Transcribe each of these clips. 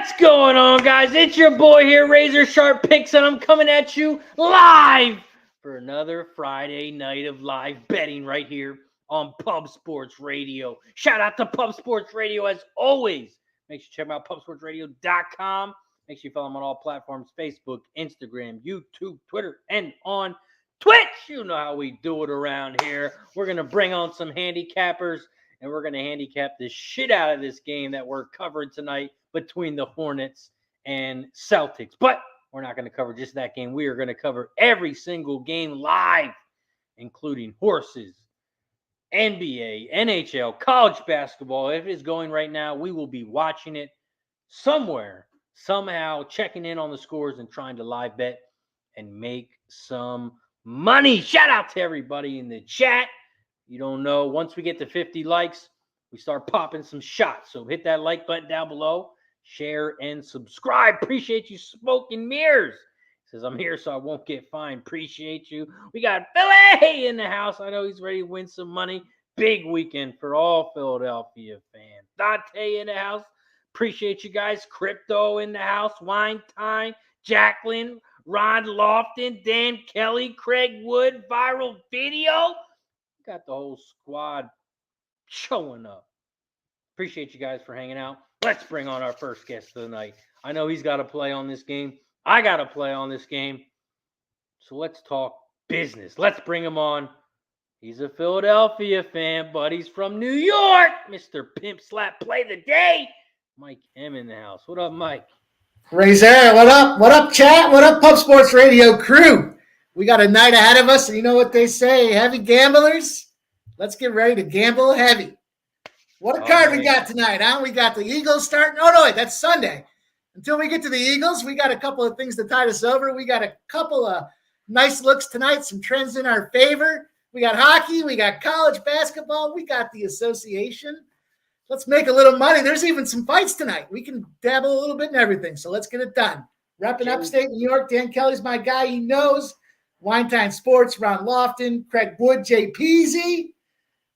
What's going on, guys? It's your boy here, Razor Sharp Picks, and I'm coming at you live for another Friday night of live betting right here on Pub Sports Radio. Shout out to Pub Sports Radio as always. Make sure you check them out, pubsportsradio.com. Make sure you follow them on all platforms, Facebook, Instagram, YouTube, Twitter, and on Twitch. You know how we do it around here. We're going to bring on some handicappers, and we're going to handicap the shit out of this game that we're covering tonight between the Hornets and Celtics. But we're not going to cover just that game. We are going to cover every single game live, including horses, NBA, NHL, college basketball. If it is going right now, we will be watching it somewhere, somehow checking in on the scores and trying to live bet and make some money. Shout out to everybody in the chat. You don't know, once we get to 50 likes, we start popping some shots. So hit that like button down below, share, and subscribe. Appreciate you, Smoke and Mirrors. Says, I'm here so I won't get fined. Appreciate you. We got Philly in the house. I know he's ready to win some money. Big weekend for all Philadelphia fans. Dante in the house. Appreciate you guys. Crypto in the house. Wine Time. Jacqueline. Ron Lofton. Dan Kelly. Craig Wood. Viral Video. Got the whole squad showing up. Appreciate you guys for hanging out. Let's bring on our first guest of the night. I know he's got to play on this game. I got to play on this game. So let's talk business. Let's bring him on. He's a Philadelphia fan, but he's from New York. Mr. Pimp Slap Play the Day. Mike M in the house. What up, Mike? Razor, what up? What up, chat? What up, Pub Sports Radio crew? We got a night ahead of us, and you know what they say, heavy gamblers? Let's get ready to gamble heavy. What a card we got tonight, huh? We got the Eagles starting. Oh, no, wait, that's Sunday. Until we get to the Eagles, we got a couple of things to tide us over. We got a couple of nice looks tonight, some trends in our favor. We got hockey. We got college basketball. We got the association. Let's make a little money. There's even some fights tonight. We can dabble a little bit in everything, so let's get it done. Repping upstate New York, Dan Kelly's my guy. He knows. Wine Time Sports, Ron Lofton, Craig Wood, Jay Peasy.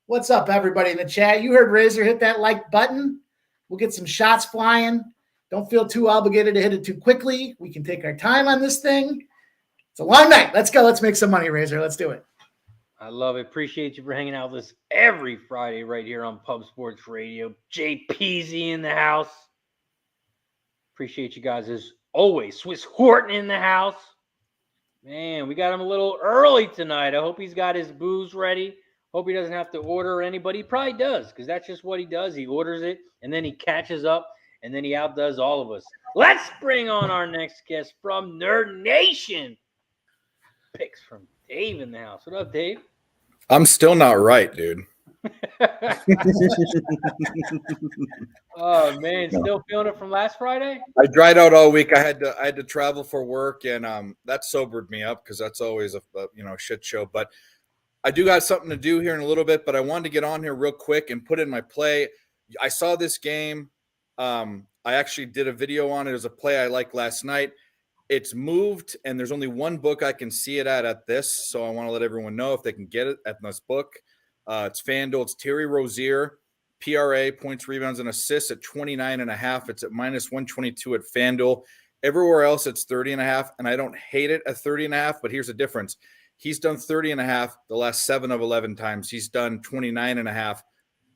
What's up, everybody in the chat? You heard Razor hit that like button. We'll get some shots flying. Don't feel too obligated to hit it too quickly. We can take our time on this thing. It's a long night. Let's go. Let's make some money, Razor. Let's do it. I love it. Appreciate you for hanging out with us every Friday right here on Pub Sports Radio. Jay Peasy in the house. Appreciate you guys as always. Swiss Horton in the house. Man, we got him a little early tonight. I hope he's got his booze ready. Hope he doesn't have to order anybody. He probably does, because that's just what he does. He orders it, and then he catches up, and then he outdoes all of us. Let's bring on our next guest from Nerd Nation. Picks from Dave in the house. What up, Dave? I'm still not right, dude. Oh man, still feeling it from last Friday? I dried out all week. I had to travel for work, and that sobered me up because that's always a shit show. But I do got something to do here in a little bit. But I wanted to get on here real quick and put in my play. I saw this game. I actually did a video on it. It was a play I liked last night. It's moved, and there's only one book I can see it at this. So I want to let everyone know if they can get it at this book. It's FanDuel. It's Terry Rozier, PRA, points, rebounds, and assists at 29.5. It's at minus 122 at FanDuel. Everywhere else, it's 30.5, and I don't hate it at 30.5, but here's the difference. He's done 30.5 the last 7 of 11 times. He's done 29.5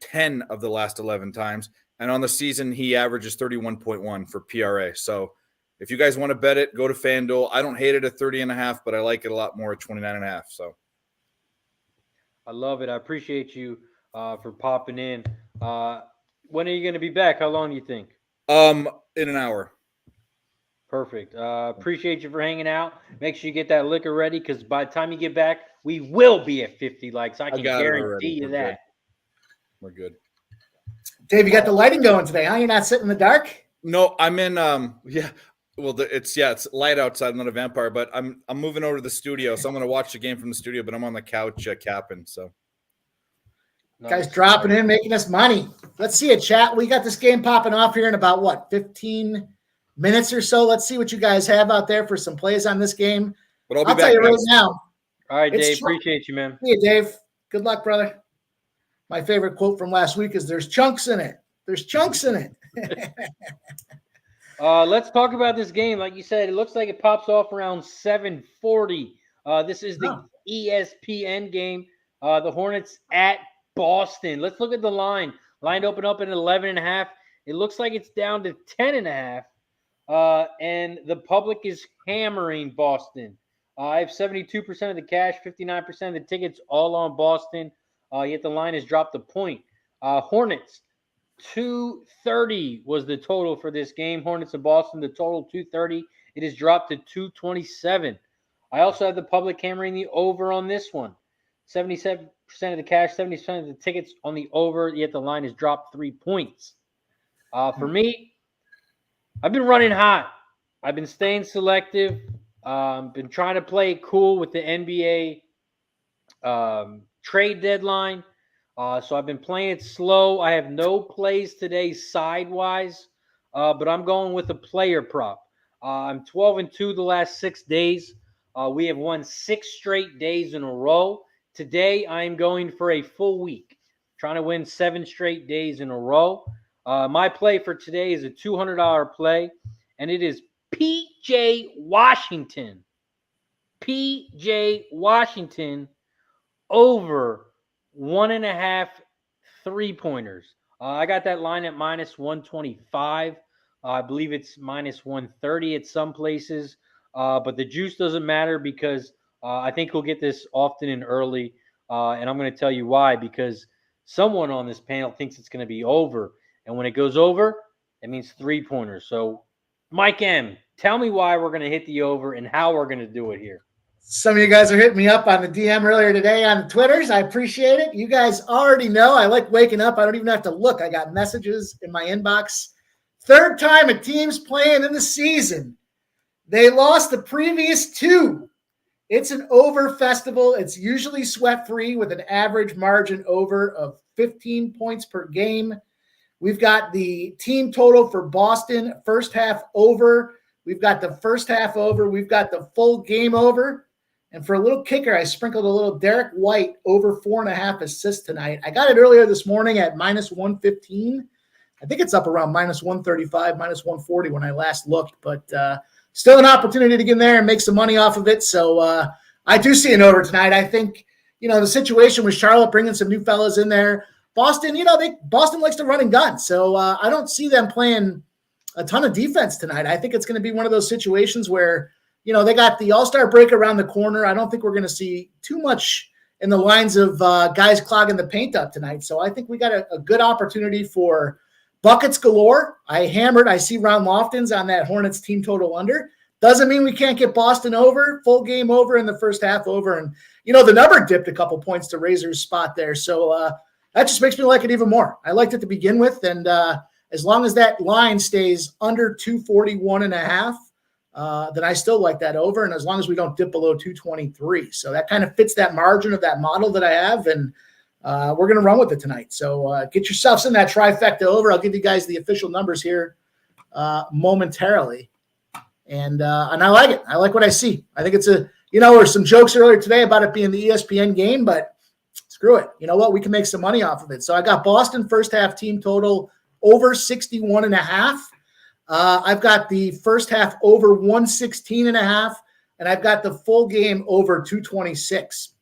10 of the last 11 times. And on the season, he averages 31.1 for PRA. So if you guys want to bet it, go to FanDuel. I don't hate it at 30.5, but I like it a lot more at 29.5. So I love it. I appreciate you for popping in. When are you going to be back? How long do you think? In an hour. Perfect. Appreciate you for hanging out. Make sure you get that liquor ready, because by the time you get back, we will be at 50 likes. I can guarantee you that. We're good. Dave, you got the lighting going today, huh? You're not sitting in the dark? No, I'm in. Yeah. Well, it's light outside. I'm not a vampire, but I'm moving over to the studio, so I'm going to watch the game from the studio. But I'm on the couch capping. So, guys, dropping in, making us money. Let's see it, chat. We got this game popping off here in about 15 minutes or so. Let's see what you guys have out there for some plays on this game. But I'll tell you right now. All right, Dave. Appreciate you, man. See you, Dave. Good luck, brother. My favorite quote from last week is, "There's chunks in it. There's chunks in it." Let's talk about this game. Like you said, it looks like it pops off around 7:40. This is the ESPN game. The Hornets at Boston. Let's look at the line. Line opened up at 11.5. It looks like it's down to 10.5. And the public is hammering Boston. I have 72% of the cash, 59% of the tickets, all on Boston. Yet the line has dropped a point. Hornets, 230 was the total for this game. Hornets of Boston, the total 230. It has dropped to 227. I also have the public hammering the over on this one. 77% of the cash, 70% of the tickets on the over, yet the line has dropped 3 points. For me, I've been running hot. I've been staying selective. Been trying to play it cool with the NBA trade deadline. So I've been playing it slow. I have no plays today sidewise, but I'm going with a player prop. I'm 12-2 the last 6 days. We have won 6 straight days in a row. Today, I'm going for a full week, trying to win 7 straight days in a row. My play for today is a $200 play, and it is P.J. Washington. P.J. Washington over 1.5 3-pointers. I got that line at minus 125. I believe it's minus 130 at some places. But the juice doesn't matter because I think he'll get this often and early. And I'm going to tell you why. Because someone on this panel thinks it's going to be over. And when it goes over, it means 3-pointers. So, Mike M., tell me why we're going to hit the over and how we're going to do it here. Some of you guys are hitting me up on the DM earlier today on the Twitters. I appreciate it. You guys already know I like waking up. I don't even have to look. I got messages in my inbox. 3rd time a team's playing in the season. They lost the previous 2. It's an over festival. It's usually sweat-free with an average margin over of 15 points per game. We've got the team total for Boston, first half over. We've got the first half over. We've got the full game over. And for a little kicker, I sprinkled a little Derek White over 4.5 assists tonight. I got it earlier this morning at minus 115. I think it's up around minus 135, minus 140 when I last looked. But still an opportunity to get in there and make some money off of it. So I do see an over tonight. I think, the situation with Charlotte bringing some new fellas in there. Boston, Boston likes to run and gun. So I don't see them playing a ton of defense tonight. I think it's going to be one of those situations where, they got the All-Star break around the corner. I don't think we're going to see too much in the lines of guys clogging the paint up tonight. So I think we got a good opportunity for buckets galore. I see Ron Lofton's on that Hornets team total under. Doesn't mean we can't get Boston over, full game over in the first half over. And, the number dipped a couple points to Razor's spot there. So that just makes me like it even more. I liked it to begin with. And as long as that line stays under 241.5, then I still like that over. And as long as we don't dip below 223. So that kind of fits that margin of that model that I have. And we're going to run with it tonight. So get yourselves in that trifecta over. I'll give you guys the official numbers here momentarily. And I like it. I like what I see. I think it's there were some jokes earlier today about it being the ESPN game, but screw it. You know what? We can make some money off of it. So I got Boston first half team total over 61.5. I've got the first half over 116.5, and I've got the full game over 226.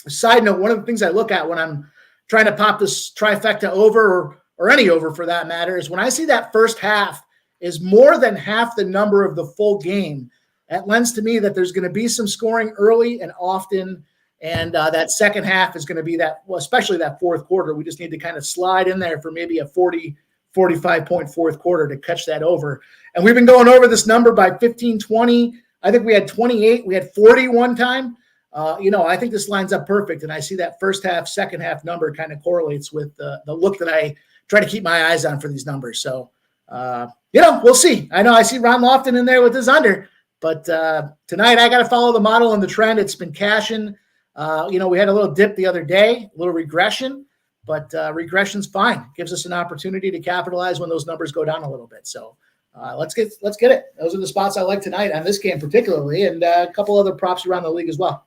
Side note, one of the things I look at when I'm trying to pop this trifecta over or any over for that matter is when I see that first half is more than half the number of the full game. That lends to me that there's going to be some scoring early and often, and that second half is going to be especially that fourth quarter. We just need to kind of slide in there for maybe a 45-point fourth quarter to catch that over. And we've been going over this number by 15, 20. I think we had 28. We had 40 one time. I think this lines up perfect. And I see that first half, second half number kind of correlates with the look that I try to keep my eyes on for these numbers. So, we'll see. I know I see Ron Lofton in there with his under. But tonight I got to follow the model and the trend. It's been cashing. We had a little dip the other day, a little regression. But regression's fine. Gives us an opportunity to capitalize when those numbers go down a little bit. So let's get it. Those are the spots I like tonight on this game particularly, and a couple other props around the league as well.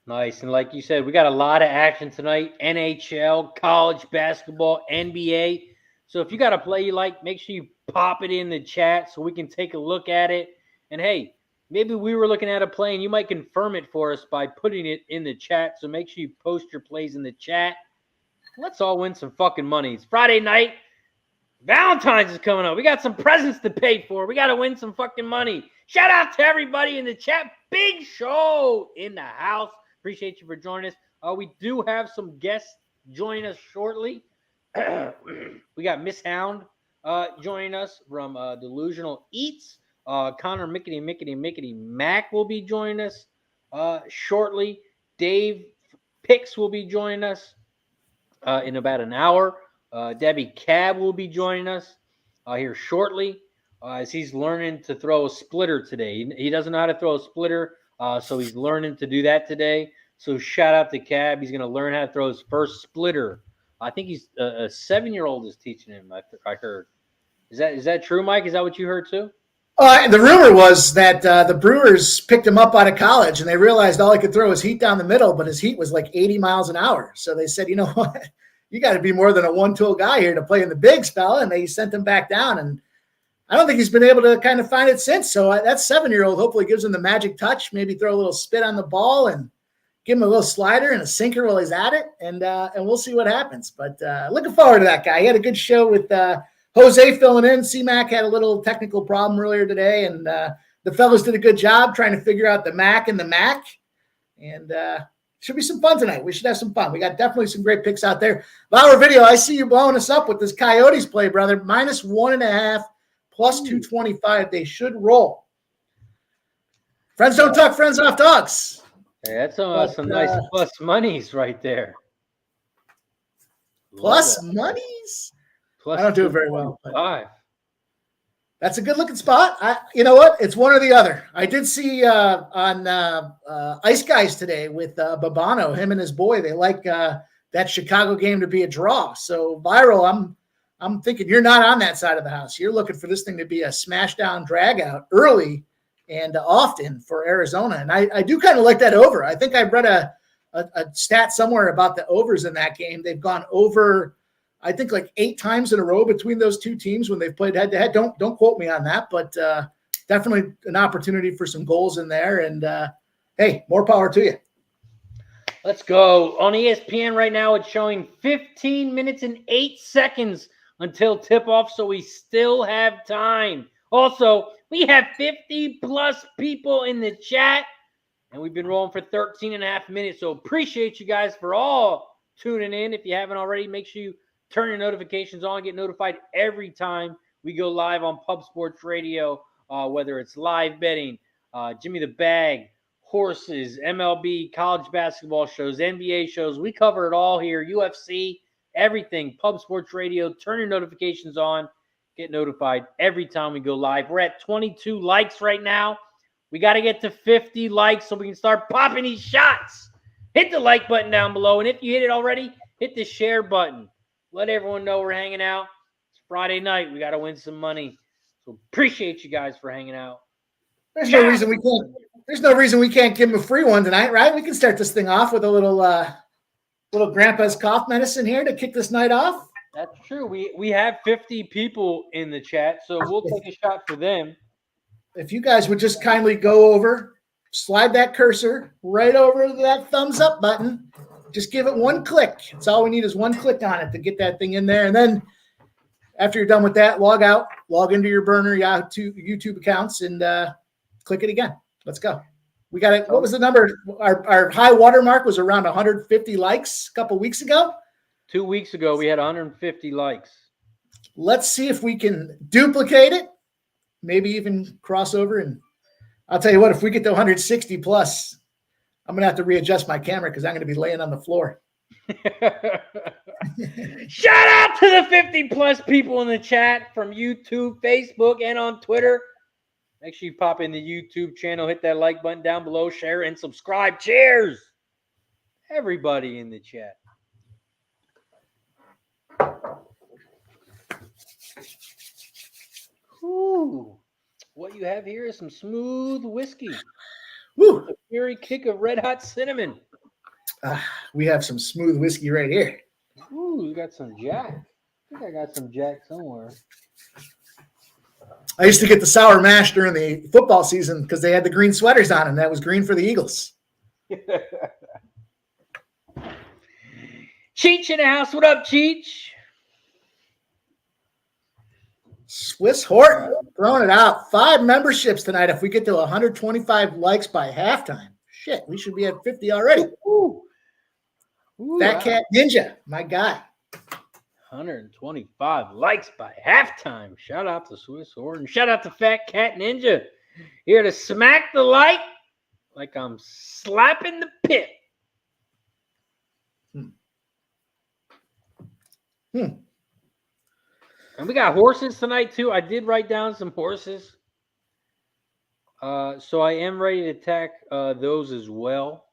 Nice. And like you said, we got a lot of action tonight. NHL, college basketball, NBA. So if you got a play you like, make sure you pop it in the chat so we can take a look at it. And hey, maybe we were looking at a play and you might confirm it for us by putting it in the chat. So make sure you post your plays in the chat. Let's all win some fucking money. It's Friday night. Valentine's is coming up. We got some presents to pay for. We got to win some fucking money. Shout out to everybody in the chat. Big show in the house. Appreciate you for joining us. We do have some guests joining us shortly. We got Miss Hound joining us from Delusional Eats. Connor Mickety Mac will be joining us shortly. Dave Pix will be joining us in about an hour. Debbie Cab will be joining us here shortly as he's learning to throw a splitter today. He doesn't know how to throw a splitter, so he's learning to do that today. So shout out to Cab. He's going to learn how to throw his first splitter. I think he's a 7-year-old is teaching him. I heard. Is that true, Mike? Is that what you heard too? The rumor was that the Brewers picked him up out of college, and they realized all he could throw was heat down the middle, but his heat was like 80 miles an hour. So they said, you know what? You got to be more than a one-tool guy here to play in the big spell, and they sent him back down. And I don't think he's been able to kind of find it since. So that 7-year-old hopefully gives him the magic touch, maybe throw a little spit on the ball and give him a little slider and a sinker while he's at it, and we'll see what happens. But looking forward to that guy. He had a good show with Jose filling in. C-Mac had a little technical problem earlier today, and the fellas did a good job trying to figure out the Mac and the Mac. And should be some fun tonight. We should have some fun. We got definitely some great picks out there. Lauer Video, I see you blowing us up with this Coyotes play, brother. -1.5, +225. They should roll. Friends don't talk, friends off dogs. Hey, that's some nice plus monies right there. Plus monies? Plus I don't do it very well. Five. That's a good-looking spot. You know what? It's one or the other. I did see on Ice Guys today with Babano, him and his boy. They like that Chicago game to be a draw. So, Viral, I'm thinking you're not on that side of the house. You're looking for this thing to be a smash-down drag-out early and often for Arizona. And I do kind of like that over. I think I read a stat somewhere about the overs in that game. They've gone over, I think, like 8 times in a row between those two teams when they've played head-to-head. Don't quote me on that, but definitely an opportunity for some goals in there. And, hey, more power to you. Let's go. On ESPN right now, it's showing 15 minutes and 8 seconds until tip-off, so we still have time. Also, we have 50-plus people in the chat, and we've been rolling for 13 and a half minutes, so appreciate you guys for all tuning in. If you haven't already, make sure you turn your notifications on, get notified every time we go live on Pub Sports Radio, whether it's live betting, Jimmy the Bag, horses, MLB, college basketball shows, NBA shows. We cover it all here, UFC, everything. Pub Sports Radio, turn your notifications on, get notified every time we go live. We're at 22 likes right now. We got to get to 50 likes so we can start popping these shots. Hit the like button down below, and if you hit it already, hit the share button. Let everyone know we're hanging out. It's Friday night. We got to win some money. So appreciate you guys for hanging out. There's no reason we can't give him a free one tonight, right? We can start this thing off with a little grandpa's cough medicine here to kick this night off. That's true. We have 50 people in the chat, so we'll take a shot for them. If you guys would just kindly go over, slide that cursor right over to that thumbs up button. Just give it one click. That's all we need is one click on it to get that thing in there. And then after you're done with that, log out, log into your burner YouTube accounts, and click it again. Let's go. We got it. What was the number? Our high water mark was around 150 likes a couple weeks ago. 2 weeks ago, we had 150 likes. Let's see if we can duplicate it, maybe even cross over. And I'll tell you what, if we get to 160 plus, I'm going to have to readjust my camera because I'm going to be laying on the floor. Shout out to the 50-plus people in the chat from YouTube, Facebook, and on Twitter. Make sure you pop in the YouTube channel, hit that like button down below, share, and subscribe. Cheers! Everybody in the chat. Ooh, what you have here is some smooth whiskey. Woo. A very kick of red hot cinnamon. We have some smooth whiskey right here. Ooh, we got some Jack. think I got some Jack somewhere. I used to get the sour mash during the football season because they had the green sweaters on, and that was green for the Eagles. Cheech in the house. What up, Cheech? Swiss Horton throwing it out. 5 memberships tonight. If we get to 125 likes by halftime, shit, we should be at 50 already. Ooh, Fat Cat Ninja, my guy. 125 likes by halftime. Shout out to Swiss Horton. Shout out to Fat Cat Ninja. Here to smack the like I'm slapping the pit. And we got horses tonight, too. I did write down some horses. So I am ready to attack those as well.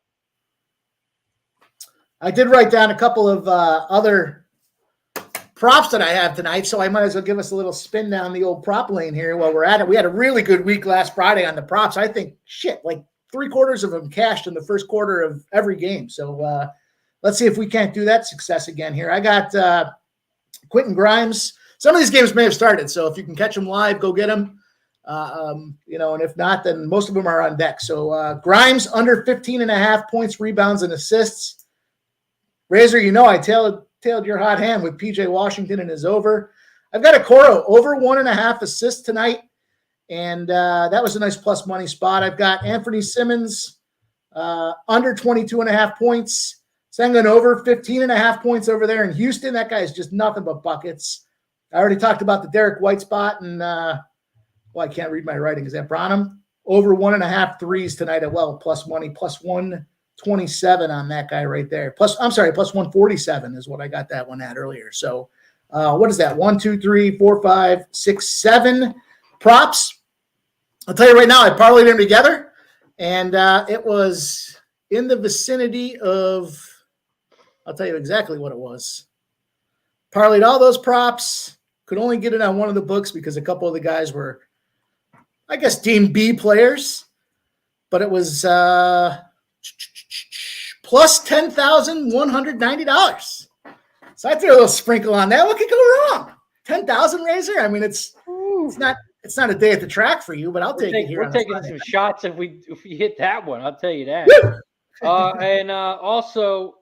I did write down a couple of other props that I have tonight, so I might as well give us a little spin down the old prop lane here while we're at it. We had a really good week last Friday on the props. I think, like 3/4 of them cashed in the first quarter of every game. So let's see if we can't do that success again here. I got Quentin Grimes. Some of these games may have started, so if you can catch them live, go get them. And if not, then most of them are on deck. So Grimes under 15.5 points, rebounds, and assists. Razor, I tailed your hot hand with PJ Washington and his over. I've got a Coro over 1.5 assists tonight, and that was a nice plus money spot. I've got Anthony Simmons under 22.5 points. Sengun over 15.5 points over there in Houston. That guy is just nothing but buckets. I already talked about the Derek White spot, and I can't read my writing. Is that Branham? Over 1.5 threes tonight at plus money, plus 127 on that guy right there. Plus 147 is what I got that one at earlier. So what is that? 1, 2, 3, 4, 5, 6, 7 props. I'll tell you right now, I parlayed them together, and it was in the vicinity of, I'll tell you exactly what it was. Parlayed all those props, could only get it on one of the books because a couple of the guys were, I guess, Team B players, but it was plus $10,190. So I threw a little sprinkle on that. What could go wrong? 10,000 Razor? I mean, it's not a day at the track for you, but I'll take it here. We're taking some shots if we hit that one. I'll tell you that. Also,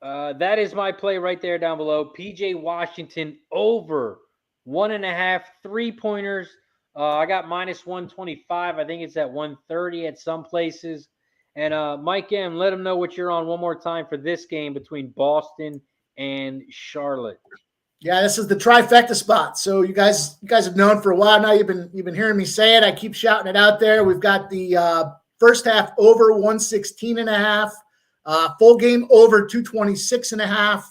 that is my play right there down below. PJ Washington over 1.5 3-pointers. I got minus 125. I think it's at 130 at some places. And Mike M, let them know what you're on one more time for this game between Boston and Charlotte. Yeah, this is the trifecta spot. So you guys have known for a while now. You've been hearing me say it. I keep shouting it out there. We've got the first half over 116.5. Full game over 226.5.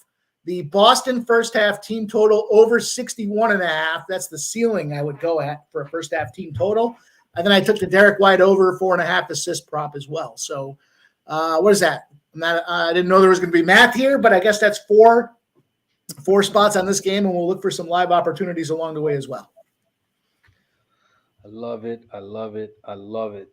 The Boston first half team total over 61.5. That's the ceiling I would go at for a first half team total. And then I took the Derek White over 4.5 assist prop as well. So what is that? I didn't know there was going to be math here, but I guess that's four spots on this game, and we'll look for some live opportunities along the way as well. I love it. I love it. I love it.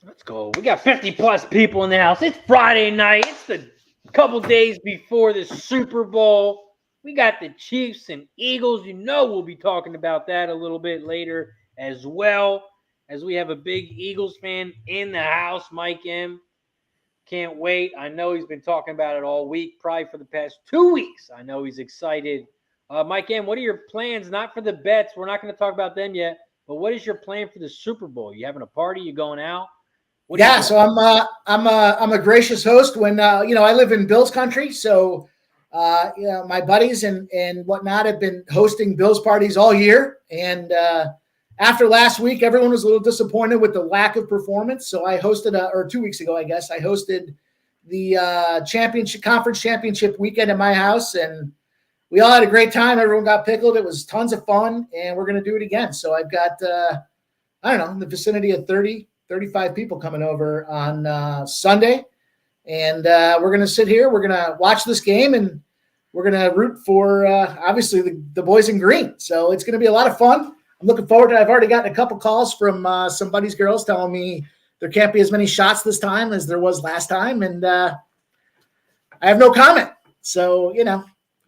Let's go. We got 50-plus people in the house. It's Friday night. It's the couple days before the Super Bowl. We got the Chiefs and Eagles. We'll be talking about that a little bit later as well, as we have a big Eagles fan in the house, Mike M. Can't wait. I know he's been talking about it all week, probably for the past 2 weeks. I know he's excited. Mike M., what are your plans? Not for the bets. We're not going to talk about them yet, but what is your plan for the Super Bowl? You having a party? You going out? So I'm a gracious host when I live in Bills country, so my buddies and whatnot have been hosting Bills parties all year, and after last week, everyone was a little disappointed with the lack of performance. So I hosted, or 2 weeks ago, I guess, I hosted the conference championship weekend at my house, and we all had a great time. Everyone got pickled. It was tons of fun, and we're going to do it again. So I've got, in the vicinity of 30, 35 people coming over on Sunday, and we're going to sit here. We're going to watch this game, and we're going to root for, obviously, the boys in green. So it's going to be a lot of fun. I'm looking forward to it. I've already gotten a couple calls from some buddies' girls telling me there can't be as many shots this time as there was last time, and I have no comment. So,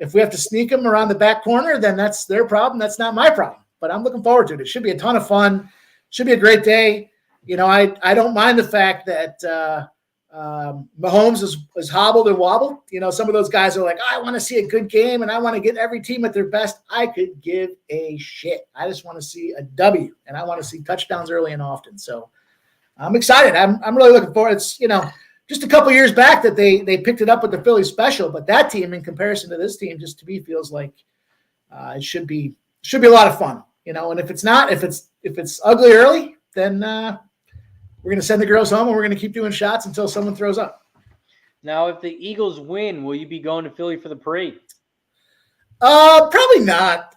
If we have to sneak them around the back corner, then that's their problem. That's not my problem. But I'm looking forward to it. It should be a ton of fun. Should be a great day. I don't mind the fact that Mahomes is hobbled and wobbled. Some of those guys are like, I want to see a good game and I want to get every team at their best. I could give a shit. I just want to see a W, and I want to see touchdowns early and often. So I'm excited. I'm really looking forward. It's, just a couple years back that they picked it up with the Philly special, but that team in comparison to this team, just to me, feels like it should be a lot of fun. And if it's not, if it's ugly early, then we're going to send the girls home and we're going to keep doing shots until someone throws up. Now, if the Eagles win, will you be going to Philly for the parade? Probably not.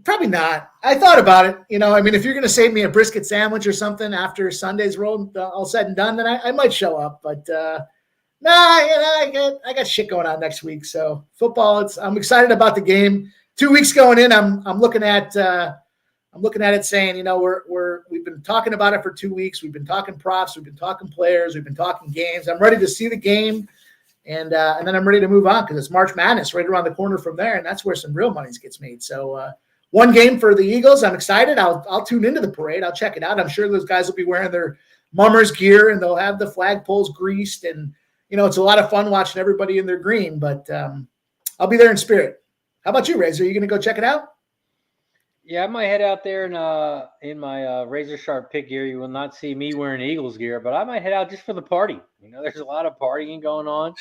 Probably not. I thought about it. If you're going to save me a brisket sandwich or something after Sunday's roll, all said and done, then I might show up. But I got shit going on next week. So football, I'm excited about the game. 2 weeks going in, I'm looking at it saying, we've been talking about it for 2 weeks. We've been talking props. We've been talking players. We've been talking games. I'm ready to see the game. And then I'm ready to move on because it's March Madness right around the corner from there. And that's where some real money gets made. So one game for the Eagles. I'm excited. I'll tune into the parade. I'll check it out. I'm sure those guys will be wearing their mummers gear and they'll have the flagpoles greased. And, it's a lot of fun watching everybody in their green. But I'll be there in spirit. How about you, Razor? Are you going to go check it out? Yeah, I might head out there in my razor sharp pick gear. You will not see me wearing Eagles gear, but I might head out just for the party. There's a lot of partying going on,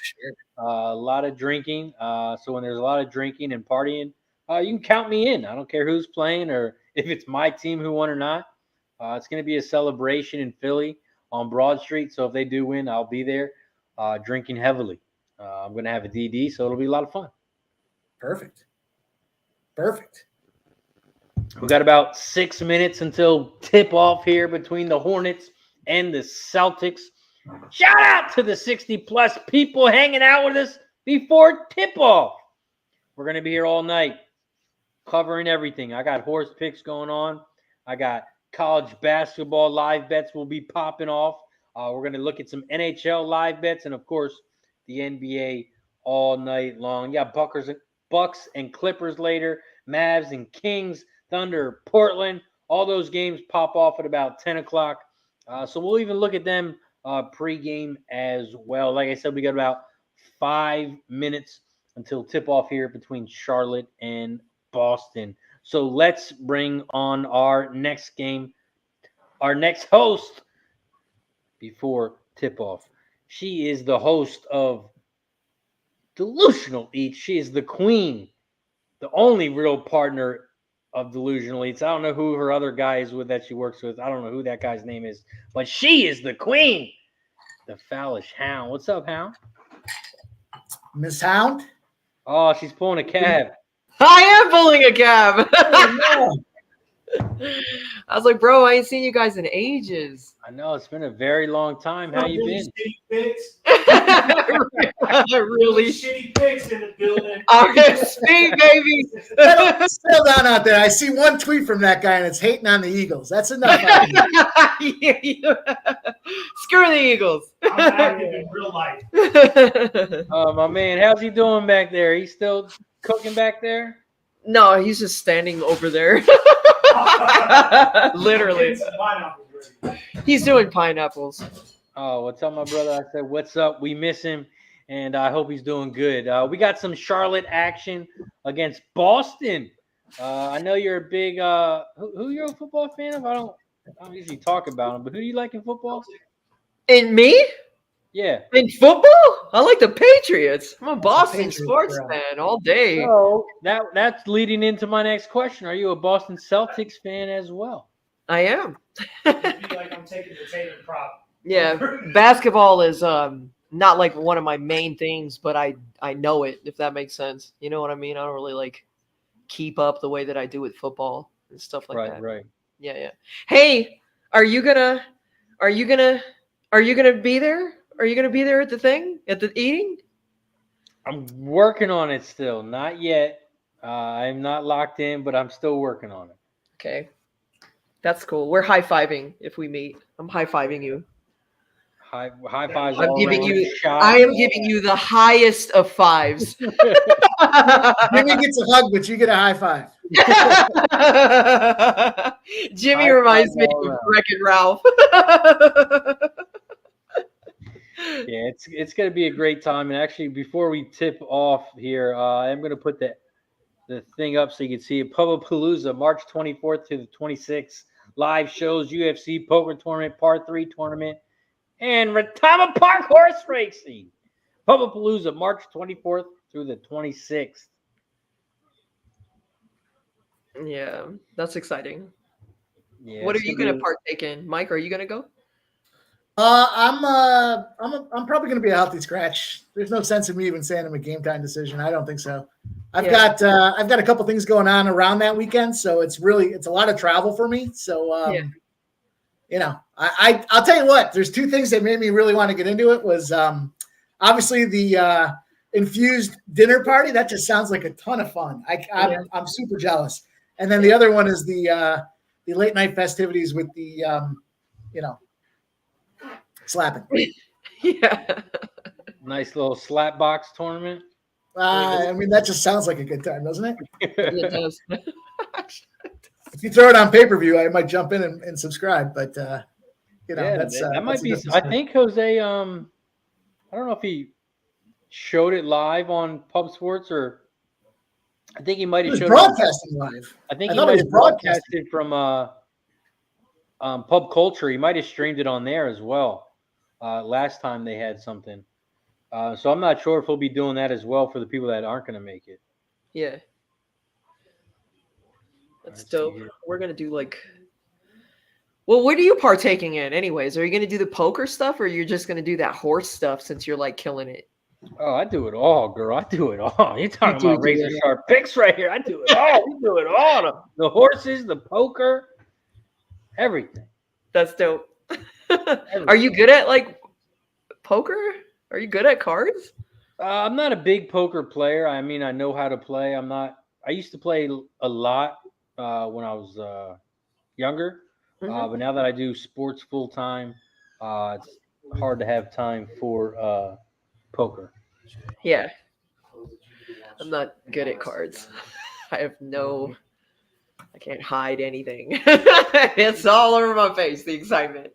a lot of drinking. So when there's a lot of drinking and partying, you can count me in. I don't care who's playing or if it's my team who won or not. It's going to be a celebration in Philly on Broad Street. So if they do win, I'll be there drinking heavily. I'm going to have a DD, so it'll be a lot of fun. Perfect. We got about 6 minutes until tip-off here between the Hornets and the Celtics. Shout out to the 60-plus people hanging out with us before tip-off. We're going to be here all night covering everything. I got horse picks going on. I got college basketball live bets will be popping off. We're going to look at some NHL live bets and, of course, the NBA all night long. Yeah, Bucks and Clippers later, Mavs and Kings, Thunder, Portland. All those games pop off at about 10 o'clock. So we'll even look at them pregame as well. Like I said, we got about 5 minutes until tip-off here between Charlotte and Boston. So let's bring on our next game, our next host before tip-off. She is the host of Delusional Eats. She is the queen, the only real partner of Delusional Eats. I don't know who her other guy is with that she works with. I don't know who that guy's name is, but she is the queen, the Fallish Hound. What's up, Hound? Miss Hound? Oh, she's pulling a cab. I am pulling a cab. Oh, no. I was like, bro, I ain't seen you guys in ages. I know, it's been a very long time. How you been? Shitty pics. Really? Shitty pics in the building. RSP, baby. Settle down out there. I see one tweet from that guy and it's hating on the Eagles. That's enough. Screw the Eagles. I'm active in real life. Oh, my man, how's he doing back there? He's still cooking back there? No, he's just standing over there. Literally. He's doing pineapples. Oh, well, tell my brother I said, what's up? We miss him, and I hope he's doing good. We got some Charlotte action against Boston. I know you're a big who you're a football fan of? I don't usually talk about him, but who do you like in football? In me? Yeah. In football? I like the Patriots. I'm a Boston Patriots sports fan. fan all day. So that's leading into my next question. Are you a Boston Celtics fan as well? I am. It'd be like I'm taking the Tatum prop. Yeah, basketball is not like one of my main things, but I know it, if that makes sense. You know what I mean? I don't really like keep up the way that I do with football and stuff like that. Right. Yeah. Hey, are you gonna be there? Are you gonna be there at the thing? At the eating? I'm working on it still. Not yet. I'm not locked in, but I'm still working on it. Okay. That's cool. We're high-fiving if we meet. I'm high-fiving you. High fives I'm all giving around. you. Shot. I am giving you the highest of fives. Jimmy gets a hug, but you get a high five. Jimmy High reminds fives me all of around. Wreck-It Ralph. Yeah, it's going to be a great time. And actually, before we tip off here, I'm going to put the thing up so you can see it. Pubapalooza, March 24th to the 26th. Live shows, UFC Poker Tournament, Part 3 Tournament, and Retama Park Horse Racing. Pubapalooza, March 24th through the 26th. Yeah, that's exciting. Yeah, What are it's you gonna going to be- partake in? Mike, are you going to go? I'm probably going to be a healthy scratch. There's no sense in me even saying I'm a game time decision. I don't think so. I've got a couple things going on around that weekend, so it's a lot of travel for me. So you know, I'll tell you what. There's two things that made me really want to get into it. Was obviously the infused dinner party. That just sounds like a ton of fun. I'm super jealous. And then the other one is the late night festivities with the slapping. Yeah. nice little slap box tournament. I mean, that just sounds like a good time, doesn't it? It does. If you throw it on pay-per-view, I might jump in and subscribe. But that's that might that's a be. different I story. think Jose. I don't know if he showed it live on Pub Sports or. I think he might It have was showed broadcasting live. I think I he thought it might was have broadcasting. broadcasted from Pub Culture. He might have streamed it on there as well. Last time they had something. So I'm not sure if he'll be doing that as well for the people that aren't going to make it. Yeah. That's Let's see dope. here. We're going to do well, what are you partaking in anyways? Are you going to do the poker stuff or you're just going to do that horse stuff since you're like killing it? Oh, I do it all, girl. I do it all. You're talking do about do razor it sharp picks right here. I do it all. We do it all. The horses, the poker, everything. That's dope. Are you good at like poker? Are you good at cards? I'm not a big poker player. I mean, I know how to play. I used to play a lot when I was younger. But now that I do sports full time, it's hard to have time for poker. Yeah. I'm not good at cards. I can't hide anything. It's all over my face, the excitement.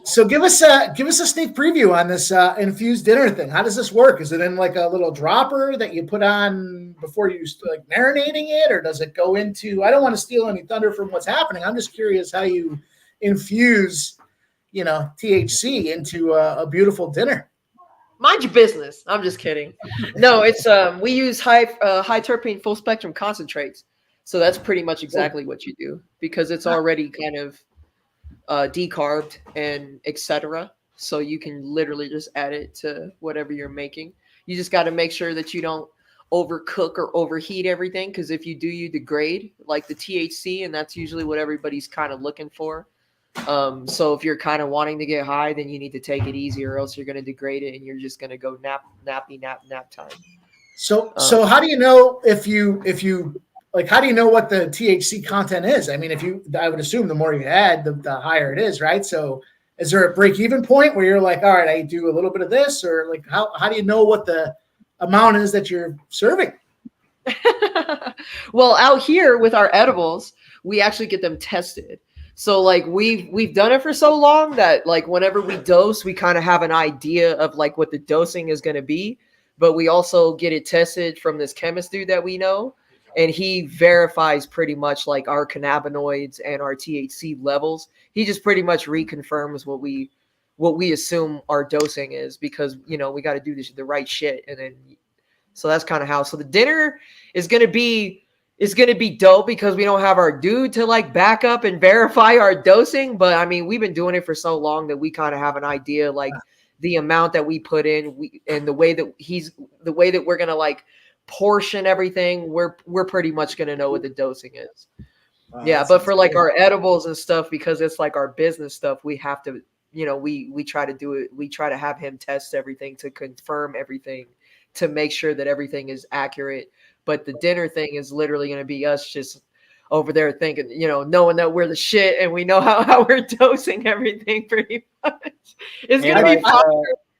So give us a sneak preview on this infused dinner thing. How does this work? Is it in like a little dropper that you put on before you like marinating it, or does it go into? I don't want to steal any thunder from what's happening. I'm just curious how you infuse, THC into a beautiful dinner. Mind your business. I'm just kidding. No, it's we use high terpene full spectrum concentrates. So that's pretty much exactly what you do because it's already kind of decarbed and etc. So you can literally just add it to whatever you're making. You just got to make sure that you don't overcook or overheat everything because if you do, you degrade like the THC, and that's usually what everybody's kind of looking for. So if you're kind of wanting to get high, then you need to take it easy, or else you're going to degrade it, and you're just going to go nap time. So how do you know if you like, how do you know what the THC content is? I mean, I would assume the more you add, the higher it is, right? So is there a break-even point where you're like, all right, I do a little bit of this, or like, how do you know what the amount is that you're serving? Well, out here with our edibles, we actually get them tested. So like we've done it for so long that like whenever we dose, we kind of have an idea of like what the dosing is going to be, but we also get it tested from this chemist dude that we know. And he verifies pretty much like our cannabinoids and our THC levels. He just pretty much reconfirms what we assume our dosing is because, we got to do the right shit. And then, so that's kind of how, so the dinner is going to be dope because we don't have our dude to like back up and verify our dosing. But I mean, we've been doing it for so long that we kind of have an idea, like the amount that we put in and the way that we're going to like portion everything, we're pretty much going to know what the dosing is. Yeah, but for like our edibles and stuff, because it's like our business stuff, we have to, we try to do it. We try to have him test everything to confirm everything to make sure that everything is accurate. But the dinner thing is literally going to be us just over there thinking, knowing that we're the shit and we know how we're dosing everything pretty much. It's going to be fun.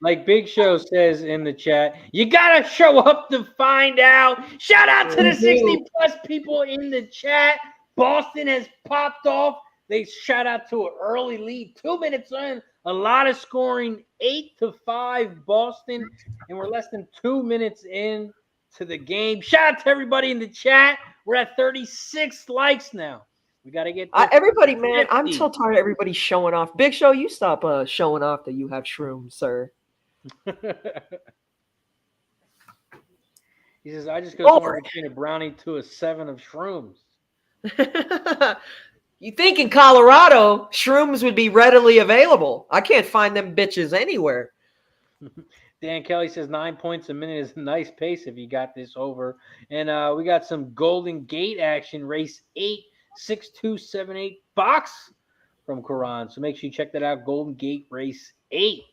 Like Big Show says in the chat, you got to show up to find out. Shout out to the 60-plus people in the chat. Boston has popped off. They shout out to an early lead. 2 minutes in, a lot of scoring, 8-5 Boston, and we're less than 2 minutes in to the game. Shout out to everybody in the chat. We're at 36 likes now. We got to get everybody, man. 50. I'm so tired of everybody showing off. Big Show, you stop showing off that you have shrooms, sir. He says, I just go somewhere between a brownie to a 7 of shrooms. You think in Colorado, shrooms would be readily available. I can't find them bitches anywhere. Dan Kelly says 9 points a minute is a nice pace if you got this over. And we got some Golden Gate action, race 8, 6278 box from Quran. So make sure you check that out, Golden Gate race 8.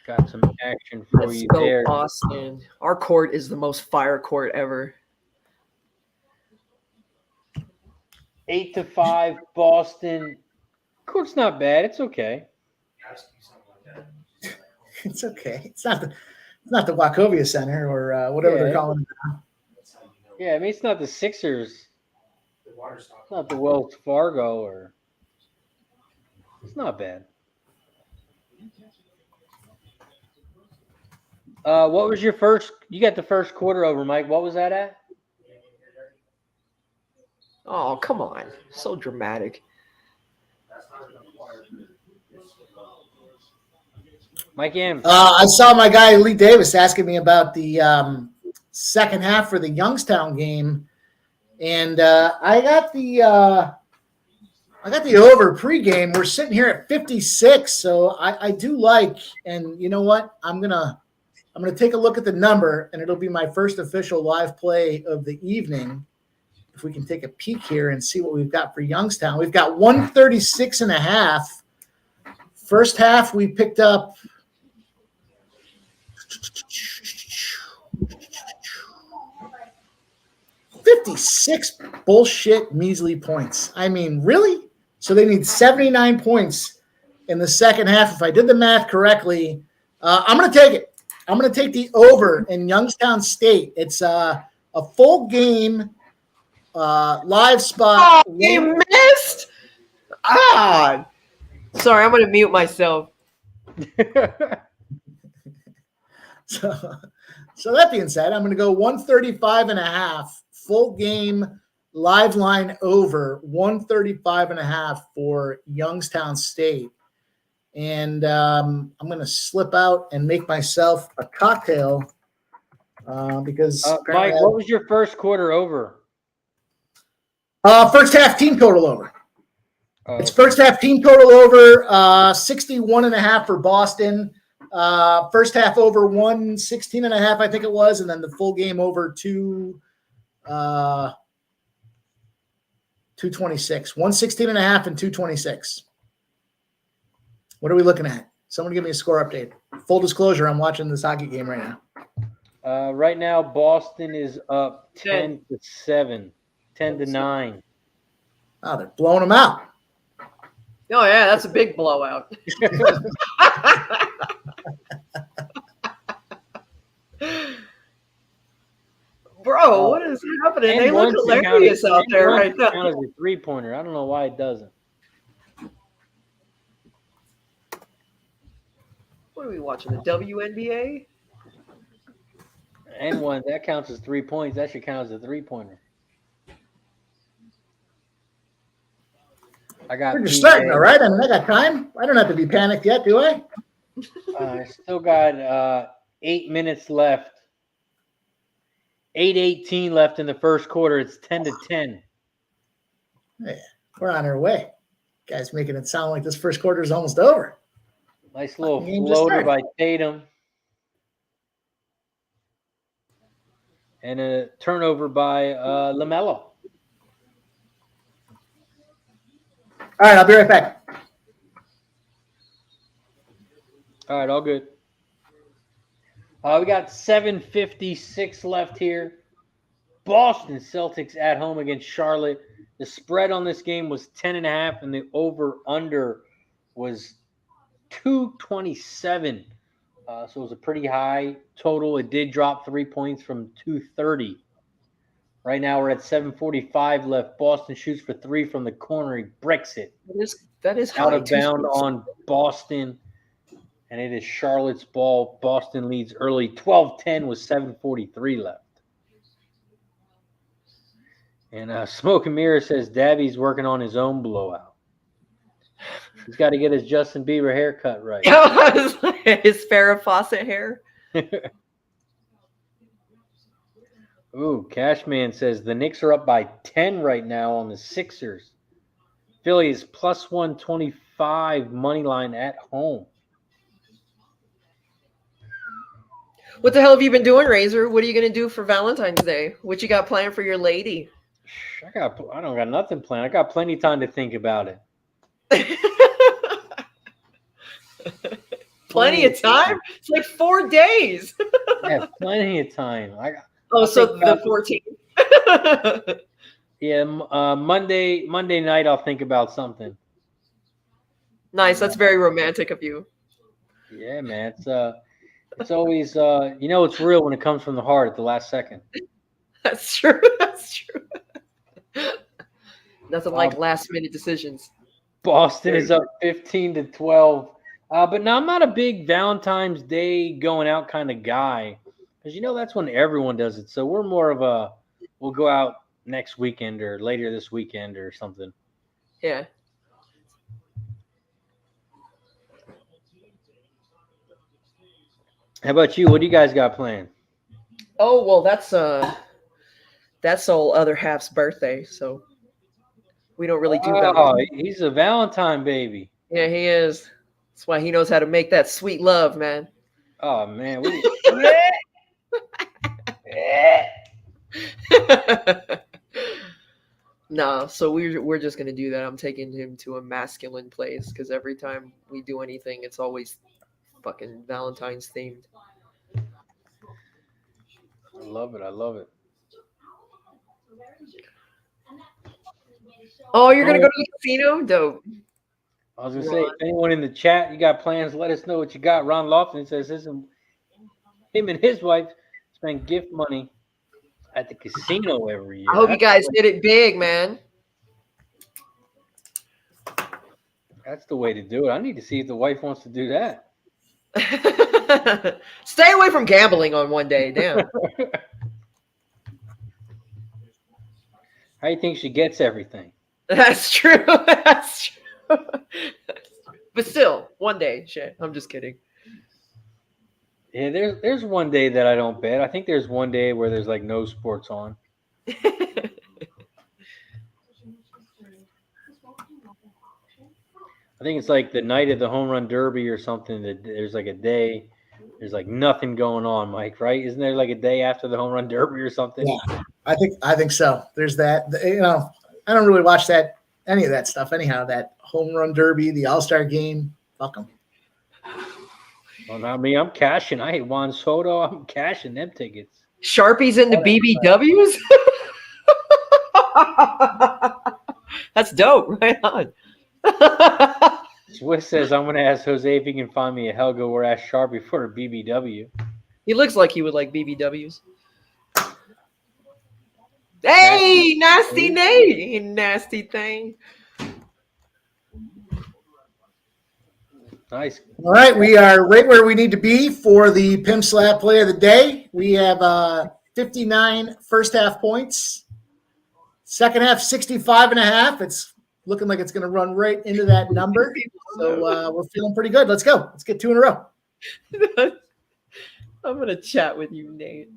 Got some action for Let's you go, there. Boston. Our court is the most fire court ever. 8-5 Boston. Court's not bad. It's okay. It's okay. It's not the Wachovia Center or whatever they're calling it now. Yeah, I mean it's not the Sixers. It's not the Wells Fargo or. It's not bad. What was your first? You got the first quarter over, Mike. What was that at? Oh, come on. So dramatic. Mike M. I saw my guy Lee Davis asking me about the second half for the Youngstown game, and I got the over pregame. We're sitting here at 56, so I do like. And you know what? I'm gonna take a look at the number, and it'll be my first official live play of the evening. If we can take a peek here and see what we've got for Youngstown. We've got 136.5. First half, we picked up 56 bullshit measly points. I mean, really? So they need 79 points in the second half. If I did the math correctly, I'm going to take it. I'm going to take the over in Youngstown State. It's a full game. Live spot. Oh, you missed. Sorry, I'm going to mute myself. So that being said, I'm going to go 135.5 full game live line over 135.5 for Youngstown State. And I'm going to slip out and make myself a cocktail because Mike, what was your first quarter over? First half team total over. It's first half team total over 61.5 for Boston. First half over 116.5, I think it was, and then the full game over 226. 116.5 and 226. What are we looking at? Someone give me a score update. Full disclosure, I'm watching this hockey game right now. Right now, Boston is up 10-7. 10-9. Oh, they're blowing them out. Oh, yeah, that's a big blowout. Bro, what is happening? They look hilarious out there right now. As a three-pointer. I don't know why it doesn't. What are we watching? The WNBA? And one, that counts as 3 points. That should count as a three-pointer. We're just starting, all right? I mean, I got time. I don't have to be panicked yet, do I? I still got 8 minutes left. 8:18 left in the first quarter. It's 10-10. Yeah, we're on our way. Guys making it sound like this first quarter is almost over. Nice little floater by Tatum. And a turnover by LaMelo. All right, I'll be right back. All right, all good. We got 7:56 left here. Boston Celtics at home against Charlotte. The spread on this game was 10.5, and the over-under was 227. So it was a pretty high total. It did drop 3 points from 230. Right now we're at 7:45 left. Boston shoots for 3 from the corner. He bricks it. That is Out high. of bound on Boston, and it is Charlotte's ball. Boston leads early, 12-10 with 7:43 left. And Smoke and Mirror says Dabby's working on his own blowout. He's got to get his Justin Bieber haircut right. His Farrah Fawcett hair. Ooh, Cashman says the Knicks are up by 10 right now on the Sixers. Philly is plus 125 money line at home. What the hell have you been doing, Razor? What are you going to do for Valentine's Day? What you got planned for your lady? I don't got nothing planned. I got plenty of time to think about it. Plenty of time? It's like 4 days. Yeah, plenty of time. So the 14th. Yeah, Monday night I'll think about something. Nice. That's very romantic of you. Yeah, man. It's always it's real when it comes from the heart at the last second. That's true. That's true. Nothing like last minute decisions. Boston is up 15-12. But no, I'm not a big Valentine's Day going out kind of guy. Because that's when everyone does it. So we're more of we'll go out next weekend or later this weekend or something. Yeah. How about you? What do you guys got planned? Oh, well, that's all other half's birthday, so we don't really do that. Oh, he's a Valentine baby. Yeah, he is. That's why he knows how to make that sweet love, man. Oh man, No, so we're just gonna do that. I'm taking him to a masculine place because every time we do anything, it's always fucking Valentine's themed. I love it. I love it. Oh, you're gonna go to the casino? Dope. I was gonna say, if anyone in the chat, you got plans, let us know what you got. Ron Lofton says him and his wife spend gift money at the casino every year. I hope you guys did it big, man. That's the way to do it. I need to see if the wife wants to do that. Stay away from gambling on one day. Damn. How do you think she gets everything? That's true. That's true. But still, one day. Shit. I'm just kidding. Yeah, there's one day that I don't bet. I think there's one day where there's like no sports on. I think it's like the night of the home run derby or something. That there's like a day, there's like nothing going on, Mike. Right? Isn't there like a day after the home run derby or something? Yeah, I think so. There's that. I don't really watch any of that stuff. Anyhow, that home run derby, the All-Star game, fuck them. Well, not me. I'm cashing. I hate Juan Soto. I'm cashing them tickets. Sharpies into BBWs? That's dope. Right on. Swiss says, I'm going to ask Jose if he can find me a Helga or ask Sharpie for a BBW. He looks like he would like BBWs. Hey, nasty Nate. Nasty thing. Nice. All right, we are right where we need to be for the Pimp Slap play of the day. We have 59 first half points. Second half, 65.5. It's looking like it's going to run right into that number. So we're feeling pretty good. Let's go. Let's get 2 in a row. I'm going to chat with you, Nate.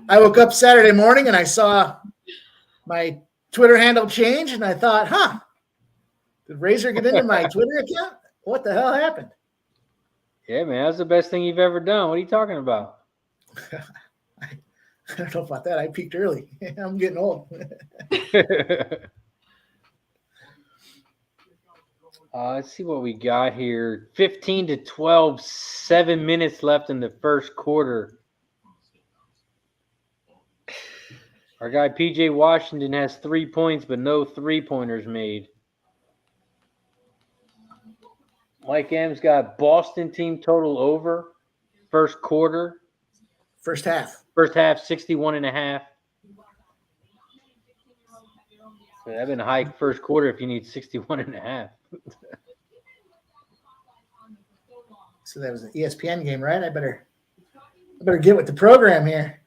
I woke up Saturday morning and I saw my Twitter handle change and I thought, did Razor get into my Twitter account? What the hell happened? Yeah, man, that's the best thing you've ever done. What are you talking about? I don't know about that. I peaked early. I'm getting old. Let's see what we got here. 15-12, 7 minutes left in the first quarter. Our guy PJ Washington has 3 points, but no 3-pointers made. Mike M's got Boston team total over first quarter. First half. First half, 61.5. So that'd been a high first quarter if you need 61.5. So that was an ESPN game, right? I better get with the program here.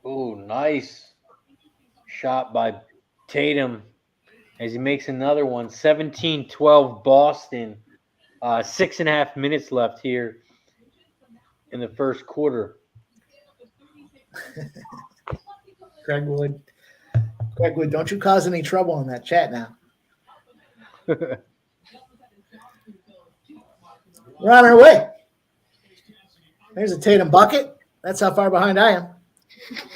Oh, nice shot by Tatum as he makes another one. 17-12 Boston. 6.5 minutes left here in the first quarter. Greg Wood, don't you cause any trouble in that chat now. We're on our way. There's a Tatum bucket. That's how far behind I am.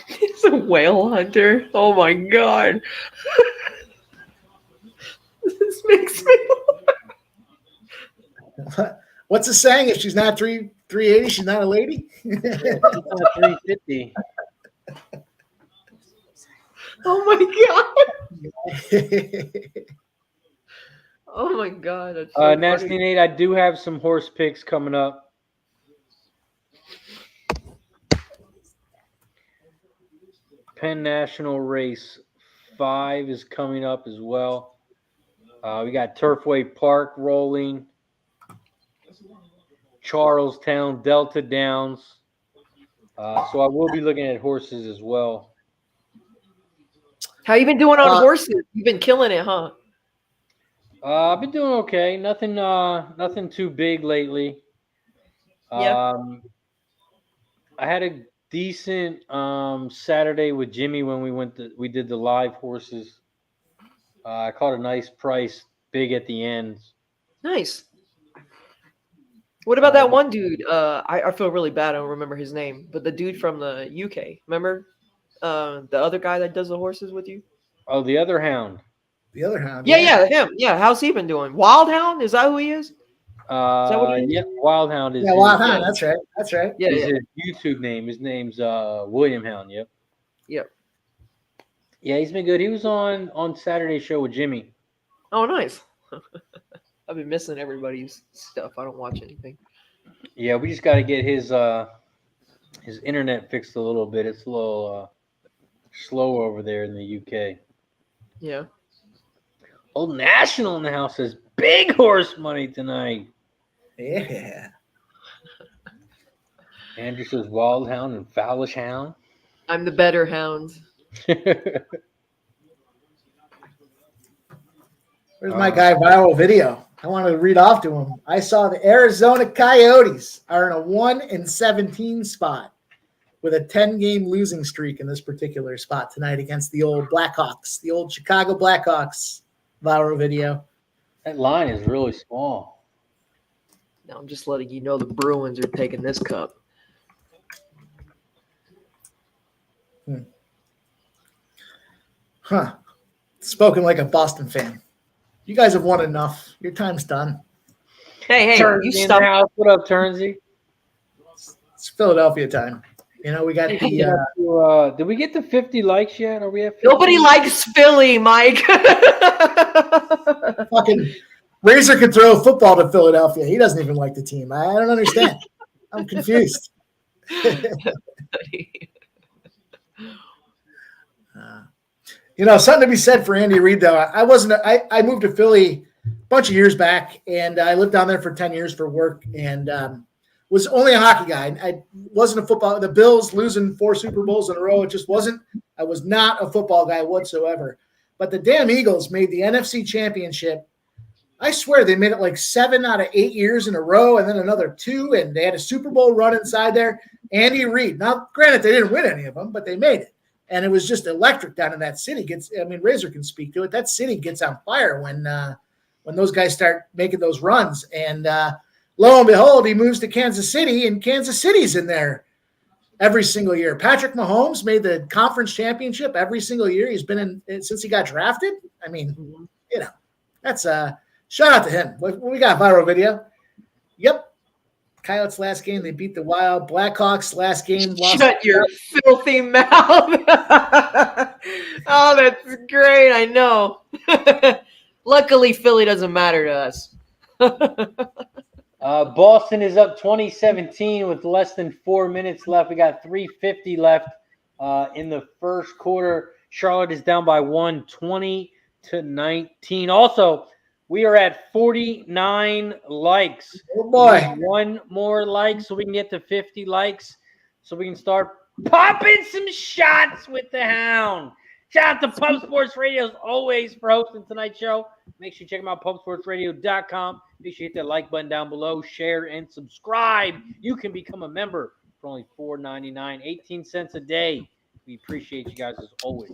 He's a whale hunter. Oh my god. This makes me What's the saying? If she's not 380, she's not a lady. She's not 350. Oh my god. Oh my god. That's so Nasty funny. Nate, I do have some horse picks coming up. Penn National Race 5 is coming up as well. We got Turfway Park rolling. Charlestown, Delta Downs. So I will be looking at horses as well. How you been doing on horses? You've been killing it, huh? I've been doing okay. Nothing too big lately. Yeah. I had a decent Saturday with Jimmy when we did the live horses. I caught a nice price, big at the end. Nice. What about that one dude? I feel really bad. I don't remember his name, but the dude from the UK. Remember the other guy that does the horses with you? Oh, the other hound. The other hound. Yeah, him. Yeah, how's he been doing? Wild Hound? Is that who he is? that what it is? Yeah, Wild Hound is. Yeah, Wild Hound. That's right. That's right. Yeah, Is yeah. his YouTube name. His name's William Hound. Yep. Yep. Yeah, he's been good. He was on Saturday's show with Jimmy. Oh, nice. I've been missing everybody's stuff. I don't watch anything. Yeah, we just got to get his internet fixed a little bit. It's a little slow over there in the UK. Yeah. Old National in the house says big horse money tonight. Yeah. Andrew says Wild Hound and Fowlish Hound. I'm the better hound. Where's my guy Viral Video? I wanted to read off to him. I saw the Arizona Coyotes are in a 1-17 spot with a 10-game losing streak in this particular spot tonight against the old Blackhawks, the old Chicago Blackhawks. Viral Video. That line is really small. Now I'm just letting you know the Bruins are taking this cup. Huh. Spoken like a Boston fan. You guys have won enough. Your time's done. Hey, Turnsy you in the stop. house. What up, Turnsy? It's Philadelphia time. You know, we got the Did we get the 50 likes yet? Are we at 50? Nobody likes Philly, Mike. fucking Razor could throw a football to Philadelphia. He doesn't even like the team. I don't understand. I'm confused. Something to be said for Andy Reid, though. I moved to Philly a bunch of years back, and I lived down there for 10 years for work, and was only a hockey guy. I wasn't a football. The Bills losing 4 Super Bowls in a row, it just wasn't. I was not a football guy whatsoever. But the damn Eagles made the NFC Championship. I swear they made it like 7 out of 8 years in a row, and then another 2, and they had a Super Bowl run inside there. Andy Reid. Now, granted, they didn't win any of them, but they made it. And it was just electric down in that city. Razor can speak to it. That city gets on fire when those guys start making those runs. And lo and behold, he moves to Kansas City, and Kansas City's in there every single year. Patrick Mahomes made the conference championship every single year. He's been in since he got drafted. I mean, that's shout out to him. What we got, Viral Video? Yep. Coyotes last game, they beat the Wild. Blackhawks last game lost. Shut your filthy mouth. Oh, that's great. I know. Luckily, Philly doesn't matter to us. Boston is up 2017 with less than 4 minutes left. We got 3:50 left in the first quarter. Charlotte is down by 1, 20-19. Also, we are at 49 likes. Oh boy. We need one more like so we can get to 50 likes so we can start popping some shots with the Hound. Shout out to Pub Sports Radio as always for hosting tonight's show. Make sure you check them out, pubsportsradio.com. Make sure you hit that like button down below, share, and subscribe. You can become a member for only $4.99, 18 cents a day. We appreciate you guys as always.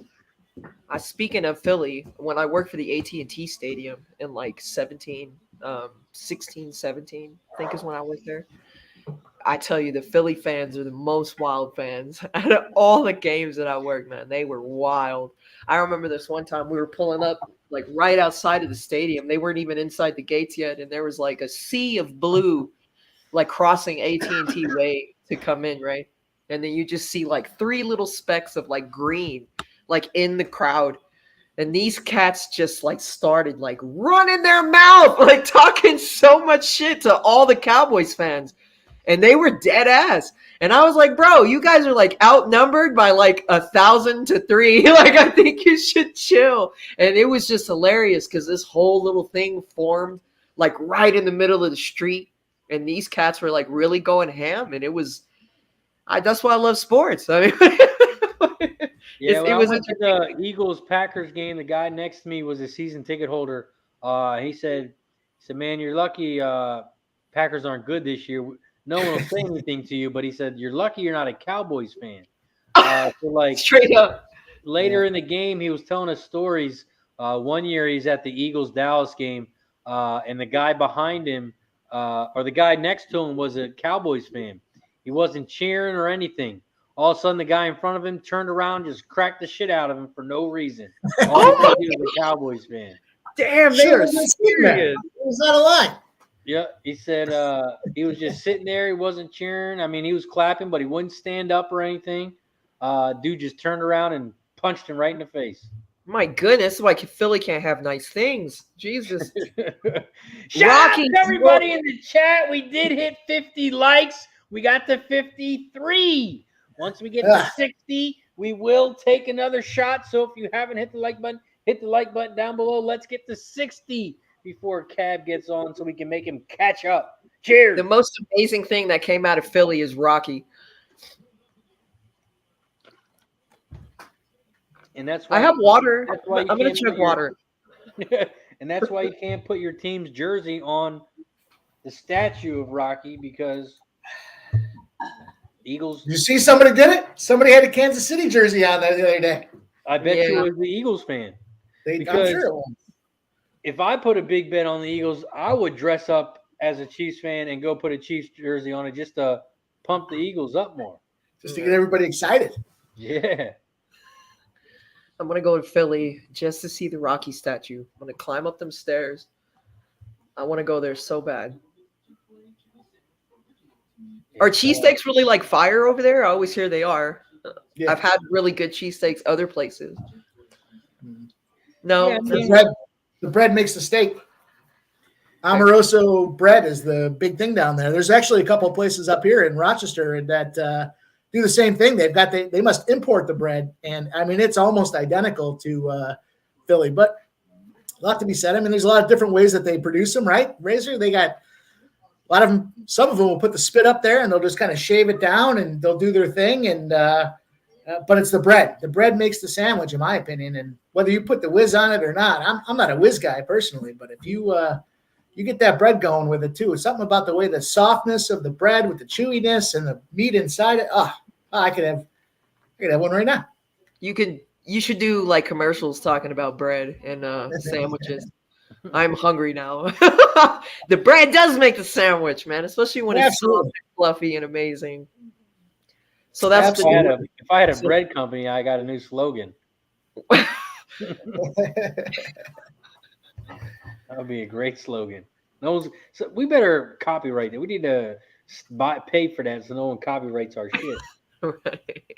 Speaking of Philly, when I worked for the AT&T Stadium in like 16, 17, I think is when I was there. I tell you, the Philly fans are the most wild fans. Out of all the games that I worked, man, they were wild. I remember this one time we were pulling up like right outside of the stadium. They weren't even inside the gates yet, and there was like a sea of blue like crossing AT&T Way to come in, right? And then you just see like 3 little specks of like green like in the crowd. And these cats just like started like running their mouth, like talking so much shit to all the Cowboys fans. And they were dead ass. And I was like, bro, you guys are like outnumbered by like 1,000 to 3. Like, I think you should chill. And it was just hilarious because this whole little thing formed like right in the middle of the street. And these cats were like really going ham. And it was, that's why I love sports. I mean, yeah, when I went to the Eagles-Packers game, the guy next to me was a season ticket holder. He said, man, you're lucky Packers aren't good this year. No one will say anything to you, but he said, you're lucky you're not a Cowboys fan. So like straight up. Later in the game, he was telling us stories. One year he's at the Eagles-Dallas game, and the guy behind him, or the guy next to him was a Cowboys fan. He wasn't cheering or anything. All of a sudden, the guy in front of him turned around, just cracked the shit out of him for no reason. All because he was a Cowboys fan. Damn, they are serious. Was that a lie? Yeah, he said he was just sitting there. He wasn't cheering. I mean, he was clapping, but he wouldn't stand up or anything. Dude just turned around and punched him right in the face. My goodness, like Philly can't have nice things. Jesus. Shout out to everybody in the chat. We did hit 50 likes. We got to 53. Once we get to 60, we will take another shot. So if you haven't hit the like button, hit the like button down below. Let's get to 60 before Cab gets on so we can make him catch up. Cheers. The most amazing thing that came out of Philly is Rocky. And that's why I have water. I'm going to chug water. And that's why you can't put your team's jersey on the statue of Rocky because Eagles. Did you see somebody did it? Somebody had a Kansas City jersey on there the other day. I bet you it was the Eagles fan. I'm sure it was. If I put a big bet on the Eagles, I would dress up as a Chiefs fan and go put a Chiefs jersey on it just to pump the Eagles up more. Just to get everybody excited. Yeah. I'm going to go to Philly just to see the Rocky statue. I'm going to climb up them stairs. I want to go there so bad. Are cheesesteaks really like fire over there? I always hear they are. Yeah. I've had really good cheesesteaks other places. No. Yeah, the bread makes the steak. Amoroso bread is the big thing down there. There's actually a couple of places up here in Rochester that do the same thing. They must import the bread, and I mean it's almost identical to Philly, but a lot to be said. I mean, there's a lot of different ways that they produce them, right? Razor, they got a lot of them. Some of them will put the spit up there and they'll just kind of shave it down and they'll do their thing. And but it's the bread. The bread makes the sandwich, in my opinion. And whether you put the whiz on it or not, I'm not a whiz guy personally, but if you get that bread going with it too. It's something about the way the softness of the bread with the chewiness and the meat inside it. I could have one right now. You should do like commercials talking about bread and sandwiches. I'm hungry now. The bread does make the sandwich, man, especially when it's soft and fluffy and amazing. So that's if I had a bread company, I got a new slogan. That would be a great slogan. So we better copyright it. We need to pay for that so no one copyrights our shit. Right.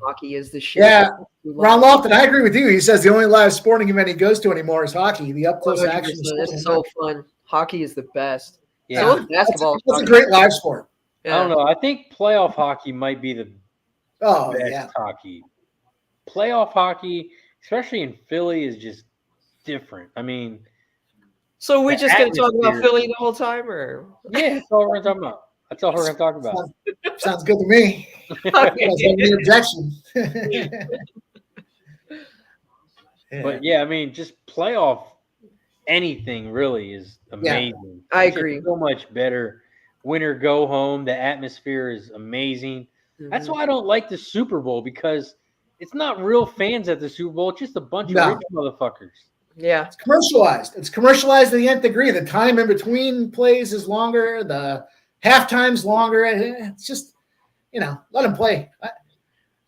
Hockey is the shit. Yeah, Ron Lofton, I agree with you. He says the only live sporting event he goes to anymore is hockey. The up close 100%. action. It's so fun. Hockey is the best. Yeah, So is basketball. That's a great live sport. Yeah. I don't know. I think playoff hockey might be the Oh, best yeah. hockey. Playoff hockey, especially in Philly, is just different. I mean, So we the just gonna talk about atmosphere- Philly the whole time, or yeah, that's all we're gonna talk about. That's all we're gonna talk about. Sounds good to me. That's no objection. But yeah, I mean, just playoff anything really is amazing. I It's just agree. so much better. Winner go home. The atmosphere is amazing. That's Mhm. why I don't like the Super Bowl, because it's not real fans at the Super Bowl. It's just a bunch No. of rich motherfuckers. Yeah. It's commercialized. It's commercialized to the nth degree. The time in between plays is longer. The halftime's longer. It's just, let him play.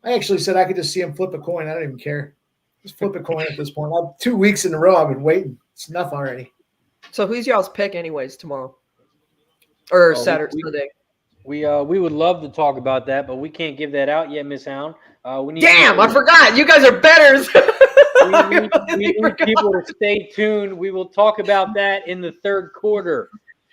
I actually said I could just see him flip a coin. I don't even care. Just flip a coin at this point. 2 weeks in a row, I've been waiting. It's enough already. So who's y'all's pick, anyways, tomorrow or Oh, Saturday, we- Sunday? We would love to talk about that, but we can't give that out yet, Miss Hound. We need Damn, I people- forgot. You guys are betters. we need people to stay tuned. We will talk about that in the third quarter.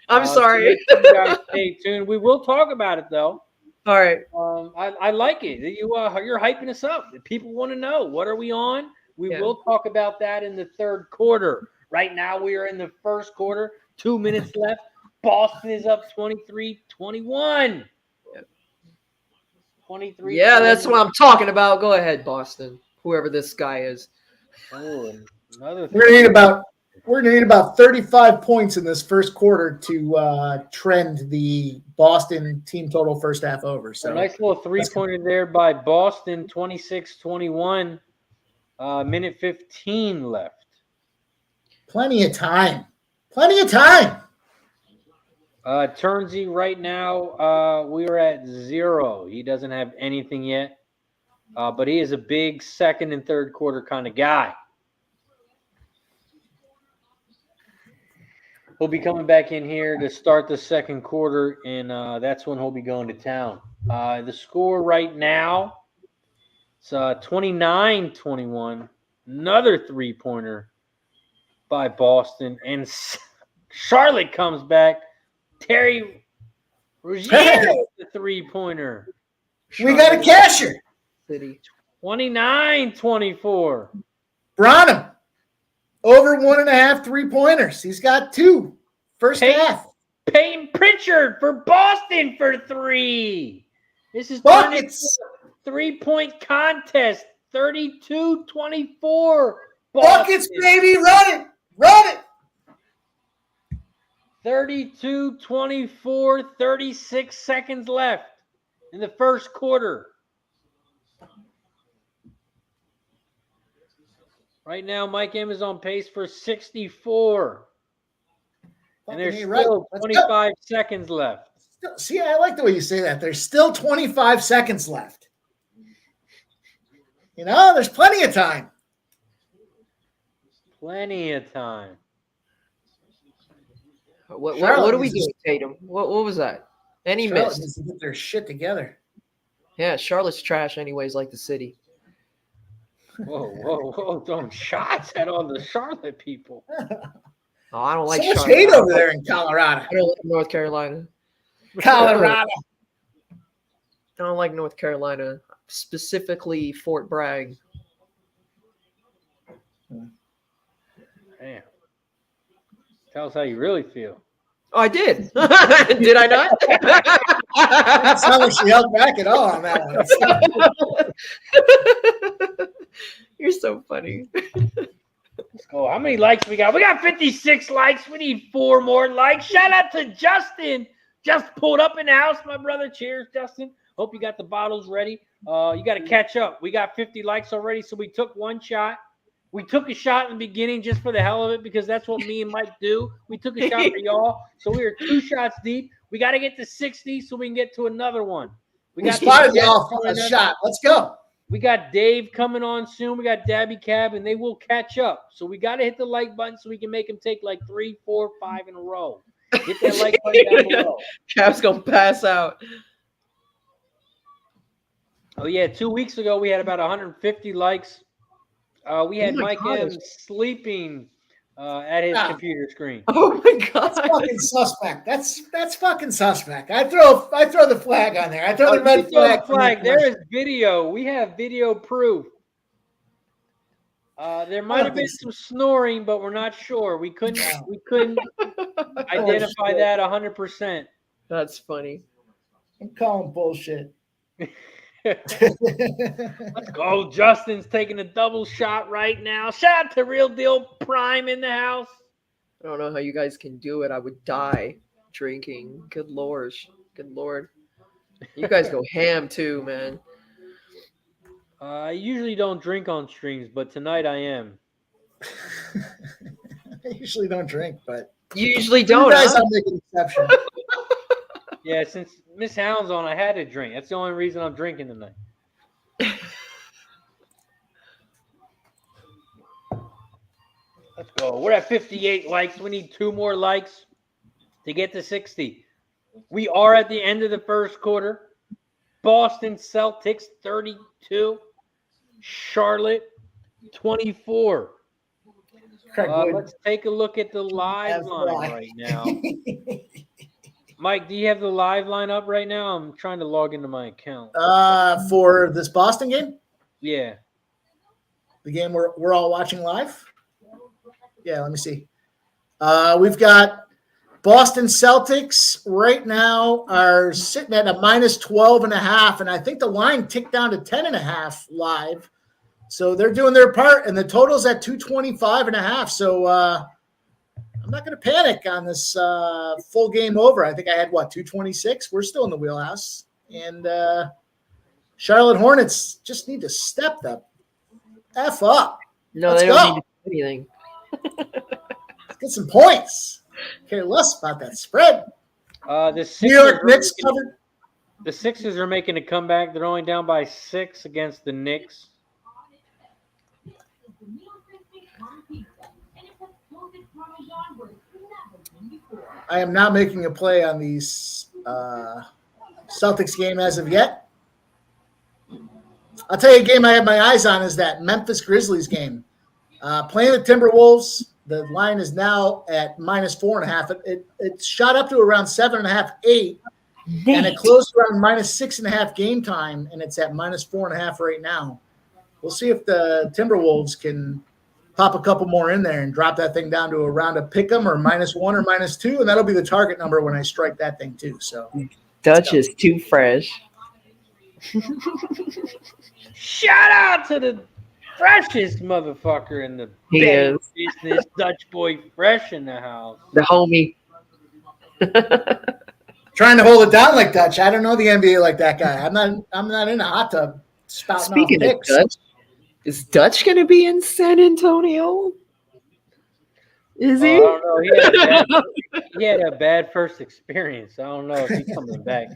I'm So sorry. make sure you guys stay tuned. We will talk about it though. All right. I like it. You're hyping us up. People want to know, what are we on? We Yeah. will talk about that in the third quarter. Right now we are in the first quarter. 2 minutes left. Boston is up 23-21. Yep. 23. Yeah, that's what I'm talking about. Go ahead, Boston. Whoever this guy is. Oh, another We're gonna need about 35 points in this first quarter to trend the Boston team total first half over. A So nice little three-pointer there by Boston, 26-21. Minute 15 left. plenty of time. Plenty of time. Turnsey right now, we are at 0. He doesn't have anything yet, but he is a big second and third quarter kind of guy. He'll be coming back in here to start the second quarter, and that's when he'll be going to town. The score right now, it's 29-21. Another three-pointer by Boston, and Charlotte comes back. Terry Rozier with the three-pointer. We got a casher. City. 29-24. Branham. Over 1.5 3-pointers. He's got 2 first half. Peyton Pritchard for Boston for 3. This is turning into Buckets. a 3-point contest. 32-24. Buckets, baby. Run it. Run it. 32-24, 36 seconds left in the first quarter. Right now, Mike M is on pace for 64. And there's Fucking right. still Let's go. 25 seconds left. See, I like the way you say that. There's still 25 seconds left. There's plenty of time. Plenty of time. What Charlotte are we is doing, Tatum? What was that? And he Charlotte missed. needs to get their shit together. Yeah, Charlotte's trash anyways, like the city. Whoa. Don't shots at all the Charlotte people. Oh, I don't like So much Charlotte. hate over there in Colorado. I don't like North Carolina. Colorado. I don't like North Carolina, specifically Fort Bragg. Damn. Tell us how you really feel. Oh, I did. Did I not? It's not like she held back at all on that one. You're so funny. Let's go. How many likes we got? We got 56 likes. We need 4 more likes. Shout out to Justin. Just pulled up in the house, my brother. Cheers, Justin. Hope you got the bottles ready. You got to catch up. We got 50 likes already, so we took one shot. We took a shot in the beginning just for the hell of it, because that's what me and Mike do. We took a shot for y'all, so we were 2 shots deep. We got to get to 60 so we can get to another one. We spotted y'all for a shot. Let's go. We got Dave coming on soon. We got Dabby Cab, and they will catch up. So we got to hit the like button so we can make them take like 3, 4, 5 in a row. Hit that like button down below. Cap's gonna pass out. Oh yeah, 2 weeks ago we had about 150 likes. We had my Mike gosh. M sleeping at his Ah. computer screen. Oh my That's god. fucking suspect. That's fucking suspect. I throw the flag on there. I throw the You red throw the flag. flag. There is video. We have video proof. There might have been some snoring, but we're not sure. We couldn't identify that 100%. That's funny. I'm calling bullshit. Let's go. Justin's taking a double shot right now. Shout out to Real Deal Prime in the house. I don't know how you guys can do it. I would die drinking. Good lord. Good lord. You guys go ham too, man. I usually don't drink on streams, but tonight I am. I usually don't drink, but You usually you don't, guys, huh? I'll make an exception. Yeah, since Miss Hound's on, I had to drink. That's the only reason I'm drinking tonight. Let's go. We're at 58 likes. We need 2 more likes to get to 60. We are at the end of the first quarter. Boston Celtics 32. Charlotte 24. Craig Wood. Let's take a look at the live line right now. Mike, do you have the live line up right now? I'm trying to log into my account. For this Boston game, Yeah. the game we're all watching live. Yeah, let me see. We've got Boston Celtics right now are sitting at a minus 12.5, and I think the line ticked down to 10.5 live. So they're doing their part, and the total's at 225.5. So I'm not going to panic on this full game over. I think I had 226. We're still in the wheelhouse, and Charlotte Hornets just need to step the F up. No, Let's they don't go. need to do anything. Let's get some points. Care less about that spread. The New Sixers York are Knicks making- covered. The Sixers are making a comeback. They're only down by 6 against the Knicks. I am not making a play on these Celtics game as of yet. I'll tell you a game I have my eyes on is that Memphis Grizzlies game. Playing the Timberwolves, the line is now at minus 4.5. It shot up to around 7.5, 8, and it closed around minus 6.5 game time, and it's at minus 4.5 right now. We'll see if the Timberwolves can pop a couple more in there and drop that thing down to around a pick 'em or -1 or -2, and that'll be the target number when I strike that thing too. So Dutch is too fresh. Shout out to the freshest motherfucker in the He betting is. business, Dutch boy fresh in the house. The homie. trying to hold it down like Dutch. I don't know the NBA like that guy. I'm not in a hot tub spouting Speaking off of picks. Dutch, is Dutch going to be in San Antonio? Is I he? don't know. He had a bad first experience. I don't know if he's coming back.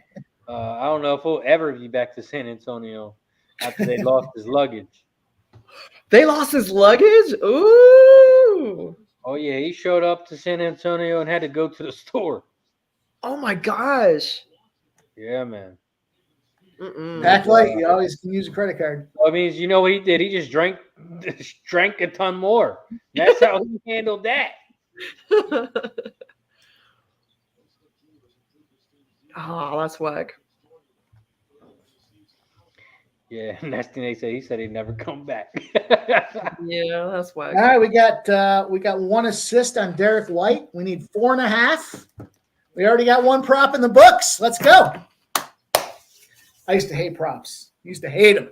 I don't know if he'll ever be back to San Antonio after they lost his luggage. They lost his luggage? Ooh. Oh, yeah. He showed up to San Antonio and had to go to the store. Oh, my gosh. Yeah, man. Mm-mm. Back light, you always can use a credit card. I mean, you know what he did? He just drank a ton more. That's how he handled that. Oh, that's whack. Yeah, next thing they said, he said he'd never come back. Yeah, that's whack. All right, we got 1 assist on Derek White. We need 4.5. We already got 1 prop in the books. Let's go. I used to hate props. Used to hate them.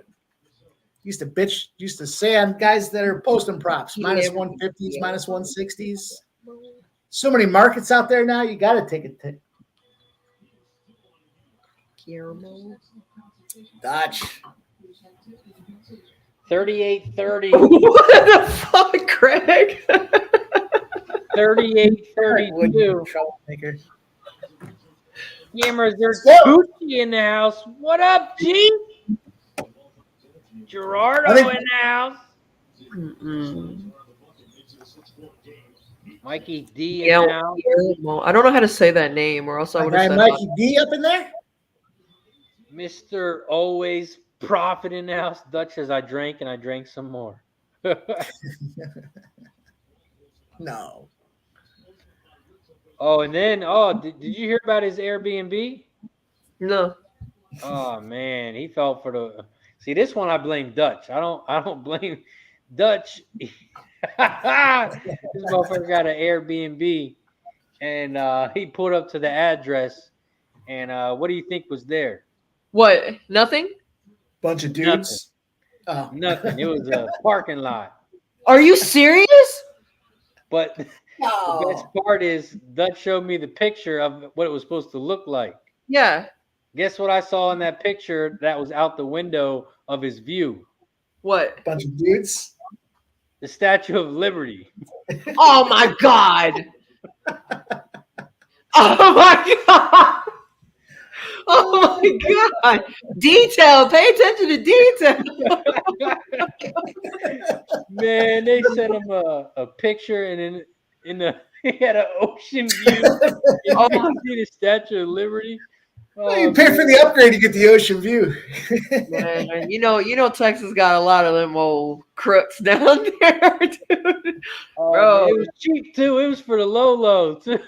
Used to bitch. Used to say on guys that are posting props, minus 150s, minus 160s. So many markets out there now. You got to take it. Dutch. 38-30. What the fuck, Craig? 38-32. Troublemaker. Gamers, there's Let's go. Gucci in the house. What up, G? Gerardo I think- in the house. Mm-mm. Mikey D Yeah, now. I don't know how to say that name, or else I My would have guy said Mikey D up in there. Mr. Always Profit in the house. Dutch as I drank and I drank some more. No. Oh, and then did you hear about his Airbnb? no. Oh man, he fell for the. See, this one I blame Dutch. I don't blame Dutch. This motherfucker got an Airbnb, and he pulled up to the address, and what do you think was there? What? Nothing? Bunch of dudes. Oh. Nothing. It was a parking lot. Are you serious? But the best part is Dutch showed me the picture of what it was supposed to look like. Yeah. Guess what I saw in that picture that was out the window of his view? What? Bunch of dudes. The Statue of Liberty. Oh my god. Oh my god. Oh my god. Detail. Pay attention to detail. Man, they sent him a picture, and in the he had an ocean view. Oh. You can see the Statue of Liberty. Well, you pay for the upgrade to get the ocean view. Man, you know, Texas got a lot of them old crooks down there, dude. Bro. It was cheap too. It was for the low too.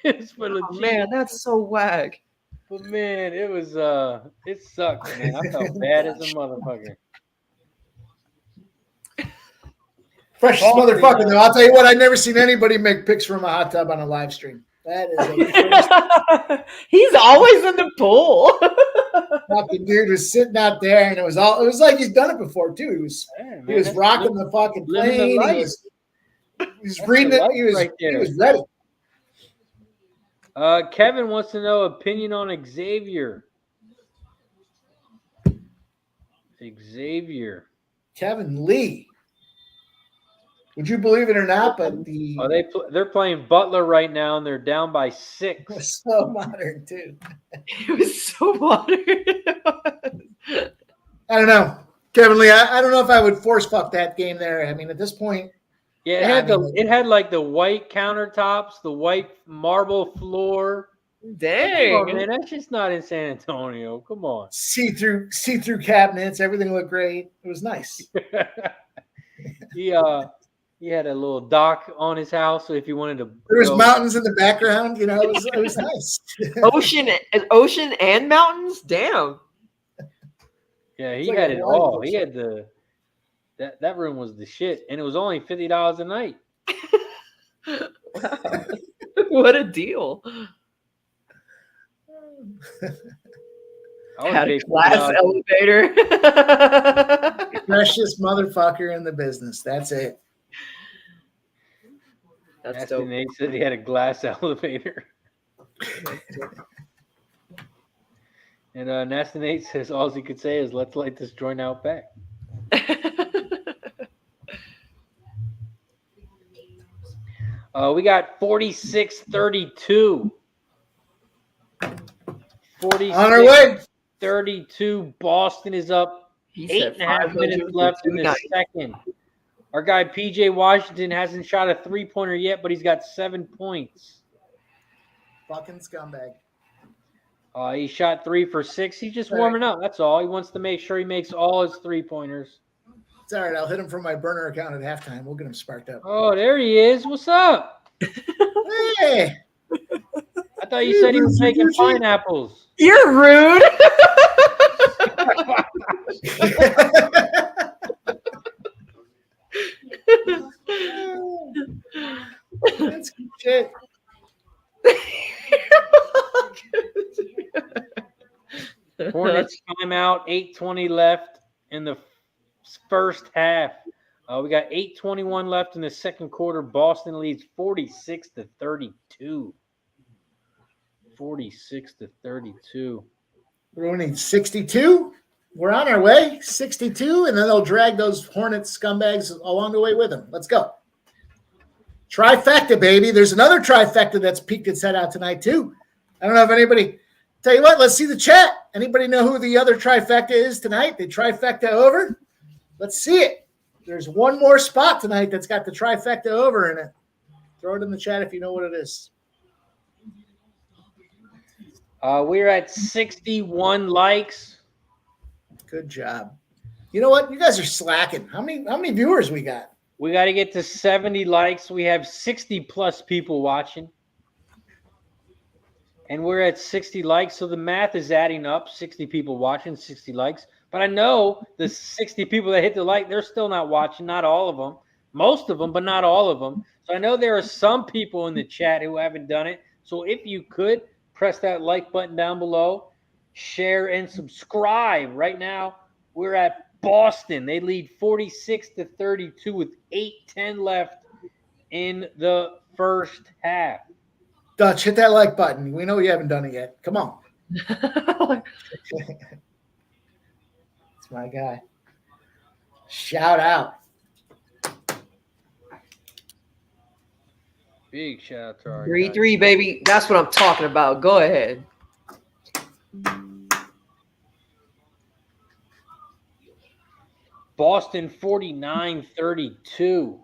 It was for the cheap. Man, that's so whack. But man, it was it sucked, man. I felt bad as a motherfucker. Freshest motherfucker, though. I'll tell you what, I've never seen anybody make pics from a hot tub on a live stream. That is a first. He's always in the pool. Fucking dude was sitting out there, and it was like he's done it before too. He was rocking the fucking plane. He was reading it. He was ready. Kevin wants to know opinion on Xavier. Kevin Lee. Would you believe it or not? But they're playing Butler right now, and they're down by 6. It was so modern too. It was so modern. I don't know, Kevin Lee. I don't know if I would force fuck that game there. I mean, at this point, yeah, it had like the white countertops, the white marble floor. Dang, Come on, man, that's just not in San Antonio. Come on. See through cabinets, everything looked great. It was nice. He had a little dock on his house, so if you wanted to, there was mountains in the background. You know, it was nice. Ocean and mountains. Damn. Yeah, he had it all. He had that room was the shit, and it was only $50 a night. Wow. What a deal. Had a glass elevator. Precious motherfucker in the business. That's it. That's dope. Nate said he had a glass elevator. And Nasty Nate says all he could say is, let's light this joint out back. We got 46-32. 46 on our way. 32. Boston is up. 8.5 minutes left in the second. Our guy PJ Washington hasn't shot a 3-pointer yet, but he's got 7 points. Fucking scumbag. He shot 3 for 6. He's just warming up. That's all. He wants to make sure he makes all his 3-pointers. It's all right. I'll hit him from my burner account at halftime. We'll get him sparked up. Oh, there he is. What's up? Hey. I thought you said he was making pineapples. You're rude. That's good shit. Hornets timeout. 8:20 left in the first half. We got 8:21 left in the second quarter. Boston leads 46-32. 46-32. We're winning 62. We're on our way. 62, and then they'll drag those Hornets scumbags along the way with them. Let's go. Trifecta, baby. There's another trifecta that's peeked its head out tonight, too. I don't know if anybody – tell you what, let's see the chat. Anybody know who the other trifecta is tonight? The trifecta over? Let's see it. There's one more spot tonight that's got the trifecta over in it. Throw it in the chat if you know what it is. We're at 61 likes. Good job. You know what? You guys are slacking. How many viewers we got? We got to get to 70 likes. We have 60 plus people watching. And we're at 60 likes, so the math is adding up. 60 people watching, 60 likes. But I know the 60 people that hit the like, they're still not watching. Not all of them. Most of them, but not all of them. So I know there are some people in the chat who haven't done it. So if you could, press that like button down below. Share and subscribe. Right now, we're at Boston. They lead 46-32 with 8:10 left in the first half. Dutch, hit that like button. We know you haven't done it yet. Come on. It's my guy. Shout out. Big shout out to our 3-3, baby. That's what I'm talking about. Go ahead. Boston 49-32.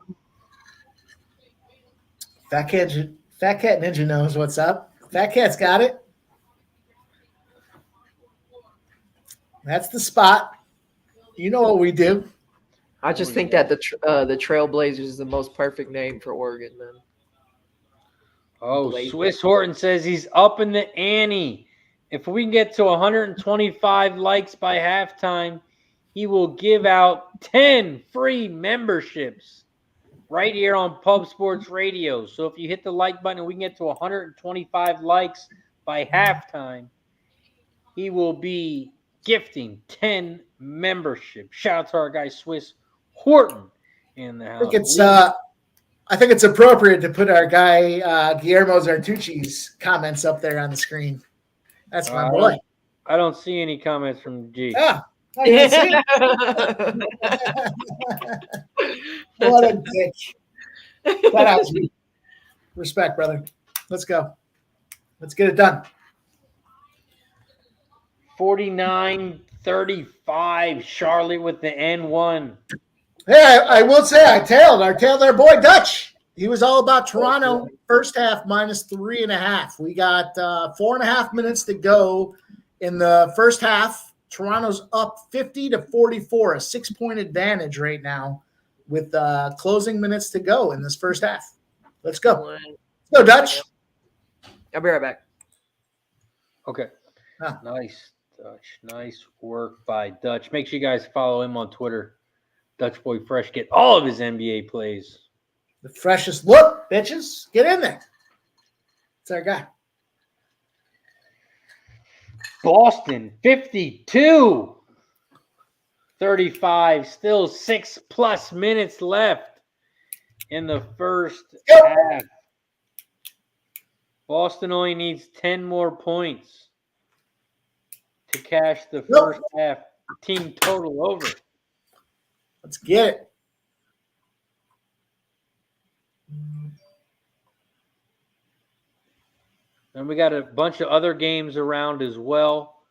Fat Cat Ninja knows what's up. Fat Cat's got it. That's the spot. You know what we do. I just think that the Trailblazers is the most perfect name for Oregon, man. Oh, Blazers. Swiss Horton says he's up in the ante. If we can get to 125 likes by halftime, he will give out 10 free memberships right here on Pub Sports Radio. So if you hit the like button and we can get to 125 likes by halftime, he will be gifting 10 memberships. Shout out to our guy Swiss Horton in the house. I think it's appropriate to put our guy Guillermo Zartucci's comments up there on the screen. That's my boy. I don't see any comments from G. Yeah. I can see it. What a dick. Shout out to you. Respect, brother. Let's go. Let's get it done. 49-35, Charlotte with the N1. Hey, I will say I tailed our boy Dutch. He was all about Toronto first half -3.5. We got 4.5 minutes to go in the first half. Toronto's up 50-44, a 6-point advantage right now with closing minutes to go in this first half. Let's go. Let's go, Dutch. I'll be right back. Okay. Nice, Dutch. Nice work by Dutch. Make sure you guys follow him on Twitter. Dutch Boy Fresh. Get all of his NBA plays. The freshest look, bitches. Get in there. It's our guy. Boston 52-35. Still 6+ minutes left in the first half. Boston only needs 10 more points to cash the first half team total over. Let's get it. And we got a bunch of other games around as well.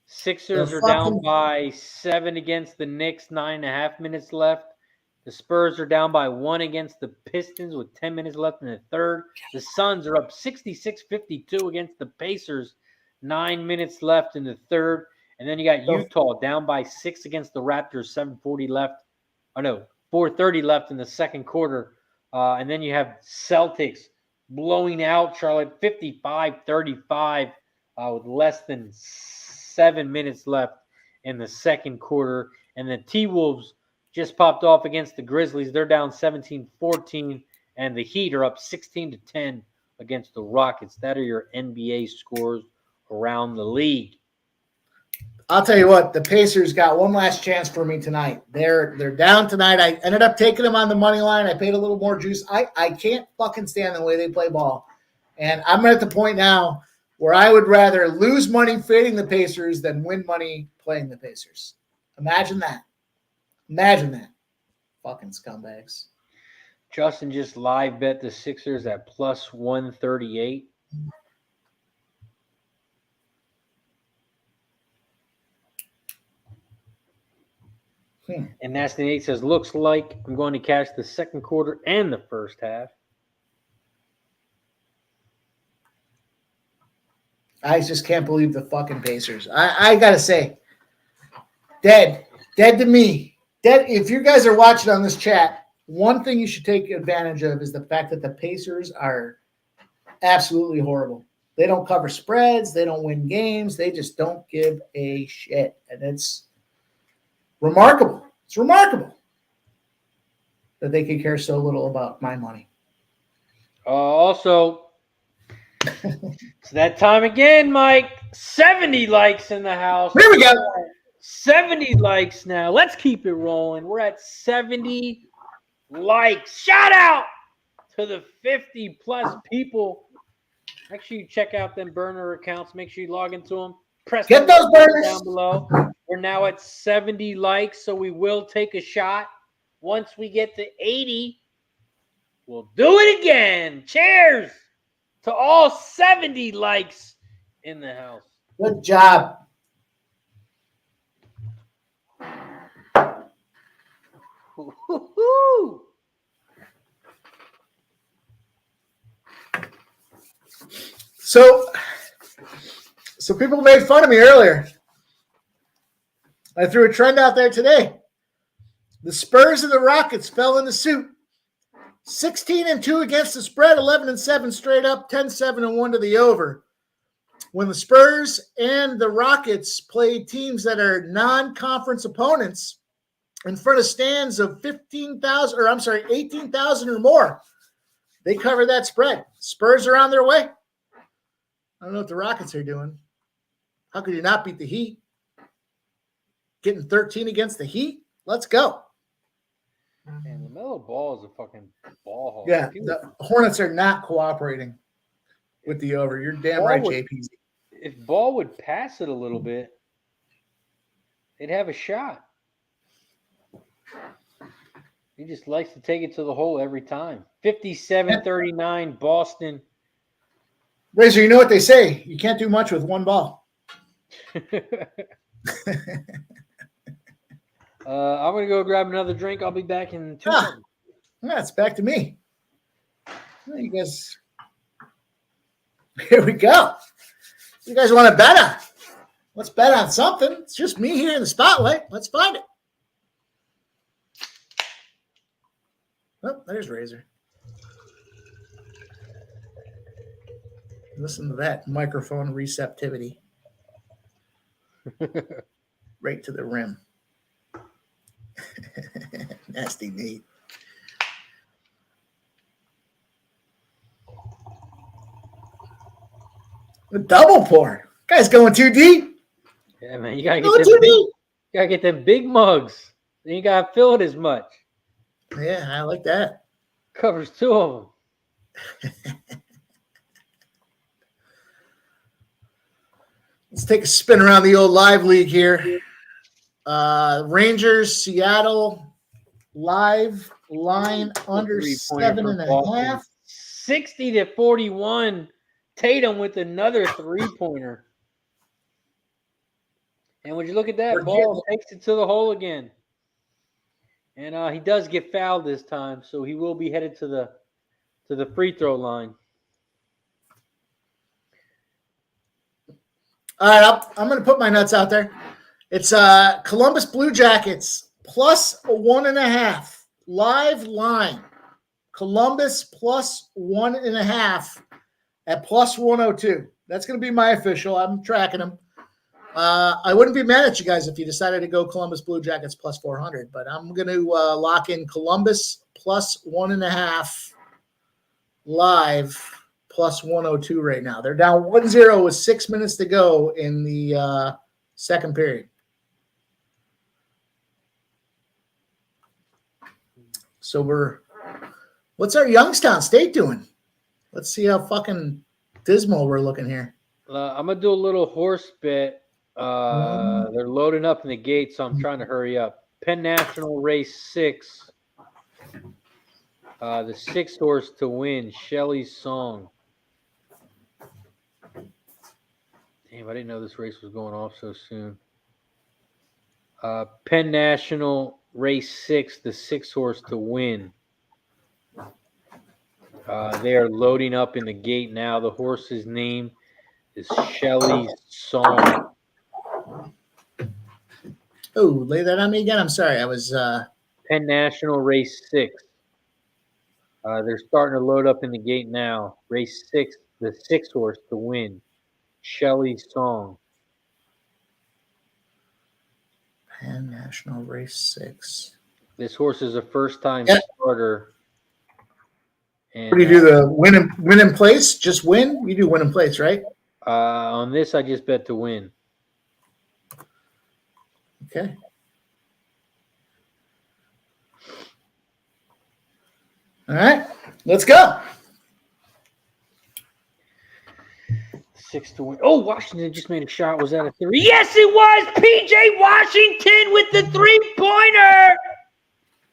Sixers are down by 7 against the Knicks, 9.5 minutes left. The Spurs are down by 1 against the Pistons with 10 minutes left in the third. The Suns are up 66-52 against the Pacers, 9 minutes left in the third. And then you got Utah down by 6 against the Raptors, 7:40 left. Oh, no, 4:30 left in the second quarter. And then you have Celtics blowing out Charlotte 55-35 with less than 7 minutes left in the second quarter. And the T-Wolves just popped off against the Grizzlies. They're down 17-14, and the Heat are up 16-10 against the Rockets. That are your NBA scores around the league. I'll tell you what, the Pacers got one last chance for me tonight. They're down tonight. I ended up taking them on the money line. I paid a little more juice. I can't fucking stand the way they play ball. And I'm at the point now where I would rather lose money fading the Pacers than win money playing the Pacers. Imagine that. Imagine that. Fucking scumbags. Justin just live bet the Sixers at plus 138. And Nasty Nate says, looks like I'm going to cash the second quarter and the first half. I just can't believe the fucking Pacers. I gotta say, dead to me. Dead. If you guys are watching on this chat, one thing you should take advantage of is the fact that the Pacers are absolutely horrible. They don't cover spreads. They don't win games. They just don't give a shit, and it's remarkable. It's remarkable that they could care so little about my money. Also, it's that time again, Mike. 70 likes in the house. Here we go. 70 likes now. Let's keep it rolling. We're at 70 likes. Shout out to the 50 plus people. Make sure you check out them burner accounts. Make sure you log into them. Get those burners down below. We're now at 70 likes, so we will take a shot. Once we get to 80, we'll do it again. Cheers to all 70 likes in the house. Good job. Woo-hoo-hoo. So people made fun of me earlier. I threw a trend out there today. The Spurs and the Rockets fell in the suit. 16-2 against the spread, 11-7 straight up, 10-7-1 to the over. When the Spurs and the Rockets played teams that are non-conference opponents in front of stands of 18,000 or more, they cover that spread. Spurs are on their way. I don't know what the Rockets are doing. How could you not beat the Heat? Getting 13 against the Heat? Let's go. Man, LaMelo Ball is a fucking ball hog. Yeah, the Hornets are not cooperating with the over. You're damn right, JP. If Ball would pass it a little bit, they'd have a shot. He just likes to take it to the hole every time. 57-39 Boston. Razor, you know what they say. You can't do much with one ball. I'm going to go grab another drink. I'll be back in 2 minutes. Yeah, it's back to me. You guys, here we go. You guys want to bet on? Let's bet on something. It's just me here in the spotlight. Let's find it. Oh, there's Razor. Listen to that microphone receptivity. Right to the rim. Nasty Nate. A double pour. Guy's going too deep. Yeah, man, you gotta get them big mugs. Then you gotta fill it as much. Yeah, I like that. Covers 2 of them. Let's take a spin around the old live league here. Rangers, Seattle, live line under 7.5. 60-41. Tatum with another 3-pointer. And would you look at that? Ball takes it to the hole again. And he does get fouled this time, so he will be headed to the free throw line. All right, I'm going to put my nuts out there. It's Columbus Blue Jackets plus 1.5 live line. Columbus plus 1.5 at plus 102. That's going to be my official. I'm tracking them. I wouldn't be mad at you guys if you decided to go Columbus Blue Jackets plus 400, but I'm going to lock in Columbus plus 1.5 live plus 102 right now. They're down 1-0 with 6 minutes to go in the second period. So what's our Youngstown State doing? Let's see how fucking dismal we're looking here. I'm going to do a little horse bet. They're loading up in the gate, so I'm trying to hurry up. Penn National Race 6. The 6th horse to win, Shelley's Song. Damn, I didn't know this race was going off so soon. Penn National Race 6, the 6th horse to win. They are loading up in the gate now. The horse's name is Shelly's Song. Oh, lay that on me again. I'm sorry. I was Penn National Race 6. They're starting to load up in the gate now. Race 6, the 6 horse to win. Shelly's Song. Penn National Race 6. This horse is a first-time Yeah. starter. And, What do you do? The win in place? Just win? You do win in place, right? on this, I just bet to win. Okay. All right. Let's go. 6 to win. Oh, Washington just made a shot. Was that a 3? Yes, it was. PJ Washington with the 3-pointer.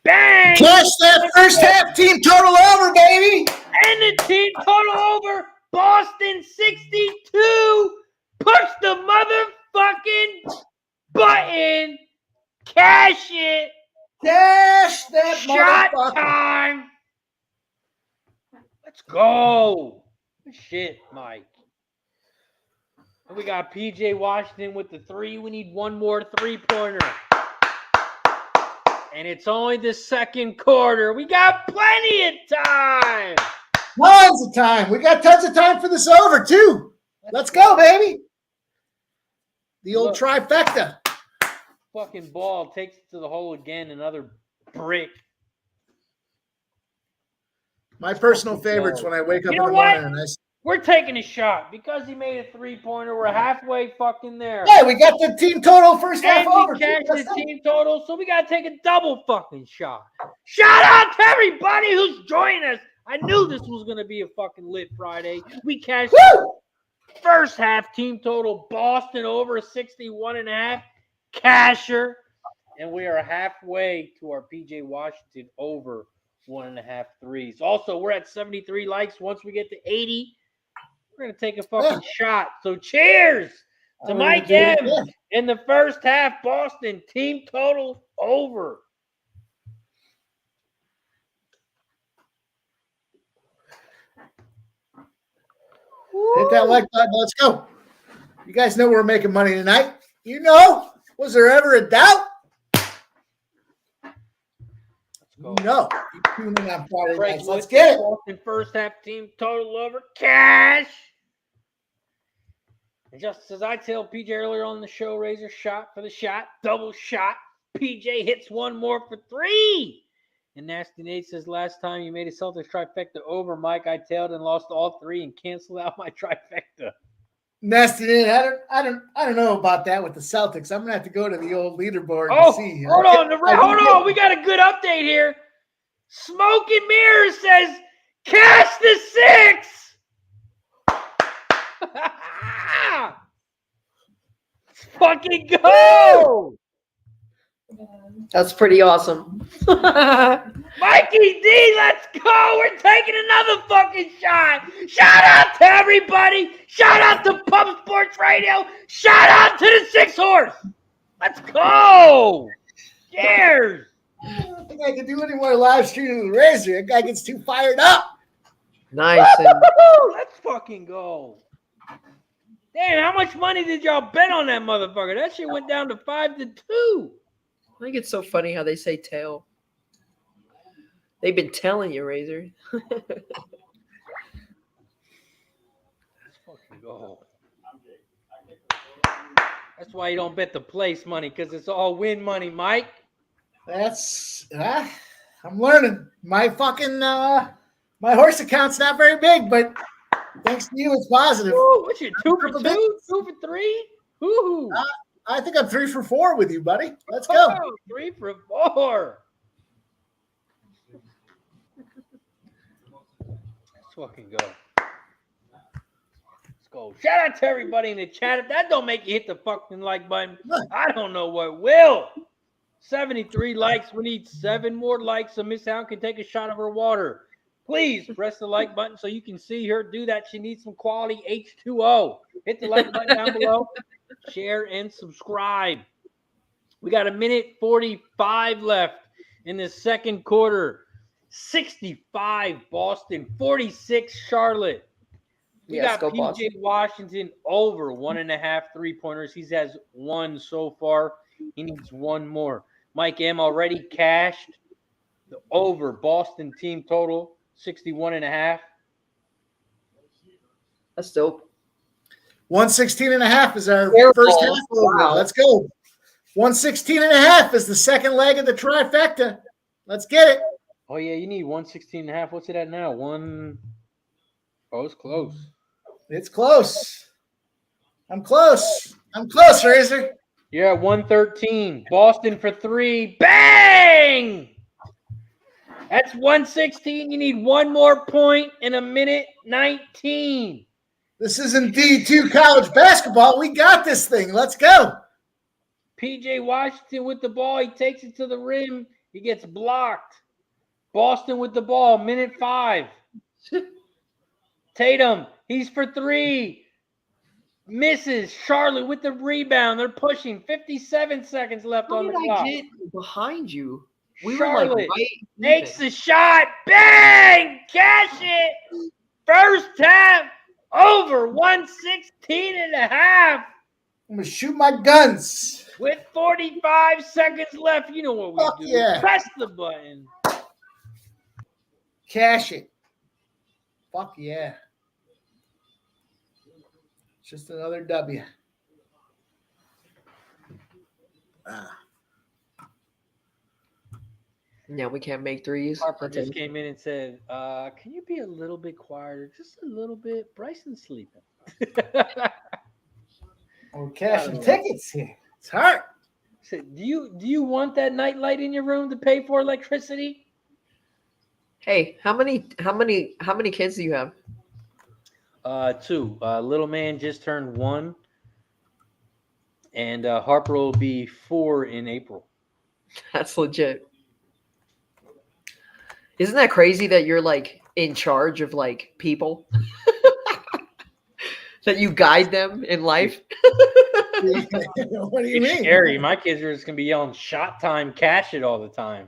Bang. Cash that first half team total over, baby. And the team total over. Boston 62. Push the motherfucking button. Cash it. Cash that Shot motherfucker. time. Let's go. Shit, Mike. We got PJ Washington with the 3. We need one more 3-pointer. And it's only the second quarter. We got plenty of time. Tons of time. We got tons of time for this over, too. Let's go, baby. The old trifecta. Fucking ball takes it to the hole again. Another brick. My personal favorites when I wake up You in know the what? morning. And We're taking a shot because he made a 3-pointer. We're halfway fucking there. yeah, we got the team total first half And over. we cashed the team total, so we got to take a double fucking shot. Shout out to everybody who's joining us. I knew this was going to be a fucking lit Friday. We cashed Woo! first half team total. Boston over 61.5. Casher. And we are halfway to our PJ Washington over 1.5 threes. Also, we're at 73 likes. Once we get to 80, we're going to take a fucking shot. So cheers to Mike M. In the first half, Boston team total over. Hit that like button. Let's go. You guys know we're making money tonight. You know. Was there ever a doubt? Go. No. You tune in on Friday Craig nights. Let's Wood, get it. Boston first half team total over. Cash. And just as I tell PJ earlier on the show, Razor shot for the shot, double shot. PJ hits one more for 3. And Nasty Nate says, last time you made a Celtics trifecta over, Mike, I tailed and lost all 3 and canceled out my trifecta. Nasty Nate, I don't know about that with the Celtics. I'm gonna have to go to the old leaderboard Oh, and see. hold on. We got a good update here. Smoke and Mirror says, cash the 6. Let's fucking go. That's pretty awesome. Mikey D, let's go. We're taking another fucking shot. Shout out to everybody. Shout out to Pub Sports Radio. Shout out to the 6 horse. Let's go. Cheers. I don't think I can do any more live streaming with Razor. That guy gets too fired up. Nice. And Woo-hoo, let's fucking go. Damn, how much money did y'all bet on that motherfucker? That shit went down to 5-2. I think it's so funny how they say tail. They've been telling you, Razor. Let's fucking go. That's why you don't bet the place money, because it's all win money, Mike. That's I'm learning. My fucking my horse account's not very big, but thanks to you, it's positive. Ooh, what's your 2 for 2? 2 for 3? Woo-hoo. I think I'm 3 for 4 with you, buddy. Let's go. 3 for 4. Let's fucking go. Let's go. Shout out to everybody in the chat. If that don't make you hit the fucking like button, I don't know what will. 73 likes. We need 7 more likes so Miss Hound can take a shot of her water. Please press the like button so you can see her do that. She needs some quality H2O. Hit the like button down below. Share and subscribe. We got 1:45 left in the second quarter. 65 Boston, 46 Charlotte. We Yes, got go PJ Boston. Washington over 1.5 3-pointers. He has 1 so far. He needs 1 more. Mike M already cashed the over Boston team total 61.5. That's dope. 116.5 is our Fair first ball. half over. Wow. Let's go. 116.5 is the second leg of the trifecta. Let's get it. Oh, yeah, you need 116.5. What's it at now? Oh, it's close. It's close. I'm close. I'm close, Razor. You're at 113. Boston for 3. Bang! That's 116. You need 1 more point in 1:19. This is indeed D2 college basketball. We got this thing. Let's go. PJ Washington with the ball. He takes it to the rim. He gets blocked. Boston with the ball. 1:05. Tatum. He's for 3. Misses. Charlotte with the rebound. They're pushing. 57 seconds left How on the did clock. I get behind you? We Charlotte were like right makes even. the shot. Bang! Cash it. First half over 116.5 I'm going to shoot my guns. with 45 seconds left. You know what we Fuck do. yeah. Press the button. Cash it. Fuck yeah. Just another W. Yeah, we can't make threes. Harper That's just it. came in and said, can you be a little bit quieter? Just a little bit. Bryson's sleeping. We're cashing tickets here. It's hard. Said, do you want that night light in your room to pay for electricity? Hey, how many kids do you have? 2. Little man just turned 1. And Harper will be 4 in April. That's legit. Isn't that crazy that you're like in charge of like people? That you guide them in life? What do you It's mean? scary. My kids are just gonna be yelling "shot time, cash it" all the time.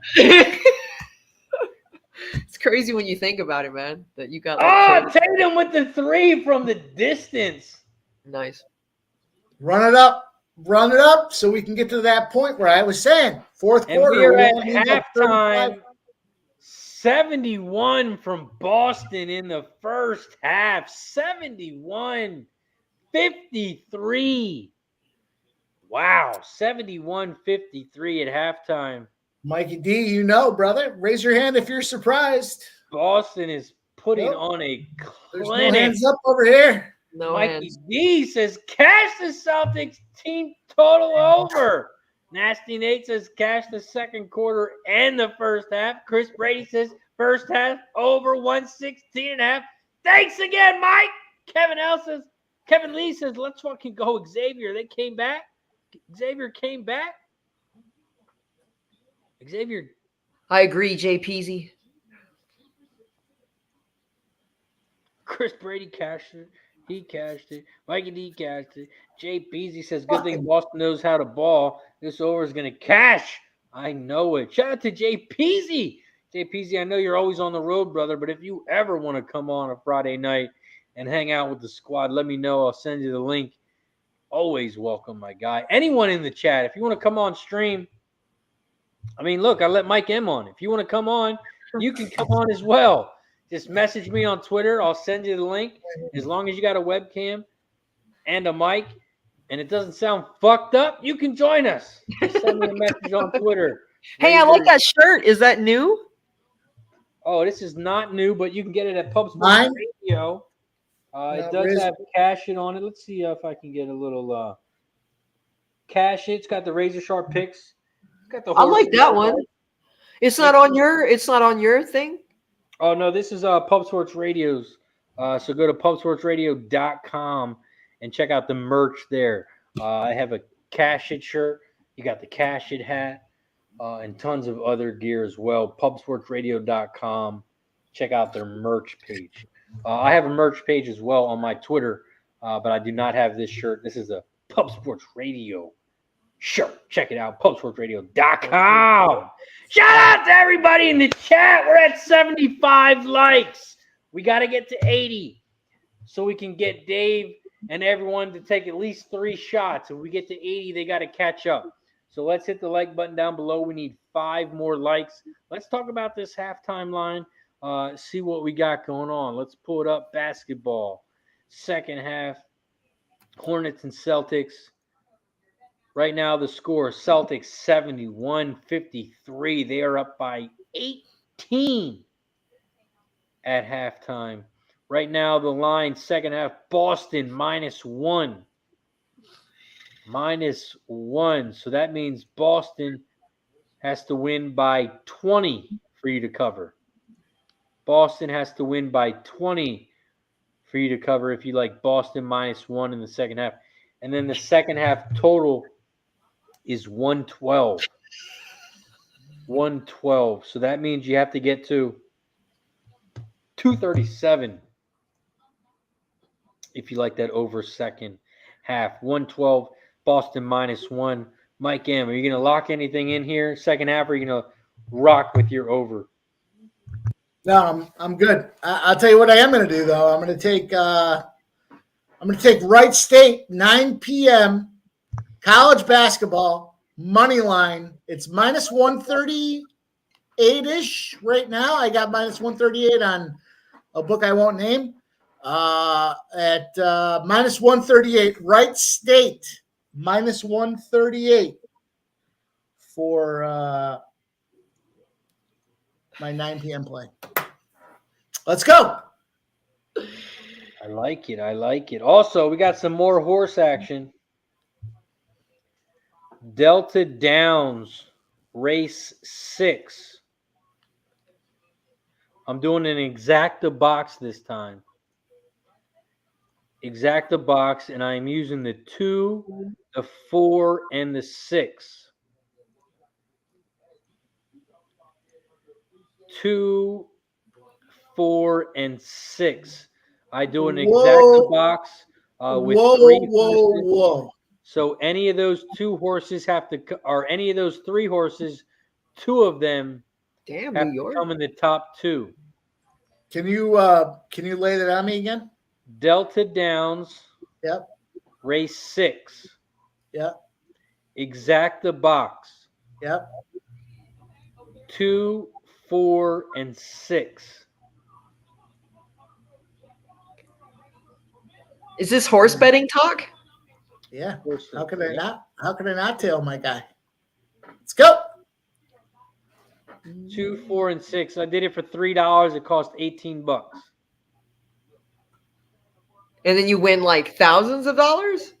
It's crazy when you think about it, man. That you got like kids. Tatum with the 3 from the distance. Nice. Run it up. Run it up so we can get to that point where I was saying. Fourth And quarter. we are at only need like 35. halftime. 71 from Boston in the first half. 71-53. Wow. 71-53 at halftime. Mikey D, you know, brother. Raise your hand if you're surprised. Boston is putting Nope. on a There's no clinic. hands up over here. No Mikey hands. D says, cash the Celtics team total over. Nasty Nate says, cash the second quarter and the first half. Chris Brady says, first half over 116.5. Thanks again, Mike. Kevin Lee says, let's fucking go, Xavier. They came back. Xavier came back. Xavier. I agree, JPZ. Chris Brady cashed it. He cashed it. Mikey D cashed it. Jay Beasley says, good thing Boston knows how to ball. This over is going to cash. I know it. Shout out to Jay Peasy. Jay Peasy, I know you're always on the road, brother, but if you ever want to come on a Friday night and hang out with the squad, let me know. I'll send you the link. Always welcome, my guy. Anyone in the chat, if you want to come on stream, I mean, look, I let Mike M on. If you want to come on, you can come on as well. Just message me on Twitter. I'll send you the link. As long as you got a webcam and a mic and it doesn't sound fucked up, you can join us. Just send me a message on Twitter. Hey, I like that shirt. Is that new? Oh, this is not new, but you can get it at Pub Sports Mine? Radio. It No, does Riz- have cash it on it. Let's see if I can get a little cash it. It's got the razor sharp picks. It's got the I like horse- that one. It's not on your thing. Oh, no, this is Pub Sports Radio's. So go to pubsportsradio.com and check out the merch there. I have a Cash It shirt. You got the Cash It hat and tons of other gear as well. pubsportsradio.com. Check out their merch page. I have a merch page as well on my Twitter, but I do not have this shirt. This is a Pub Sports Radio shirt. Check it out, pubsportsradio.com. Shout out to everybody in the chat. We're at 75 likes. We got to get to 80. so we can get Dave and everyone to take at least 3 shots. If we get to 80, they got to catch up. So let's hit the like button down below. We need 5 more likes. Let's talk about this halftime line. See what we got going on. Let's pull it up. Basketball. Second half. Hornets and Celtics. Right now, the score, Celtics 71-53. They are up by 18 at halftime. Right now, the line, second half, Boston -1. -1. So that means Boston has to win by 20 for you to cover. Boston has to win by 20 for you to cover if you like Boston -1 in the second half. And then the second half total is 112. 112. So that means you have to get to 237 if you like that over second half. 112, Boston -1. Mike M., are you going to lock anything in here second half, or are you going to rock with your over? No, I'm good. I'll tell you what I am going to do, though. I'm going to take Wright State, 9 p.m., college basketball, money line. It's -138-ish right now. I got -138 on a book I won't name. At -138, Wright State, -138 for my 9 p.m. play. Let's go. I like it. Also, we got some more horse action. Delta Downs, race 6. I'm doing an exacta box this time. Exacta box, and I'm using the 2, the 4, and the 6. 2, 4, and 6. I do an exacta box with 3 horses. Whoa. So any of those 2 horses have to, or any of those 3 horses, 2 of them Damn, have New York. to come in the top 2. Can you lay that on me again? Delta Downs. Yep. Race 6. Yep. Exacta box. Yep. 2, 4, and 6. Is this horse betting talk? Yeah. How could I not? How could I not tell my guy? Let's go. 2, 4, and 6. I did it for $3. It cost $18. And then you win like thousands of dollars?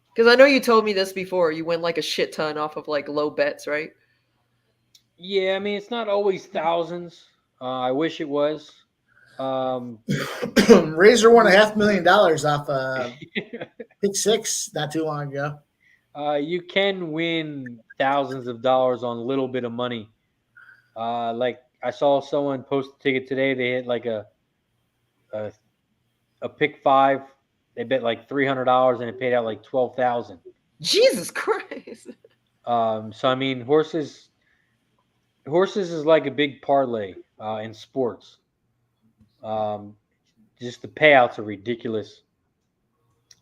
Because I know you told me this before. You win like a shit ton off of like low bets, right? Yeah, I mean, it's not always thousands. I wish it was. Razor won $500,000 off pick 6 not too long ago. You can win thousands of dollars on a little bit of money. Like I saw someone post a ticket today. They hit like a pick 5. They bet like $300 and it paid out like $12,000. Jesus Christ. So I mean, horses is like a big parlay in sports. Just the payouts are ridiculous.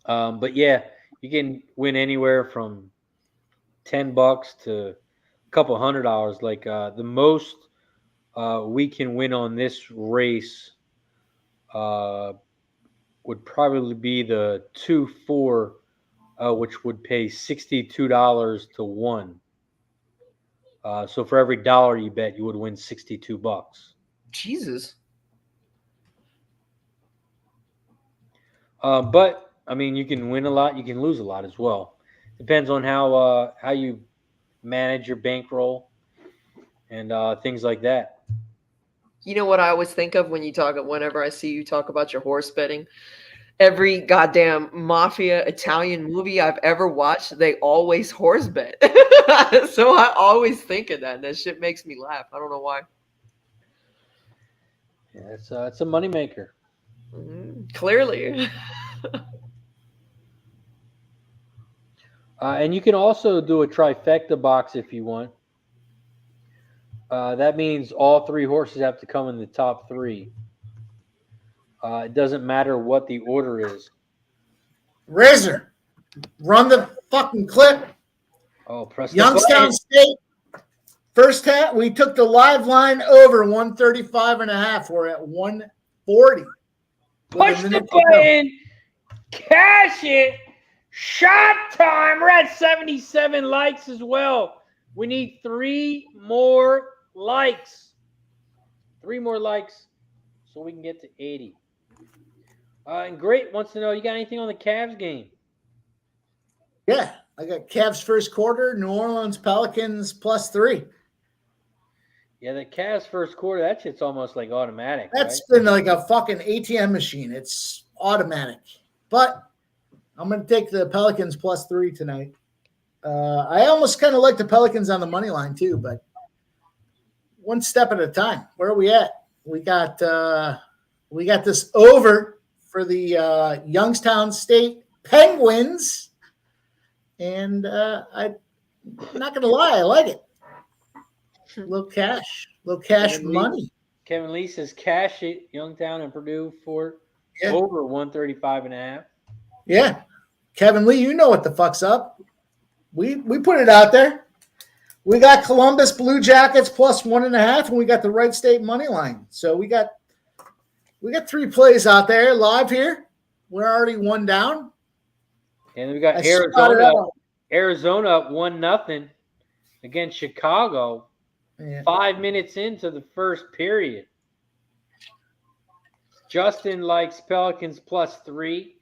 But yeah, you can win anywhere from $10 to a couple $100. Like the most we can win on this race would probably be the 2-4, which would pay $62 to 1. So for every dollar you bet, you would win $62. Jesus. But I mean, you can win a lot, you can lose a lot as well. Depends on how you manage your bankroll and things like that. You know what I always think of whenever I see you talk about your horse betting? Every goddamn mafia Italian movie I've ever watched, they always horse bet. So I always think of that. And that shit makes me laugh. I don't know why. Yeah, it's a moneymaker. Clearly. And you can also do a trifecta box if you want. That means all 3 horses have to come in the top 3. It doesn't matter what the order is. Razor, run the fucking clip. Oh, press the Youngstown button. State. First half, we took the live line over 135.5. We're at 140. Push the button. Cash it. Shot time. We're at 77 likes as well. We need 3 more likes. 3 more likes so we can get to 80. And Great wants to know, you got anything on the Cavs game? Yeah, I got Cavs first quarter, New Orleans Pelicans +3. Yeah, the Cavs first quarter, that shit's almost like automatic. That's right? been like a fucking ATM machine. It's automatic. But I'm going to take the Pelicans +3 tonight. I almost kind of like the Pelicans on the money line too, but one step at a time. Where are we at? We got this over for the Youngstown State Penguins, and I'm not going to lie, I like it. Little cash money. Kevin Lee says cash it, Youngstown and Purdue for over 135.5. Yeah. Kevin Lee, you know what the fuck's up. We put it out there. We got Columbus Blue Jackets +1.5, and we got the Wright State money line. So we got 3 plays out there live here. We're already 1 down. And then we got Arizona up 1-0 against Chicago. Yeah. 5 minutes into the first period. Justin likes Pelicans +3.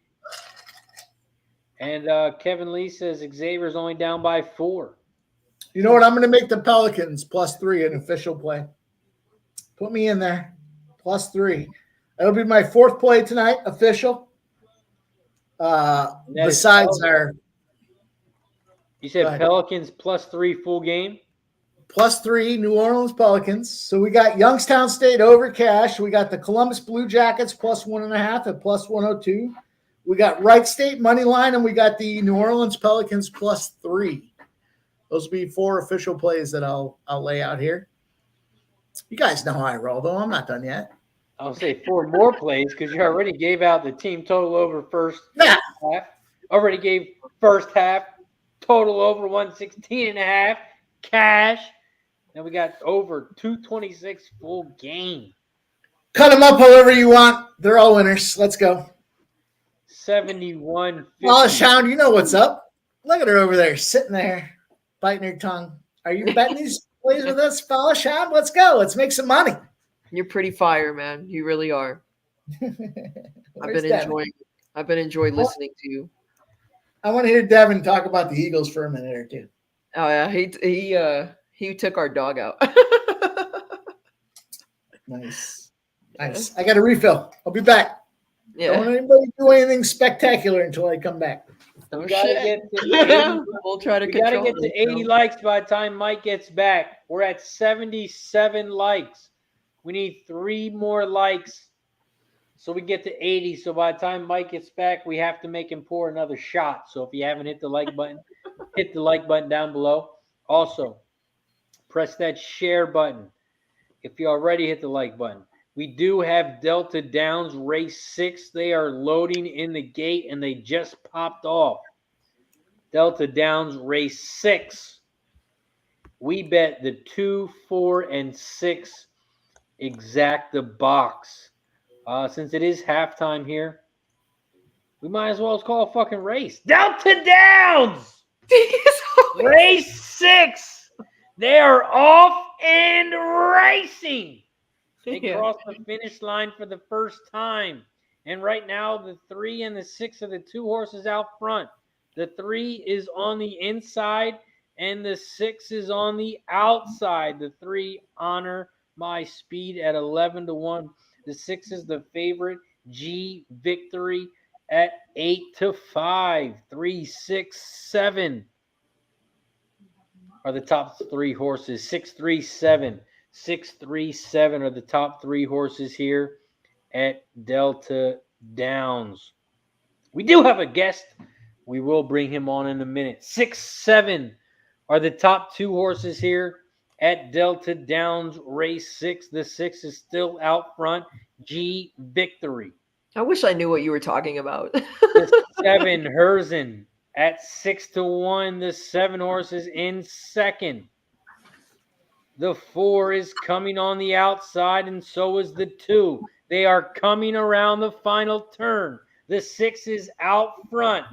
And Kevin Lee says Xavier's only down by 4. You know what? I'm going to make the Pelicans +3 an official play. Put me in there. +3. That'll be my 4th play tonight, official. Besides our... You said Pelicans +3 full game? +3 New Orleans Pelicans. So we got Youngstown State over cash. We got the Columbus Blue Jackets +1.5 at +102. We got Wright State money line, and we got the New Orleans Pelicans +3. Those will be 4 official plays that I'll lay out here. You guys know how I roll, though. I'm not done yet. I'll say 4 more plays because you already gave out the team total over first half. Already gave first half total over 116.5 cash. And we got over 226 full game. Cut them up however you want. They're all winners. Let's go. 71. Wallace Hound, you know what's up. Look at her over there, sitting there, biting her tongue. Are you betting these plays with us, Wallace Hound? Let's go. Let's make some money. You're pretty fire, man. You really are. I've been enjoying listening to you. I want to hear Devin talk about the Eagles for a minute or two. Oh yeah, he took our dog out. Nice. I got a refill. I'll be back. Yeah. Don't anybody do anything spectacular until I come back. Oh, We gotta shit. get to 80. We'll try to We gotta control get to this, 80 though. likes by the time Mike gets back. We're at 77 likes. We need 3 more likes so we get to 80. So by the time Mike gets back, we have to make him pour another shot. So if you haven't hit the like button, hit the like button down below. Also, press that share button if you already hit the like button. We do have Delta Downs Race 6. They are loading in the gate, and they just popped off. Delta Downs Race 6. We bet the 2, 4, and 6 exacta box. Since it is halftime here, we might as well call a fucking race. Delta Downs! Race 6! They are off and racing! They crossed the finish line for the first time. And right now, the 3 and the 6 are the 2 horses out front. The 3 is on the inside, and the 6 is on the outside. The 3 honor my speed at 11-1. The 6 is the favorite. G Victory at 8-5. 3, 6, 7 are the top 3 horses. 6, 3, 7. 6, 3, 7 are the top 3 horses here at Delta Downs. We do have a guest. We will bring him on in a minute. 6, 7 are the top 2 horses here at Delta Downs Race 6. The 6 is still out front. G Victory. I wish I knew what you were talking about. The 7, Herzen at 6-1. The 7 horses in second. The 4 is coming on the outside, and so is the 2. They are coming around the final turn. The 6 is out front.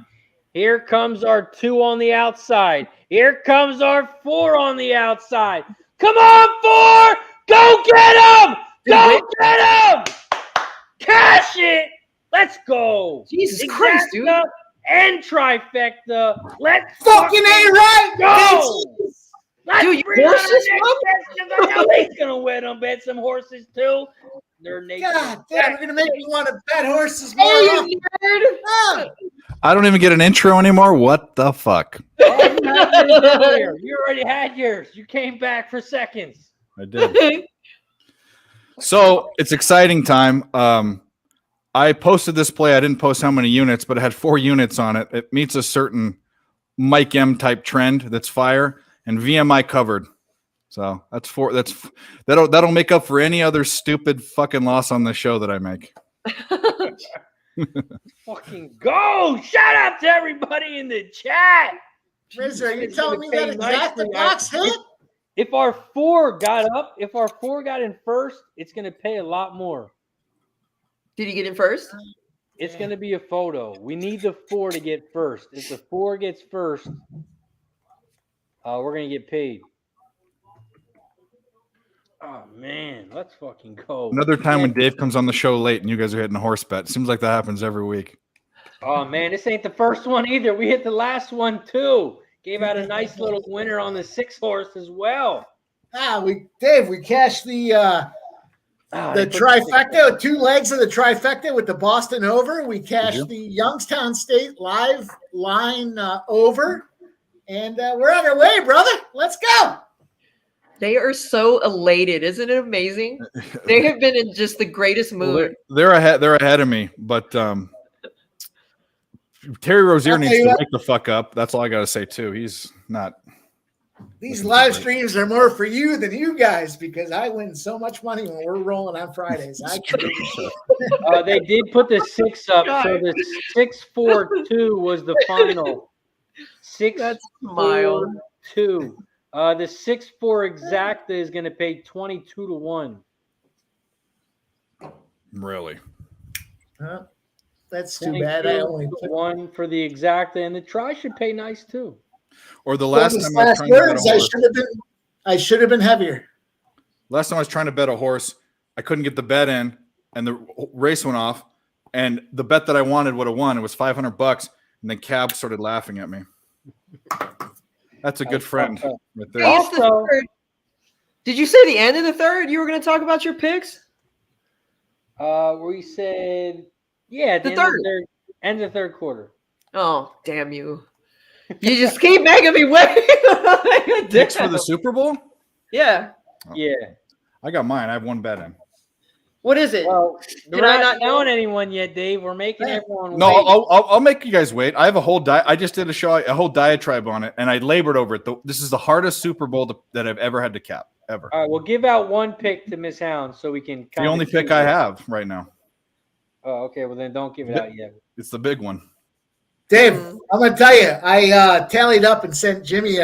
Here comes our 2 on the outside. Here comes our 4 on the outside. Come on, 4! Go get him! Go get him! Cash it! Let's go! Jesus Christ, dude. And trifecta. Let's Fucking A right! go! Let's Dude, you bring on horses, the next bet, 'cause I know he's gonna win them. Bet some horses too. They're naked. God damn, you're gonna make me want to bet horses more. Hey, often. you nerd! Ah, I don't even get an intro anymore. What the fuck? Oh, you had yours earlier. You already had yours. You came back for seconds. I did. So it's exciting time. I posted this play. I didn't post how many units, but it had 4 units on it. It meets a certain Mike M type trend that's fire, and VMI covered. So that's 4. That'll make up for any other stupid fucking loss on the show that I make. Fucking go! Shout out to everybody in the chat. Razor, are you It's telling gonna me that pay exact nicely. box hit? If our 4 got up, if our 4 got in first, it's gonna pay a lot more. Did he get in first? It's gonna be a photo. We need the 4 to get first. If the 4 gets first, we're gonna get paid. Oh man, let's fucking go. Another time when Dave comes on the show late and you guys are hitting a horse bet. Seems like that happens every week. Oh man, this ain't the first one either. We hit the last one too. Gave out a nice little winner on the 6 horse as well. We cashed the trifecta, 2 legs of the trifecta with the Boston over. We cashed the Youngstown State live line over, and we're on our way, brother. Let's go. They are so elated. Isn't it amazing? They have been in just the greatest mood. They're ahead of me, but Terry Rozier needs to wake the fuck up. That's all I got to say too. He's not. These live streams are more for you than you guys because I win so much money when we're rolling on Fridays. They did put the 6 up, so the 6-4-2 was the final. 6-4-2. The 6-4 exacta is going to pay 22-1. Really? That's too bad. I only put 1 for the exacta, and the try should pay nice too. Or the last time I was trying to bet a horse. I should have been heavier. Last time I was trying to bet a horse, I couldn't get the bet in, and the race went off, and the bet that I wanted would have won. It was $500, and then Cab started laughing at me. That's a good friend right there. Also, did you say the end of the third? You were going to talk about your picks? we said, yeah, The third. End of the third quarter. Oh, damn you. You just keep making me wait. Picks for the Super Bowl? Yeah. Yeah. I got mine. I have 1 bet in. What is it? Well, Did we're I not not knowing anyone yet, Dave. We're making everyone No, wait. I'll make you guys wait. I have a whole I just did a whole diatribe on it, and I labored over it. This is the hardest Super Bowl that I've ever had to cap, ever. All right, we'll give out 1 pick to Miss Hound so we can. The only pick I have right now. Oh, okay. Well, then don't give it out yet. It's the big one. Dave, I'm gonna tell you, I tallied up and sent Jimmy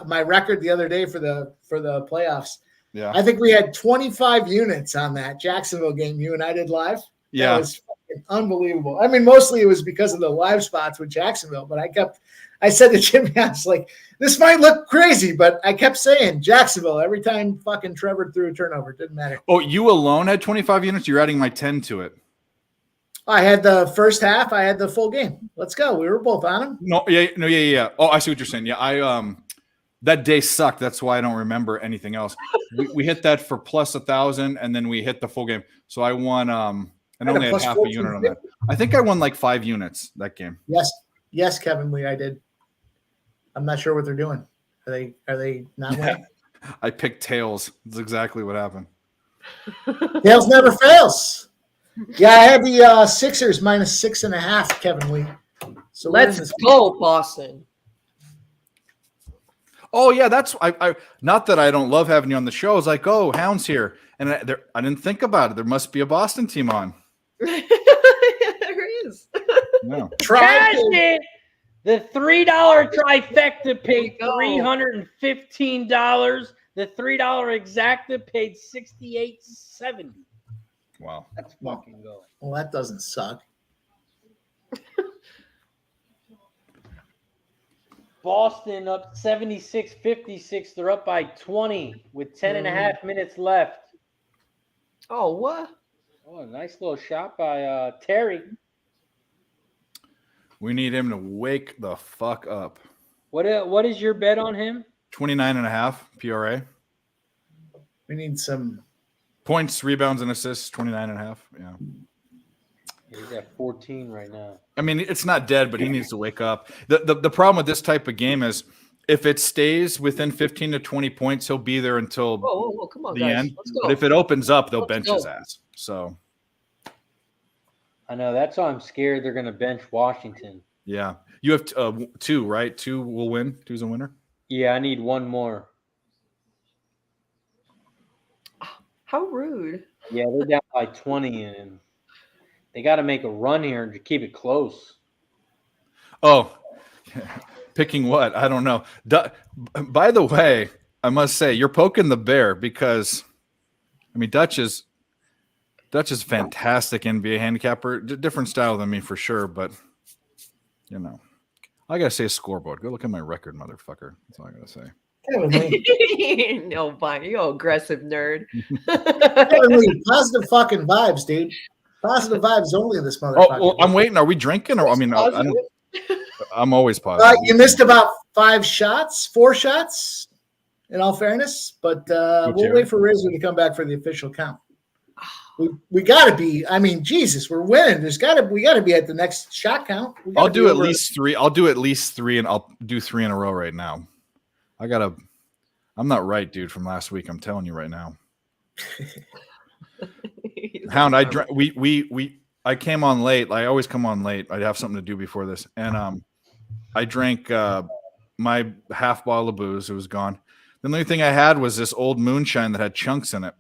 my record the other day for the playoffs. Yeah. I think we had 25 units on that Jacksonville game you and I did live. Yeah. That was fucking unbelievable. I mean, mostly it was because of the live spots with Jacksonville, but I said to Jimmy, I was like, this might look crazy, but I kept saying Jacksonville every time fucking Trevor threw a turnover. It didn't matter. Oh, you alone had 25 units? You're adding my 10 to it. I had the first half. I had the full game. Let's go. We were both on them. Yeah. Oh, I see what you're saying. Yeah, that day sucked. That's why I don't remember anything else. We hit that for plus 1,000, and then we hit the full game. So I won. And only had half a unit on that. I think I won like 5 units that game. Yes, Kevin Lee, I did. I'm not sure what they're doing. Are they not winning? I picked tails. That's exactly what happened. Tails never fails. Yeah, I had the Sixers minus 6.5, Kevin Lee. So let's go, Boston. Oh yeah, that's I. Not that I don't love having you on the show. I was like, oh, Hound's here, and I didn't think about it. There must be a Boston team on. No. Cash it! The $3 trifecta paid $315. The $3 exacta paid $68.70. Wow. Let's fucking go. Well, that doesn't suck. Boston up 76-56. They're up by 20 with 10 and a half minutes left. Oh, what? Oh, a nice little shot by Terry. We need him to wake the fuck up. What is your bet on him? 29.5 PRA. We need some Points, rebounds, and assists, 29.5. Yeah. He's at 14 right now. I mean, it's not dead, but he needs to wake up. The problem with this type of game is if it stays within 15 to 20 points, he'll be there until Whoa, come on, the guys. end. Let's go. But if it opens up, they'll Let's bench go. his ass. So, I know. That's why I'm scared they're going to bench Washington. yeah. You have two, right? Two will win. Two's a winner. Yeah, I need one more. How rude. Yeah, they're down by 20, and they got to make a run here to keep it close. Oh, picking what? I don't know. By the way, I must say, you're poking the bear because, I mean, Dutch is fantastic NBA handicapper. Different style than me for sure, but, you know. I got to say a scoreboard. Go look at my record, motherfucker. That's all I got to say. Kevin Lee. No, fine. You aggressive nerd. Kevin Lee, positive fucking vibes, dude. Positive vibes only in this motherfucker. Oh, well, I'm waiting. Are we drinking? Or I mean, I'm always positive. You missed about 4 shots, in all fairness, but we'll wait for Rizzo to come back for the official count. We got to be. I mean, Jesus, we're winning. We got to be at the next shot count. I'll do at least 3. I'll do at least 3, and I'll do 3 in a row right now. I'm not right, dude. From last week, I'm telling you right now. Hound, I came on late. I always come on late. I'd have something to do before this, and I drank my half bottle of booze. It was gone. The only thing I had was this old moonshine that had chunks in it.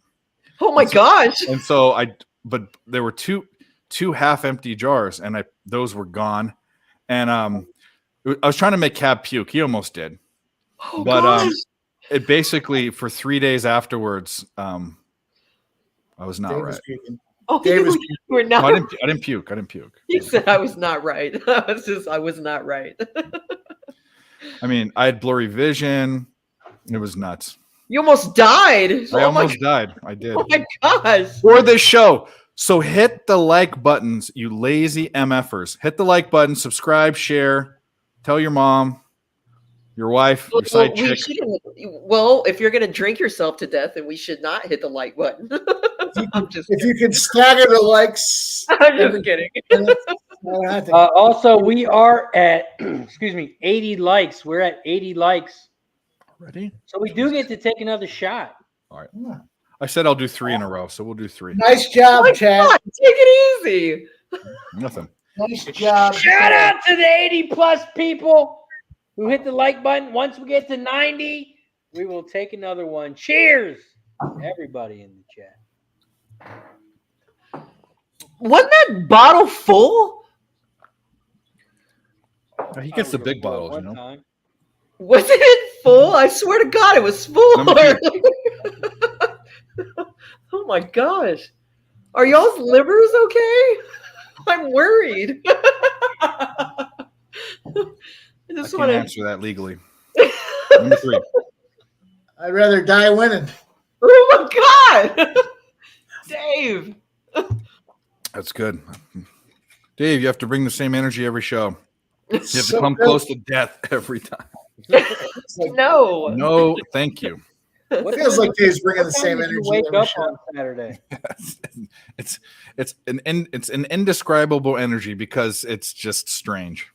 Oh my gosh. And so but there were two half-empty jars, and those were gone. And I was trying to make Cab puke. He almost did. Oh, But gosh. it basically for 3 days afterwards, I was not Dave right. was puking. Oh, Dave was you were No, not. I didn't puke. I didn't puke. He said I was not right. I was not right. I mean, I had blurry vision. It was nuts. You almost died. I almost died. I did. Oh my gosh. For this show. So hit the like buttons, you lazy MFers. Hit the like button, subscribe, share, tell your mom, your wife, your side chick. Well, if you're going to drink yourself to death, then we should not hit the like button. If you could stagger the likes. I'm just kidding. Also, we are at 80 likes. We're at 80 likes. Ready? So we do get to take another shot. All right. I said I'll do 3 in a row, so we'll do 3. Nice job, Chad. Take it easy. Nothing. Nice job. Shout out to the 80 plus people who hit the like button. Once we get to 90, we will take another one. Cheers, everybody in the chat. Wasn't that bottle full? He gets the big bottles, you know. Time. Wasn't it full? I swear to God, it was full. Oh my gosh. Are y'all's livers okay? I'm worried. I I can't answer that legally. Number 3. I'd rather die winning. Oh my God. Dave. That's good. Dave, you have to bring the same energy every show. You have to come good. close to death every time. No. No, thank you. It feels like Dave's bringing the What time same did you energy. wake every up show. on Saturday. It's an indescribable energy because it's just strange.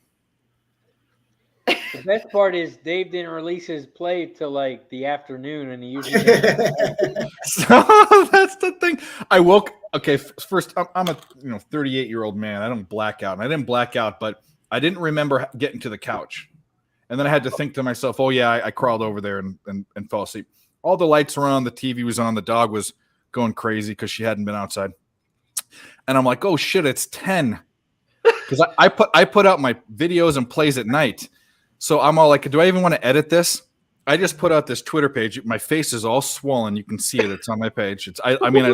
The best part is Dave didn't release his play till like the afternoon, and he usually So that's the thing. I woke. Okay, first I'm a 38-year-old man. I don't black out, and I didn't black out, but I didn't remember getting to the couch, and then I had to think to myself, "Oh yeah, I crawled over there and fell asleep." All the lights were on, the TV was on, the dog was going crazy because she hadn't been outside, and I'm like, "Oh shit, it's 10." because I put out my videos and plays at night, so I'm all like, do I even want to edit this? I just put out this Twitter page. My face is all swollen. You can see it. It's on my page. I mean, I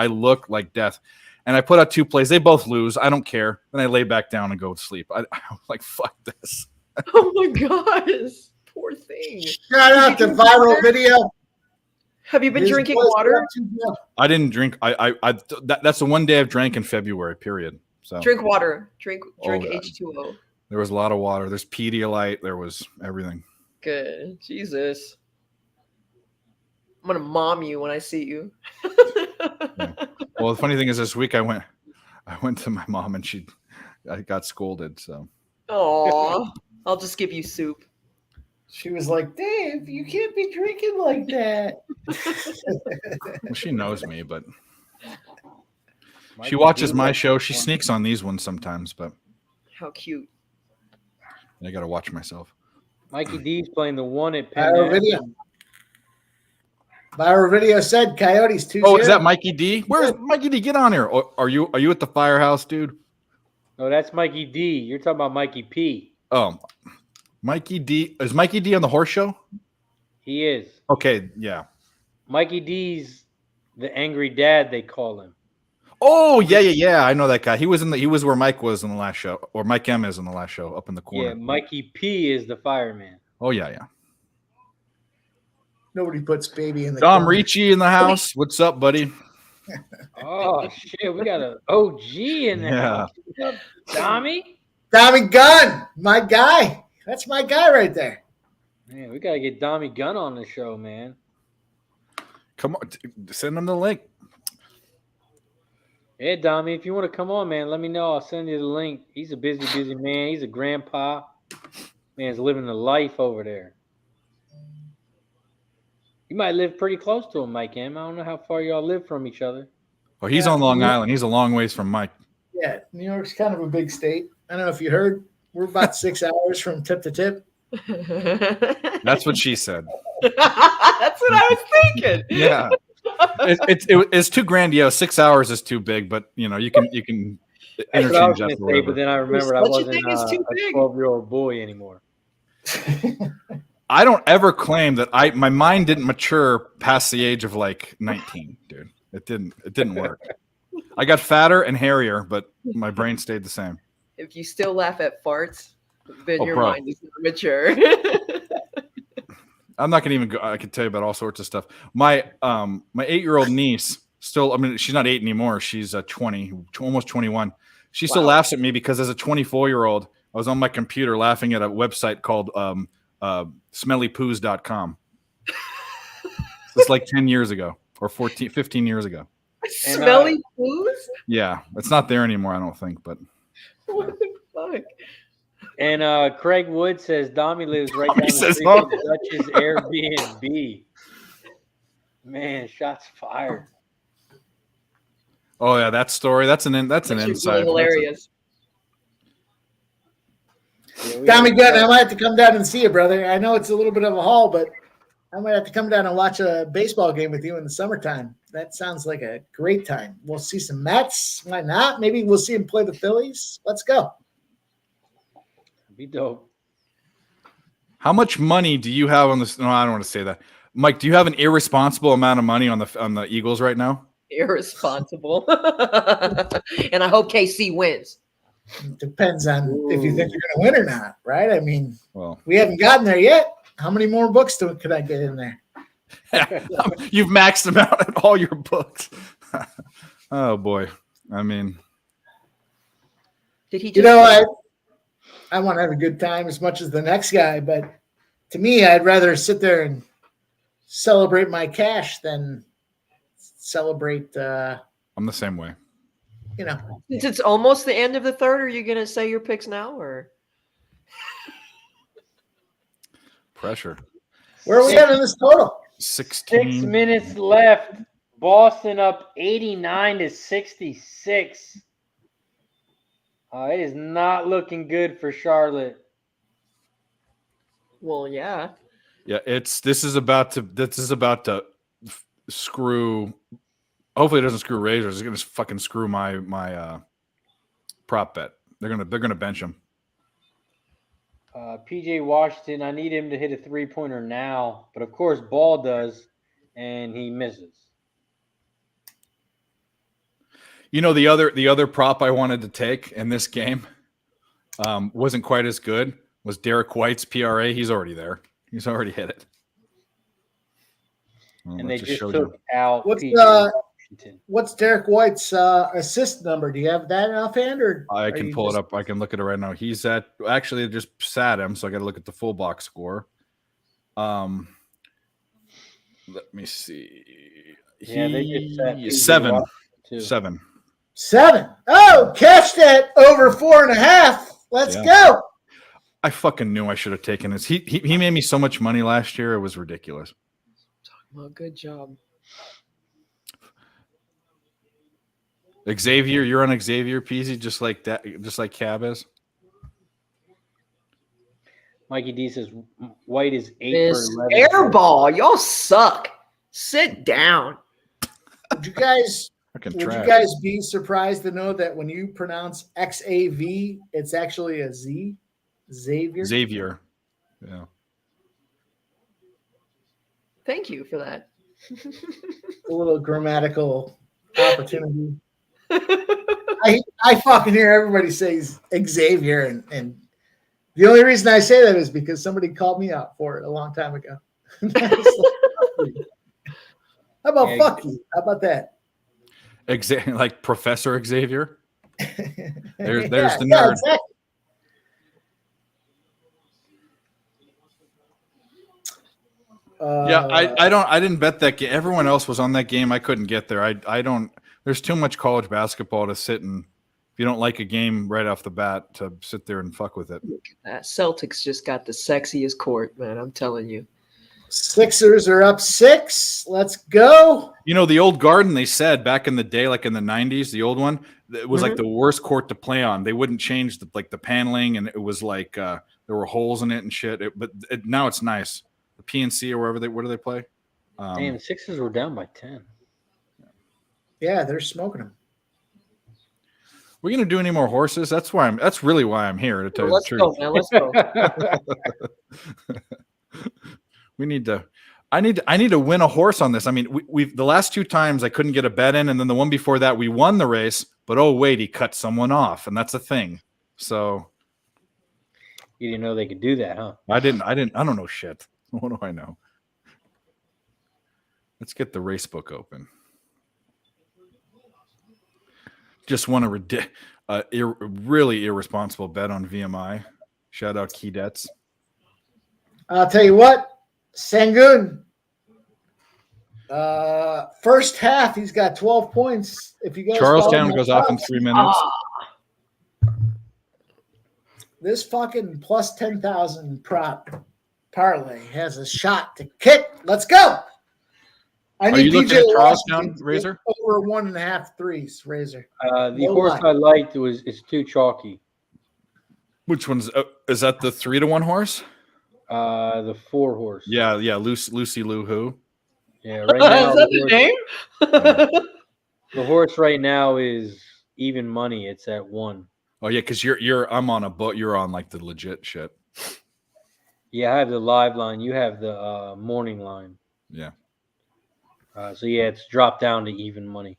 look like death. And I put out 2 plays. They both lose. I don't care. Then I lay back down and go to sleep. I'm like, fuck this. Oh my gosh, poor thing. Shout out to viral video. Have you been His drinking boys water? got too good. I didn't drink. That's the one day I've drank in February. Period. So Drink water. Drink God. H2O. There was a lot of water. There's Pedialyte. There was everything. Good. Jesus. I'm gonna mom you when I see you. Yeah. Well, the funny thing is, this week I went to my mom and I got scolded. So. Aw. I'll just give you soup. She was like, Dave, you can't be drinking like that. Well, she knows me, but she watches my show. She sneaks on these ones sometimes, but How cute. I got to watch myself. Mikey D's playing the 1 at Penn. Viral video. Viral video said Coyotes 2. Oh, is that Mikey D? Where's Mikey D? Get on here. Oh, are you at the firehouse, dude? No, that's Mikey D. You're talking about Mikey P. Oh, Mikey D. Is Mikey D on the horse show? He is. Okay, yeah. Mikey D's the angry dad, they call him. Oh, yeah. I know that guy. He was where Mike was in the last show, or Mike M is in the last show, up in the corner. Yeah, Mikey P is the fireman. Oh, yeah. Nobody puts baby in the Dom corner. Ricci in the house. What's up, buddy? Oh shit, we got an OG in there. Yeah. What's up, Tommy? Tommy Gunn, my guy. That's my guy right there. Man, we gotta get Tommy Gunn on the show, man. Come on, send him the link. Yeah, Tommy, if you want to come on, man, let me know. I'll send you the link. He's a busy man. He's a grandpa. Man's living the life over there. You might live pretty close to him, Mike M. I don't know how far y'all live from each other. Oh, he's on Long Island. He's a long ways from Mike. Yeah, New York's kind of a big state. I don't know if you heard. We're about 6 hours from tip to tip. That's what she said. That's what I was thinking. Yeah. It's too grandiose. 6 hours is too big, but you can That's what I was interchange going that to for say, but whatever. then I remembered I Such a wasn't thing as too a big. 12-year-old boy anymore. I don't ever claim that my mind didn't mature past the age of like 19, dude. It didn't work. I got fatter and hairier, but my brain stayed the same. If you still laugh at farts, then Oh, your bro. mind is not mature. I'm not gonna even go. I could tell you about all sorts of stuff. My 8-year-old niece still. I mean, she's not 8 anymore. She's 20, almost 21. She still laughs at me because as a 24-year-old, I was on my computer laughing at a website called smellypoos.com. It's like 10 years ago or 15 years ago. Smelly poos? Yeah, it's not there anymore, I don't think. But What the fuck? And Craig Wood says Dommy lives right down the says, street "Oh." from Dutch's Airbnb. Man, shots fired. oh yeah, that story. That's an That's really inside. hilarious. Yeah, we Tommy got- Gunn, I might have to come down and see you, brother. I know it's a little bit of a haul, but I might have to come down and watch a baseball game with you in the summertime. That sounds like a great time. We'll see some Mets. Why not? Maybe we'll see him play the Phillies. Let's go. Be dope. How much money do you have on this? No, I don't want to say that. Mike, do you have an irresponsible amount of money on the Eagles right now? Irresponsible. And I hope KC wins. It depends on if you think you're going to win or not, right? I mean, Well, we haven't gotten there yet. How many more books could I get in there? you've maxed them out at all your books. Oh boy, I mean, Did he just You know, I want to have a good time as much as the next guy, but to me, I'd rather sit there and celebrate my cash than celebrate, I'm the same way. since it's almost the end of the third, are you gonna say your picks now or Pressure. where are we at in this total? 16 6 minutes left. Boston up 89-66. It is not looking good for Charlotte. well, yeah. Yeah, this is about to screw. Hopefully, it doesn't screw Razors. It's gonna fucking screw my prop bet. They're gonna bench him. PJ Washington, I need him to hit a 3-pointer now, but of course Ball does, and he misses. You know, the other prop I wanted to take in this game wasn't quite as good. Was Derek White's PRA? He's already there. He's already hit it. Well, And they just showed took you. out What's PJ Washington. What's Derek White's assist number? Do you have that offhand, or I are can you pull just- it up. I can look at it right now. He's at actually they just sat him, so I got to look at the full box score. Let me see. Yeah, they just sat PJ seven. Washington, too. 7. 7? Oh, catch that over 4.5. Let's go. I fucking knew I should have taken this. He made me so much money last year. It was ridiculous. Well, good job. Xavier, you're on Xavier Peasy, just like that, just like Cab is. Mikey D says White is 8 This for 11. airball, y'all suck. Sit down. Would you guys Fucking Would trash. you guys be surprised to know that when you pronounce XAV, it's actually a Z? Xavier? Xavier. Yeah. Thank you for that. A little grammatical opportunity. I fucking hear everybody say Xavier, and the only reason I say that is because somebody called me out for it a long time ago. How about fuck you? How about that? Like Professor Xavier. There's Yeah, the nerd. exactly. Yeah, I didn't bet that game. Everyone else was on that game. I couldn't get there. I don't. There's too much college basketball to sit and if you don't like a game right off the bat to sit there and fuck with it. Celtics just got the sexiest court, man. I'm telling you. Sixers are up 6. Let's go. You know, the old Garden, they said back in the day, like in the 90s, the old one, it was like the worst court to play on. They wouldn't change the paneling, and it was like there were holes in it and shit. Now it's nice. The PNC or wherever where do they play? Damn, the Sixers were down by 10. Yeah, they're smoking them. We're gonna do any more horses? That's really why I'm here to tell you the truth. Go, man. Let's go. We need to. I need to win a horse on this. I mean, we've the last 2 times I couldn't get a bet in, and then the one before that we won the race. But oh wait, he cut someone off, and that's a thing. So You didn't know they could do that, huh? I don't know shit. What do I know? Let's get the race book open. Just won a really irresponsible bet on VMI. Shout out Keydets. I'll tell you what, Sangoon. First half, he's got 12 points. If you guys Charlestown follow goes my off in props, 3 minutes. This fucking plus 10,000 prop parlay has a shot to kick. Let's go. I Are you looking at Charlestown, Washington to Razor? get over 1.5 threes, Razor. The No horse lie. I liked is too chalky. Which one's is that the 3-1 horse? The 4 horse. Yeah, Lucy Lou Who. Yeah, right now Is that the name? the horse right now is even money. It's at 1. Oh yeah, because I'm on a boat. You're on like the legit shit. Yeah, I have the live line. You have the morning line. Yeah. So yeah, it's dropped down to even money.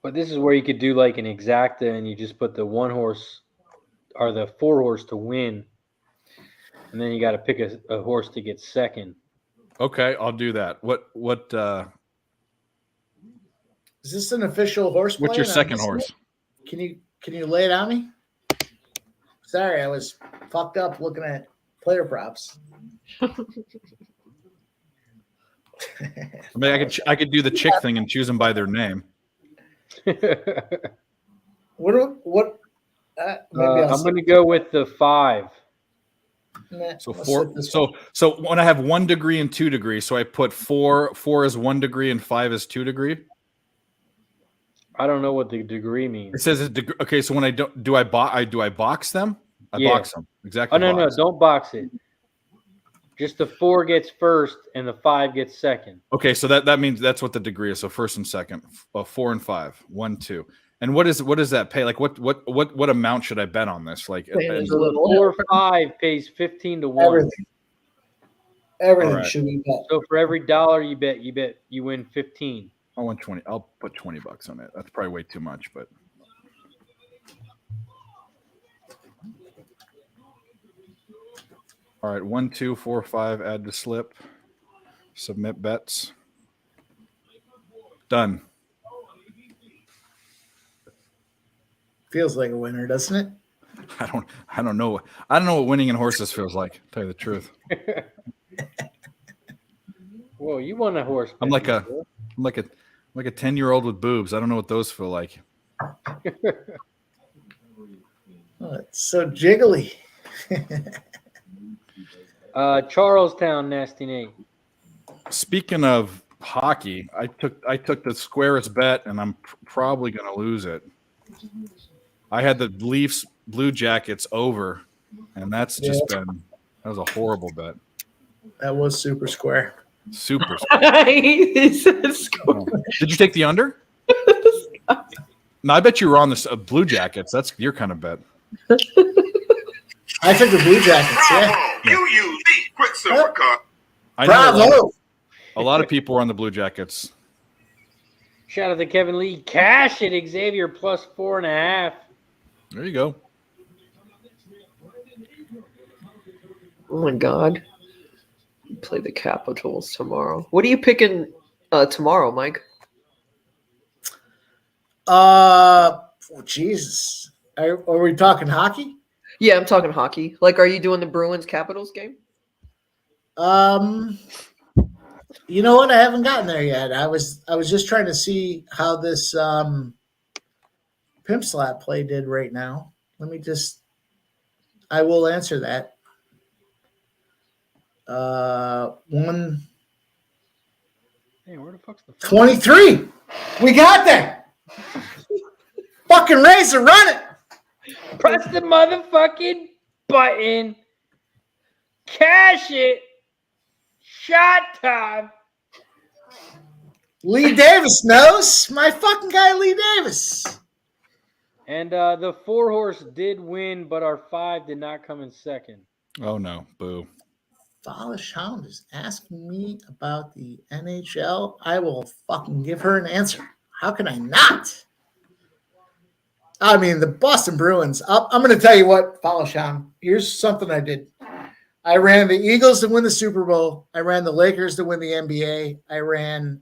But this is where you could do like an exacta, and you just put the 1 horse or the 4 horse to win, and then you got to pick a horse to get second. Okay, I'll do that. What Is this an official horse play? what's your and I'm second missing horse? it? Can you lay it on me? Sorry, I was fucked up looking at player props. I mean, I could do the chick thing and choose them by their name. What? Maybe I'll I'm going to go with the 5. Nah, So I'll 4. sit this So when I have 1 degree and 2 degree, so I put 4 as 1 degree and 5 as 2 degree. I don't know what the degree means. It says okay. So when I do I box them? I Yeah. box them exactly. Oh no, box. don't box it. Just the 4 gets first and the 5 gets second. Okay, so that means that's what the degree is. So first and second, 4 and 5, 1, 2. And what does that pay? Like what amount should I bet on this? Like So the 4 5 pays 15 to 1. Everything All right. should be bet. So for every dollar you bet, you win 15. I want 20. I'll put $20 on it. That's probably way too much, but all right. 1, 2, 4, 5. Add to slip. Submit bets. Done. Feels like a winner, doesn't it? I don't know. I don't know what winning in horses feels like. To tell you the truth. Whoa, you won a horse. I'm like a 10-year-old with boobs. I don't know what those feel like. Oh, it's so jiggly. Charlestown, Nasty Nate. Speaking of hockey, I took the squarest bet, and I'm probably going to lose it. I had the Leafs Blue Jackets over, and that's just that was a horrible bet. That was super square. Super square. Oh. Did you take the under? No, I bet you were on the Blue Jackets. That's your kind of bet. I took the Blue Jackets, yeah. You use the Quicksilver card. I know Bravo! a lot of people were on the Blue Jackets. Shout out to Kevin Lee. Cash it, Xavier plus 4.5. There you go. Oh my God. Play the Capitals tomorrow. What are you picking tomorrow, Mike? Jesus. Are we talking hockey? Yeah, I'm talking hockey. Like, are you doing the Bruins Capitals game? You know what? I haven't gotten there yet. I was just trying to see how this Pimp Slap play did right now. I will answer that. 1 Hey, where the fuck's the 23. We got there. Fucking Razor, run it. Press the motherfucking button. Cash it. Shot time. Lee Davis knows. My fucking guy, Lee Davis. And the 4 horse did win, but our 5 did not come in second. Oh no, boo. Fallish Hound is asking me about the NHL. I will fucking give her an answer. How can I not? I mean, the Boston Bruins. I'm going to tell you what, Fallish Hound. Here's something I did. I ran the Eagles to win the Super Bowl. I ran the Lakers to win the NBA. I ran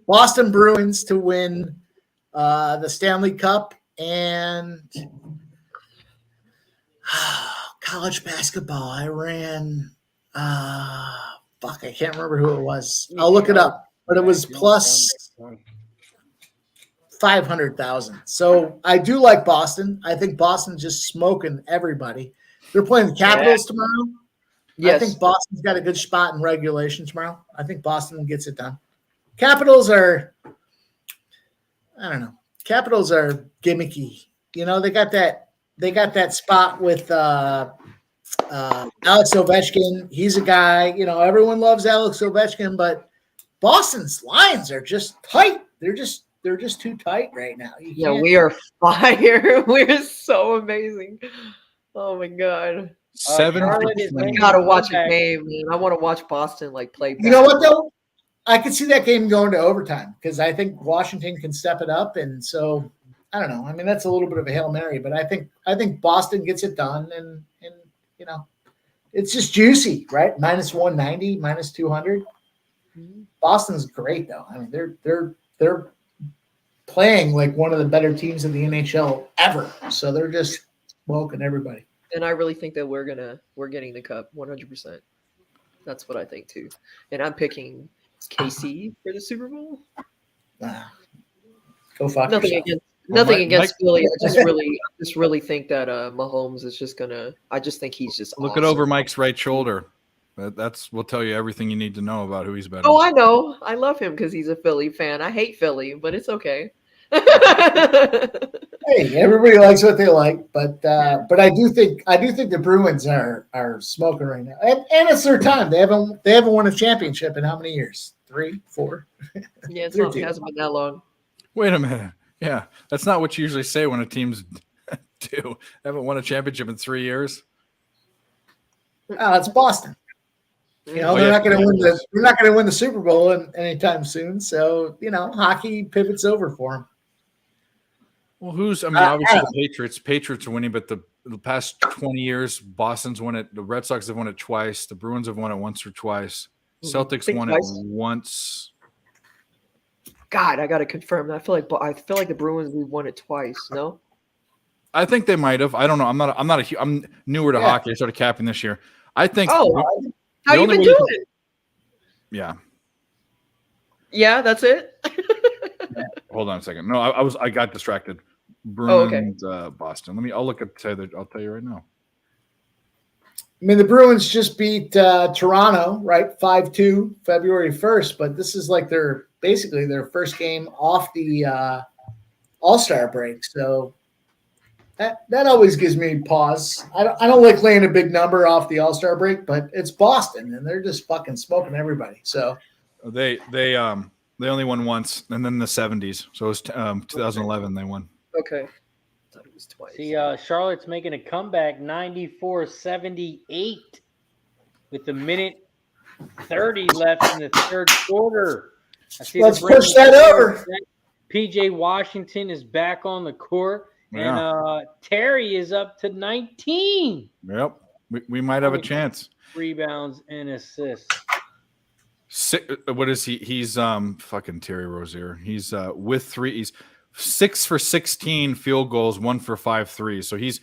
Boston Bruins to win the Stanley Cup and college basketball. I ran I can't remember who it was. I'll look it up. But it was plus 500,000. So I do like Boston. I think Boston's just smoking everybody. They're playing the Capitals tomorrow. Yes. I think Boston's got a good spot in regulation tomorrow. I think Boston gets it done. Capitals are, I don't know. Capitals are gimmicky. You know, they got that spot with Alex Ovechkin. He's a guy, you know, everyone loves Alex Ovechkin, but Boston's lines are just tight. They're just too tight right now. Yeah, we are fire. We're so amazing. Oh my God. 7. Charlotte is I gotta watch a game, man. I want to watch Boston play. You know what though? I could see that game going to overtime because I think Washington can step it up, and so I don't know. I mean, that's a little bit of a Hail Mary, but I think Boston gets it done, and you know, it's just juicy, right? Minus 190, minus 200. Boston's great though. I mean, they're playing like one of the better teams in the NHL ever, so they're just smoking everybody. And I really think that we're getting the cup 100%. That's what I think too. And I'm picking KC for the Super Bowl. Go fuck Nothing yourself. Nothing Mike- against Philly. I just really think that Mahomes is just gonna. I just think he's just Look awesome. it over Mike's right shoulder. That's will tell you everything you need to know about who he's betting. Oh, I know. I love him because he's a Philly fan. I hate Philly, but it's okay. Hey, everybody likes what they like, but I do think the Bruins are smoking right now, and it's their time. They haven't won a championship in how many years? 3, 4. Yeah, it hasn't been that long. Wait a minute. Yeah, that's not what you usually say when a team's do. They haven't won a championship in 3 years. Oh, it's Boston. You know, they're not going to win the Super Bowl anytime soon. So, you know, hockey pivots over for them. Well, obviously the Patriots. Patriots are winning, but the past 20 years, Boston's won it. The Red Sox have won it twice. The Bruins have won it once or twice. Celtics won it once. God, I got to confirm that. I feel like the Bruins, we won it twice. No, I think they might have. I don't know. I'm newer to hockey. I started capping this year. I think. Oh, how you been doing? Yeah. Yeah, that's it. Hold on a second. No, I got distracted. Bruins, Boston. I'll look at I'll tell you right now. I mean, the Bruins just beat Toronto, right? 5-2, February 1st. But this is like basically their first game off the All-Star break. So that always gives me pause. I don't like laying a big number off the All-Star break, but it's Boston, and they're just fucking smoking everybody. So they only won once, and then the 70s. So it was 2011 they won. Okay. I thought it was twice. See, Charlotte's making a comeback, 94-78, with a minute 30 left in the third quarter. Let's push that over. PJ Washington is back on the court, and Terry is up to 19. Yep, we might have a chance. Rebounds and assists. What is he? He's fucking Terry Rozier. He's with 3. He's 6 for 16 field goals, 1 for 5 threes. So he's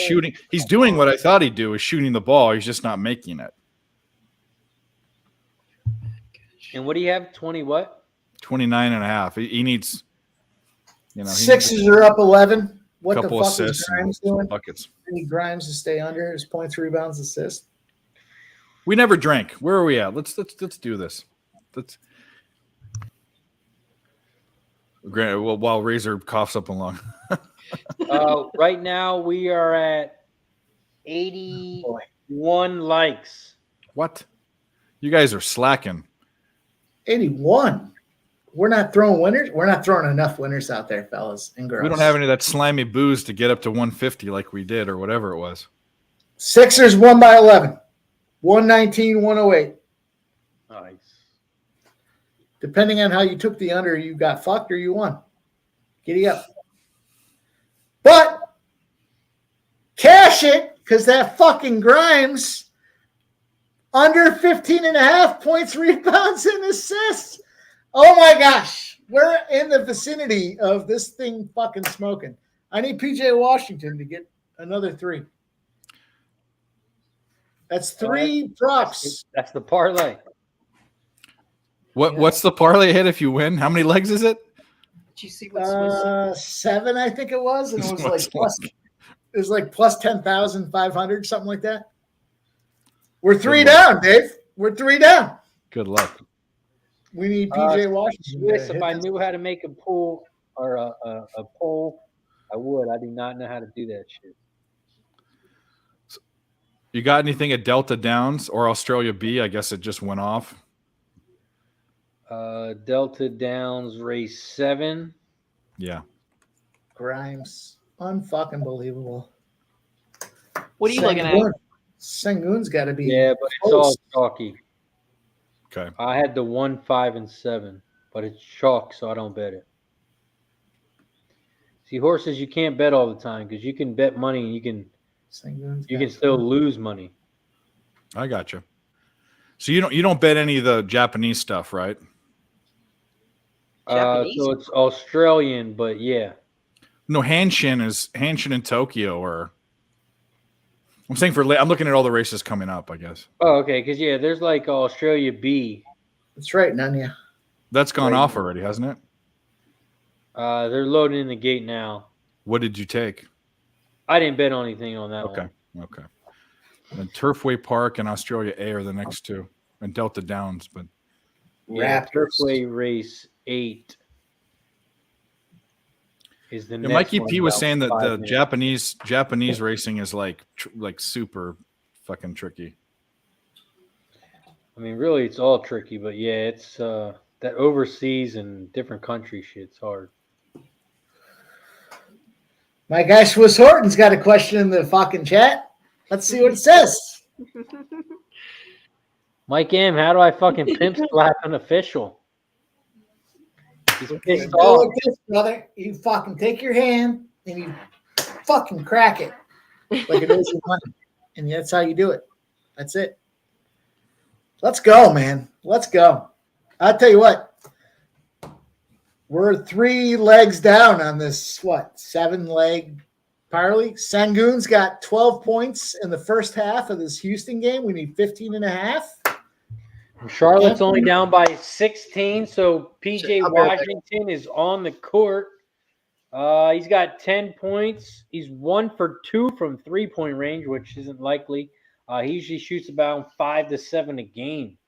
shooting. He's doing what I thought he'd do, is shooting the ball. He's just not making it. And what do you have? 20 what? 29 and a half. He needs, Sixers are up 11. What the couple fuck assists is Grimes doing? Buckets. I need Grimes to stay under his points, rebounds, assists. We never drank. Where are we at? Let's do this. While Razor coughs up along. Right now we are at 81 likes. What? You guys are slacking. 81. We're not throwing winners. We're not throwing enough winners out there, fellas and girls. We don't have any of that slimy booze to get up to 150 like we did, or whatever it was. Sixers won by 11. 119-108. Nice. Depending on how you took the under, you got fucked or you won. Giddy up. But cash it, because that fucking Grimes under 15.5 points, rebounds, and assists. Oh my gosh. We're in the vicinity of this thing fucking smoking. I need PJ Washington to get another 3. That's 3 props. That's the parlay. What's the parlay hit if you win? How many legs is it? Did you see what Swiss? 7, I think it was, and it was like plus. It was like plus 10,500, something like that. We're 3 down, Dave. We're 3 down. Good luck. We need PJ Washington. Yes, if I knew how to make a pool or a poll, I would. I do not know how to do that shit. You got anything at Delta Downs or Australia B? I guess it just went off. Delta Downs race 7. Yeah. Grimes. Unfucking believable. What are you looking at? Sengun's got to be. Yeah, but it's all chalky. Okay. I had the 1, 5, and 7, but it's chalk, so I don't bet it. See, horses you can't bet all the time because you can bet money and you can still lose money. I got you. So you don't bet any of the Japanese stuff, right? So it's Australian, but yeah. No, Hanshin in Tokyo, or I'm saying I'm looking at all the races coming up, I guess. Oh, okay, because there's like Australia B. That's right, Nanya. That's gone off already, hasn't it? They're loading in the gate now. What did you take? I didn't bet on anything on that one. Okay. And Turfway Park and Australia A are the next 2, and Delta Downs, but yeah, Turfway race 8. is the Yeah, next Mikey one P was about saying that 5 the minutes. Japanese racing is like super fucking tricky. I mean, really, it's all tricky, but yeah, it's that overseas and different country shit's hard. My guy Swiss Horton's got a question in the fucking chat. Let's see what it says. Mike M, how do I fucking pimp slap an official? He's pissed Go off. like this, brother. You fucking take your hand and you fucking crack it like it is your money. And that's how you do it. That's it. Let's go, man. Let's go. I'll tell you what. We're 3 legs down on this, 7-leg parlay. Sangoon's got 12 points in the first half of this Houston game. We need 15 and a half. Charlotte's only down by 16, so PJ I'll be right back. Washington is on the court. He's got 10 points. He's 1 for 2 from 3-point range, which isn't likely. He usually shoots about 5 to 7 a game.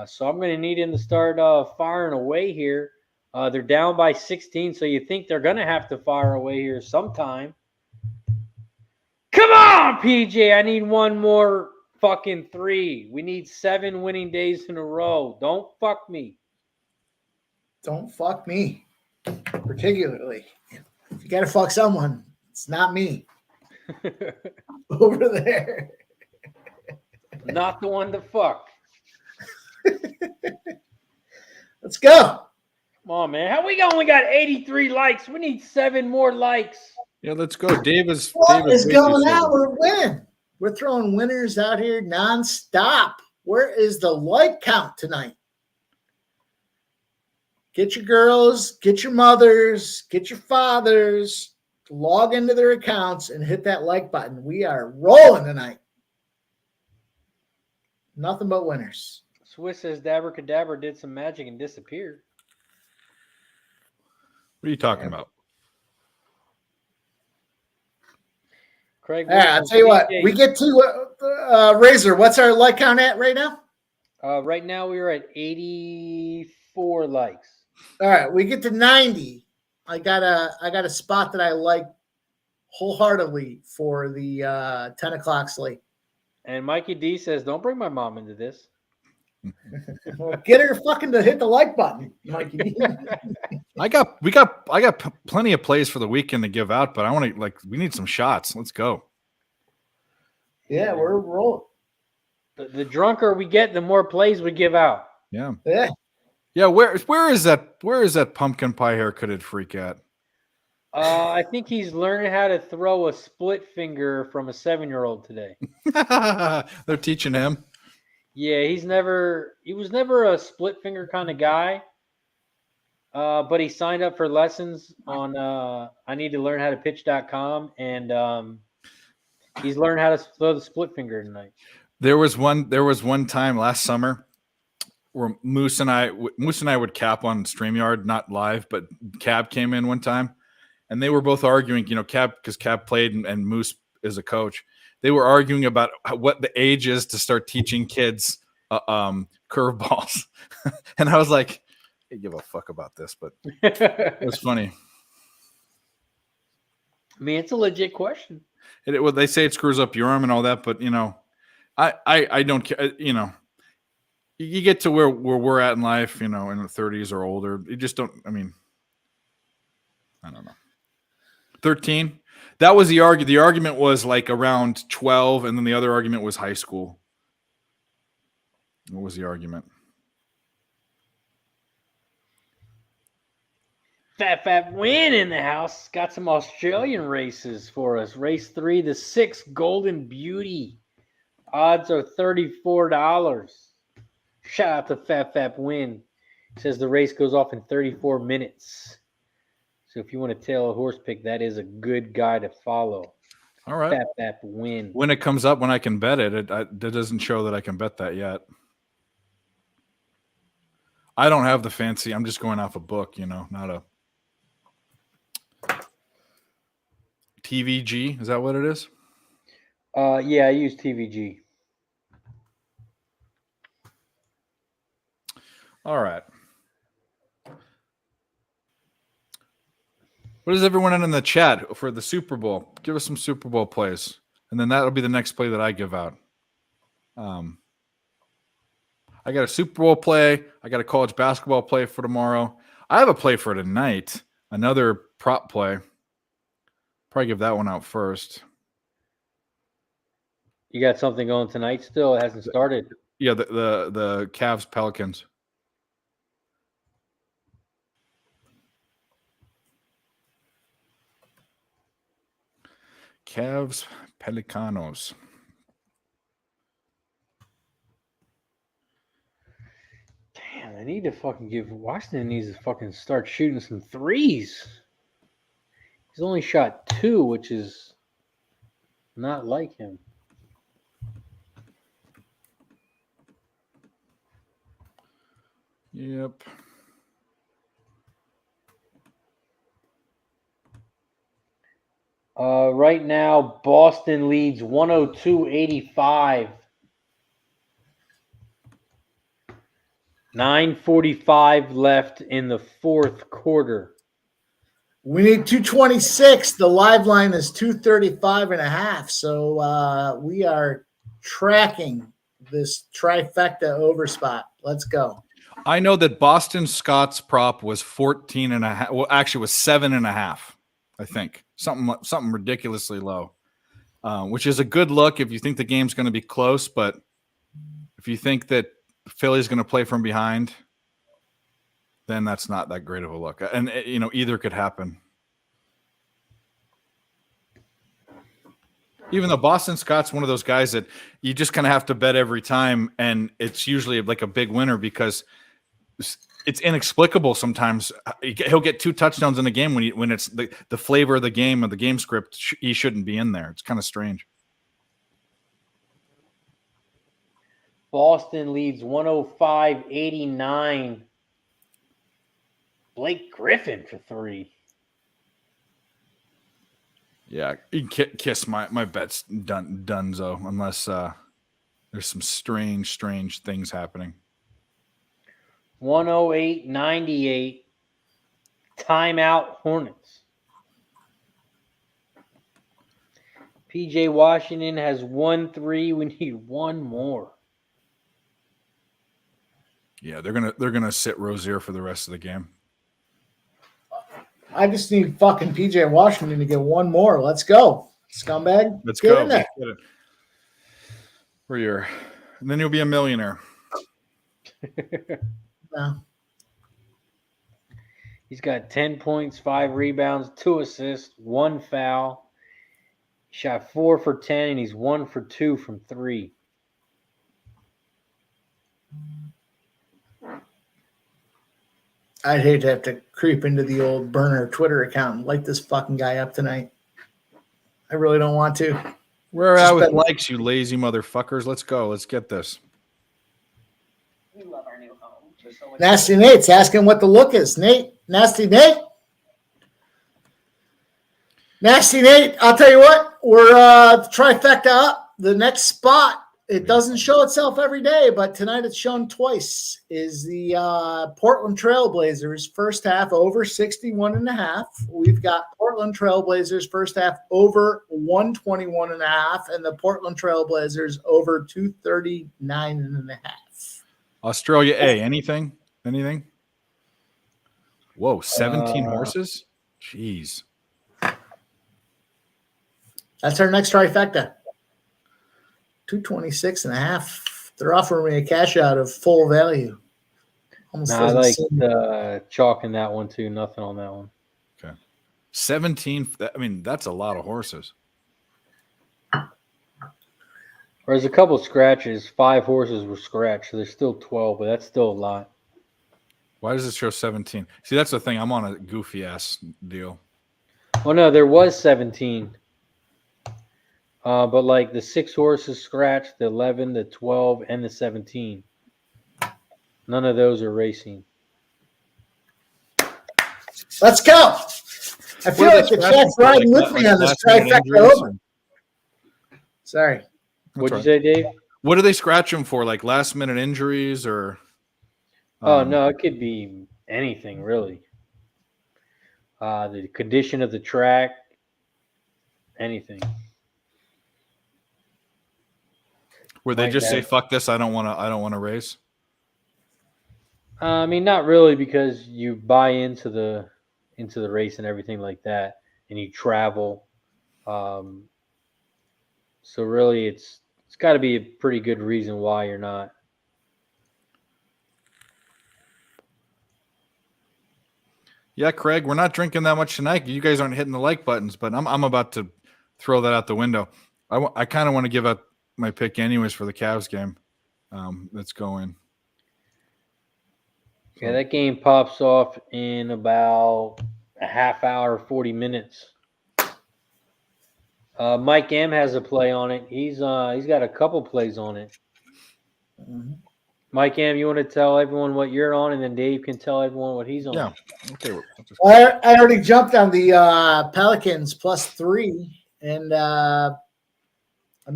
So I'm going to need him to start firing away here. They're down by 16, so you think they're going to have to fire away here sometime. Come on, PJ. I need one more fucking 3. We need 7 winning days in a row. Don't fuck me. Don't fuck me, particularly. If you got to fuck someone, it's not me over there. Not the one to fuck. Let's go. Come on, man. How we only got 83 likes? We need 7 more likes. Yeah, let's go. Dave is Going out? We're winning. We're throwing winners out here nonstop. Where is the like count tonight? Get your girls, get your mothers, get your fathers, log into their accounts and hit that like button. We are rolling tonight. Nothing but winners. Swiss says Dabracadabra did some magic and disappeared. What are you talking about? Craig, All right, I'll tell you what. We get to Razor. What's our like count at right now? Right now we are at 84 likes. All right, we get to 90. I got a spot that I like wholeheartedly for the 10 o'clock slate. And Mikey D says, "Don't bring my mom into this." Well, get her fucking to hit the like button, Mikey D. I got plenty of plays for the weekend to give out, but I want to we need some shots. Let's go. Yeah, we're rolling. The drunker we get, the more plays we give out. Yeah. Yeah. Where is that pumpkin pie haircutted freak at? I think he's learning how to throw a split finger from a 7-year-old today. They're teaching him. Yeah, he was never a split finger kind of guy. But he signed up for lessons on I need to learn how to pitch.com, and he's learned how to throw the split finger tonight. There was one time last summer where Moose and I would cap on StreamYard, not live, but Cab came in one time, and they were both arguing, Cab, because Cab played and Moose is a coach. They were arguing about what the age is to start teaching kids curveballs. And I was like, I give a fuck about this, but it was funny. I mean, it's a legit question. They say it screws up your arm and all that, but I don't care. You get to where we're at in life, in the 30s or older. You just don't. I mean, I don't know. 13. That was the argument. The argument was like around 12, and then the other argument was high school. What was the argument? Fat win in the house. Got some Australian races for us. Race 3, the 6 Golden Beauty. Odds are $34. Shout out to Fat win. Says the race goes off in 34 minutes. So if you want to tail a horse pick, that is a good guy to follow. All right. Fat win. When it comes up, when I can bet it, that doesn't show that I can bet that yet. I don't have the fancy. I'm just going off a book, not a TVG. Is that what it is? Yeah, I use TVG. All right. What is everyone in the chat for the Super Bowl? Give us some Super Bowl plays, and then that'll be the next play that I give out. I got a Super Bowl play. I got a college basketball play for tomorrow. I have a play for tonight. Another prop play. Probably give that one out first. You got something going tonight still? It hasn't started. Yeah, the Cavs Pelicans. Cavs Pelicanos. Damn, they need to fucking give Washington needs to fucking start shooting some threes. He's only shot 2, which is not like him. Yep. Right now, Boston leads 102-85. 9:45 left in the fourth quarter. We need 226. The live line is 235.5. So we are tracking this trifecta over spot. Let's go. I know that Boston Scott's prop was 14.5. Well, actually, it was 7.5. I think something ridiculously low, which is a good look if you think the game's going to be close. But if you think that Philly's going to play from behind, then that's not that great of a look. And either could happen. Even though Boston Scott's one of those guys that you just kind of have to bet every time, and it's usually like a big winner because it's inexplicable sometimes. He'll get 2 touchdowns in a game when it's the flavor of the game or the game script. He shouldn't be in there. It's kind of strange. Boston leads 105-89. Blake Griffin for 3. Yeah, you can kiss my bet's donezo unless there's some strange things happening. 108-98. Timeout Hornets. PJ Washington has 1 3. We need 1 more. Yeah, they're gonna sit Rozier for the rest of the game. I just need fucking PJ Washington to get 1 more. Let's go, scumbag. Let's get go. in there. Get it. And then you'll be a millionaire. No. He's got 10 points, 5 rebounds, 2 assists, 1 foul. He shot 4 for 10, and he's 1 for 2 from 3. I'd hate to have to creep into the old burner Twitter account and light this fucking guy up tonight. I really don't want to. Where are with likes, you lazy motherfuckers? Let's go. Let's get this. We love our new home. Nasty Nate's asking what the look is. Nasty Nate, I'll tell you what, we're trifecta up. The next spot, it doesn't show itself every day, but tonight it's shown twice, is the Portland Trailblazers first half over 61.5. We've got Portland Trailblazers first half over 121.5, and the Portland Trailblazers over 239.5. Australia A, anything? Whoa, 17 horses? Jeez. That's our next trifecta. 226.5. They're offering me a cash out of full value. Almost I doesn't like seem- chalking that one too. Nothing on that one. Okay. 17. I mean, that's a lot of horses. There's a couple scratches. 5 horses were scratched, so there's still 12, but that's still a lot. Why does it show 17? See, that's the thing. I'm on a goofy ass deal. Oh no, there was 17. But like the 6 horses scratched, the 11, the 12, and the 17. None of those are racing. Let's go. I feel like the chat's riding with me on this trifecta over. Sorry. What'd you say, Dave? What do they scratch them for? Like last minute injuries or? Oh no, it could be anything really. the condition of the track, anything. Where they Might just say, have. "Fuck this! I don't want to race." I mean, not really, because you buy into the race and everything like that, and you travel. So really, it's got to be a pretty good reason why you're not. Yeah, Craig, we're not drinking that much tonight. You guys aren't hitting the like buttons, but I'm about to throw that out the window. I kind of want to give up my pick anyways for the Cavs game. That's going. Yeah, that game pops off in about a half hour, 40 minutes. Mike M has a play on it. He's got a couple plays on it. Mm-hmm. Mike M, you want to tell everyone what you're on, and then Dave can tell everyone what he's on. Yeah. Okay. Well, I already jumped on the Pelicans +3, and I'm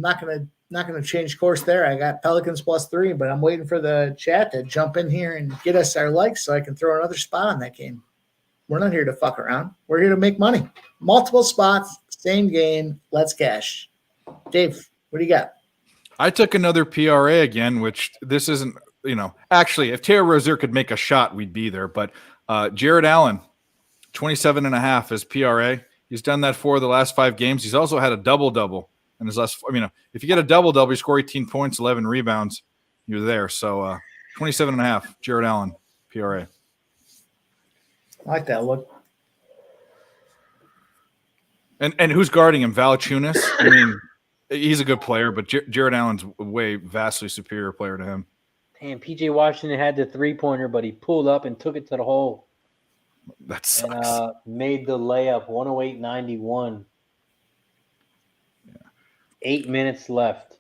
not gonna change course there. I got Pelicans +3, but I'm waiting for the chat to jump in here and get us our likes so I can throw another spot on that game. We're not here to fuck around. We're here to make money. Multiple spots, same game. Let's cash. Dave, what do you got? I took another PRA again, which this isn't, actually, if Terry Rozier could make a shot, we'd be there. But Jared Allen, 27.5 is PRA. He's done that for the last 5 games. He's also had a double-double in his last. If you get a double-double, you score 18 points, 11 rebounds, you're there. So 27.5, Jared Allen, PRA. I like that look. And who's guarding him? Valanciunas? He's a good player, but Jared Allen's a vastly superior player to him. Damn, PJ Washington had the three-pointer, but he pulled up and took it to the hole. That sucks. And made the layup, 108-91. Yeah. 8 minutes left.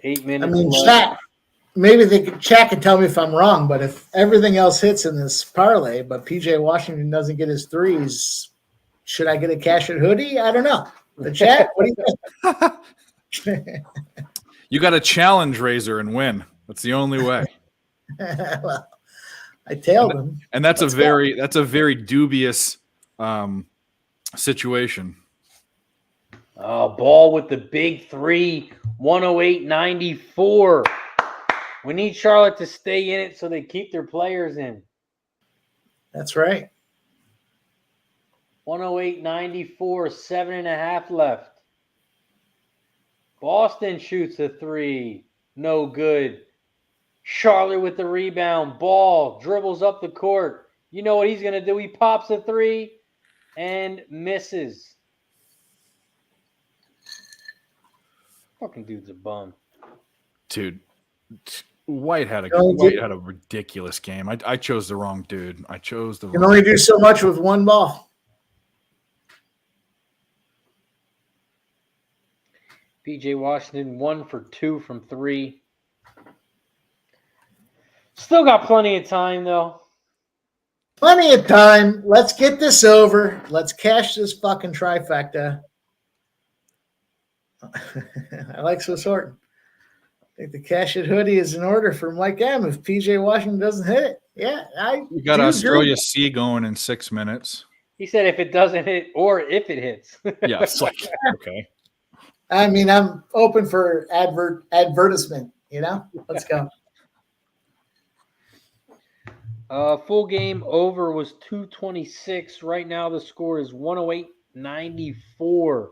8 minutes left. Shaq, maybe Shaq can tell me if I'm wrong, but if everything else hits in this parlay, but PJ Washington doesn't get his threes, should I get a cash it hoodie? I don't know. The chat, what do you think? You got to challenge Razor and win. That's the only way. Well, I tailed him, and that's a very dubious situation. Ball with the big three, 108-94. We need Charlotte to stay in it so they keep their players in. That's right. 108-94, 7.5 left. Boston shoots a three. No good. Charlotte with the rebound. Ball dribbles up the court. You know what he's going to do? He pops a three and misses. Fucking dude's a bum. Dude, White had a ridiculous game. I chose the wrong dude. You can only do so much with one ball. PJ Washington 1 for 2 from 3. Still got plenty of time, though. Plenty of time. Let's get this over. Let's cash this fucking trifecta. I like Swiss Horton. I think the cash it hoodie is in order for Mike M. If PJ Washington doesn't hit it. Yeah, we got Australia C going in 6 minutes. He said if it doesn't hit or if it hits. Yeah, it's like, okay. I'm open for advertisement, Let's go. Full game over was 226. Right now the score is 108-94.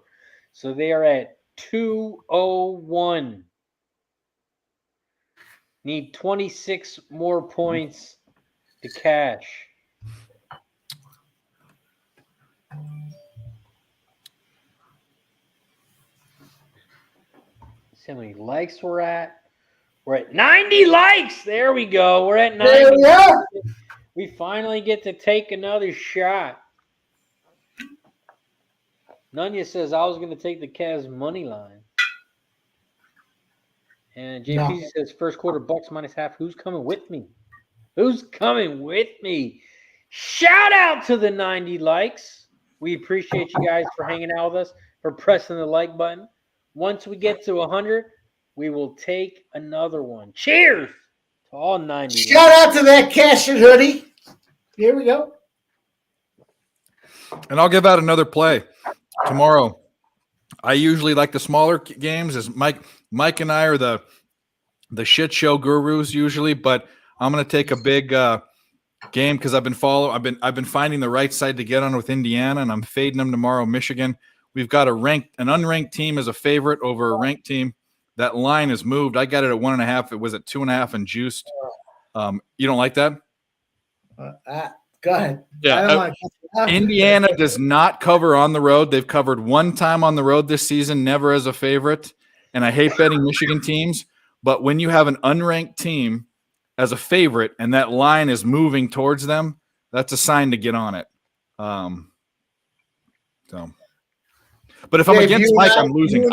So they are at 201. Need 26 more points to cash. See how many likes we're at? We're at 90 likes. There we go. We're at 90. There we go. We finally get to take another shot. Nunya says I was going to take the Cavs money line. And JP says first quarter Bucks -0.5. Who's coming with me? Who's coming with me? Shout out to the 90 likes. We appreciate you guys for hanging out with us, for pressing the like button. Once we get to 100, we will take another one. Cheers All 90. Shout out to that Cash It hoodie. Here we go. And I'll give out another play tomorrow. I usually like the smaller games. As Mike and I are the shit show gurus usually, but I'm going to take a big game because I've been finding the right side to get on with Indiana, and I'm fading them tomorrow. Michigan. We've got an unranked team as a favorite over a ranked team. That line has moved. I got it at 1.5. It was at 2.5 and juiced. You don't like that? Go ahead. Yeah. Indiana does not cover on the road. They've covered one time on the road this season, never as a favorite. And I hate betting Michigan teams. But when you have an unranked team as a favorite and that line is moving towards them, that's a sign to get on it. But if I'm against Mike, I'm losing.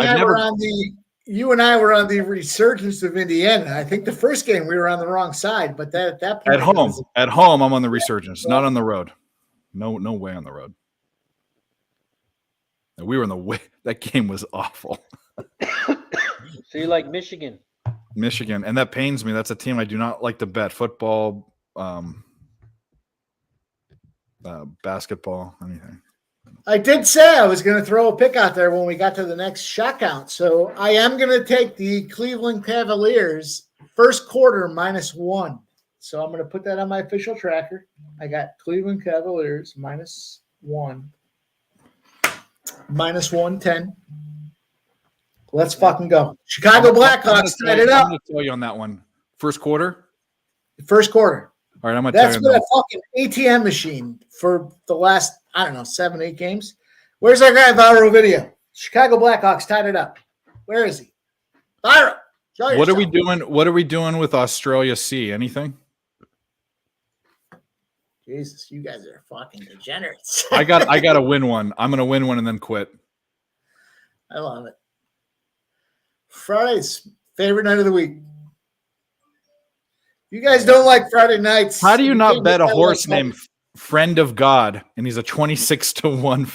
You and I were on the resurgence of Indiana. I think the first game we were on the wrong side, but at that point, at home, I'm on the resurgence, not on the road. No way on the road. We were in the way. That game was awful. So you like Michigan? Michigan, and that pains me. That's a team I do not like to bet. Football, basketball, anything. I did say I was going to throw a pick out there when we got to the next shot count. So I am going to take the Cleveland Cavaliers first quarter -1. So I'm going to put that on my official tracker. I got Cleveland Cavaliers -1, -110. Let's fucking go. Chicago Blackhawks tied it up. I'm going to tell you on that one. First quarter? First quarter. All right, I'm going to tell you. That's been a fucking ATM machine for the last, 7, 8 games. Where's our guy, Viral Video? Chicago Blackhawks tied it up. Where is he? Viral. What are we doing? What are we doing with Australia C? Anything? Jesus, you guys are fucking degenerates. I got to win one. I'm going to win one and then quit. I love it. Friday's favorite night of the week. You guys don't like Friday nights. How do you not bet a horse named Friend of God and he's a 26-1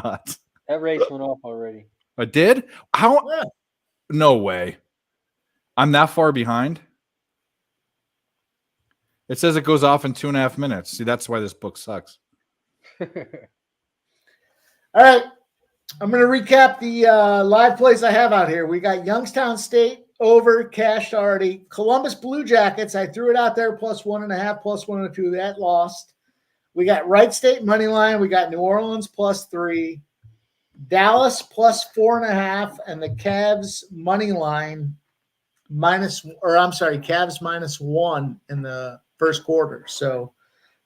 odds? That race went off already. I did? How? Yeah. No way. I'm that far behind. It says it goes off in 2.5 minutes. See, that's why this book sucks. All right. I'm going to recap the live plays I have out here. We got Youngstown State over, cashed already. Columbus Blue Jackets, I threw it out there +1.5, +102. That lost. We got Wright State money line. We got New Orleans +3. Dallas +4.5, and the Cavs money line Cavs -1 in the first quarter. So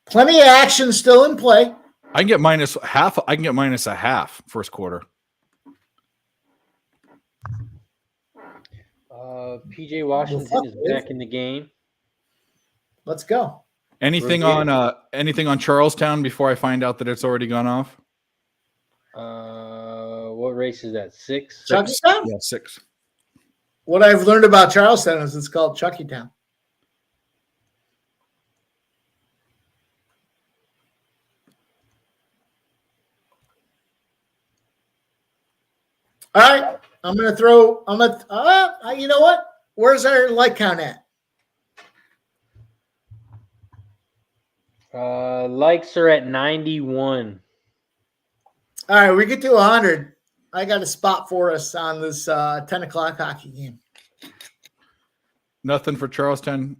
plenty of action still in play. I can get -0.5. I can get -0.5 first quarter. PJ Washington is back in the game. Let's go. Anything on Charlestown before I find out that it's already gone off? What race is that? 6? Chuckytown? Yeah, 6. What I've learned about Charlestown is it's called Chuckytown. All right. You know what? Where's our like count at? Likes are at 91. All right, we get to 100. I got a spot for us on this 10 o'clock hockey game. Nothing for Charlestown.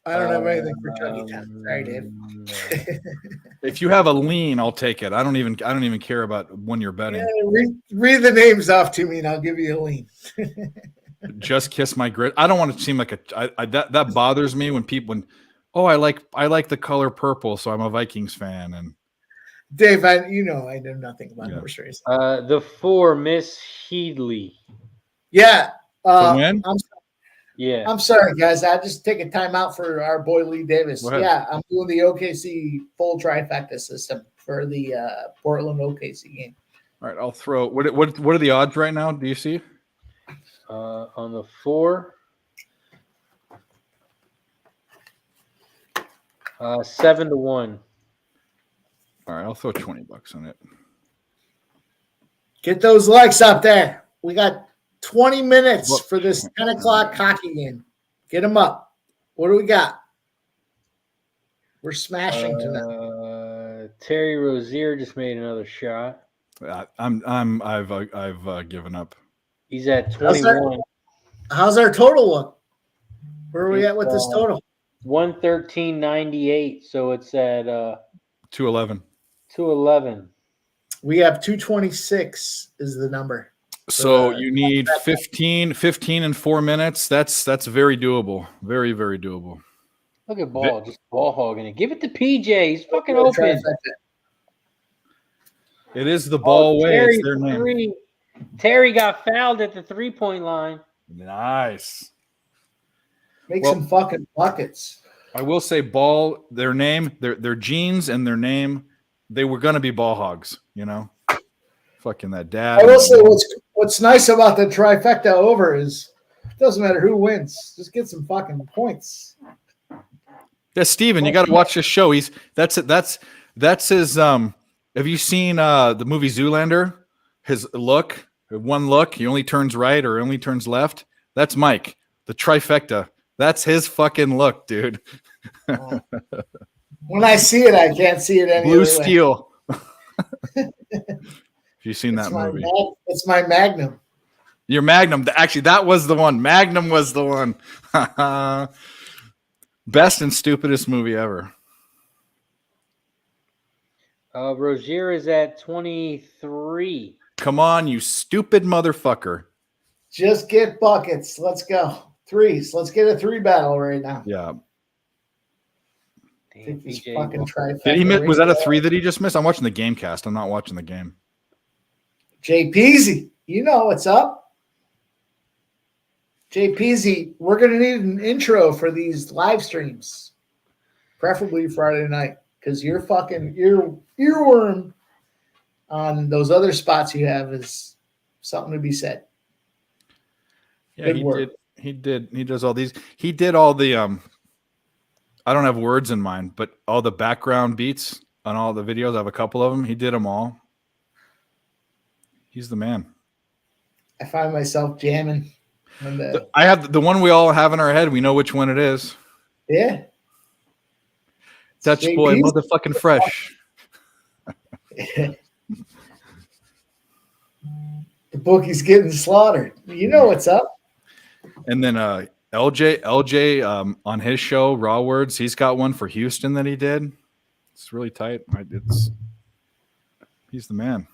I don't have anything for Chuckytown. Sorry, Dave. If you have a lean, I'll take it. I don't even care about when you're betting. Yeah, read the names off to me, and I'll give you a lean. Just kiss my grit. I don't want to seem like that bothers me when I like the color purple, so I'm a Vikings fan. And Dave, I know nothing about horse racing. The 4, Miss Headley. Yeah. Win? I'm sorry, guys. I just take a timeout for our boy Lee Davis. Yeah, I'm doing the OKC full trifecta system for the Portland OKC game. All right, I'll throw. What are the odds right now? Do you see? On the 4, 7-1. All right, I'll throw $20 on it. Get those likes up there. We got 20 minutes Look. for this 10 o'clock hockey game. Get them up. What do we got? We're smashing tonight. Terry Rozier just made another shot. I've given up. He's at How's that? 21. How's our total look? Where are we at with this total? 113.98. So it's at 211. 211. We have 226 is the number. So you need 15 in 4 minutes. That's very doable. Very, very doable. Look at Ball, just ball hogging it. Give it to PJ. He's fucking open. It is the ball way. It's their name. Terry got fouled at the 3-point line. Nice. Make some fucking buckets. I will say Ball, their name, their genes and their name, they were going to be ball hogs, you know? Fucking that dad. I will say what's nice about the trifecta over is it doesn't matter who wins. Just get some fucking points. Yeah, Steven, you got to watch this show. That's his have you seen the movie Zoolander? His look, one look, he only turns right or only turns left. That's Mike. The trifecta. That's his fucking look, dude. When I see it, I can't see it any Blue other way. Steel. Have you seen that movie? It's my Magnum. Your Magnum. Actually, that was the one. Magnum was the one. Best and stupidest movie ever. Rozier is at 23. Come on, you stupid motherfucker. Just get buckets. Let's go. Threes. Let's get a 3 battle right now. Yeah. Damn, PJ. Fucking trifecta. Did he miss, was that a 3 that he just missed? I'm watching the game cast. I'm not watching the game. Jay Peasy, you know what's up. Jay Peasy, we're going to need an intro for these live streams, preferably Friday night, because your fucking earworm on those other spots you have is something to be said. Yeah, he does all these. He did all the I don't have words in mind, but all the background beats on all the videos. I have a couple of them. He did them all. He's the man. I find myself jamming. I have the one we all have in our head. We know which one it is. Yeah. Dutch boy, motherfucking fresh. The bookie's getting slaughtered. You know what's up. And then LJ on his show, Raw Words, he's got one for Houston that he did. It's really tight. He's the man.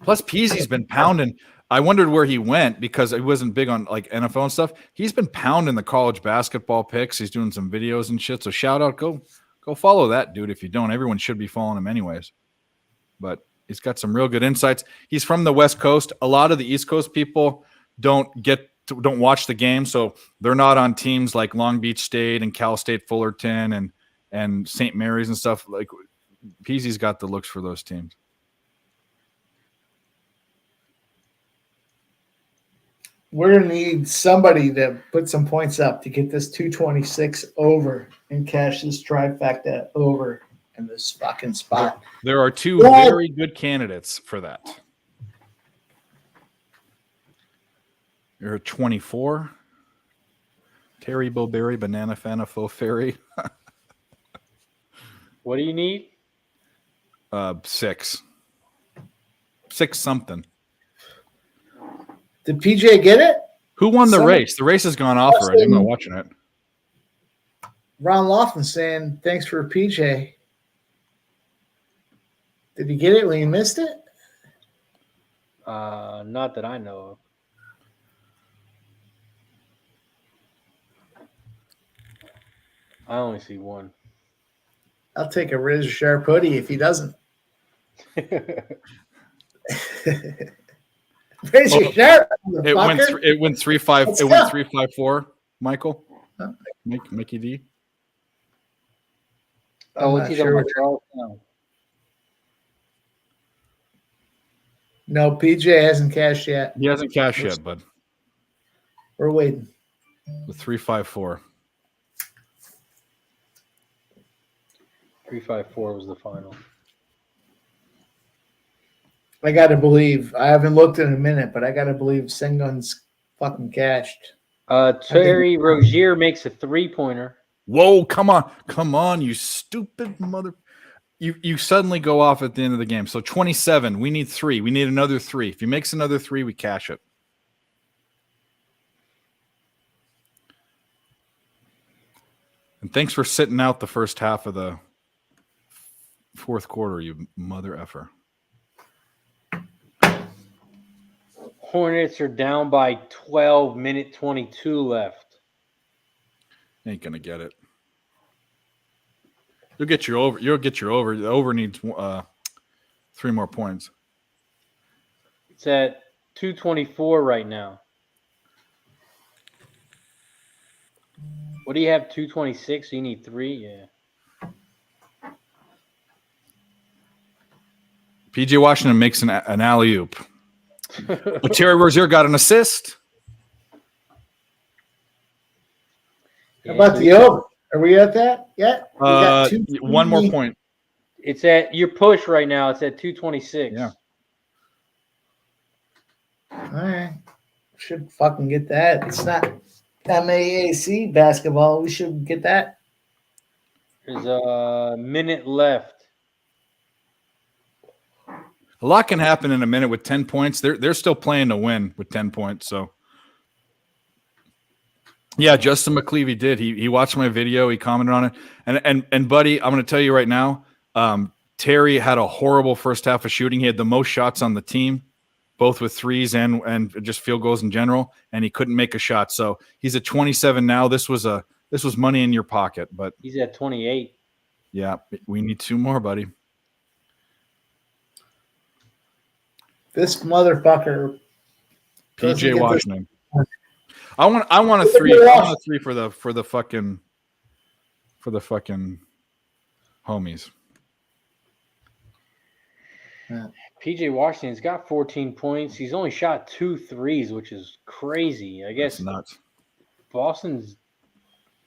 Plus, Peasy's been pounding. I wondered where he went because he wasn't big on like NFL and stuff. He's been pounding the college basketball picks. He's doing some videos and shit. So shout out, go follow that dude. If you don't, everyone should be following him anyways. But he's got some real good insights. He's from the West Coast. A lot of the East Coast people don't watch the game, so they're not on teams like Long Beach State and Cal State Fullerton and St. Mary's and stuff. Like Peasy's got the looks for those teams. We're going to need somebody to put some points up to get this 226 over and cash this trifecta over in this fucking spot. There are two very good candidates for that. You're 24. Terry Bowberry, Banana Fana Faux Fairy. What do you need? 6. 6 something. Did PJ get it? Who won the race? The race has gone off already. I'm not watching it. Ron Laughlin saying, thanks for PJ. Did he get it when he missed it? Not that I know of. I only see one. I'll take a Razor Sharp hoodie if he doesn't. Razor Sharp. It went 3-5. It went 3-5-4. Michael, Mickey D. Oh, what's he talking about? Charles? No, PJ hasn't cashed yet. He hasn't cashed yet, bud. We're waiting. The 3-5-4. 3-5-4 was the final. I got to believe. I haven't looked in a minute, but I got to believe Sengun's fucking cashed. Terry Rozier makes a 3-pointer. Whoa, come on, you stupid mother. You suddenly go off at the end of the game. So 27, we need 3. We need another 3. If he makes another 3, we cash it. And thanks for sitting out the first half of the fourth quarter, you mother effer. Hornets are down by 12, minute 22 left. Ain't gonna get it. You'll get your over. The over needs 3 more points. It's at 224 right now. What do you have? 226? So you need 3? Yeah. PJ Washington makes an alley-oop. But Terry Rozier got an assist. How about the over? Are we at that yet? We got 1 more point. It's at your push right now. It's at 226. Yeah. All right. Should fucking get that. It's not MAAC basketball. We should get that. There's a minute left. A lot can happen in a minute with 10 points. They're still playing to win with 10 points. So, yeah, Justin McClevey did. He watched my video. He commented on it. And buddy, I'm going to tell you right now, Terry had a horrible first half of shooting. He had the most shots on the team, both with threes and just field goals in general, and he couldn't make a shot. So he's at 27 now. This was money in your pocket, but he's at 28. Yeah, we need 2 more, buddy. This motherfucker. PJ Washington. I want a 3. I want a 3 for the fucking homies. Yeah. PJ Washington's got 14 points. He's only shot 2 threes, which is crazy. I guess that's nuts. Boston's.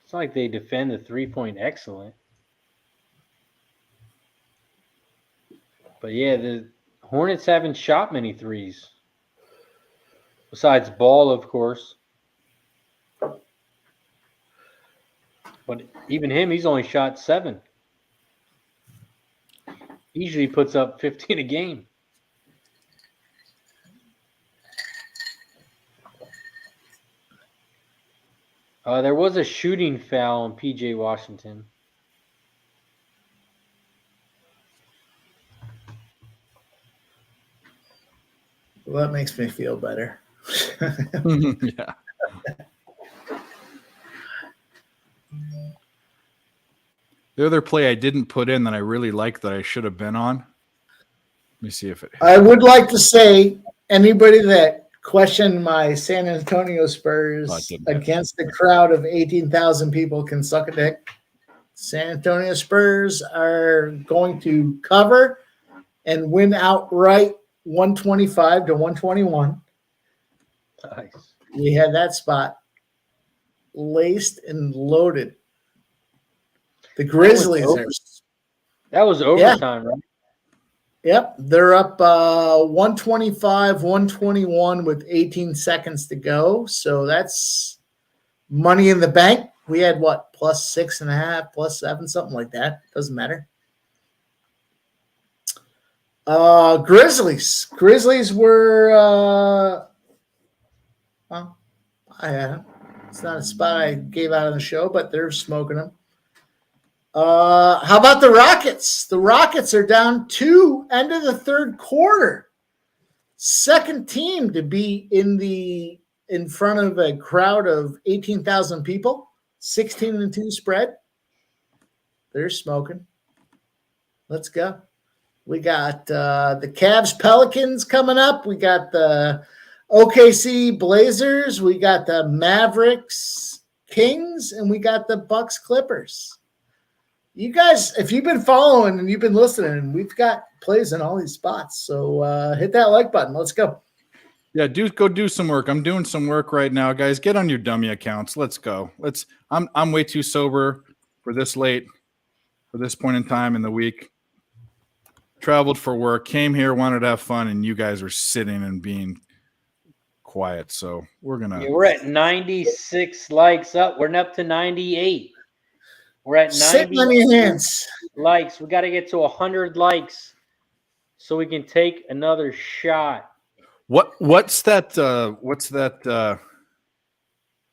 It's not like they defend the 3-point excellent. But yeah, the Hornets haven't shot many threes. Besides Ball, of course. But even him, he's only shot 7. He usually puts up 15 a game. There was a shooting foul on PJ Washington. Well, that makes me feel better. Yeah. The other play I didn't put in that I really liked that I should have been on. Let me see if it. I would like to say anybody that questioned my San Antonio Spurs against a crowd of 18,000 people can suck a dick. San Antonio Spurs are going to cover and win outright 125 to 121. Nice. We had that spot laced and loaded. The Grizzlies are. That was overtime, right? Yep. They're up 125, 121 with 18 seconds to go. So that's money in the bank. We had what? Plus 6.5, plus 7, something like that. Doesn't matter. Grizzlies. Grizzlies were well, I had them. It's not a spot I gave out on the show, but they're smoking them. How about the Rockets? The Rockets are down 2 end of the third quarter. Second team to be in front of a crowd of 18,000 people. 16-2 spread. They're smoking. Let's go. We got the Cavs Pelicans coming up. We got the OKC Blazers. We got the Mavericks Kings, and we got the Bucks Clippers. You guys, if you've been following and you've been listening, we've got plays in all these spots. So hit that like button. Let's go. Yeah, go do some work. I'm doing some work right now, guys. Get on your dummy accounts. Let's go. I'm way too sober for this late, for this point in time in the week. traveled for work, came here, wanted to have fun, and you guys are sitting and being quiet. So we're gonna. Yeah, we're at 96 likes up. We're up to 98. We're at Sitting 90 on your hands. likes. We got to get to 100 likes so we can take another shot. What's that? What's that?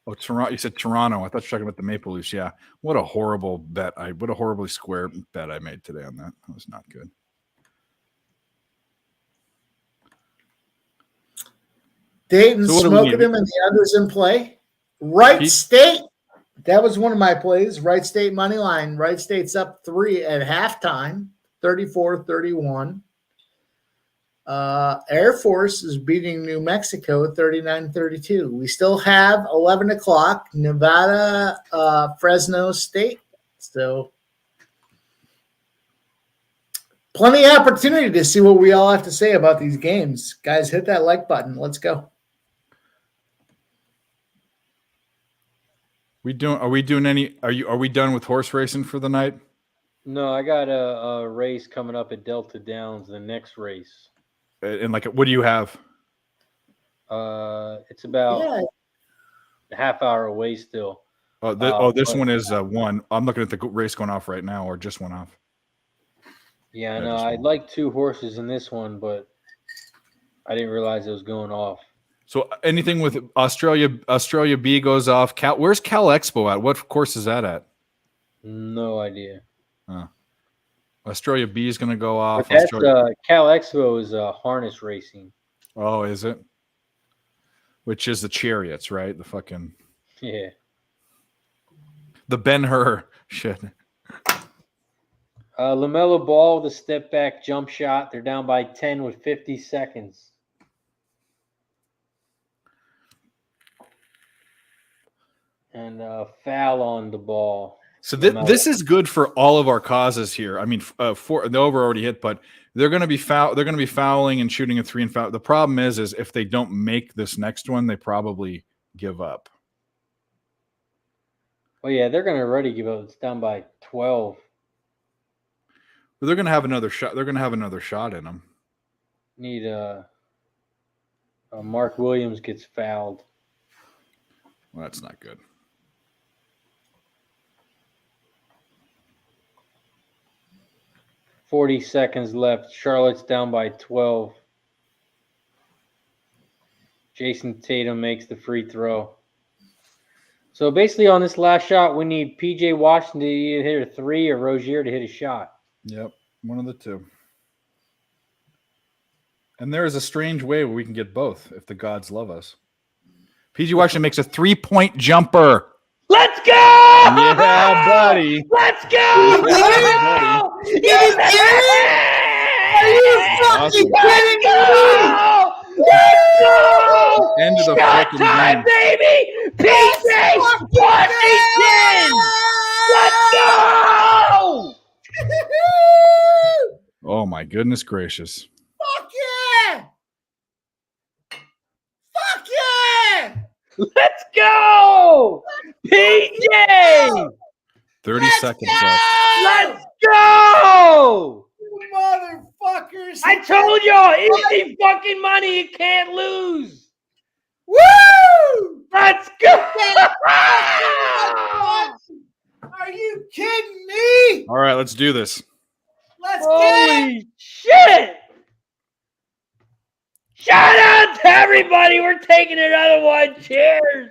Oh, Toronto. You said Toronto. I thought you were talking about the Maple Leafs. Yeah. What a horrible bet. What a horribly square bet I made today on that. That was not good. Dayton So what do we smoking need? him and the others in play. Wright Pete? State. That was one of my plays. Wright State money line. Wright State's up 3 at halftime, 34-31. Air Force is beating New Mexico 39-32. We still have 11 o'clock, Nevada, Fresno State. So plenty of opportunity to see what we all have to say about these games. Guys, hit that like button. Let's go. Are we done with horse racing for the night? No, I got a race coming up at Delta Downs, the next race. And what do you have? It's about a half hour away still. This one is one. I'm looking at the race going off right now, or just went off. Yeah, Yeah, no, this I'd one. like 2 horses in this one, but I didn't realize it was going off. So anything with Australia B goes off. Where's Cal Expo at? What course is that at? No idea. Australia B is going to go off. But that's Cal Expo is harness racing. Oh, is it? Which is the chariots, right? The fucking Yeah. the Ben-Hur shit. LaMelo Ball with a step back jump shot. They're down by 10 with 50 seconds. And foul on the ball. So this is good for all of our causes here. I mean, for the over already hit, but they're going to be They're going to be fouling and shooting a 3 and foul. The problem is if they don't make this next one, they probably give up. Oh yeah, they're going to already give up. It's down by 12. But they're going to have another shot. They're going to have another shot in them. Need Mark Williams gets fouled. Well, that's not good. .40 seconds left. Charlotte's down by 12. Jason Tatum makes the free throw. So basically on this last shot, we need P.J. Washington to either hit a 3 or Rozier to hit a shot. Yep, one of the two. And there is a strange way where we can get both if the gods love us. P.J. Washington makes a 3-point jumper. Let's go! Yeah, buddy. Let's go! Yeah, Are you fucking kidding me? Let's go! End of the Shot fucking time, game. baby! P.J. Washington! Let's go! Oh my goodness gracious. Fuck yeah! Fuck yeah! Let's go! PJ! 30 seconds left. Let's go! You motherfuckers! I told y'all, easy fucking money, you can't lose. Woo! Let's go! Are you kidding me? All right, let's do this. Let's get it! Holy shit! Shout out to everybody. We're taking another one. Cheers.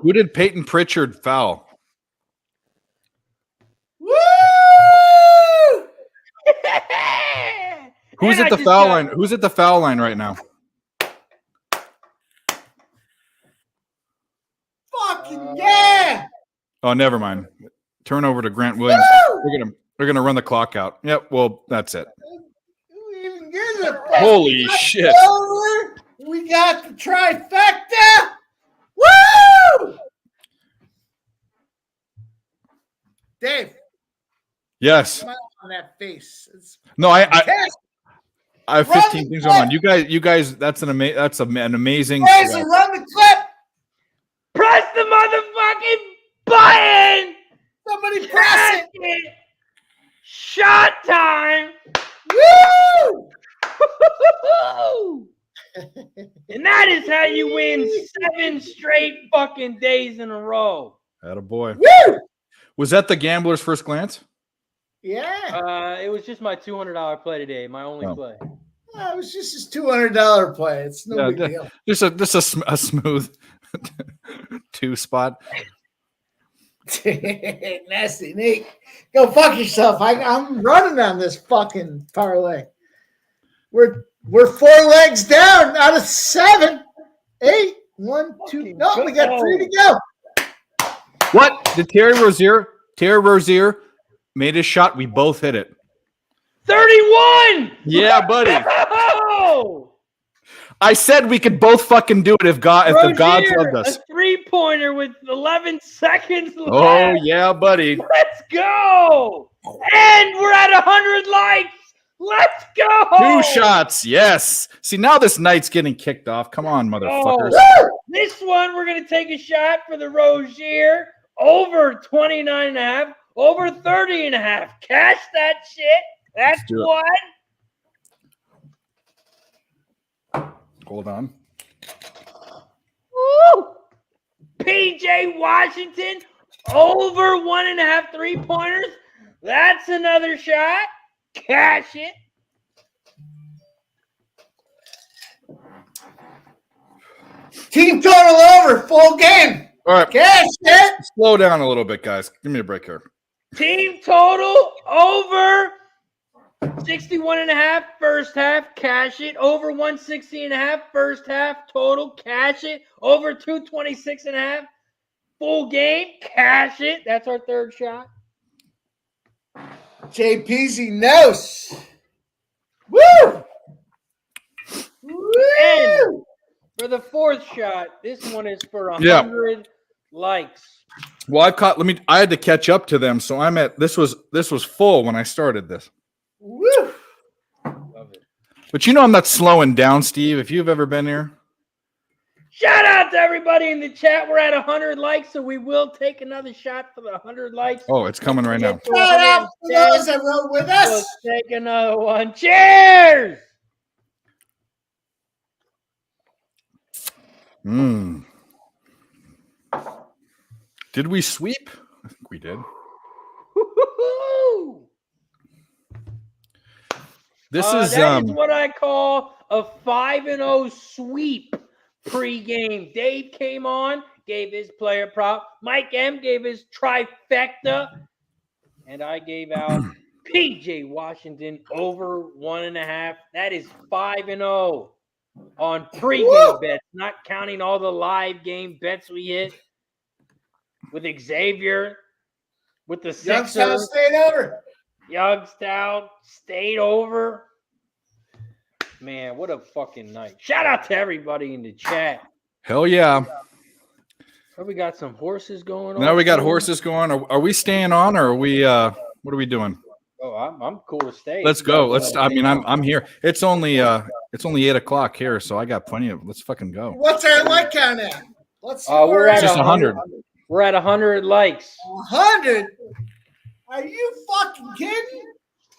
Who did Peyton Pritchard foul? Woo! Who's And at I the just foul got- line? Who's at the foul line right now? Fucking yeah! Oh, never mind. Turn over to Grant Williams. Woo! They're gonna run the clock out. Yep. Well, that's it. Who even gives a fuck? Holy shit! Over. We got the trifecta. Woo! Dave, Yes. smile on that face. It's No, I fantastic. have 15 things going on. You guys. That's an amazing. Guys, run the clip. Press the motherfucking button. Shot time. Woo! And that is how you win 7 straight fucking days in a row. Attaboy. Woo! Was that the gambler's first glance? Yeah. It was just my $200 play today, my only Oh. play. It was just his $200 play. It's no Yeah, big deal. Just a smooth 2 spot. Nasty Nate. Go fuck yourself. I'm running on this fucking parlay. We're 4 legs down out of 7. 8. 1, 2. No, we got 3 to go. What? Did Terry Rozier made his shot? We both hit it. 31! Yeah, buddy. Oh! I said we could both fucking do it if the gods Rozier, loved us. a 3-pointer with 11 seconds left. Oh yeah, buddy. Let's go! And we're at 100 likes. Let's go! 2 shots. Yes. See, now this night's getting kicked off. Come on, motherfuckers. This one, we're going to take a shot for the Rozier. Over 29.5. Over 30.5. Cash that shit. That's do it. one. Hold on. Woo! PJ Washington. Over 1.5 3-pointers. That's another shot. Cash it. Team total over. Full game. All right. Cash it. Slow down a little bit, guys. Give me a break here. Team total over 61.5 first half. Cash it. Over 160.5 first half. Total. Cash it. Over 226.5 full game. Cash it. That's our third shot. JPZ knows. Woo! And for the fourth shot, this one is for 100 likes. Well, I had to catch up to them, so I'm at this was full when I started this. Woo! Love it. But you know I'm not slowing down, Steve. If you've ever been here. Shout out to everybody in the chat. We're at 100 likes, so we will take another shot for the 100 likes. Oh, it's coming right now. Shout out to those that rode with us. Let's take another one. Cheers! Did we sweep? I think we did. Woo-hoo-hoo! This that is what I call a 5-0 sweep pregame. Dave came on, gave his player prop. Mike M gave his trifecta. And I gave out PJ Washington over 1.5. That is 5-0 on pregame bets, not counting all the live game bets we hit with Xavier, with the Youngstown Sixers. stayed over. Youngstown stayed over. Man, what a fucking night. Shout out to everybody in the chat. Hell yeah. Oh, we got some horses going on. Now we got horses going. Are we staying on or are we what are we doing? Oh, I'm cool to stay. Let's go. I'm here. It's only 8:00 here, so I got plenty of let's fucking go. What's our like count at? Let's see. We're at Just 100. We're at 100 likes. 100? Are you fucking kidding?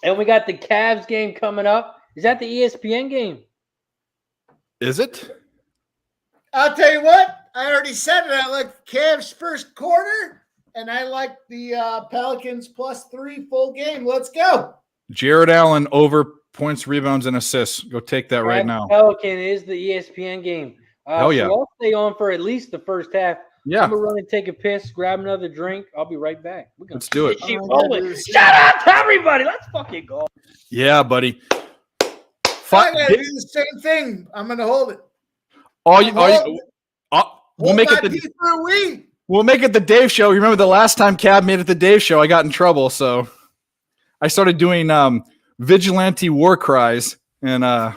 And we got the Cavs game coming up. Is that the ESPN game? Is it? I'll tell you what. I already said it. I like the Cavs first quarter, and I like the Pelicans +3 full game. Let's go. Jared Allen over points, rebounds, and assists. Go take that right now. Pelican is the ESPN game. Hell yeah. So I'll stay on for at least the first half. Yeah. I'm going to run and take a piss, grab another drink. I'll be right back. Let's do it. Keep rolling. Shout out to everybody. Let's fucking go. Yeah, buddy. I gotta do the same thing. I'm gonna hold it. We'll make it the Dave show. Remember the last time Cab made it the Dave show, I got in trouble, so I started doing vigilante war cries, and I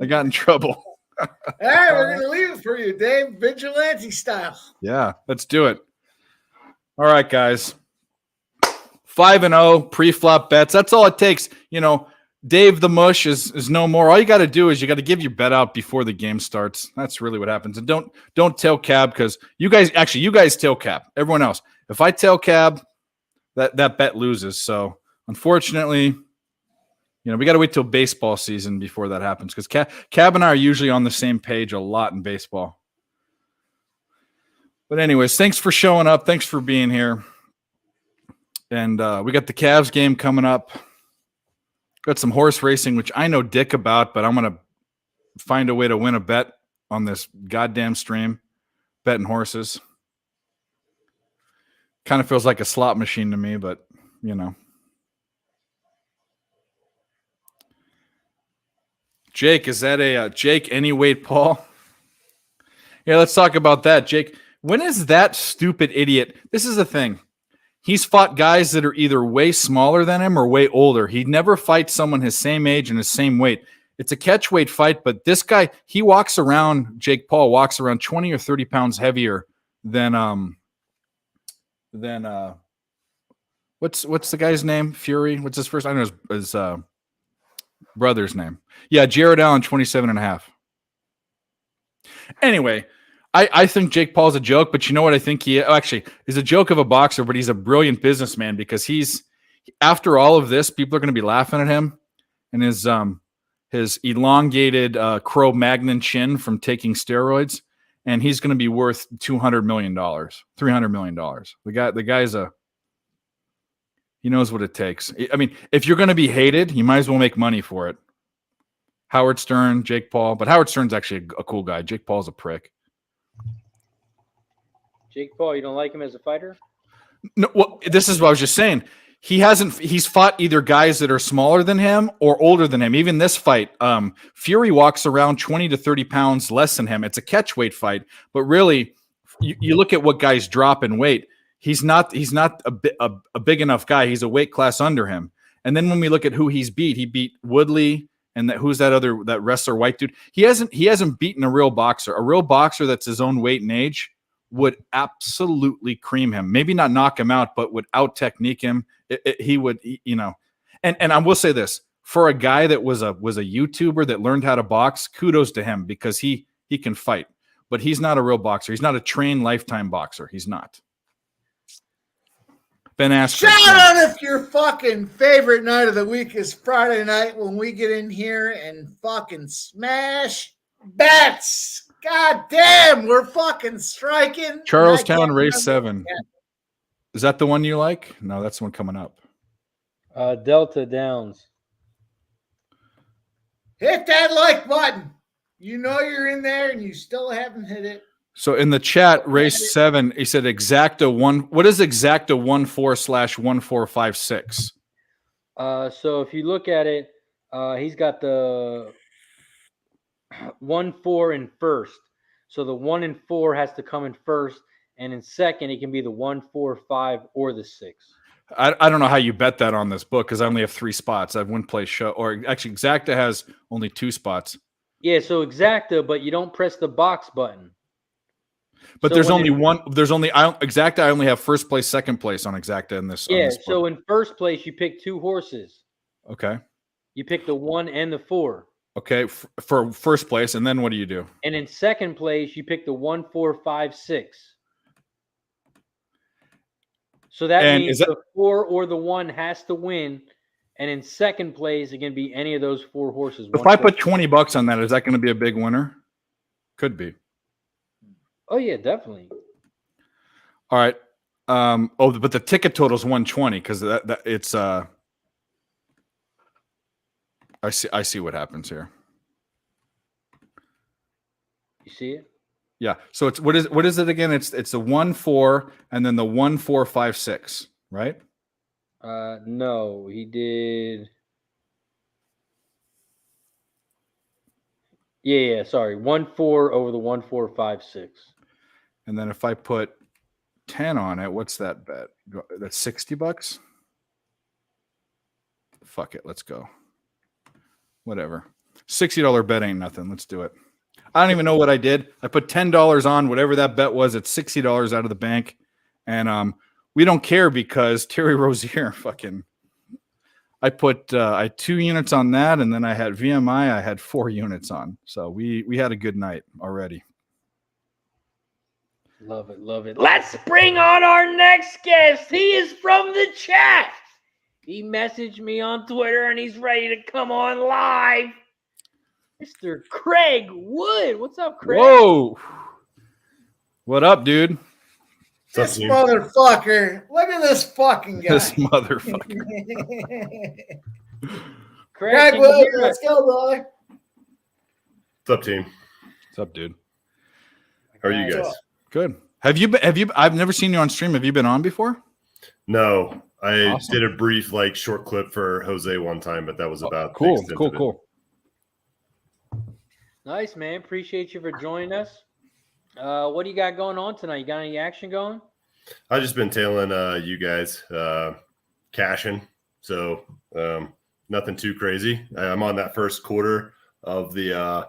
got in trouble. All right, we're gonna leave it for you, Dave, vigilante style. Yeah, let's do it. All right, guys. 5-0 pre-flop bets. That's all it takes. You know, Dave the Mush is no more. All you got to do is you got to give your bet out before the game starts. That's really what happens. And don't tell Cab, because you guys tail Cab. Everyone else, if I tell Cab, that bet loses. So Unfortunately, we got to wait till baseball season before that happens because Cab and I are usually on the same page a lot in baseball. But anyways, thanks for showing up. Thanks for being here. And we got the Cavs game coming up. Got some horse racing, which I know dick about, but I'm going to find a way to win a bet on this goddamn stream. Betting horses. Kind of feels like a slot machine to me, but, Jake, is that a Jake any weight, Paul? Yeah, let's talk about that, Jake. When is that stupid idiot? This is the thing. He's fought guys that are either way smaller than him or way older. He never fights someone his same age and his same weight. It's a catch weight fight, but this guy, he walks around, Jake Paul walks around 20 or 30 pounds heavier than what's the guy's name? Fury? What's his first? I don't know his brother's name. Yeah, Jared Allen, 27 and a half. Anyway, I think Jake Paul's a joke, but you know what I think he actually is a joke of a boxer, but he's a brilliant businessman because he's after all of this, people are going to be laughing at him and his elongated Cro-Magnon chin from taking steroids, and he's going to be worth $200 million, $300 million. The guy's he knows what it takes. I mean, if you're going to be hated, you might as well make money for it. Howard Stern, Jake Paul, but Howard Stern's actually a cool guy. Jake Paul's a prick. Jake Paul, you don't like him as a fighter? No, well, this is what I was just saying. He's fought either guys that are smaller than him or older than him. Even this fight, Fury walks around 20 to 30 pounds less than him. It's a catch weight fight, but really, you look at what guys drop in weight. He's not a big enough guy. He's a weight class under him. And then when we look at who he beat Woodley, and who's that wrestler, white dude? He hasn't beaten a real boxer. A real boxer that's his own weight and age would absolutely cream him. Maybe not knock him out, but would out technique him. He would, And I will say this: for a guy that was a YouTuber that learned how to box, kudos to him because he can fight. But he's not a real boxer. He's not a trained lifetime boxer. He's not. Ben Askren. Shout out if your fucking favorite night of the week is Friday night when we get in here and fucking smash bets. God damn, we're fucking striking. Charlestown Race 7. Is that the one you like? No, that's the one coming up. Delta Downs. Hit that like button. You know you're in there and you still haven't hit it. So in the chat, Race 7, he said Exacta 1. What is Exacta 14/1456? So if you look at it, he's got the 1-4 in first. So the 1 and 4 has to come in first, and in second, it can be the 1, 4, 5, or the 6. I don't know how you bet that on this book because I only have 3 spots. I have one place show, or actually Exacta has only 2 spots. Yeah, so Exacta, but you don't press the box button. But so there's only one. There's only Exacta. I only have first place, second place on Exacta in this. Yeah. On this So in first place, you pick 2 horses. Okay. You pick the 1 and the 4. Okay, for first place, and then what do you do? And in second place, you pick the 1, 4, 5, 6. So that means the 4 or the 1 has to win. And in second place, it can be any of those 4 horses. If I put $20 on that, is that going to be a big winner? Could be. Oh yeah, definitely. All right. But the ticket total is 120 because that it's I see what happens here. You see it? Yeah. So it's what is it again? It's the 1, 4 and then the 1, 4, 5, 6, right? No, he did. Yeah, sorry. 1, 4 over the 1, 4, 5, 6. And then if I put 10 on it, what's that bet? That's $60? Fuck it. Let's go. Whatever. $60 bet ain't nothing. Let's do it. I don't even know what I did. I put $10 on whatever that bet was. It's $60 out of the bank. And we don't care because Terry Rozier fucking I had 2 units on that, and then I had VMI, I had 4 units on. So we had a good night already. Love it. Let's bring on our next guest. He is from the chat. He messaged me on Twitter and he's ready to come on live. Mr. Craig Wood. What's up, Craig? Whoa. What up, dude? This motherfucker. Look at this fucking guy. This motherfucker. Craig can you Wood, hear us? let's go, brother. What's up, team? What's up, dude? How are you guys? Good. Have you I've never seen you on stream. Have you been on before? No, I Awesome. did a brief short clip for Jose one time, but that was about the Cool, extent cool, of it. cool. Nice, man. Appreciate you for joining us. What do you got going on tonight? You got any action going? I've just been tailing you guys cashing, so nothing too crazy. I'm on that first quarter of the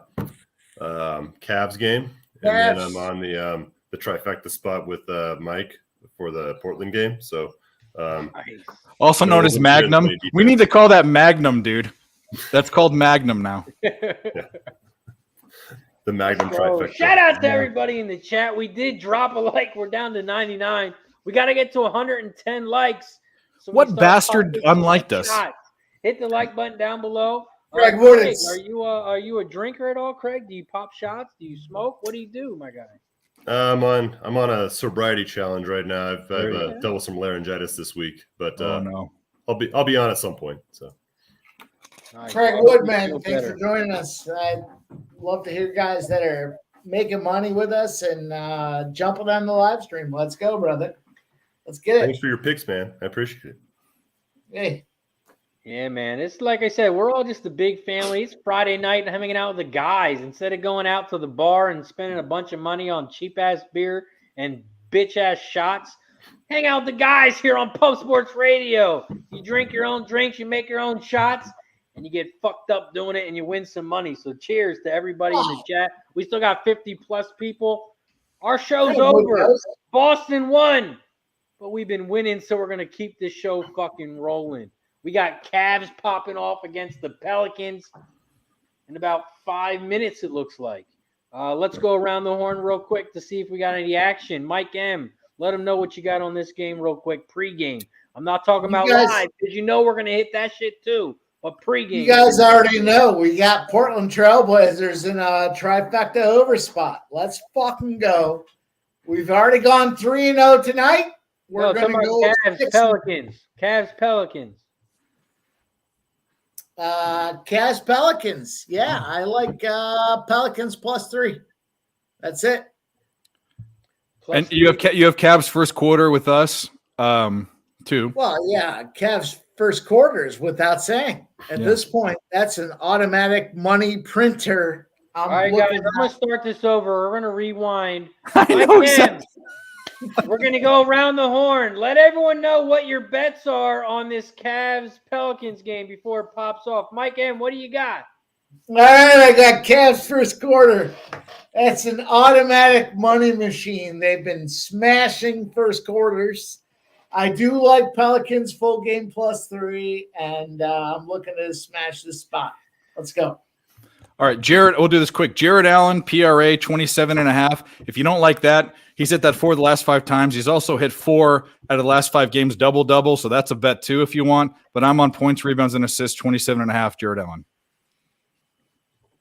Cavs game, and then I'm on the trifecta spot with Mike for the Portland game. So Nice. Also known as Magnum. We need to call that Magnum, dude. That's called Magnum now. the Magnum So, trifecta. shout out to everybody in the chat. We did drop a like. We're down to 99. We got to get to 110 likes. So we What start bastard popping unliked us? shots. Hit the like button down below. Craig Wood, Craig, it's- are you a drinker at all, Craig? Do you pop shots? Do you smoke? What do you do, my guy? I'm on a sobriety challenge right now. I've There you go. dealt with some laryngitis this week, but Oh no. I'll be on at some point. So Nice. Craig Well, Wood, you man, feel thanks better. for joining us. I'd love to hear guys that are making money with us and jumping on the live stream. Let's go, brother. Let's get it. thanks for your picks, man. I appreciate it. Hey, Yeah, man. It's like I said, we're all just a big family. It's Friday night and hanging out with the guys. Instead of going out to the bar and spending a bunch of money on cheap-ass beer and bitch-ass shots, hang out with the guys here on Pub Sports Radio. You drink your own drinks, you make your own shots, and you get fucked up doing it and you win some money. So cheers to everybody in the chat. We still got 50-plus people. Our show's Craig Wood, over. guys. Boston won, but we've been winning, so we're going to keep this show fucking rolling. We got Cavs popping off against the Pelicans in about 5 minutes, it looks like. Let's go around the horn real quick to see if we got any action. Mike M., let them know what you got on this game real quick. Pre-game. I'm not talking You about guys- live because you know we're going to hit that shit too. But pre-game. you guys already know we got Portland Trailblazers in a trifecta over spot. Let's fucking go. We've already gone 3-0 tonight. We're No, going talking to go about Cavs 6. Pelicans. Cavs Pelicans. Cavs Pelicans. Yeah, I like Pelicans +3. That's it. Plus And you have Cavs first quarter with us, too. Well, yeah, Cavs first quarters without saying. At Yeah. this point, that's an automatic money printer. I'm All right, looking guys, I'm going to start this over. We're going to rewind. I know Mike exactly. M., we're going to go around the horn. Let everyone know what your bets are on this Cavs-Pelicans game before it pops off. Mike M., what do you got? All right, I got Cavs first quarter. That's an automatic money machine. They've been smashing first quarters. I do like Pelicans full game +3, and I'm looking to smash this spot. Let's go. All right, Jared, we'll do this quick. Jared Allen, PRA 27.5. If you don't like that, he's hit that 4 of the last 5 times. He's also hit 4 out of the last 5 games, double-double, so that's a bet too if you want. But I'm on points, rebounds, and assists, 27.5, Jared Allen.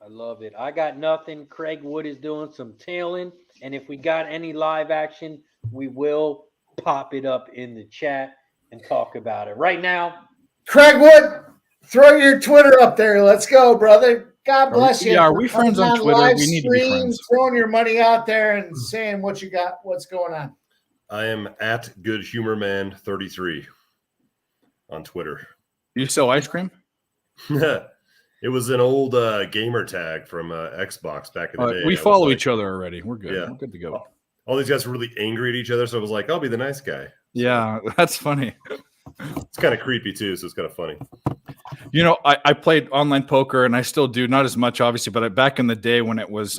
I love it. I got nothing. Craig Wood is doing some tailing, and if we got any live action, we will pop it up in the chat and talk about it. Right now, Craig Wood, throw your Twitter up there. Let's go, brother. God bless you. Are we friends on Coming Twitter? live We need to be stream, friends. Throwing your money out there and saying what you got, what's going on. I am at Good Humor Man 33 on Twitter. You sell ice cream? It was an old gamer tag from Xbox back in the day. We I was follow like- each other already. We're good. Yeah. We're good to go. All these guys were really angry at each other, so I was like, I'll be the nice guy. Yeah, that's funny. It's kind of creepy too, so it's kind of funny. You know, I played online poker, and I still do, not as much, obviously, but back in the day when it was,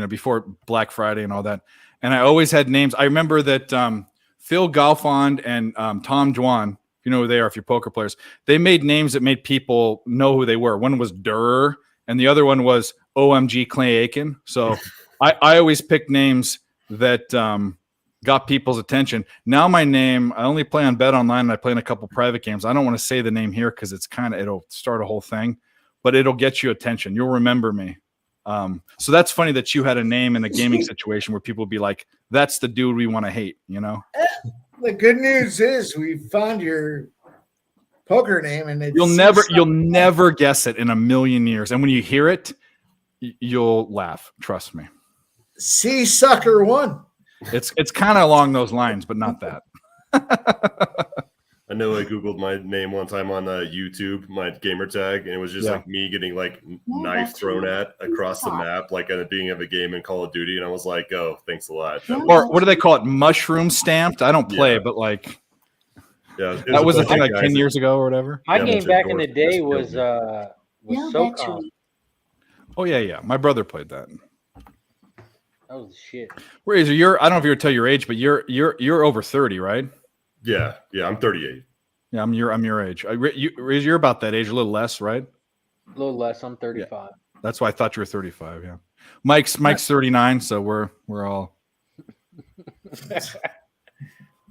before Black Friday and all that, and I always had names. I remember that Phil Galfond and Tom Dwan, you know who they are if you're poker players, they made names that made people know who they were. One was Durr, and the other one was OMG Clay Aiken. So I always picked names that got people's attention. Now my name, I only play on Bet Online and I play in a couple private games. I don't want to say the name here because it's it'll start a whole thing, but it'll get you attention. You'll remember me. So that's funny that you had a name in a gaming situation where people would be like, that's the dude we want to hate, you know? The good news is we found your poker name, and you'll never guess it in a million years. And when you hear it, you'll laugh. Trust me. Sea Sucker 1. It's kind of along those lines, but not that. I know I Googled my name one time on YouTube, my gamer tag, and it was just like me getting like knife thrown at across the map, like at the beginning of a game in Call of Duty. And I was like, oh, thanks a lot. Or what do they call it? Mushroom stamped? I don't play, but like, that was a thing like 10 years ago or whatever. My game back in the day was SOCOM. Oh, yeah. My brother played that. That was the shit. Razor, I don't know if you would tell your age, but you're over 30, right? Yeah, I'm 38. Yeah, I'm your age. Razor, you're about that age, a little less, right? A little less. I'm 35. Yeah. That's why I thought you were 35. Yeah, Mike's 39, so we're all 39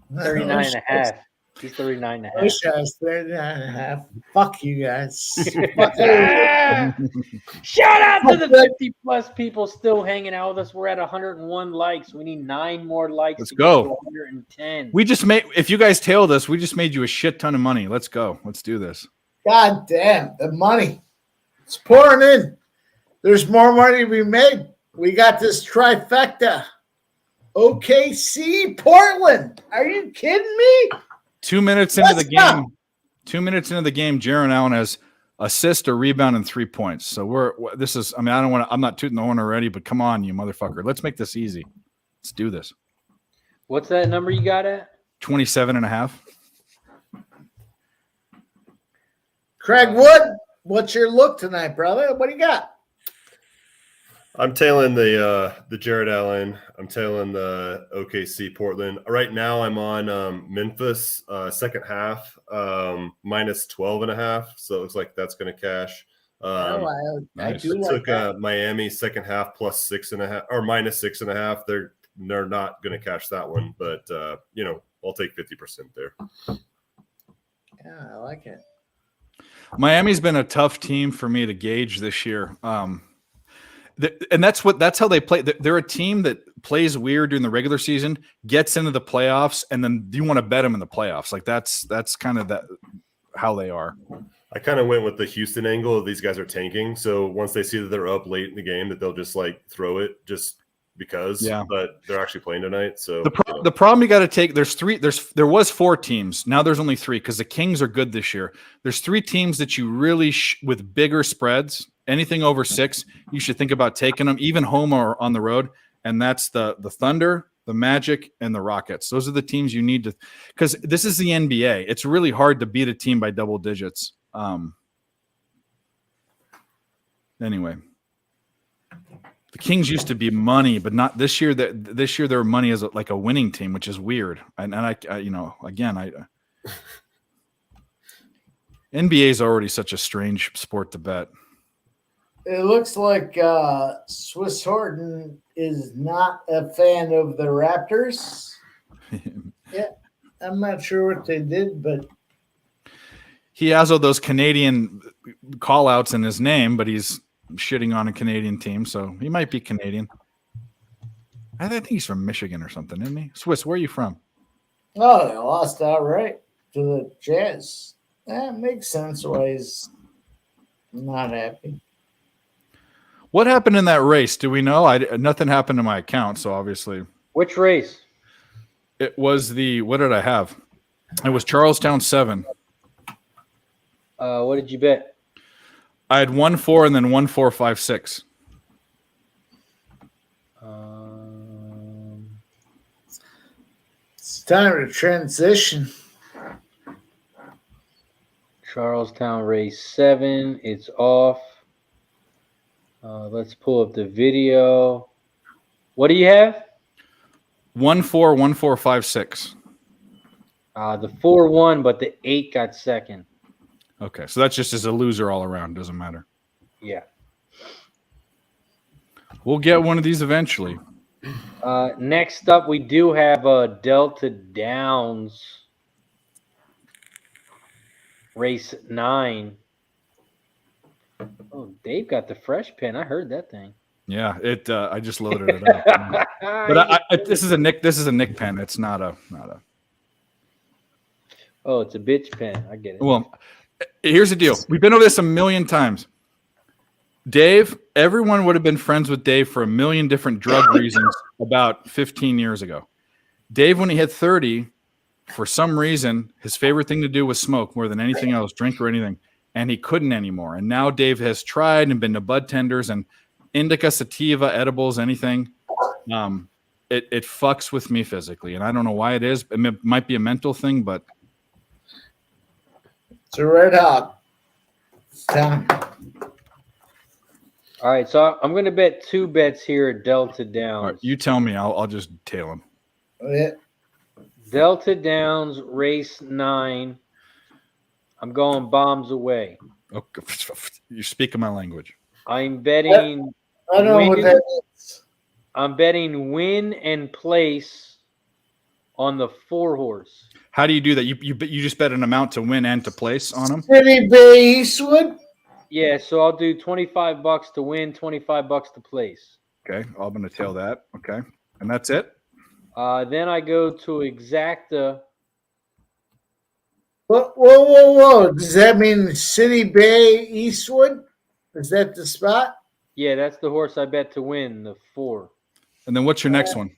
and a half. He's 39 and a half. I wish I was 39 and a half. Fuck you guys. Shout out to the 50+ people still hanging out with us. We're at 101 likes. We need 9 more likes. Let's go. 110. We just made. If you guys tailed us, we just made you a shit ton of money. Let's go. Let's do this. God damn, the money. It's pouring in. There's more money to be made. We got this trifecta. OKC, Portland. Are you kidding me? 2 minutes into the game. 2 minutes into the game, Jaren Allen has assist, a rebound, and 3 points. So this is. I mean, I'm not tooting the horn already, but come on, you motherfucker. Let's make this easy. Let's do this. What's that number you got at? 27.5. Craig Wood, what's your look tonight, brother? What do you got? I'm tailing the Jared Allen. I'm tailing the OKC Portland. Right now I'm on Memphis second half minus 12.5. So it looks like that's going to cash. I took Miami second half plus 6.5 or minus 6.5. They're not going to cash that one, but I'll take 50% there. Yeah, I like it. Miami's been a tough team for me to gauge this year. And that's how they play. They're a team that plays weird during the regular season, gets into the playoffs, and then you want to bet them in the playoffs. Like that's kind of how they are. I kind of went with the Houston angle of these guys are tanking. So once they see that they're up late in the game, that they'll just like throw it just because. Yeah. But they're actually playing tonight. So the problem you got to take, there was 4 teams. Now there's only 3 because the Kings are good this year. There's 3 teams that you really with bigger spreads. Anything over 6, you should think about taking them, even home or on the road. And that's the Thunder, the Magic, and the Rockets. Those are the teams you need to – because this is the NBA. It's really hard to beat a team by double digits. Anyway, the Kings used to be money, but not this year. This year their money is like a winning team, which is weird. And I NBA is already such a strange sport to bet. It looks like Swiss Horton is not a fan of the Raptors. Yeah, I'm not sure what they did, but he has all those Canadian call-outs in his name, but he's shitting on a Canadian team, so he might be Canadian. I think he's from Michigan or something, isn't he? Swiss, where are you from? Oh, they lost outright to the Jazz. That makes sense why he's not happy. What happened in that race? Do we know? Nothing happened to my account, so obviously. Which race? It was what did I have? It was Charlestown 7. What did you bet? I had 1-4 and then 1-4-5-6. It's time to transition. Charlestown race 7. It's off. Let's pull up the video. What do you have? 1-4, 1-4-5-6. The 4 won, but the 8 got second. Okay, so that's just as a loser all around. Doesn't matter. Yeah. We'll get one of these eventually. Next up, we do have Delta Downs race 9. Oh, Dave got the fresh pen. I heard that thing. Yeah, it. I just loaded it up. But this is a Nick. This is a Nick pen. It's not a. Oh, it's a bitch pen. I get it. Well, here's the deal. We've been over this a million times. Dave, everyone would have been friends with Dave for a million different drug reasons about 15 years ago. Dave, when he hit 30, for some reason, his favorite thing to do was smoke more than anything else, drink or anything, and he couldn't anymore. And now Dave has tried and been to bud tenders and indica, sativa, edibles, anything. It fucks with me physically, and I don't know why it is. It might be a mental thing, but it's a red hot. It's time. All right, so I'm going to bet 2 bets here at Delta Downs. all right, you tell me. I'll just tail him. Yeah. Delta Downs race 9. I'm going bombs away. Okay. You're speaking my language. I'm betting. I don't know what that is. I'm betting win and place on the 4-horse. How do you do that? You just bet an amount to win and to place on them? City Bay Eastwood. Yeah, so I'll do $25 to win, $25 to place. Okay, I'm going to tail that. Okay, and that's it? Then I go to Exacta. Whoa. Does that mean City Bay Eastwood? Is that the spot? Yeah, that's the horse I bet to win, the 4. And then what's your next one?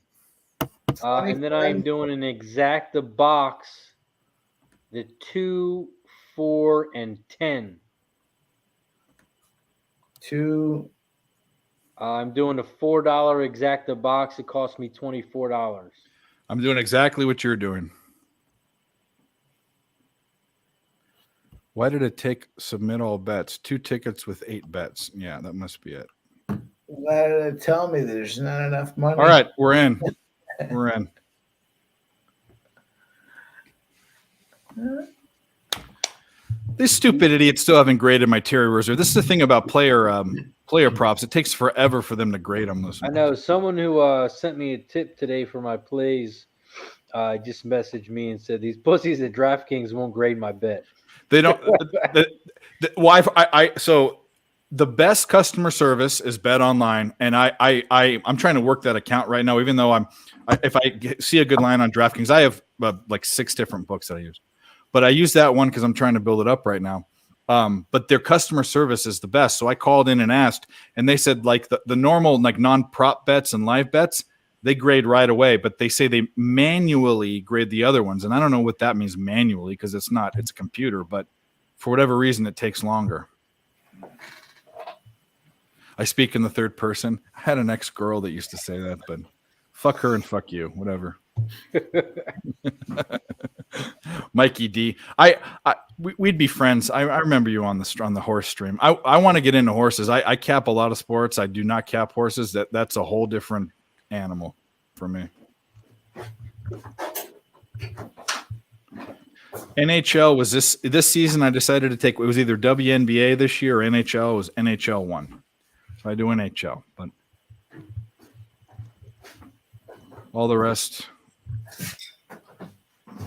And then I'm doing an Exacta box, the 2, 4, and 10. 2. I'm doing a $4 Exacta box. It cost me $24. I'm doing exactly what you're doing. Why did it take submit all bets? 2 tickets with 8 bets. Yeah, that must be it. Why did it tell me there's not enough money? All right, we're in. We're in. These stupid idiots still haven't graded my Terry Reserve. This is the thing about player props. It takes forever for them to grade them. I know someone who sent me a tip today for my plays just messaged me and said these pussies at DraftKings won't grade my bet. They don't. So the best customer service is Bet Online, and I'm trying to work that account right now. Even though if I see a good line on DraftKings, I have like 6 different books that I use, but I use that one because I'm trying to build it up right now. But their customer service is the best. So I called in and asked, and they said like the normal like non-prop bets and live bets, they grade right away, but they say they manually grade the other ones. And I don't know what that means manually because it's a computer, but for whatever reason, it takes longer. I speak in the third person. I had an ex-girl that used to say that, but fuck her and fuck you, whatever. Mikey D. We'd be friends. I remember you on the horse stream. I want to get into horses. I cap a lot of sports. I do not cap horses. That's a whole different animal for me. NHL was this season. I decided to take. It was either WNBA this year or NHL. It was NHL 1. So I do NHL, but all the rest.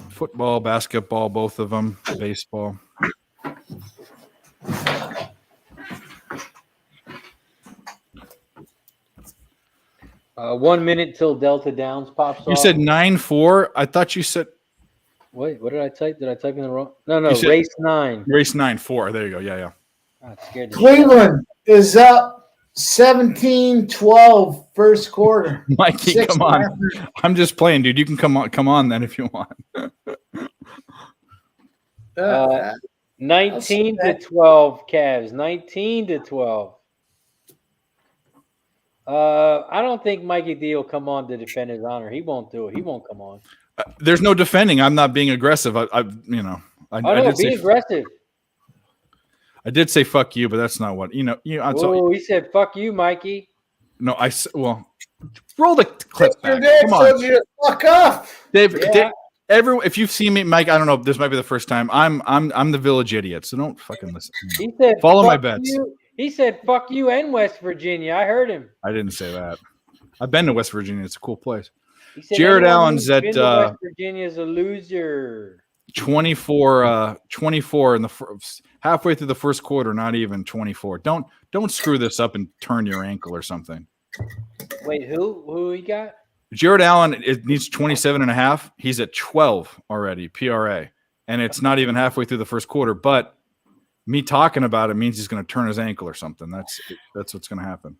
Football, basketball, both of them, baseball. 1 minute till Delta Downs pops off. You said 9-4. I thought you said. Wait, what did I type? Did I type in the wrong? No, race 9. Race 9-4. There you go. Yeah. Oh, it scared me. Cleveland is up 17-12 first quarter. Mikey, come on. I'm just playing, dude. You can come on then if you want. 19 to 12 Cavs. 19 to 12. I don't think Mikey D will come on to defend his honor. He won't do it. He won't come on. There's no defending. I'm not being aggressive. I did be aggressive. I did say fuck you, but that's not what he he said fuck you, Mikey. No, roll the clip back. Come on, you fuck off, Dave. Yeah. If you've seen me, Mike, I don't know. This might be the first time. I'm the village idiot, so don't fucking listen. He said follow my bets. He said fuck you and West Virginia. I heard him. I didn't say that. I've been to West Virginia. It's a cool place. He said Jared anyone Allen's who's at been to West Virginia is a loser. 24 in the halfway through the first quarter, not even 24. Don't screw this up and turn your ankle or something. Wait, who he got? Jared Allen, it needs 27.5. He's at 12 already, PRA. And it's not even halfway through the first quarter. But me talking about it means he's going to turn his ankle or something. That's what's going to happen.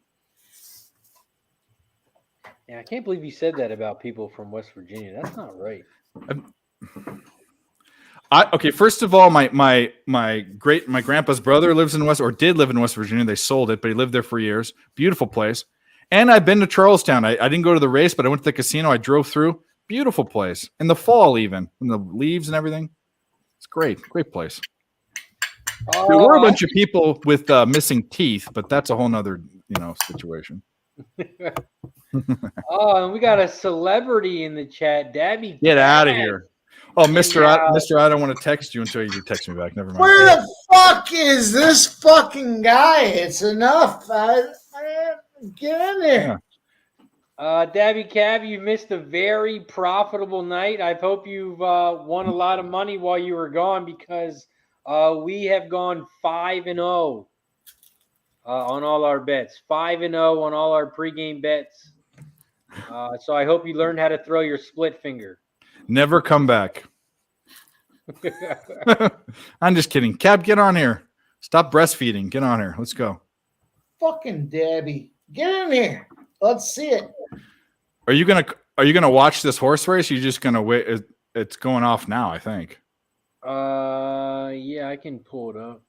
Yeah, I can't believe you said that about people from West Virginia. That's not right. Okay, first of all, my grandpa's brother did live in West Virginia. They sold it, but he lived there for years. Beautiful place. And I've been to Charlestown. I didn't go to the race, but I went to the casino. I drove through. Beautiful place. In the fall, even. In the leaves and everything. It's great. Great place. There were a bunch of people with missing teeth, but that's a whole nother, situation. Oh, and we got a celebrity in the chat. Dabby. Get out of here. Oh, Mr. I don't want to text you until you text me back. Never mind. Where the fuck is this fucking guy? It's enough. Get in there. Dabby Cab, you missed a very profitable night. I hope you've won a lot of money while you were gone because we have gone 5-0 on all our bets. 5-0 on all our pregame bets. So I hope you learned how to throw your split finger. Never come back. I'm just kidding. Cab, get on here. Stop breastfeeding. Get on here. Let's go. Fucking Dabby. Get in here. Let's see it. Are you gonna watch this horse race? You're just gonna wait. It's going off now, I think. Yeah, I can pull it up.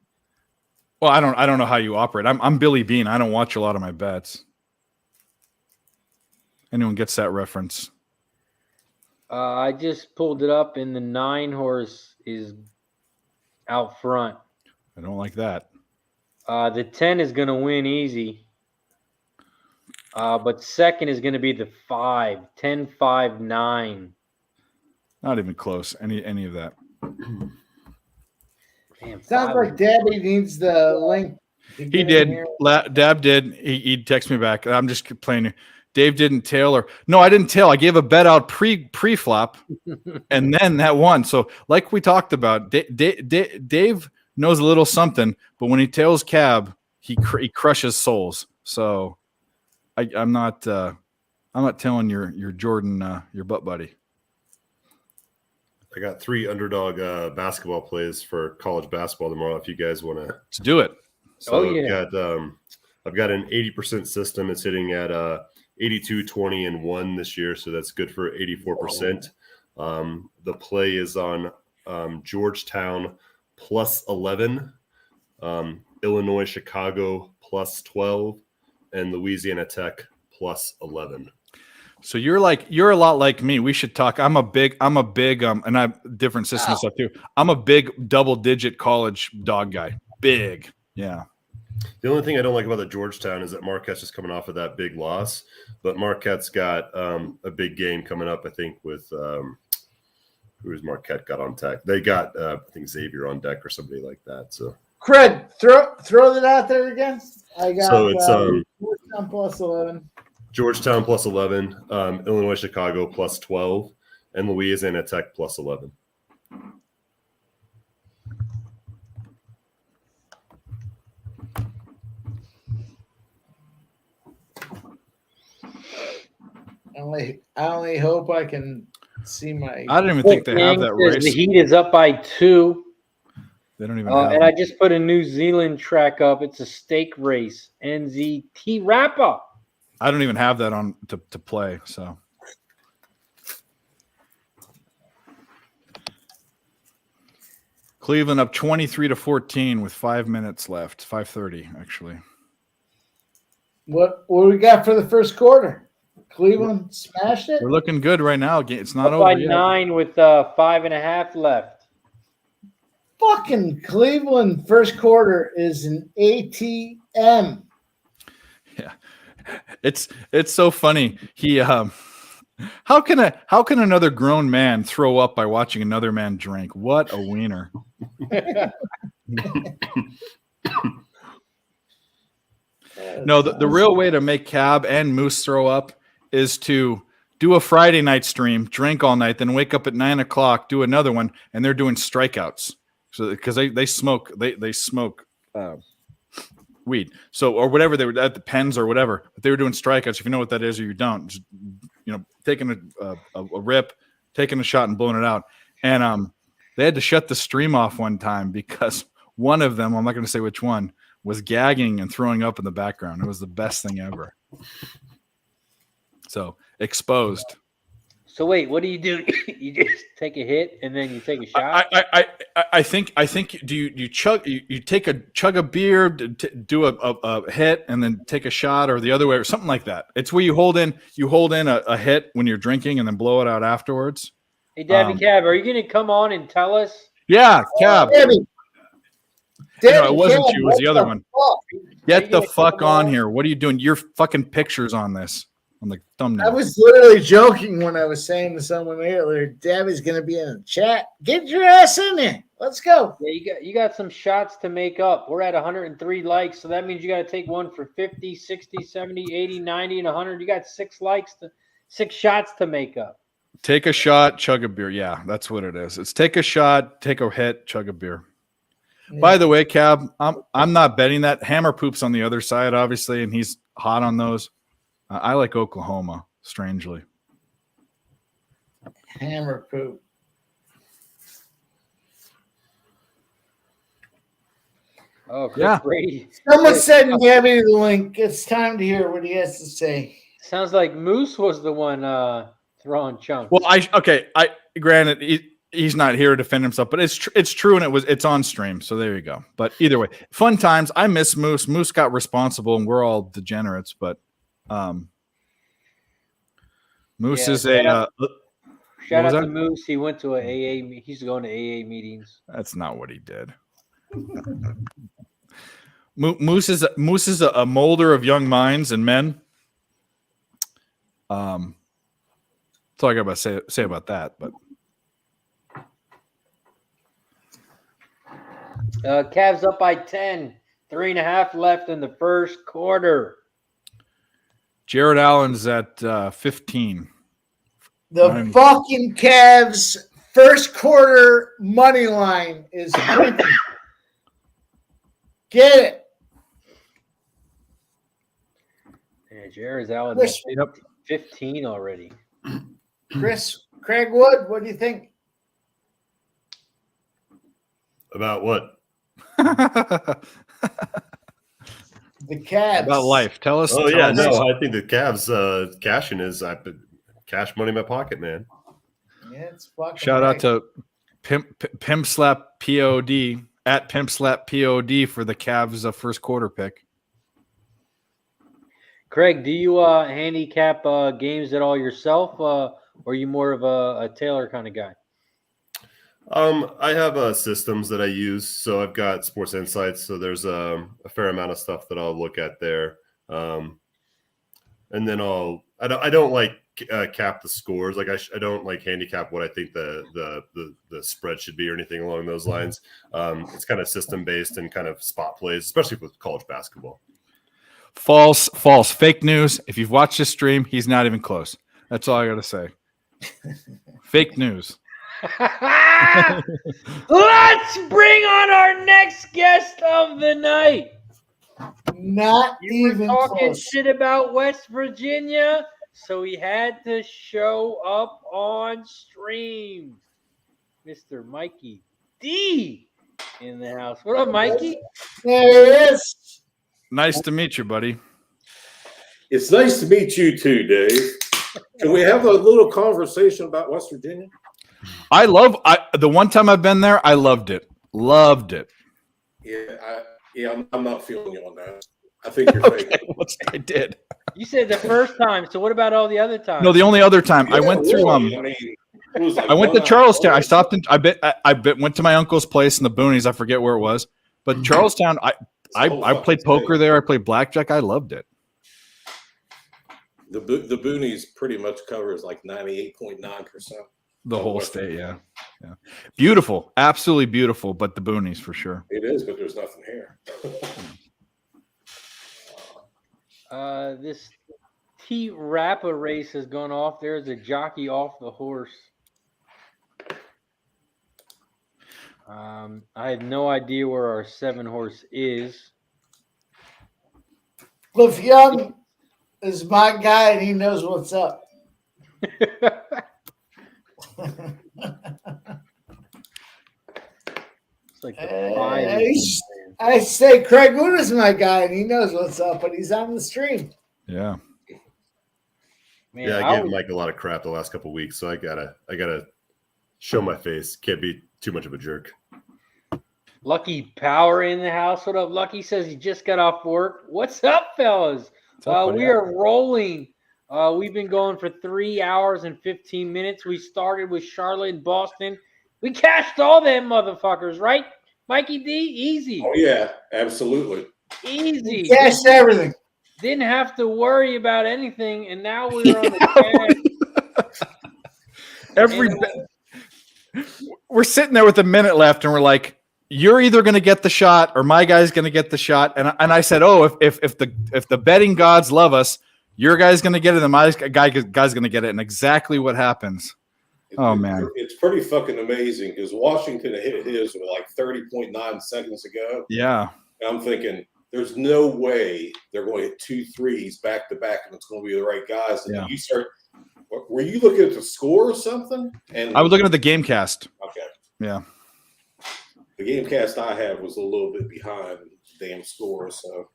Well, I don't know how you operate. I'm Billy Bean. I don't watch a lot of my bets. Anyone gets that reference? I just pulled it up, and the 9 horse is out front. I don't like that. The 10 is going to win easy. But second is going to be the 5. 10, 5, 9. Not even close. Any of that. Damn, Sounds like Dabby needs the link. He did. Dab did. He texted me back. I'm just playing. Dave didn't tail no, I didn't tail. I gave a bet out pre-flop, and then that won. So like we talked about, Dave knows a little something, but when he tails Cab, he crushes souls. So I'm not telling your Jordan, your butt buddy. I got 3 underdog basketball plays for college basketball tomorrow. If you guys want to, let's do it. So I've got an 80% system. It's hitting at 82, 20, and 1 this year, so that's good for 84%. The play is on Georgetown plus 11, Illinois, Chicago plus 12, and Louisiana Tech plus 11. So you're a lot like me. We should talk. I'm a big, and I have different system stuff too. I'm a big double-digit college dog guy. Big, yeah. The only thing I don't like about the Georgetown is that Marquette's just coming off of that big loss, but Marquette's got a big game coming up. I think with who is Marquette got on deck? They got I think Xavier on deck or somebody like that. So Craig, throw that out there again. I got so it's Georgetown plus 11. Georgetown plus 11, Illinois, Chicago plus 12, and Louisiana Tech plus 11. I only hope I can see my. I don't even think they have that race. The Heat is up by 2. They don't even have and I just put a New Zealand track up. It's a stake race. NZT Rapper. I don't even have that on to play. So Cleveland up 23-14 with 5 minutes left. 5:30 actually. What we got for the first quarter? Cleveland smashed it. We're looking good right now. It's not up over by yet. 9 with 5.5 left. Fucking Cleveland first quarter is an ATM. Yeah, it's so funny. He how can another grown man throw up by watching another man drink? What a wiener! No, the real way to make Cab and Moose throw up is to do a Friday night stream, drink all night, then wake up at 9 o'clock, do another one, and they're doing strikeouts. So because they smoke weed, so or whatever they were at the pens or whatever, but they were doing strikeouts. If you know what that is or you don't, just, taking a rip, taking a shot and blowing it out. And they had to shut the stream off one time because one of them, I'm not going to say which one, was gagging and throwing up in the background. It was the best thing ever. So exposed. So wait, what do? You just take a hit and then you take a shot? I think do you chug you take a chug a beer, do a hit and then take a shot, or the other way, or something like that. It's where you hold in a hit when you're drinking and then blow it out afterwards. Hey, Dabby Cab, are you going to come on and tell us? Yeah, Cab. Dabby, No, it wasn't you. It was the other one. fuck? Get the fuck on here. What are you doing? Your fucking pictures on this. On the thumbnail. I was literally joking when I was saying to someone earlier, Dabby's going to be in the chat. Get your ass in there. Let's go. Yeah, you got some shots to make up. We're at 103 likes, so that means you got to take one for 50, 60, 70, 80, 90, and 100. You got 6 shots to make up. Take a shot, chug a beer. Yeah, that's what it is. It's take a shot, take a hit, chug a beer. Yeah. By the way, Cab, I'm not betting that. Hammer Poop's on the other side, obviously, and he's hot on those. I like Oklahoma, strangely. Hammer Poop. Oh, Chris Brady. Someone send Gabby the link. It's time to hear what he has to say. Sounds like Moose was the one throwing chunks. Well, granted, he's not here to defend himself, but it's true, and it's on stream. So there you go. But either way, fun times. I miss Moose. Moose got responsible, and we're all degenerates. But Moose is shout out to Moose. He went to he's going to AA meetings. That's not what he did. Moose is a molder of young minds and men. That's all I got to say about that. But Cavs up by 10, 3.5 left in the first quarter. Jared Allen's at 15. The fucking Cavs first quarter money line is 20. Get it. Yeah, Jared Allen is 15 already. Craig Wood, what do you think? About what? The Cavs. About life. Tell us. Oh, yeah. No, I think the Cavs cashing is cash money in my pocket, man. Yeah, it's fucking Shout out to Pimp Slap POD at Pimp Slap POD for the Cavs first quarter pick. Craig, do you handicap games at all yourself, or are you more of a Taylor kind of guy? I have systems that I use. So I've got Sports Insights. So there's a fair amount of stuff that I'll look at there. And then I don't like cap the scores. Like I don't like handicap what I think the spread should be or anything along those lines. It's kind of system based and kind of spot plays, especially with college basketball. False, fake news. If you've watched this stream, he's not even close. That's all I got to say. Fake news. Let's bring on our next guest of the night. Not You even were talking close. shit about West Virginia, so he had to show up on stream. Mr. Mikey D in the house. What up, Mikey? There he is. Nice to meet you, buddy. It's nice to meet you too, Dave. Can we have a little conversation about West Virginia? The one time I've been there, I loved it. Loved it. Yeah, I'm not feeling you on that. I think you're faking. I did. You said the first time, so what about all the other times? No, the only other time I went through I went to Charlestown. I stopped in. Went to my uncle's place in the boonies. I forget where it was, but Charlestown. I played poker there. I played blackjack. I loved it. The boonies pretty much covers like 98.9%. The whole state, yeah. Beautiful, absolutely beautiful, but the boonies for sure. It is, but there's nothing here. This T-Rappa race has gone off. There's a jockey off the horse. I have no idea where our 7-horse is. Cliff Young is my guy, and he knows what's up. It's like the 5. I say Craig Wood is my guy, and he knows what's up, but he's on the stream. Yeah. Man, Yeah, I gave Mike a lot of crap the last couple of weeks, so I gotta show my face. Can't be too much of a jerk. Lucky Power in the house. What up? Lucky says he just got off work. What's up, fellas? We are rolling. We've been going for 3 hours and 15 minutes. We started with Charlotte and Boston. We cashed all them motherfuckers, right? Mikey D, easy. Oh yeah, absolutely. Easy. Cashed everything. Didn't have to worry about anything, and now we're on the cash. We're sitting there with a minute left, and we're like, "You're either going to get the shot, or my guy's going to get the shot." And I said, "Oh, if the betting gods love us, your guy's going to get it, and my guy's going to get it." And exactly what happens. Oh man, it's pretty fucking amazing because Washington hit his with like 30.9 seconds ago. Yeah, and I'm thinking there's no way they're going to hit 2 threes back to back, and it's going to be the right guys. And then you start. Were you looking at the score or something? And I was looking at the game cast. Okay. Yeah. The game cast I had was a little bit behind the damn score, so.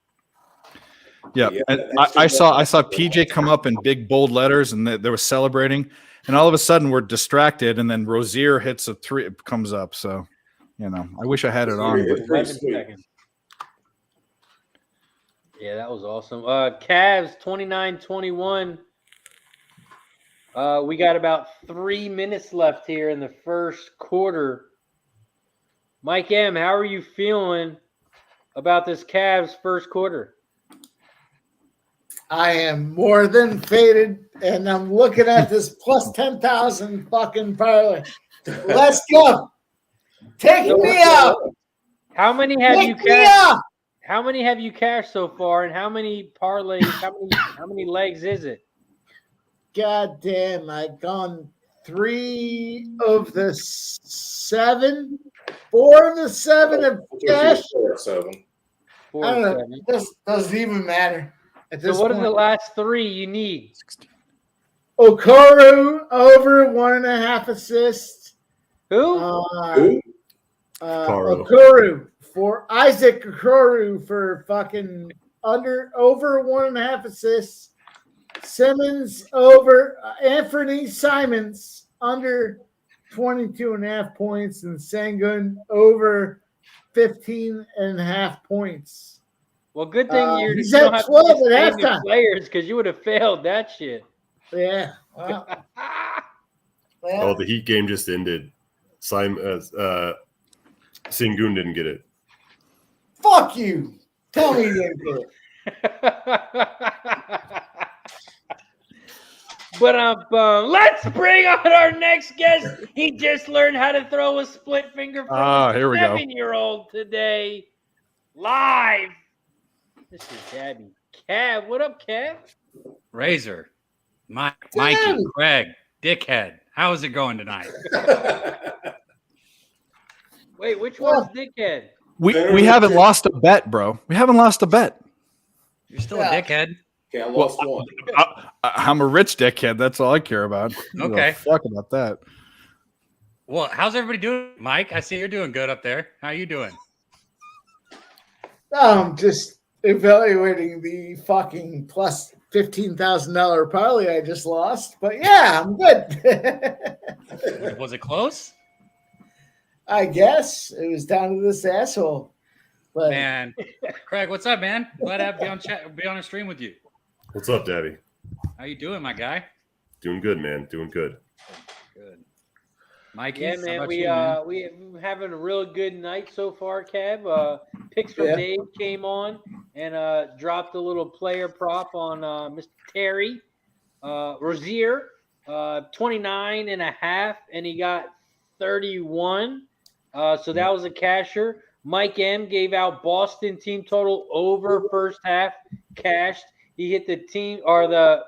Yeah, and I saw PJ come up in big bold letters, and they were celebrating, and all of a sudden we're distracted, and then Rozier hits a 3. It comes up, so I wish I had it on. But 11 seconds. Yeah, that was awesome. Cavs 29-21. We got about 3 minutes left here in the first quarter. Mike M., how are you feeling about this Cavs first quarter? I am more than faded, and I'm looking at this plus 10,000 fucking parlay. Let's go. Take me out. How many have you cashed? How many have you cashed so far, and how many parlays? How many legs is it? God damn, I've gone 3 of the 7. 4 of the 7 have cashed. 4 or 7. I don't know. This doesn't even matter. So what are the last 3 you need? Okoro over 1.5 assists. Who? Okoro for Isaac Okoro for fucking over 1.5 assists. Simmons over Anthony Simons under 22.5 points, and Sengun over 15.5 points. Well, good thing you don't have 12 to at name your halftime. players because you would have failed that shit. Yeah. Well, Oh, the Heat game just ended. Sengun didn't get it. Fuck you. Tell me you didn't do it. But let's bring on our next guest. He just learned how to throw a split finger from a here we go. 7-year-old today. Live. This is Gabby. Cav, what up, Cav? Razor, Mikey, Craig, Dickhead. How is it going tonight? Wait, which one's Dickhead? We haven't lost a bet, bro. We haven't lost a bet. You're still a dickhead. Okay, I lost one. I'm a rich dickhead. That's all I care about. Okay. Fuck about that. Well, how's everybody doing? Mike, I see you're doing good up there. How you doing? I'm just evaluating the fucking plus $15,000 parlay I just lost. But yeah, I'm good. Was it close? I guess it was down to this asshole. But Man, Craig, what's up, man? Glad to be on a stream with you. What's up, Daddy? How you doing, my guy? Doing good, man. Doing good. Good. Mikey, Yeah, man, we having a real good night so far, Cav. Picks from Dave came on and dropped a little player prop on Mr. Terry Rozier, 29.5, and he got 31. So that was a casher. Mike M gave out Boston team total over first half, cashed. He hit the team or the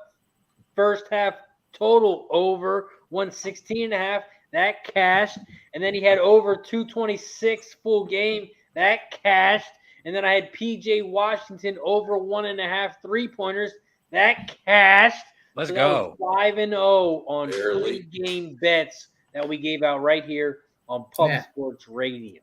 first half total over 116.5. That cashed. And then he had over 226 full game. That cashed. And then I had PJ Washington over 1.5 3-pointers. That cashed. Let's So go. 5-0 on 3-game bets that we gave out right here on Pub Sports Radio.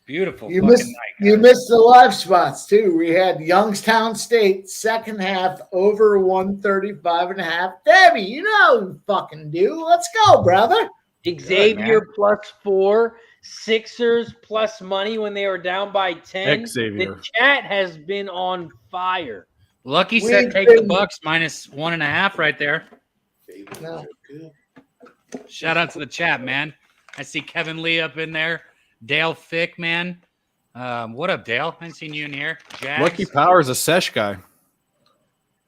Beautiful. You fucking missed, night, you guys. missed the live spots too. We had Youngstown State second half over 135.5. Debbie, you know who fucking do. Let's go, brother. Xavier +4, Sixers plus money when they were down by 10. Xavier. The chat has been on fire. Lucky said take the Bucks minus 1.5 right there. No. Shout out to the chat, man. I see Kevin Lee up in there. Dale Fick, man. What up, Dale? I haven't seen you in here. Jax. Lucky Power is a sesh guy.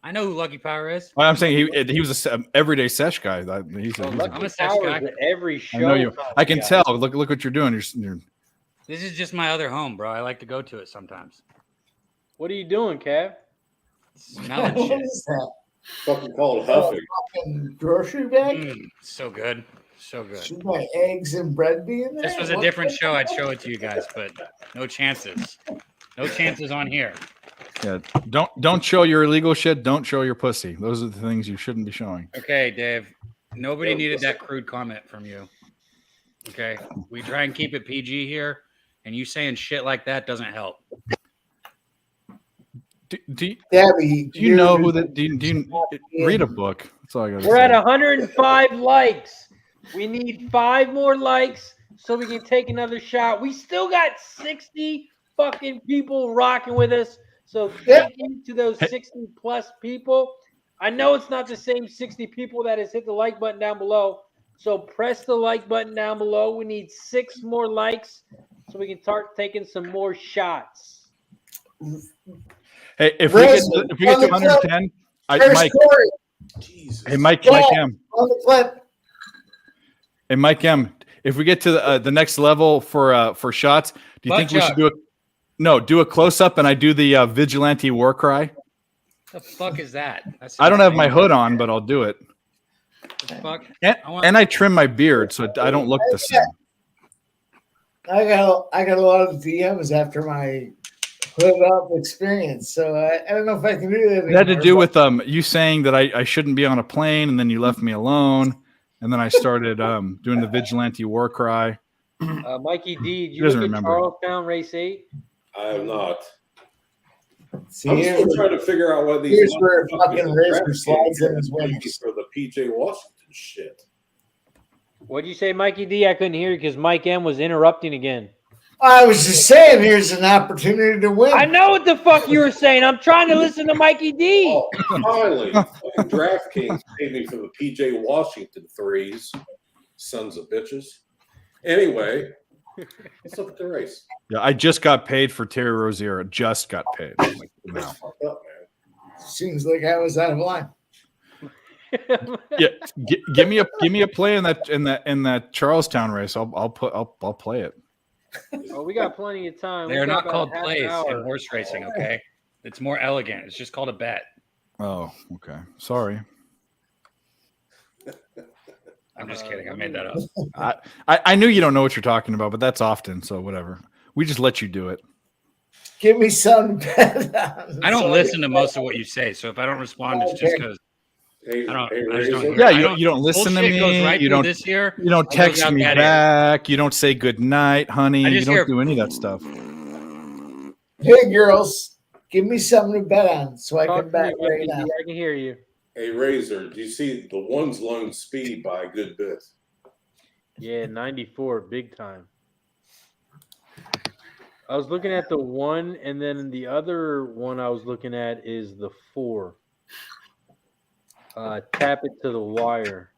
I know who Lucky Power is. I'm saying he was an everyday sesh guy. I'm a sesh guy. Every show. I know you. I can tell. Look what you're doing. You're This is just my other home, bro. I like to go to it sometimes. What are you doing, Kev? Smelling What shit. is that? Fucking called huffing. Fucking grocery bag? So good. So good. Should my eggs and bread be in there? This was a different show. I'd show it to you guys, but no chances. No chances on here. Yeah. Don't show your illegal shit. Don't show your pussy. Those are the things you shouldn't be showing. Okay, Dave. Nobody needed that crude comment from you. Okay. We try and keep it PG here, and you saying shit like that doesn't help. Debbie, Do you know who the? Do you read a book? That's all I got to say. We're at 105 likes. We need 5 more likes so we can take another shot. We still got 60 fucking people rocking with us. So thank you to those 60 plus people. I know it's not the same 60 people that has hit the like button down below. So press the like button down below. We need 6 more likes so we can start taking some more shots. Hey, if we get to 110, Mike. Hey, Mike M. On the clip. Hey, Mike M. If we get to the next level for shots, do you think we should do a close up and I do the vigilante war cry? The fuck is that? I don't have my hood on, but I'll do it. The fuck? And I trim my beard so I don't look the same. I got a lot of DMs after my hood up experience, so I don't know if I can do that. It had to do with you saying that I shouldn't be on a plane, and then you left me alone, and then I started doing the vigilante war cry. Mikey D, did you doesn't look at remember. Charlestown race 8? I have not. See, I'm still trying to figure out what these. here's where fucking Razor slides in his wings. For the PJ Washington shit. What'd you say, Mikey D? I couldn't hear you because Mike M was interrupting again. I was just saying, here's an opportunity to win. I know what the fuck you were saying. I'm trying to listen to Mikey D. Oh, finally, fucking DraftKings paid me for the PJ Washington threes. Sons of bitches. Anyway, let's look at the race. Yeah, I just got paid for Terry Rozier. Just got paid. Like, no. Fucked up, man. Seems like I was out of line. Yeah, give me a play in that Charlestown race. I'll play it. Oh, we got plenty of time. They are We got not about called half an plays in hour. horse racing, okay? It's more elegant. It's just called a bet. Oh, okay. Sorry. I'm just kidding. I made that up. I knew you don't know what you're talking about, but that's often, so whatever. We just let you do it. Give me some bet on. I don't listen to most of what you say, so if I don't respond, it's just because Hey, I don't. hey, I just don't Razor. Yeah, I you don't listen to bullshit goes me. right You through don't. this year. You don't It goes text out me that back. You don't say good night, honey. I You just don't hear- do any of that stuff. Hey, girls, give me something to bet on so I Talk can to bet me, right Mikey D. now. I can hear you. Hey, Razor, do you see the one's loan speed by a good bit? Yeah, 94, big time. I was looking at the 1, and then the other one I was looking at is the 4. Tap it to the wire.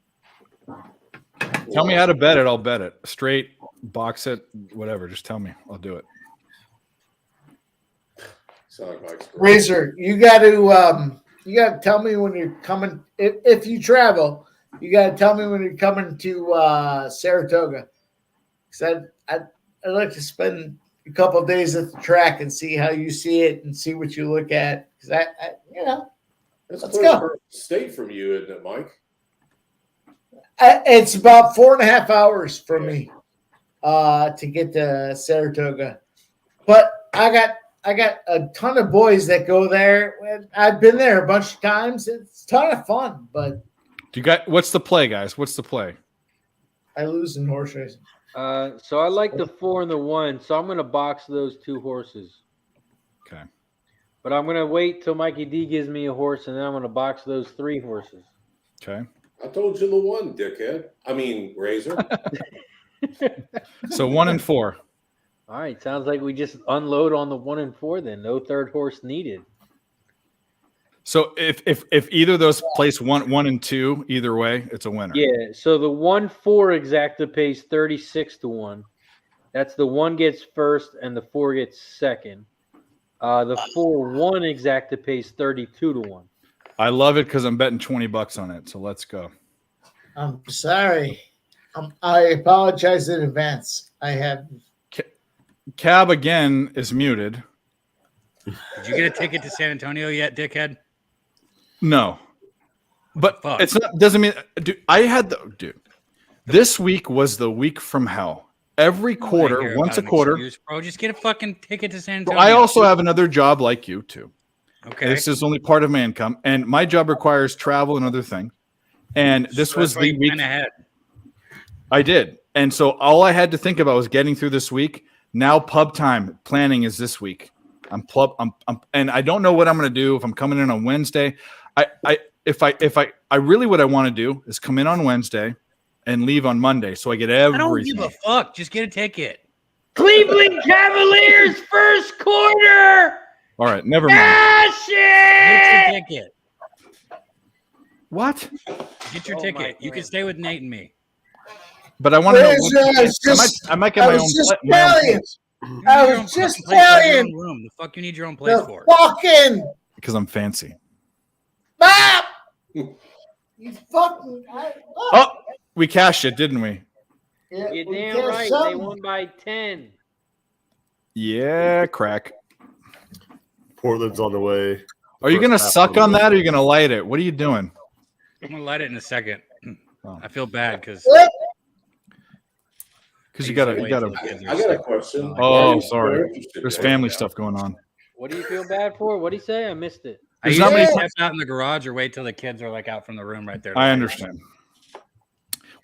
Tell me how to bet it. I'll bet it. Straight, box it, whatever. Just tell me. I'll do it. Sound like Mike's great. Razor, you got to tell me when you're coming. If you travel, you got to tell me when you're coming to Saratoga. Because I'd like to spend a couple of days at the track and see how you see it and see what you look at. Because That's Let's close go. for state from you, isn't it, Mike? It's about 4.5 hours for me to get to Saratoga, but I got a ton of boys that go there. I've been there a bunch of times. It's a ton of fun, but what's the play, guys? What's the play? I lose in horse racing. So I like the 4 and the 1, so I'm going to box those 2 horses. Okay. But I'm going to wait till Mikey D gives me a horse, and then I'm going to box those 3 horses. Okay. I told you the 1, dickhead. I mean, Razor. So 1 and 4. All right. Sounds like we just unload on the 1 and 4 then. No third horse needed. So if either of those place 1 and 2, either way, it's a winner. Yeah. So the 1-4 exacta pays 36 to 1. That's the 1 gets first and the 4 gets second. The 4-1 exacta pays 32 to 1. I love it because I'm betting $20 on it. So let's go. I'm sorry. I apologize in advance. I have. Cab again is muted. Did you get a ticket to San Antonio yet, dickhead? No, but Fuck. it's not. Doesn't mean. Dude. This week was the week from hell. Every quarter, once a quarter. Excuse, bro, just get a fucking ticket to San So Antonio. I also have another job like you too. Okay. This is only part of my income, and my job requires travel and other things. And this So was that's why the you week went ahead. I did, and so all I had to think about was getting through this week. Now pub time planning is this week. I'm and I don't know what I'm going to do if I'm coming in on Wednesday. I really what I want to do is come in on Wednesday and leave on Monday, so I get everything. I don't give a fuck. Just get a ticket. Cleveland Cavaliers first quarter. All right, never mind. Cash Get it! your ticket. What? Get your Oh, ticket. my You can God. stay with Nate and me. But I want to know. I might get I my was own. just my own telling you. place I You need your own was just fucking place, have your telling own room. The fuck you need your own place the for? fucking because I'm fancy. map. You fucking. Oh, we cashed it, didn't we? Yeah, You're we damn can't right. sell They them. won by 10. Yeah, crack. Portland's on the way. Are you First gonna half suck of the on way. that, or are you gonna light it? What are you doing? I'm gonna light it in a second. Oh. I feel bad because Because you gotta. I got a question. Oh, Why are you sorry. so interested There's in family that? stuff going on. What do you feel bad for? What did he say? I missed it. I There's not usually many- step out in the garage or wait till the kids are like out from the room right there. I understand.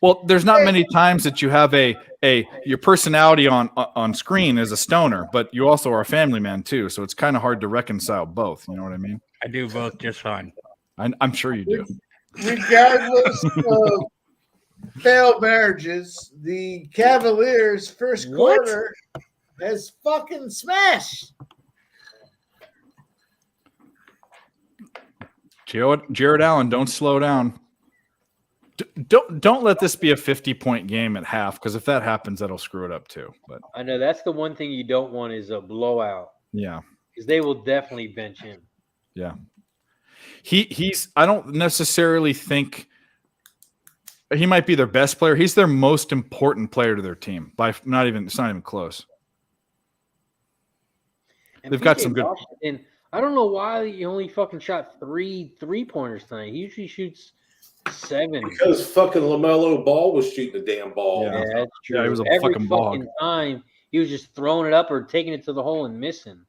Well, there's not many times that you have your personality on screen as a stoner, but you also are a family man too. So it's kind of hard to reconcile both. You know what I mean? I do both just fine. I'm sure you do. Regardless of failed marriages, the Cavaliers' first What? quarter has fucking smashed. Jared Allen, don't slow down. Don't let this be a 50-point game at half, because if that happens, that'll screw it up too. But I know that's the one thing you don't want is a blowout yeah, because they will definitely bench him. yeah. He's. I don't necessarily think he might be their best player. He's their most important player to their team. It's not even close. And They've got PJ some good. Washington, I don't know why he only fucking shot 3 3-pointers tonight. He usually shoots 7. Because fucking LaMelo Ball was shooting the damn ball. Yeah. Yeah, that's true. Yeah, he was a Every fucking bog. time he was just throwing it up or taking it to the hole and missing.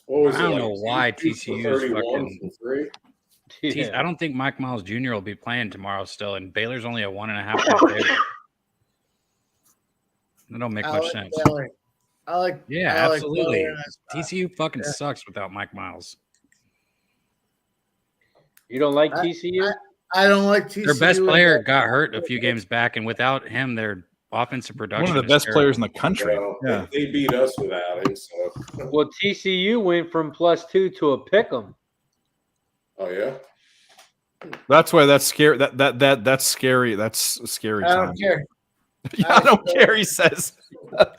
What was I it, don't like know why 2 for TCU is 31 fucking- from 3? Yeah. I don't think Mike Miles Jr. will be playing tomorrow still, and Baylor's only a 1.5 point favorite. That don't make much sense. I like. Yeah, I like absolutely. Baylor in that spot. TCU fucking Yeah. sucks without Mike Miles. You don't like I- TCU? I don't like TCU. Their best in player that. got hurt a few games back, and without him, their offensive production One of the is best players in the You country. know, Yeah. they beat us without him. So, Well, TCU went from +2 to a pick'em. oh yeah. That's why that's scary. That's scary. That's a scary I time. don't care. Yeah, I don't care. He says.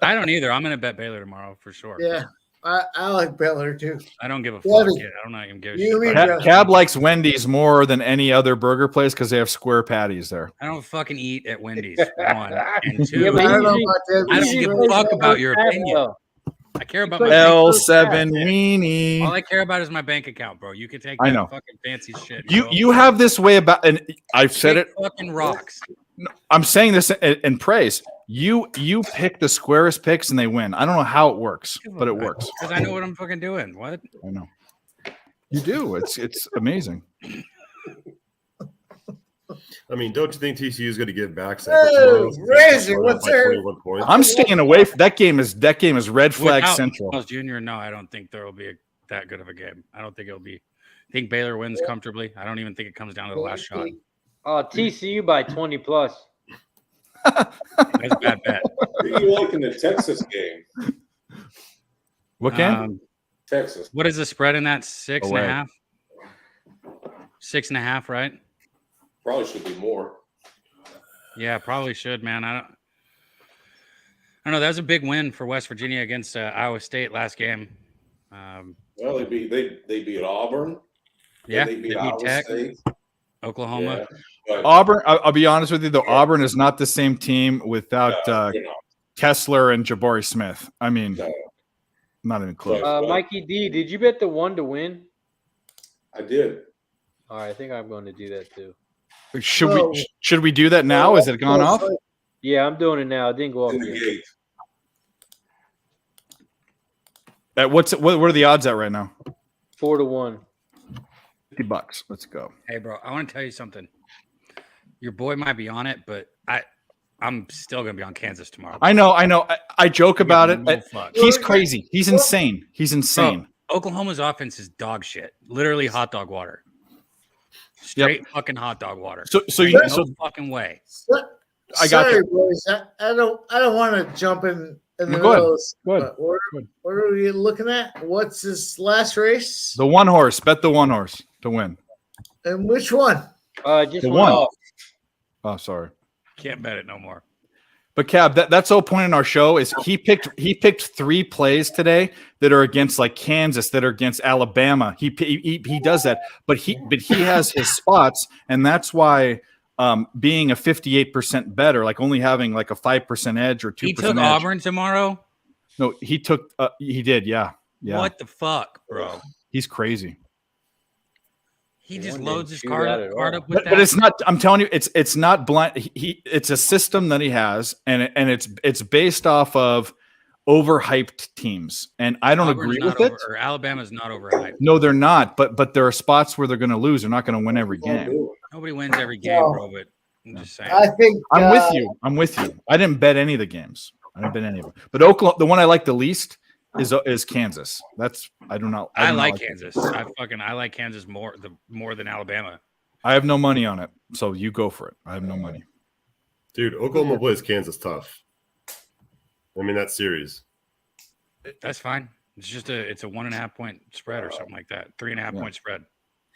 I don't either. I'm going to bet Baylor tomorrow for sure. Yeah, I like Baylor too. I don't give a Yeah, fuck. but- Yet. I don't even give a You shit. mean- about it. Cab likes Wendy's more than any other burger place because they have square patties there. I don't fucking eat at Wendy's. One and two. Yeah, but I don't know usually- about that. I don't usually give a plays fuck for about your Pat, opinion. though. I care about my L7 weenie. All I care about is my bank account, bro. You can take I that know. fucking fancy shit. You have this way about, and I've said it. Fucking rocks. I'm saying this in praise. You pick the squarest picks and they win. I don't know how it works, but it works. Because I know what I'm fucking doing. What? I know. You do. It's amazing. I mean, don't you think TCU is going to get back? Oh, Razor, what's her? I'm staying away from that game. Is red flag Without central? Charles Jr. No, I don't think there will be that good of a game. I don't think it'll be. I think Baylor wins comfortably. I don't even think it comes down to the last shot. TCU by 20 plus. That's a bad bet. Who do you like in the Texas game? What game? Texas. What is the spread in that? 6.5? 6.5, right? Probably should be more. Yeah, probably should, man. I don't know. That was a big win for West Virginia against Iowa State last game. Well, they beat Auburn. Yeah, they beat Tech, Iowa State. Oklahoma. Yeah, Auburn. I'll be honest with you, though. Auburn is not the same team without Kessler and Jabari Smith. I mean, not even close. Mikey D, did you bet the 1 to win? I did. All right, I think I'm going to do that too. Should we do that now? Has it gone off? Yeah, I'm doing it now. It didn't go off In the yet. gate. What are the odds at right now? 4 to 1. $50. Let's go. Hey, bro, I want to tell you something. Your boy might be on it, but I'm still going to be on Kansas tomorrow. I know. I joke about it. No fuck. He's crazy. He's insane. He's insane. Bro, Oklahoma's offense is dog shit. Literally hot dog water. Straight fucking hot dog water. So no fucking way. I got Sorry, you. boys. I don't want to jump in the No, middle. go ahead. What are we looking at? What's this last race? The one horse. Bet the one horse to win. And which one? Just The one one. off. Oh, sorry. Can't bet it no more. But Cab, that's the whole point in our show is he picked 3 plays today that are against like Kansas, that are against Alabama. He does that, but he has his spots, and that's why being a 58% better, like only having like a 5% edge or 2%. He took edge. Auburn tomorrow. No, he took. He did. Yeah. What the fuck, bro? He's crazy. He just loads his card up with that. But it's not. I'm telling you, it's not blind. It's a system that he has, and it's based off of overhyped teams, and I don't agree with it. Or Alabama's not overhyped. No, they're not. But there are spots where they're going to lose. They're not going to win every game. Nobody wins every game, bro. But I'm just saying. I think I'm with you. I'm with you. I didn't bet any of the games. I didn't bet any of them. But Oklahoma, the one I like the least is Kansas. That's I like Kansas. I like Kansas more than Alabama. I have no money on it, so you go for it. I have no money. Dude, Oklahoma plays Kansas tough. I mean, that series. That's fine. It's just it's a 1.5 point spread or something like that. 3.5 point spread.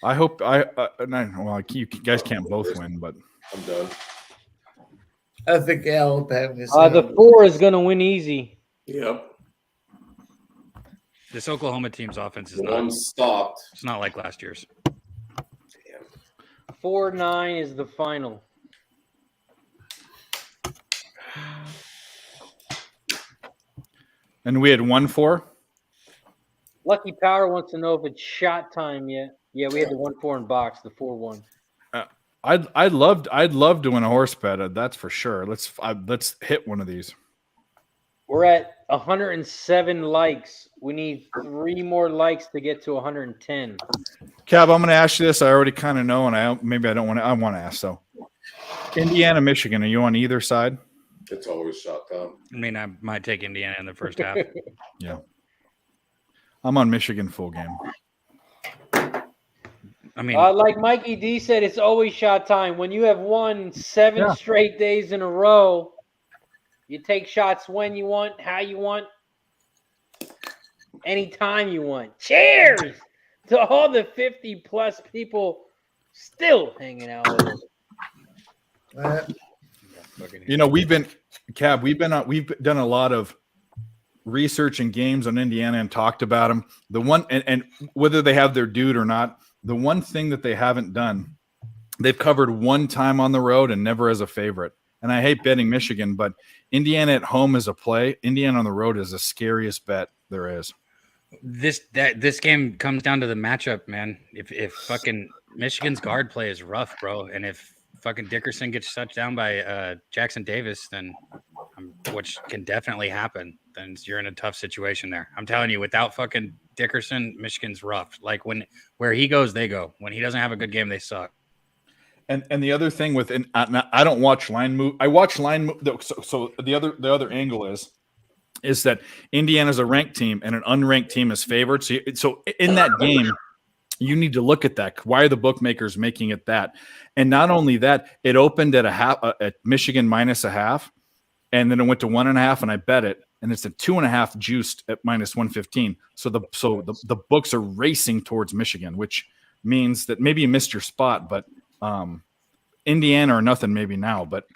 I hope you guys can't both win, but I'm done. I think Alabama is. The 4 is going to win easy. Yep. This Oklahoma team's offense is One stopped. It's not like last year's. 4-9 is the final. and we had 1-4. Lucky Power wants to know if it's shot time yet. Yeah, we had the 1-4 in box, the 4-1. I'd love to win a horse bet. That's for sure. Let's hit one of these. We're at 107 likes. We need 3 more likes to get to 110. Cab, I'm going to ask you this. I already kind of know, and I want to ask though. Indiana, Michigan. Are you on either side? It's always shot time. I mean, I might take Indiana in the first half. Yeah. I'm on Michigan full game. I mean, like Mikey D said, it's always shot time. When you have won 7 straight days in a row, you take shots when you want, how you want, anytime you want. Cheers to all the 50-plus people still hanging out with us. We've done a lot of research and games on Indiana and talked about them. The one and whether they have their dude or not, the one thing that they haven't done, they've covered one time on the road and never as a favorite. and I hate betting Michigan, but Indiana at home is a play. Indiana on the road is the scariest bet there is. This game comes down to the matchup, man. If fucking Michigan's guard play is rough, bro, and if fucking Dickerson gets shut down by Jackson Davis, then which can definitely happen, then you're in a tough situation there. I'm telling you, without fucking Dickerson, Michigan's rough. Like where he goes, they go. When he doesn't have a good game, they suck. And the other thing with I don't watch line move. I watch line move. So the other angle is that Indiana's a ranked team and an unranked team is favored. So in that game, you need to look at that. Why are the bookmakers making it that? And not only that, it opened at at Michigan minus a half, and then it went to 1.5, and I bet it, and it's a 2.5 juiced at minus 115. So the books are racing towards Michigan, which means that maybe you missed your spot, but Indiana or nothing maybe now. But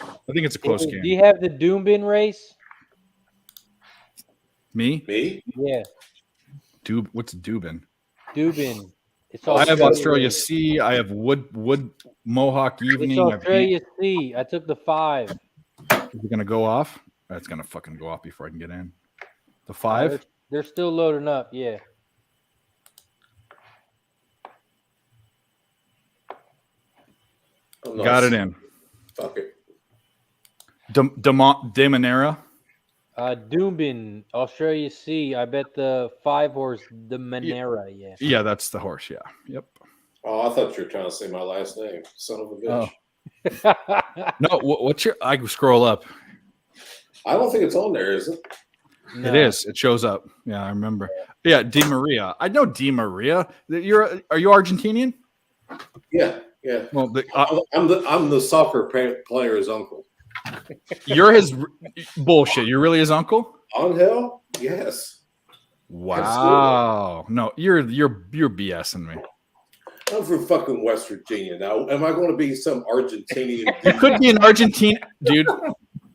I think it's a close game. Do you have the Doombin race? Me? Yeah. What's Dubin? Dubin. I have Australia C. I have Wood Mohawk Evening. It's Australia C. I took the 5. Is it going to go off? It's going to fucking go off before I can get in. The 5? They're still loading up, yeah. Got it in. Fuck it. Demonera. Doombin, Australia C. I bet the 5 horse, the Monera, yeah. Yeah, that's the horse, yeah. Yep. Oh, I thought you were trying to say my last name. Son of a bitch. Oh. No, what's your... I scroll up. I don't think it's on there, is it? No. It is. It shows up. Yeah, I remember. Yeah, Di Maria. I know Di Maria. Are you Argentinian? Yeah, yeah. Well, I'm the soccer player's uncle. You're his bullshit. You're really his uncle? On hell? Yes. Wow. Absolutely. No, you're BSing me. I'm from fucking West Virginia. Now, am I going to be some Argentinian? You could be an Argentine, dude.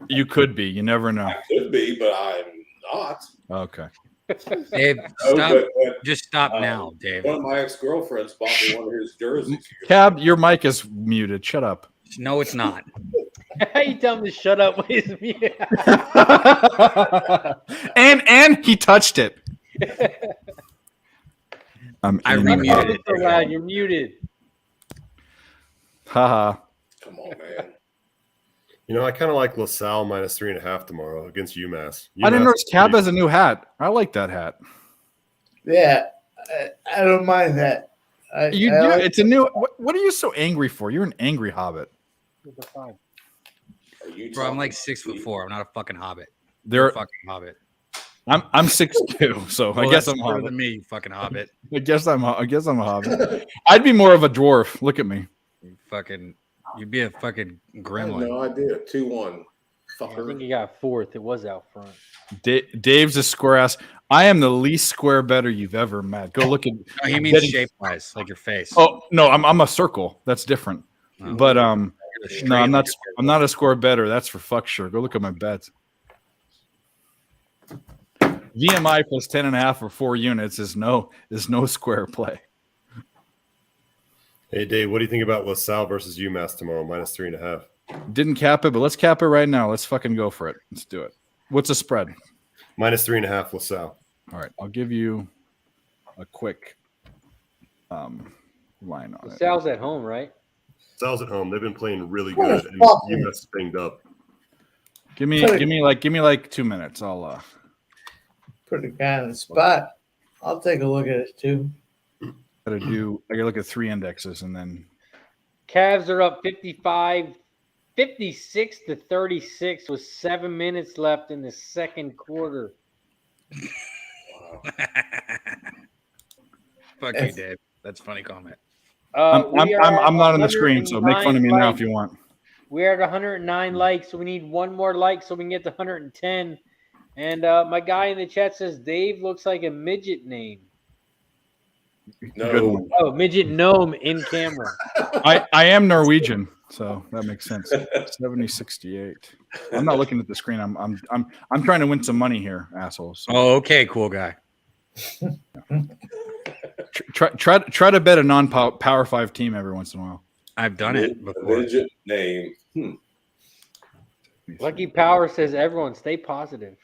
You could be. You never know. I could be, but I'm not. Okay. Dave, stop. Just stop now, Dave. One of my ex-girlfriends bought me one of his jerseys. Cab, your mic is muted. Shut up. No, it's not. How you tell me to shut up when he's muted? and he touched it. I remuted it. So loud, you're muted. Haha. Come on, man. You know, I kind of like LaSalle minus 3.5 tomorrow against UMass. I didn't notice Cab has a new hat. I like that hat. Yeah, I don't mind that. It's a new. What are you so angry for? You're an angry hobbit. Bro, I'm like 6'4". I'm not a fucking hobbit. They're a fucking hobbit. I'm 6'2", so well, I guess I'm better hobbit. than me, you fucking hobbit. I guess I'm a hobbit. I'd be more of a dwarf. Look at me. You'd be a fucking gremlin. I had no idea. 2-1. I think he got 4th. It was out front. Dave's a square ass. I am the least square better you've ever met. Go look at. No, he means shape-wise, like your face. Oh no, I'm a circle. That's different. Oh. But no, I'm not. I'm not a square better. That's for fuck sure. Go look at my bets. VMI plus 10.5 or 4 units is no square play. Hey Dave, what do you think about LaSalle versus UMass tomorrow? Minus 3.5. Didn't cap it, but let's cap it right now. Let's fucking go for it. Let's do it. What's the spread? Minus 3.5 LaSalle. All right, I'll give you a quick line on it. LaSalle's at home, right? LaSalle's at home. They've been playing really good, and UMass is banged up. Give me like 2 minutes. I'll put a guy on the spot. I'll take a look at it too. I gotta look at 3 indexes and then Cavs are up 56 to 36 with 7 minutes left in the second quarter. Fuck you, Dave. That's a funny comment. I'm not on the screen, so make fun of me now if you want. We're at 109 likes, so we need one more like so we can get to 110. And my guy in the chat says Dave looks like a midget name. No. Oh, midget gnome in camera. I am Norwegian, so that makes sense. 70-68. I'm not looking at the screen. I'm trying to win some money here, assholes. Oh, okay, cool guy. Try to bet a non-Power 5 team every once in a while. I've done it before. Midget name. Lucky Power says everyone stay positive.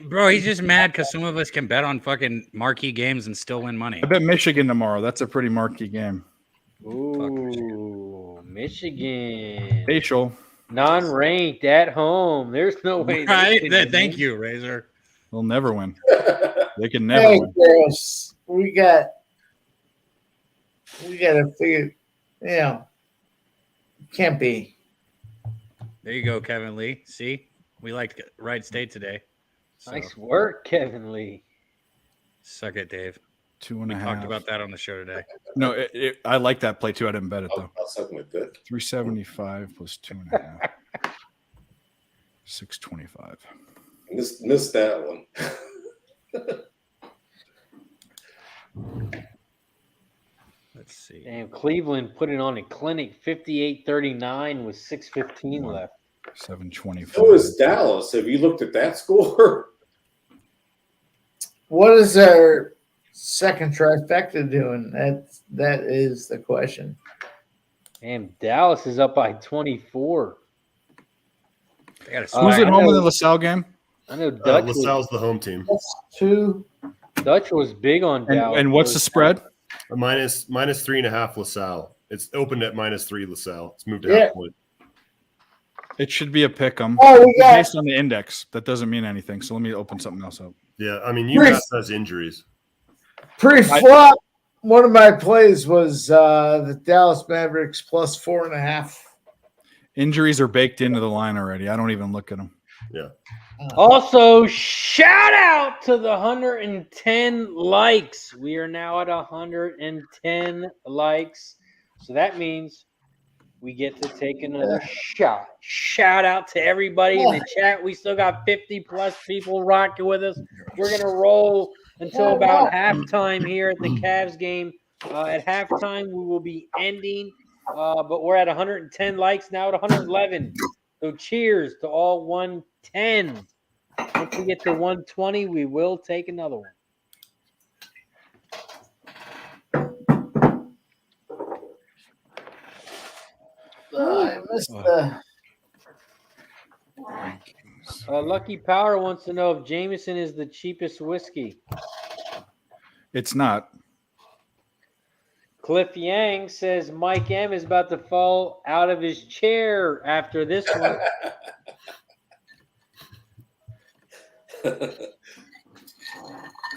Bro, he's just mad because some of us can bet on fucking marquee games and still win money. I bet Michigan tomorrow. That's a pretty marquee game. Ooh, Michigan. Facial. Non-ranked at home. There's no way. Right? Thank you, Razor. They'll never win. They can never Hey, win. girls, we got to figure. Can't be. There you go, Kevin Lee. See, we liked Wright State today. So, Nice work, Kevin Lee. Suck it, Dave. 2.5. We talked about that on the show today. No, I like that play too. I didn't bet it though. I'll suck my dick. 375 plus 2.5. 625. Missed that one. Let's see. Damn, Cleveland put it on a clinic 58-39 with 6:15 left. 725. So is Dallas. Have you looked at that score? What is our second trifecta doing? That is the question. Damn, Dallas is up by 24. Who's at home in the LaSalle game? I know Dutch. LaSalle's the home team. That's 2. Dutch was big on Dallas. And what's the spread? Minus 3.5 LaSalle. It's opened at -3 LaSalle. It's moved to Yeah. half point. It should be a pick 'em. Oh, we got Based on the index. That doesn't mean anything. So let me open something else up. Yeah, I mean, UMass has injuries. pre-flop. One of my plays was the Dallas Mavericks plus 4.5. Injuries are baked into the line already. I don't even look at them. Yeah. Also, shout out to the 110 likes. We are now at 110 likes. So that means we get to take another shot. Shout out to everybody in the chat. We still got 50 plus people rocking with us. We're going to roll until about halftime here at the Cavs game. At halftime, we will be ending, but we're at 110 likes, now at 111. So cheers to all 110. Once we get to 120, we will take another one. I missed the. Lucky Power wants to know if Jameson is the cheapest whiskey. It's not. Cliff Yang says Mike M is about to fall out of his chair after this one.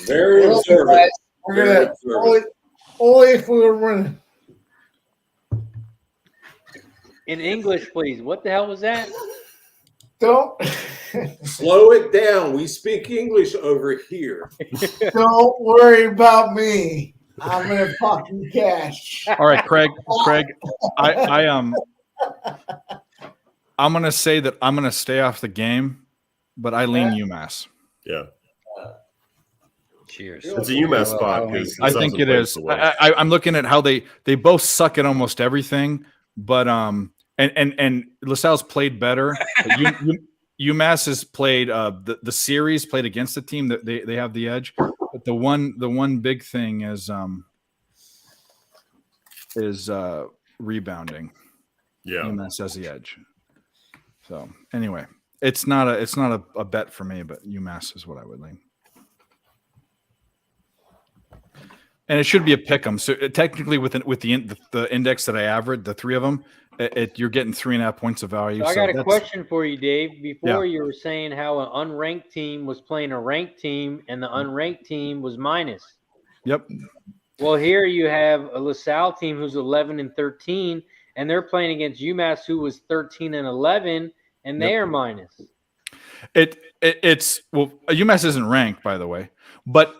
Very observant. We're gonna only if we were winning. In English, please. What the hell was that? Don't Slow it down. We speak English over here. don't worry about me. I'm gonna fucking cash. All right, Craig, I'm gonna say that I'm gonna stay off the game, but I lean UMass. Yeah. Cheers. It's a UMass spot because I think it is. I'm looking at how they both suck at almost everything, but and LaSalle's played better. UMass has played the series played against the team that they have the edge. But the one big thing is rebounding. Yeah. UMass has the edge. So anyway, it's not a bet for me, but UMass is what I would lean. And it should be a pick 'em. So technically, with the index that I averaged, the three of them, you're getting 3.5 points of value. So I got a question for you, Dave. Before you were saying how an unranked team was playing a ranked team, and the unranked team was minus. Yep. Well, here you have a LaSalle team who's 11-13, and they're playing against UMass, who was 13-11, and they are minus. It's UMass isn't ranked, by the way, but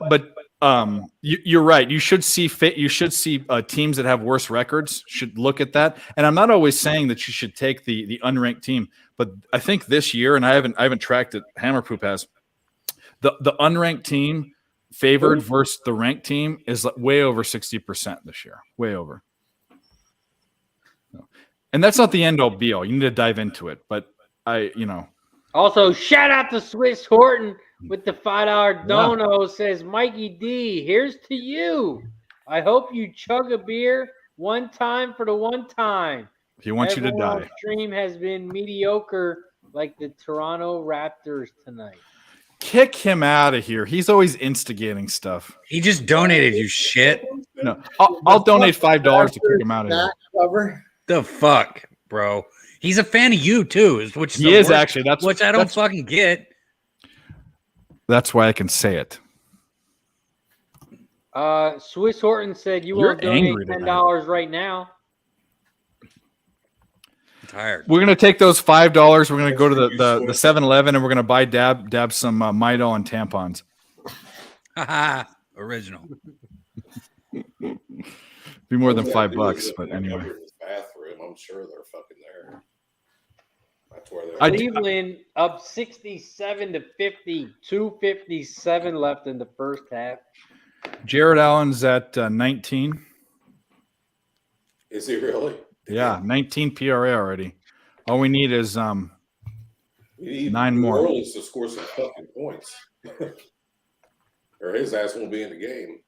you're right. You should see teams that have worse records should look at that. And I'm not always saying that you should take the unranked team, but I think this year, and I haven't tracked it. Hammerpoop has the unranked team favored versus the ranked team is way over 60% this year, way over. And that's not the end all be all. You need to dive into it, but Also, shout out to Swiss Horton with the $5 dono. Says Mikey D, here's to you. I hope you chug a beer one time for the one time. He wants you to Everyone on die. stream has been mediocre like the Toronto Raptors tonight. Kick him out of here. He's always instigating stuff. He just donated, you shit. No, I'll donate $5 to kick him out of here. Cover. The fuck, bro? He's a fan of you too, which He is actually. which I don't fucking get. That's why I can say it. Swiss Horton said you You're won't donate angry tonight. $10 right now. I'm tired. We're gonna take those $5. We're gonna go to the 7-Eleven and we're gonna buy Dab some Midol and tampons. Haha, original. Be more than $5, but anyway. His bathroom, I'm sure they're fucking there. That's where they're. Cleveland up 67-50, 2:57 left in the first half. Jared Allen's at 19. Is he really? Yeah, 19 PRA already. All we need is We need 9 New more. Orleans to score some fucking points, or his ass won't be in the game.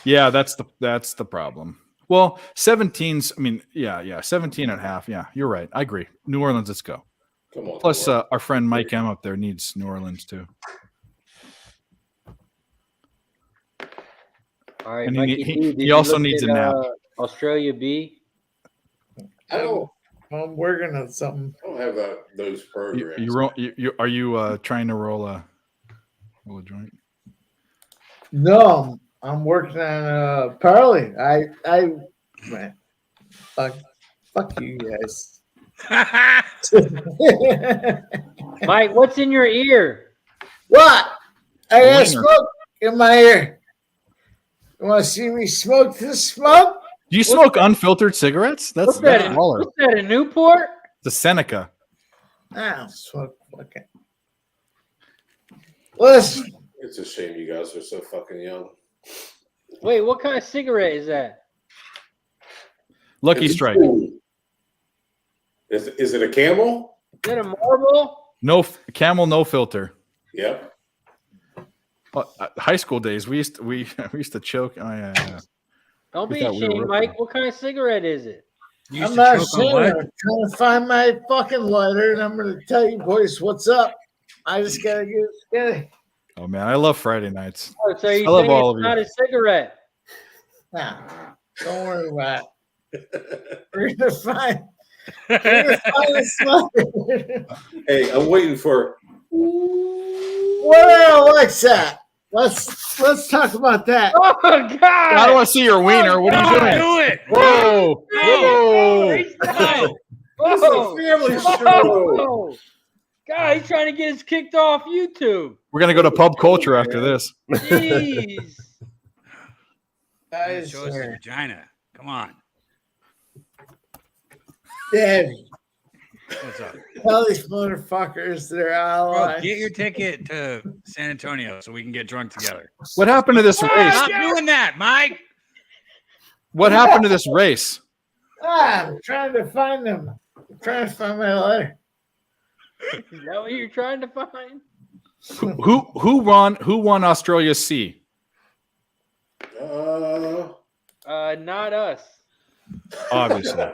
Yeah, that's the problem. Well, 17's. I mean, yeah, 17 and a half. Yeah, you're right. I agree. New Orleans, let's go. Come on. Plus, our friend Mike M up there needs New Orleans too. All right, And Mikey he D, did he you also look needs at, a nap. Australia B. I'm working on something. I don't have those programs. Are you trying to roll a joint? No, I'm working on Parley. Man, fuck you guys. Mike, what's in your ear? What? I got Wiener. smoke in my ear. You want to see me smoke this smoke? Do you smoke unfiltered cigarettes? That's What's that? baller. What's that? A Newport? The Seneca. I don't smoke. Okay. Listen, It's a shame you guys are so fucking young. Wait, what kind of cigarette is that? Lucky It's Strike. cool. Is it a Camel? Is that a Marlboro? No Camel, no filter. Yep. High school days, we used to choke. Oh, yeah. Don't We be thought we were ashamed, ripping. Mike. What kind of cigarette is it? You I'm used to not choke on saying what? I'm trying to find my fucking lighter, and I'm going to tell you boys what's up. I just got to get it. Oh man, I love Friday nights. Oh, so you I love saying all of it's you. not a cigarette? Nah, don't worry about it. We're going to find a smoker. Hey, I'm waiting for. Well, Alexa, let's talk about that. Oh God! I don't want to see your wiener. What are you doing? Do it. Whoa! Whoa! It's a family show. Whoa! God, he's trying to get us kicked off YouTube. We're gonna go to pub culture after this. Jeez. Guys, Show us the vagina. Come on. Daddy, What's up? tell these motherfuckers they're out of Bro, line. get your ticket to San Antonio so we can get drunk together. What happened to this race? Stop doing that, Mike. What happened to this race? I'm trying to find them. I'm trying to find my letter. Is that what you're trying to find? Who won Australia C? Not us. Obviously,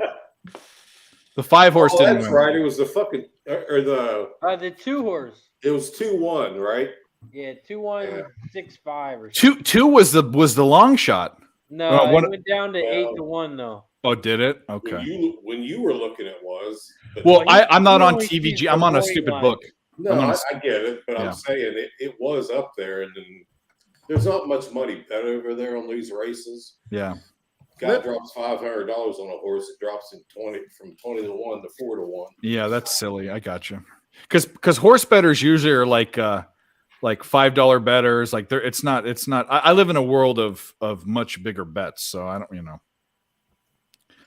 the 5-horse Oh, didn't that's win. right. It was the fucking or the. The 2-horse. It was 2-1, right? Yeah, 2-1, Yeah. 6-5 or something. Two was the long shot. No, Oh, what- it went down to 8-1 though. Oh, did it? Okay. When you were looking at was. But Well, Well, I'm not you on only TVG. see I'm on a the stupid line. book. no, I'm gonna- I get it, but Yeah. I'm saying it was up there, and then there's not much money bet over there on these races. Yeah. Guy drops $500 on a horse, it drops in 20 to 1 to 4 to 1. Yeah, that's silly. I got you. Because horse bettors usually are like $5 bettors. Like it's not. I live in a world of much bigger bets, so I don't.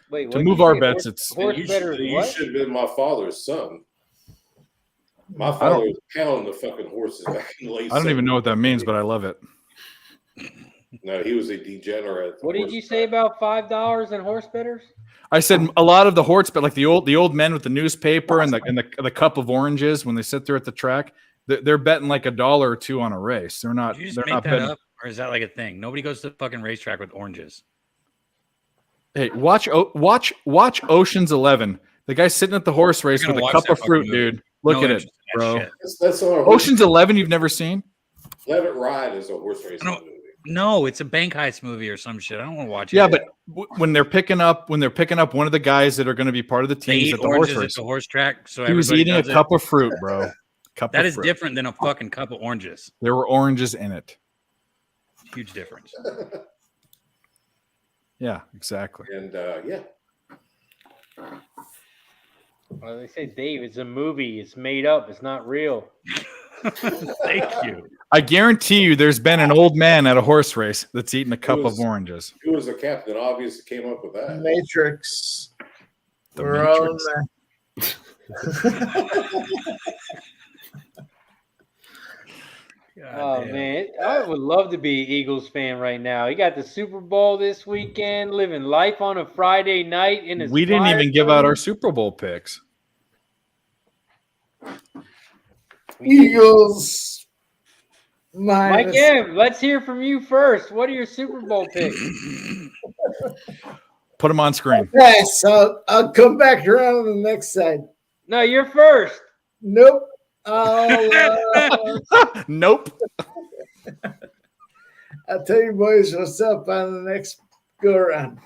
Wait, To what'd move you our say? bets, Horse- it's- horse You better. should What? have been my father's son. My father was pounding the fucking horses back in the late. I don't even know what that 70s. means, but I love it. No, he was a degenerate. What did you say about $5 and horse betters? I said a lot of the horse, but like the old men with the newspaper and the cup of oranges when they sit there at the track, they're betting like $1 or $2 on a race. They're not. Did you just They're make not that betting. up, or is that like a thing? Nobody goes to the fucking racetrack with oranges. Hey, watch Ocean's 11. The guy's sitting at the horse race gonna with a watch cup that of fruit, fucking movie. dude. Look No at it, interest in that bro. shit. That's on a Ocean's 11 you've never seen? Let It Ride is a horse racing I don't- movie. No, it's a bank heist movie or some shit. I don't want to watch it. Yeah, but when they're picking up one of the guys that are going to be part of the they teams eat at the horse oranges at race, the horse track. So he was everybody eating a does it. cup of fruit, bro. Cup That of is fruit. different than a fucking cup of oranges. There were oranges in it. Huge difference. Yeah, exactly. And yeah, Well, they say, Dave, it's a movie. It's made up. It's not real. Thank you. I guarantee you there's been an old man at a horse race that's eaten a cup was- of oranges. who was the captain? Obviously, came up with that. Matrix. The We're all in Matrix. Oh, man. I would love to be an Eagles fan right now. He got the Super Bowl this weekend, living life on a Friday night in his We didn't fire even give out our zone. Super Bowl picks. Eagles. Mike Minus. M., let's hear from you first. What are your Super Bowl picks? Put them on screen. Okay, so I'll come back around on the next side. No, you're first. Nope. I'll Nope. tell you boys what's up on the next go around.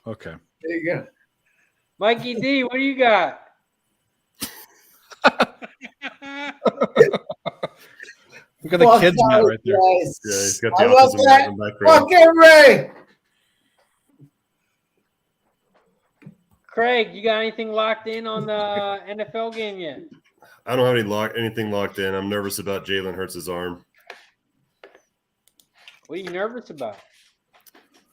Okay. There you go. Mikey D, what do you got? Look at the kids now right there. Guys. Yeah, he's got I the love autism that. in the background. Fuck it, Ray. Craig, you got anything locked in on the NFL game yet? I don't have anything locked in. I'm nervous about Jalen Hurts' arm. What are you nervous about?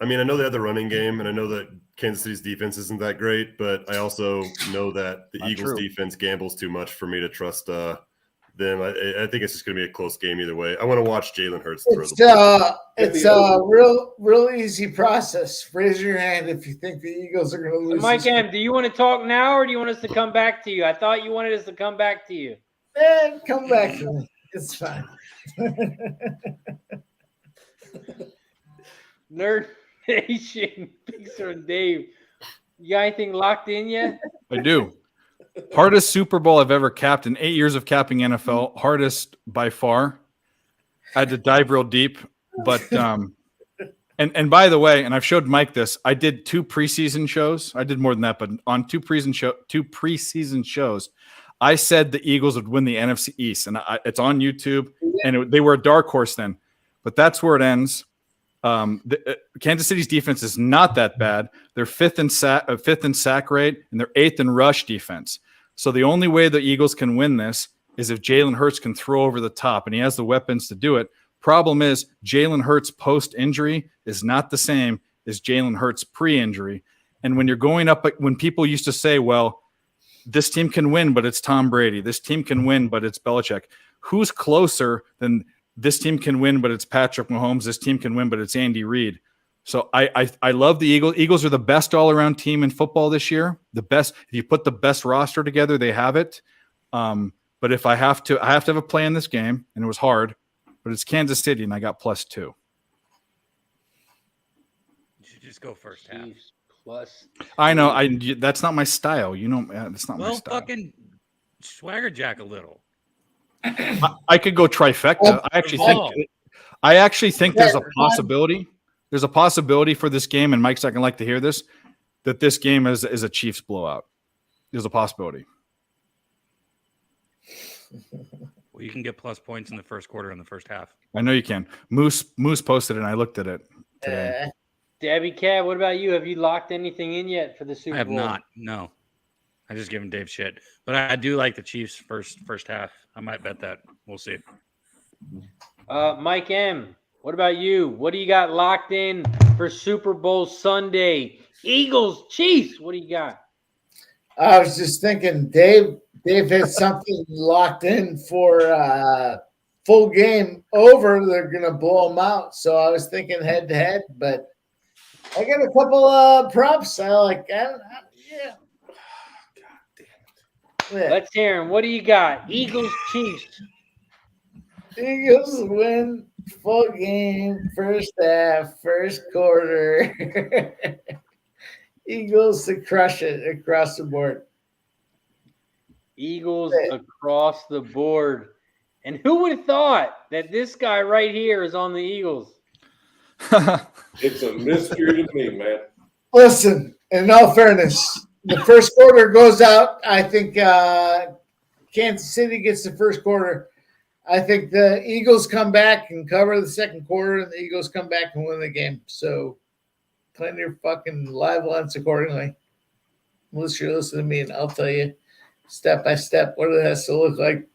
I mean, I know they have the running game, and I know that Kansas City's defense isn't that great, but I also know that the Not Eagles' true. defense gambles too much for me to trust them. I think it's just going to be a close game either way. I want to watch Jalen Hurts throw It's a real easy process. Raise your hand if you think the Eagles are going to lose. Mike this M., do you want to talk now or do you want us to come back to you? I thought you wanted us to come back to you. Man, come back to me. It's fine. Nerd Nation, Pixar and Dave. You got anything locked in yet? I do. Hardest Super Bowl I've ever capped in 8 years of capping NFL. Hardest by far. I had to dive real deep, but and by the way, and I've showed Mike this. I did 2 preseason shows. I did more than that, but on 2 preseason shows, I said the Eagles would win the NFC East, and it's on YouTube. And they were a dark horse then, but that's where it ends. Kansas City's defense is not that bad. They're fifth in sack rate, and they're 8th in rush defense. So the only way the Eagles can win this is if Jalen Hurts can throw over the top, and he has the weapons to do it. Problem is, Jalen Hurts post-injury is not the same as Jalen Hurts pre-injury. And when you're going up, when people used to say, well, this team can win, but it's Tom Brady. This team can win, but it's Belichick. Who's closer than this team can win, but it's Patrick Mahomes. This team can win, but it's Andy Reid. So I love the Eagles. Eagles are the best all-around team in football this year. The best. If you put the best roster together, they have it. But if I have to have a play in this game, and it was hard, but it's Kansas City, and I got +2. You should just go first half. Chiefs plus. I know. That's not my style. You know, that's not my Well, style. fucking swagger jack a little. I could go trifecta. I actually think there's a possibility. There's a possibility for this game, and Mike's not gonna like to hear this, that this game is a Chiefs blowout. There's a possibility. Well, you can get plus points in the first quarter and the first half. I know you can. Moose posted it, and I looked at it today. Debbie Cat, what about you? Have you locked anything in yet for the Super I have Bowl? not. No, I just given Dave shit, but I do like the Chiefs first half. I might bet that. We'll see. Mike M., what about you? What do you got locked in for Super Bowl Sunday? Eagles, Chiefs, what do you got? I was just thinking, Dave has something locked in for full game over. They're gonna blow them out. So I was thinking head to head, but I got a couple props. I like. Yeah. Let's hear him. What do you got? Eagles, Chiefs. Eagles win full game, first half, first quarter. Eagles to crush it across the board. Eagles across the board. And who would have thought that this guy right here is on the Eagles? It's a mystery to me, man. Listen, in all fairness, the first quarter goes out. I think Kansas City gets the first quarter. I think the Eagles come back and cover the second quarter, and the Eagles come back and win the game. So plan your fucking live lunch accordingly. Unless you're listening to me, and I'll tell you step by step what it has to look like.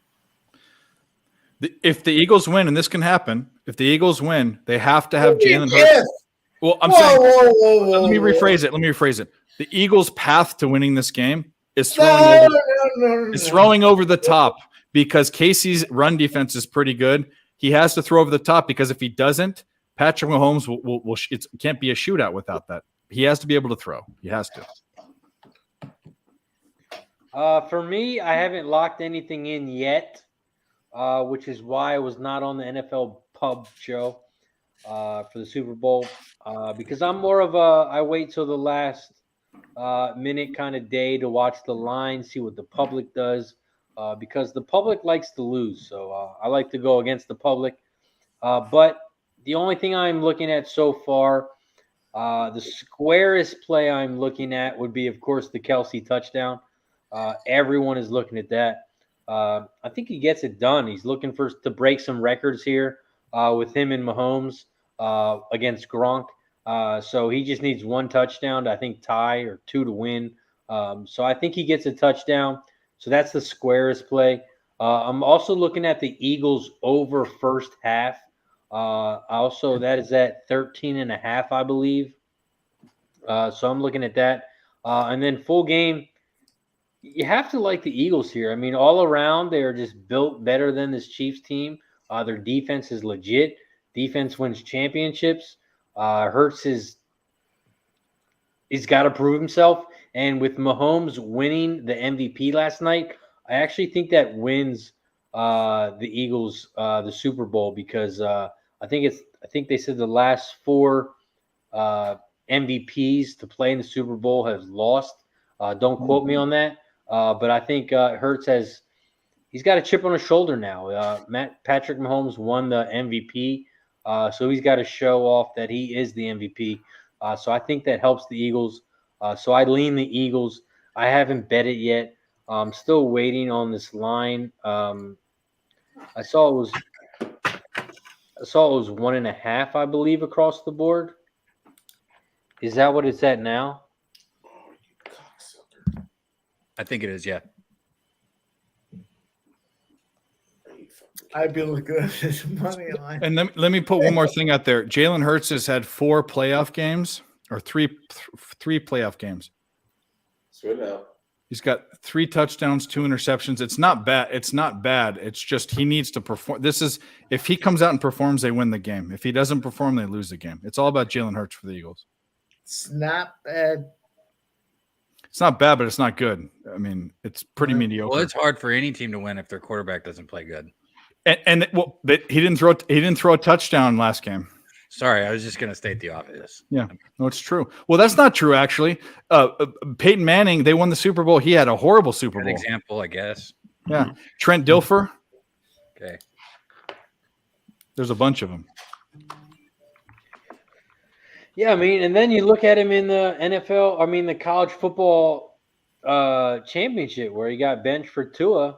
If the Eagles win, and this can happen, if the Eagles win, they have to have Jalen Hurts. Well, I'm saying, let me rephrase it. The Eagles' path to winning this game is throwing over the top because Casey's run defense is pretty good. He has to throw over the top because if he doesn't, Patrick Mahomes will it can't be a shootout without that. He has to be able to throw. He has to. For me, I haven't locked anything in yet, which is why I was not on the NFL Pub show for the Super Bowl because I'm more of I wait till the last minute kind of day to watch the line, see what the public does because the public likes to lose. So I like to go against the public. But the only thing I'm looking at so far, the squarest play I'm looking at would be, of course, the Kelsey touchdown. Everyone is looking at that. I think he gets it done. He's looking to break some records here with him and Mahomes against Gronk. So he just needs one touchdown to, I think, tie or two to win. So I think he gets a touchdown. So that's the squarest play. I'm also looking at the Eagles over first half. Also, that is at 13.5, I believe. So I'm looking at that. And then full game. You have to like the Eagles here. I mean, all around, they are just built better than this Chiefs team. Their defense is legit. Defense wins championships. Hurts he's got to prove himself. And with Mahomes winning the MVP last night, I actually think that wins the Eagles the Super Bowl because I think they said the last four MVPs to play in the Super Bowl have lost. Don't quote me on that. But I think Hurts he's got a chip on his shoulder now. Patrick Mahomes won the MVP, so he's got to show off that he is the MVP. So I think that helps the Eagles. So I lean the Eagles. I haven't bet it yet. I'm still waiting on this line. I saw it was 1.5, I believe, across the board. Is that what it's at now? I think it is, yeah. I'd be looking at this money line. And let me put one more thing out there. Jalen Hurts has had 4 playoff games or three playoff games. Sweet out. He's got 3 touchdowns, 2 interceptions. It's not bad. It's just he needs to perform. If he comes out and performs, they win the game. If he doesn't perform, they lose the game. It's all about Jalen Hurts for the Eagles. It's not bad. It's not bad, but it's not good. I mean, it's pretty mediocre. Well, it's hard for any team to win if their quarterback doesn't play good. But he didn't throw a touchdown last game. Sorry, I was just going to state the obvious. Yeah, no, it's true. Well, that's not true, actually. Peyton Manning, they won the Super Bowl. He had a horrible Super Bowl. An example, I guess. Yeah. Trent Dilfer. Okay. There's a bunch of them. Yeah, I mean, and then you look at him in the NFL, the college football championship where he got benched for Tua,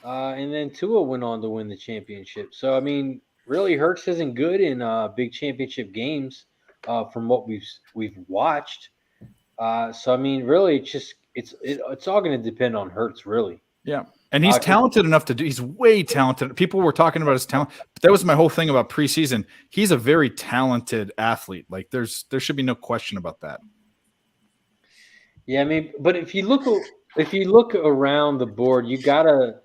and then Tua went on to win the championship. So, I mean, really Hurts isn't good in big championship games from what we've watched. So, I mean, really, it's all going to depend on Hurts, really. Yeah. And he's talented enough to do. He's way talented. People were talking about his talent, but that was my whole thing about preseason. He's a very talented athlete. Like there should be no question about that. Yeah, I mean, but if you look around the board, you gotta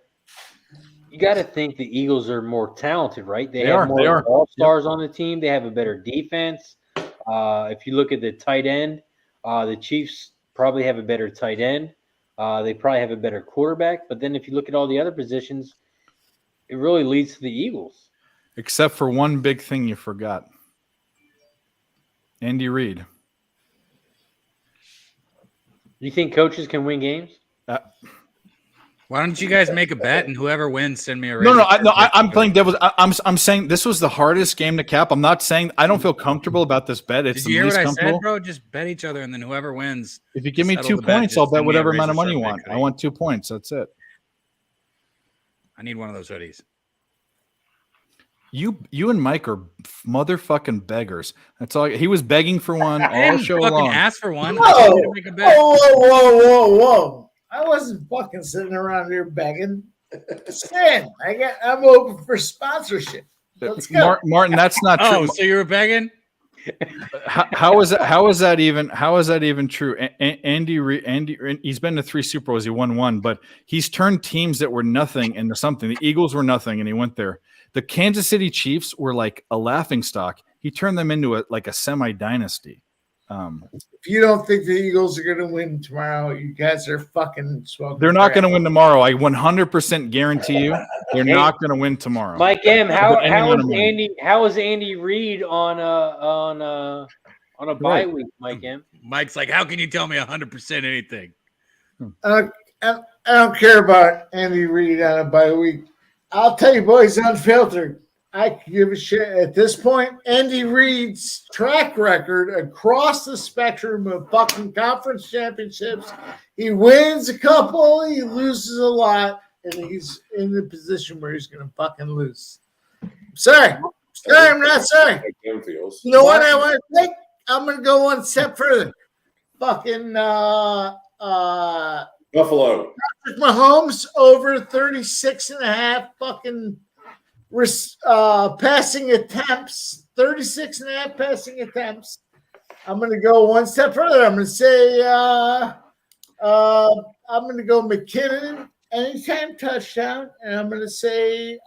think the Eagles are more talented, right? They have more all-stars on the team. They have a better defense. If you look at the tight end, the Chiefs probably have a better tight end. They probably have a better quarterback. But then if you look at all the other positions, it really leads to the Eagles. Except for one big thing you forgot. Andy Reid. You think coaches can win games? Why don't you guys make a bet and whoever wins, send me a No, Razor I'm playing devil's. I'm saying this was the hardest game to cap. I'm not saying I don't feel comfortable about this bet. It's Did you hear the least what I comfortable. said, bro? Just bet each other, and then whoever wins. If you give me settle 2 the bet. points, Just I'll bet send me a whatever amount of Razor money you Sharp want. pick I hoodie. want 2 points. That's it. I need one of those hoodies. You and Mike are motherfucking beggars. That's all. He was begging for one I all didn't show fucking long. ask for one. Whoa. I told you to make a bet. Whoa. I wasn't fucking sitting around here begging. Stan, I'm open for sponsorship. Let's go. Martin, that's not true. Oh, so you were begging? How is that even true? Andy, he's been to 3 Super Bowls. He won 1, but he's turned teams that were nothing into something. The Eagles were nothing, and he went there. The Kansas City Chiefs were like a laughing stock. He turned them into a semi dynasty. If you don't think the Eagles are going to win tomorrow, you guys are fucking smoking. They're not going to win tomorrow. I 100% guarantee you, they're not going to win tomorrow. Mike M, how is Andy Reid on a bye week, Mike M? Mike's like, how can you tell me 100% anything? I don't care about Andy Reid on a bye week. I'll tell you, boys, unfiltered. I can give a shit at this point. Andy Reid's track record across the spectrum of fucking conference championships. He wins a couple, he loses a lot, and he's in the position where he's going to fucking lose. Sorry, I'm not sorry. You know what I want to think? I'm going to go one step further. Fucking Buffalo. Patrick Mahomes over 36 and a half fucking passing attempts, 36 and a half passing attempts. I'm going to go one step further. I'm going to say I'm going to go McKinnon anytime touchdown, and I'm going to say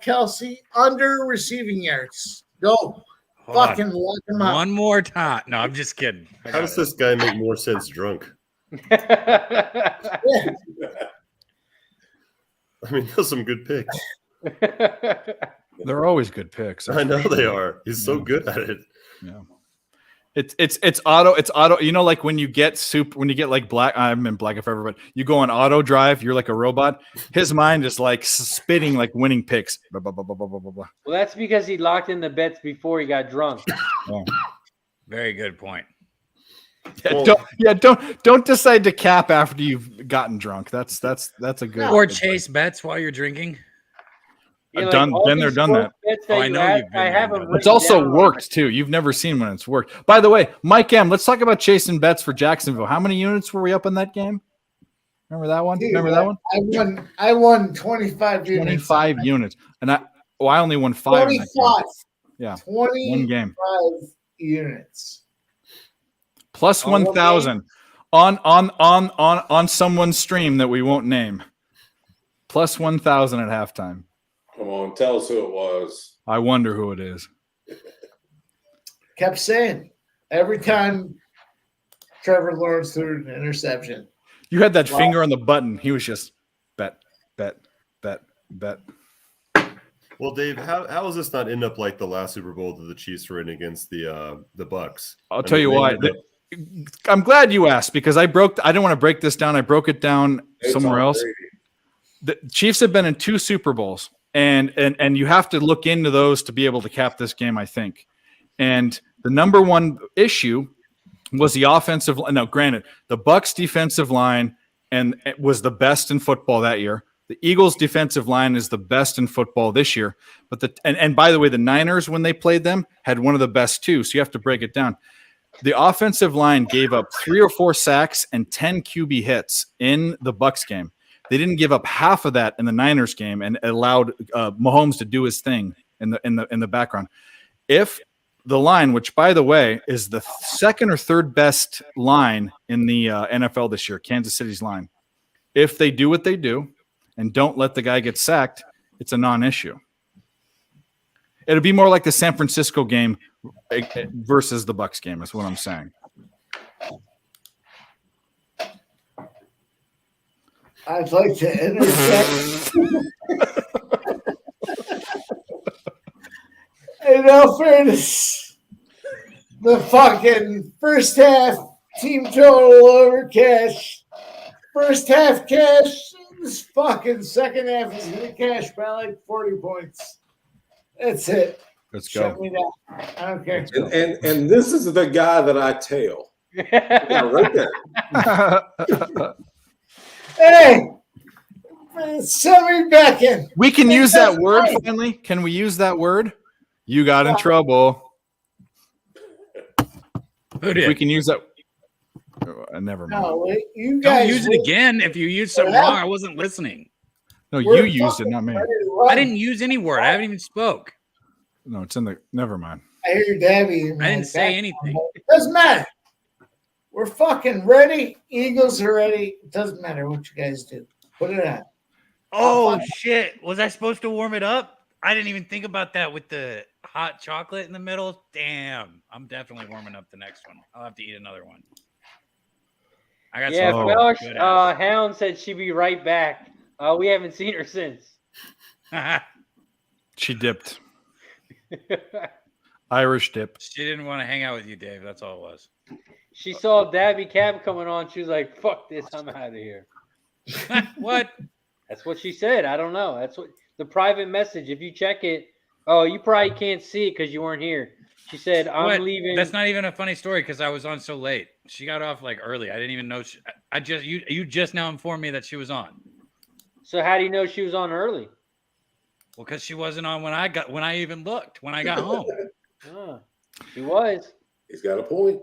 Kelsey under receiving yards. Go. Fucking lock him up. One more time. No, I'm just kidding. How does this guy make more sense drunk? Yeah. I mean, those are some good picks. They're always good picks. I know they are. He's so good at it. Yeah. It's auto. You know, like when you get like black, I'm in black forever, but you go on auto drive, you're like a robot. His mind is like spitting like winning picks. Blah, blah, blah, blah, blah, blah, blah. Well, that's because he locked in the bets before he got drunk. Yeah. Very good point. Don't decide to cap after you've gotten drunk. That's a good. Or chase bets while you're drinking. Yeah, I've been there, done that. I know you've been there, done It's also worked too. You've never seen when it's worked. By the way, Mike M, let's talk about chasing bets for Jacksonville. How many units were we up in that game? Remember that one? Dude, Remember that one? I won 25 units. 25 units. And I only won 5. 25. Yeah. 25 one game. Units. Plus 1,000 on someone's stream that we won't name. Plus 1,000 at halftime. Come on, tell us who it was. I wonder who it is. Kept saying every time Trevor Lawrence threw an interception. You had that finger on the button. He was just bet. Well, Dave, how does this not end up like the last Super Bowl that the Chiefs were in against the Bucks? I'll tell you why. I'm glad you asked because I didn't want to break this down. I broke it down somewhere else. The Chiefs have been in 2 Super Bowls, and you have to look into those to be able to cap this game, I think. And the number one issue was the offensive line. Now, granted, the Bucks defensive line and it was the best in football that year. The Eagles defensive line is the best in football this year. But and by the way, the Niners, when they played them, had one of the best too. So you have to break it down. The offensive line gave up 3 or 4 sacks and 10 QB hits in the Bucks game. They didn't give up half of that in the Niners game and allowed Mahomes to do his thing in the background. If the line, which by the way is the second or third best line in the NFL this year, Kansas City's line, if they do what they do and don't let the guy get sacked, it's a non-issue. It'll be more like the San Francisco game versus the Bucks game. Is what I'm saying. I'd like to interject. In all fairness, the fucking first half team total over cash. First half cash, This fucking second half is going to cash by like 40 points. That's it. Let's Shut go. me down. I don't care. And this is the guy that I tell. Yeah, right there. Hey, send me back in. We can use that word finally. Can we use that word? You got in trouble. Who did? We can use that. Never mind. No, you guys Don't use it again. If you use something wrong, I wasn't listening. No, you used it, not me. I didn't use any word. I haven't even spoke. No, it's in the. Never mind. I hear your daddy. I didn't say anything. Doesn't matter. We're fucking ready. Eagles are ready. It doesn't matter what you guys do. Put it on. Oh shit! Was I supposed to warm it up? I didn't even think about that with the hot chocolate in the middle. Damn, I'm definitely warming up the next one. I'll have to eat another one. I got Felix, good ass. Hound said she'd be right back. We haven't seen her since. She dipped. Irish dip. She didn't want to hang out with you, Dave. That's all it was. She saw Dabby Cab coming on. She was like, fuck this. I'm out of here. What? That's what she said. I don't know. That's what the private message. If you check it, oh, you probably can't see it because you weren't here. She said, I'm leaving. That's not even a funny story because I was on so late. She got off like early. I didn't even know. You just now informed me that she was on. So how do you know she was on early? Well, because she wasn't on when I even looked when I got home. Oh, she was. He's got a point.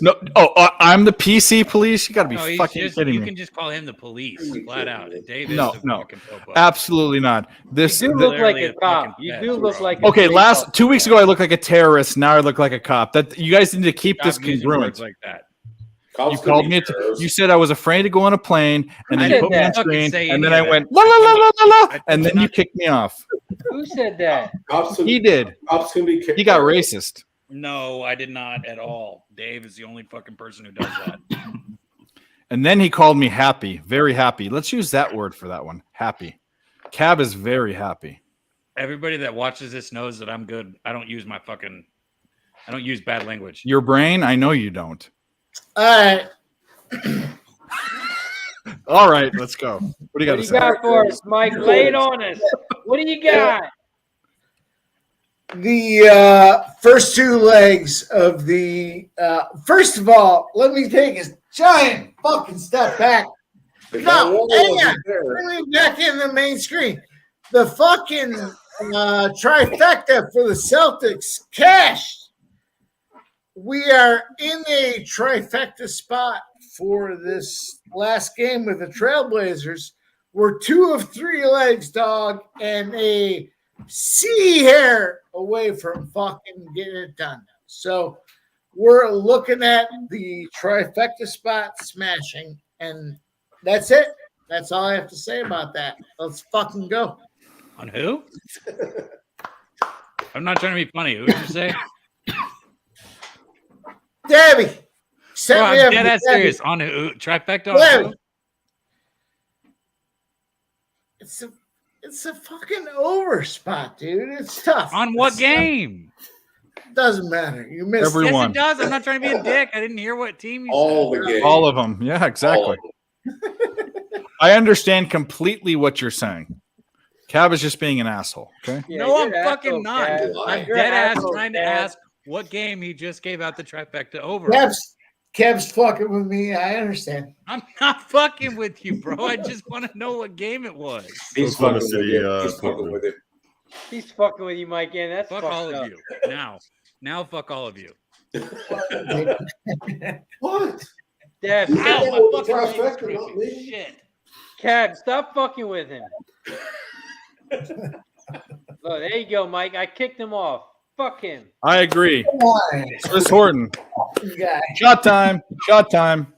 No. Oh, I'm the PC police. You got to be fucking kidding you me. can just call him the police, flat out. Dave is No, the no, fucking popo. absolutely not. This You do look like a cop. You do look like a okay. police officer. 2 weeks ago, I looked like a terrorist. Now I look like a cop. That you guys need to keep this Stop using congruent. words like that. You called me. You said I was afraid to go on a plane, and then you put me on screen, and then I went la la la la la la, and then you kicked me off. Who said that? He did. He got racist. No, I did not at all. Dave is the only fucking person who does that. And then he called me happy, very happy. Let's use that word for that one. Happy. Cab is very happy. Everybody that watches this knows that I'm good. I don't use bad language. Your brain, I know you don't. All right. All right, let's go. What do you got to say? What do you got for us, Mike? Lay it on us. What do you got? The first two legs of the first of all, let me take a giant fucking step back. No, hang on. Bring me back in the main screen. The fucking trifecta for the Celtics cashed. We are in a trifecta spot for this last game with the Trailblazers. We're 2 of 3 legs, dog, and a sea hair away from fucking getting it done. So we're looking at the trifecta spot smashing, and that's it. That's all I have to say about that. Let's fucking go. On who? I'm not trying to be funny. Who did you say? Debbie. Bro, I'm dead ass serious. On who? Trifecta on who? It's a fucking over spot, dude. It's tough. On what game? Doesn't matter. You missed Everyone. Yes, it does. I'm not trying to be a dick. I didn't hear what team you said. All of them. Yeah, exactly. I understand completely what you're saying. Cab is just being an asshole. Okay. Yeah, no, I'm you're fucking asshole, not. Cab. I'm You're dead ass asshole, trying to Cab. ask what game he just gave out the trifecta over. Kev's fucking with me. I understand. I'm not fucking with you, bro. I just want to know what game it was. He's fucking with you. He's fucking with it. He's fucking with you, Mike. And that's Fuck all of you. Now fuck all of you. What? Deb, Ow, my fucking leg is Trifecta, creepy. not me. Shit. Cab, stop fucking with him. Look, there you go, Mike. I kicked him off. Fuck him. I agree. Come on, Swiss Horton. guy. Shot time. Shot time.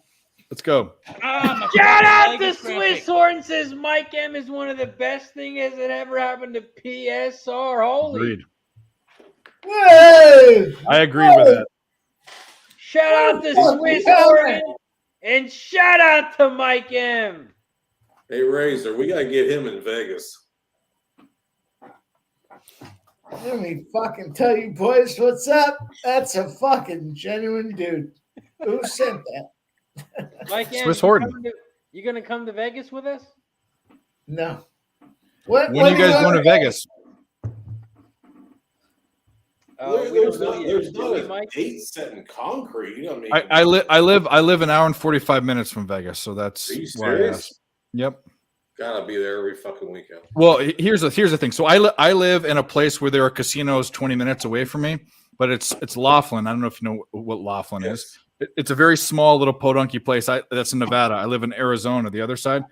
Let's go. Shout out to Swiss Horton. Says Mike M is one of the best things that ever happened to PSR. Holy. Agreed. Whoa! I agree with that. Shout out to Swiss Horton. And shout out to Mike M. Hey, Razor, we got to get him in Vegas. Let me fucking tell you, boys, what's up? That's a fucking genuine dude. Who sent that? Mike, Swiss Horton. You gonna come to Vegas with us? No. When are you guys going to Vegas? There's not a date set in concrete. You know what I mean? I live an hour and 45 minutes from Vegas, so that's Are you why I serious? asked. Yep. Gotta be there every fucking weekend. Well, here's the thing. So I live in a place where there are casinos 20 minutes away from me, but it's Laughlin. I don't know if you know what Laughlin is. It's a very small little podunky place. That's in Nevada. I live in Arizona, the other side.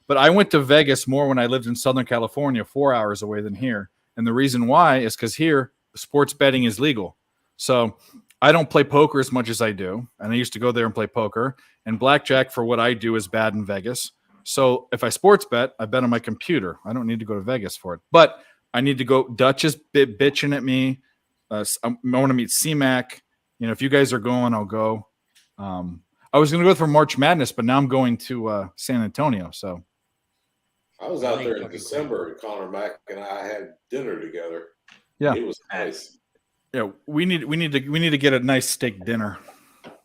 But I went to Vegas more when I lived in Southern California, 4 hours away than here. And the reason why is because here sports betting is legal. So I don't play poker as much as I do. And I used to go there and play poker. And blackjack for what I do is bad in Vegas. So if I sports bet, I bet on my computer. I don't need to go to Vegas for it. But I need to go. Dutch is bitching at me. I want to meet C-Mac. You know, if you guys are going, I'll go. I was going to go for March Madness, but now I'm going to San Antonio. So I was out there in December, and Connor Mack and I had dinner together. Yeah, it was nice. Yeah, we need to get a nice steak dinner.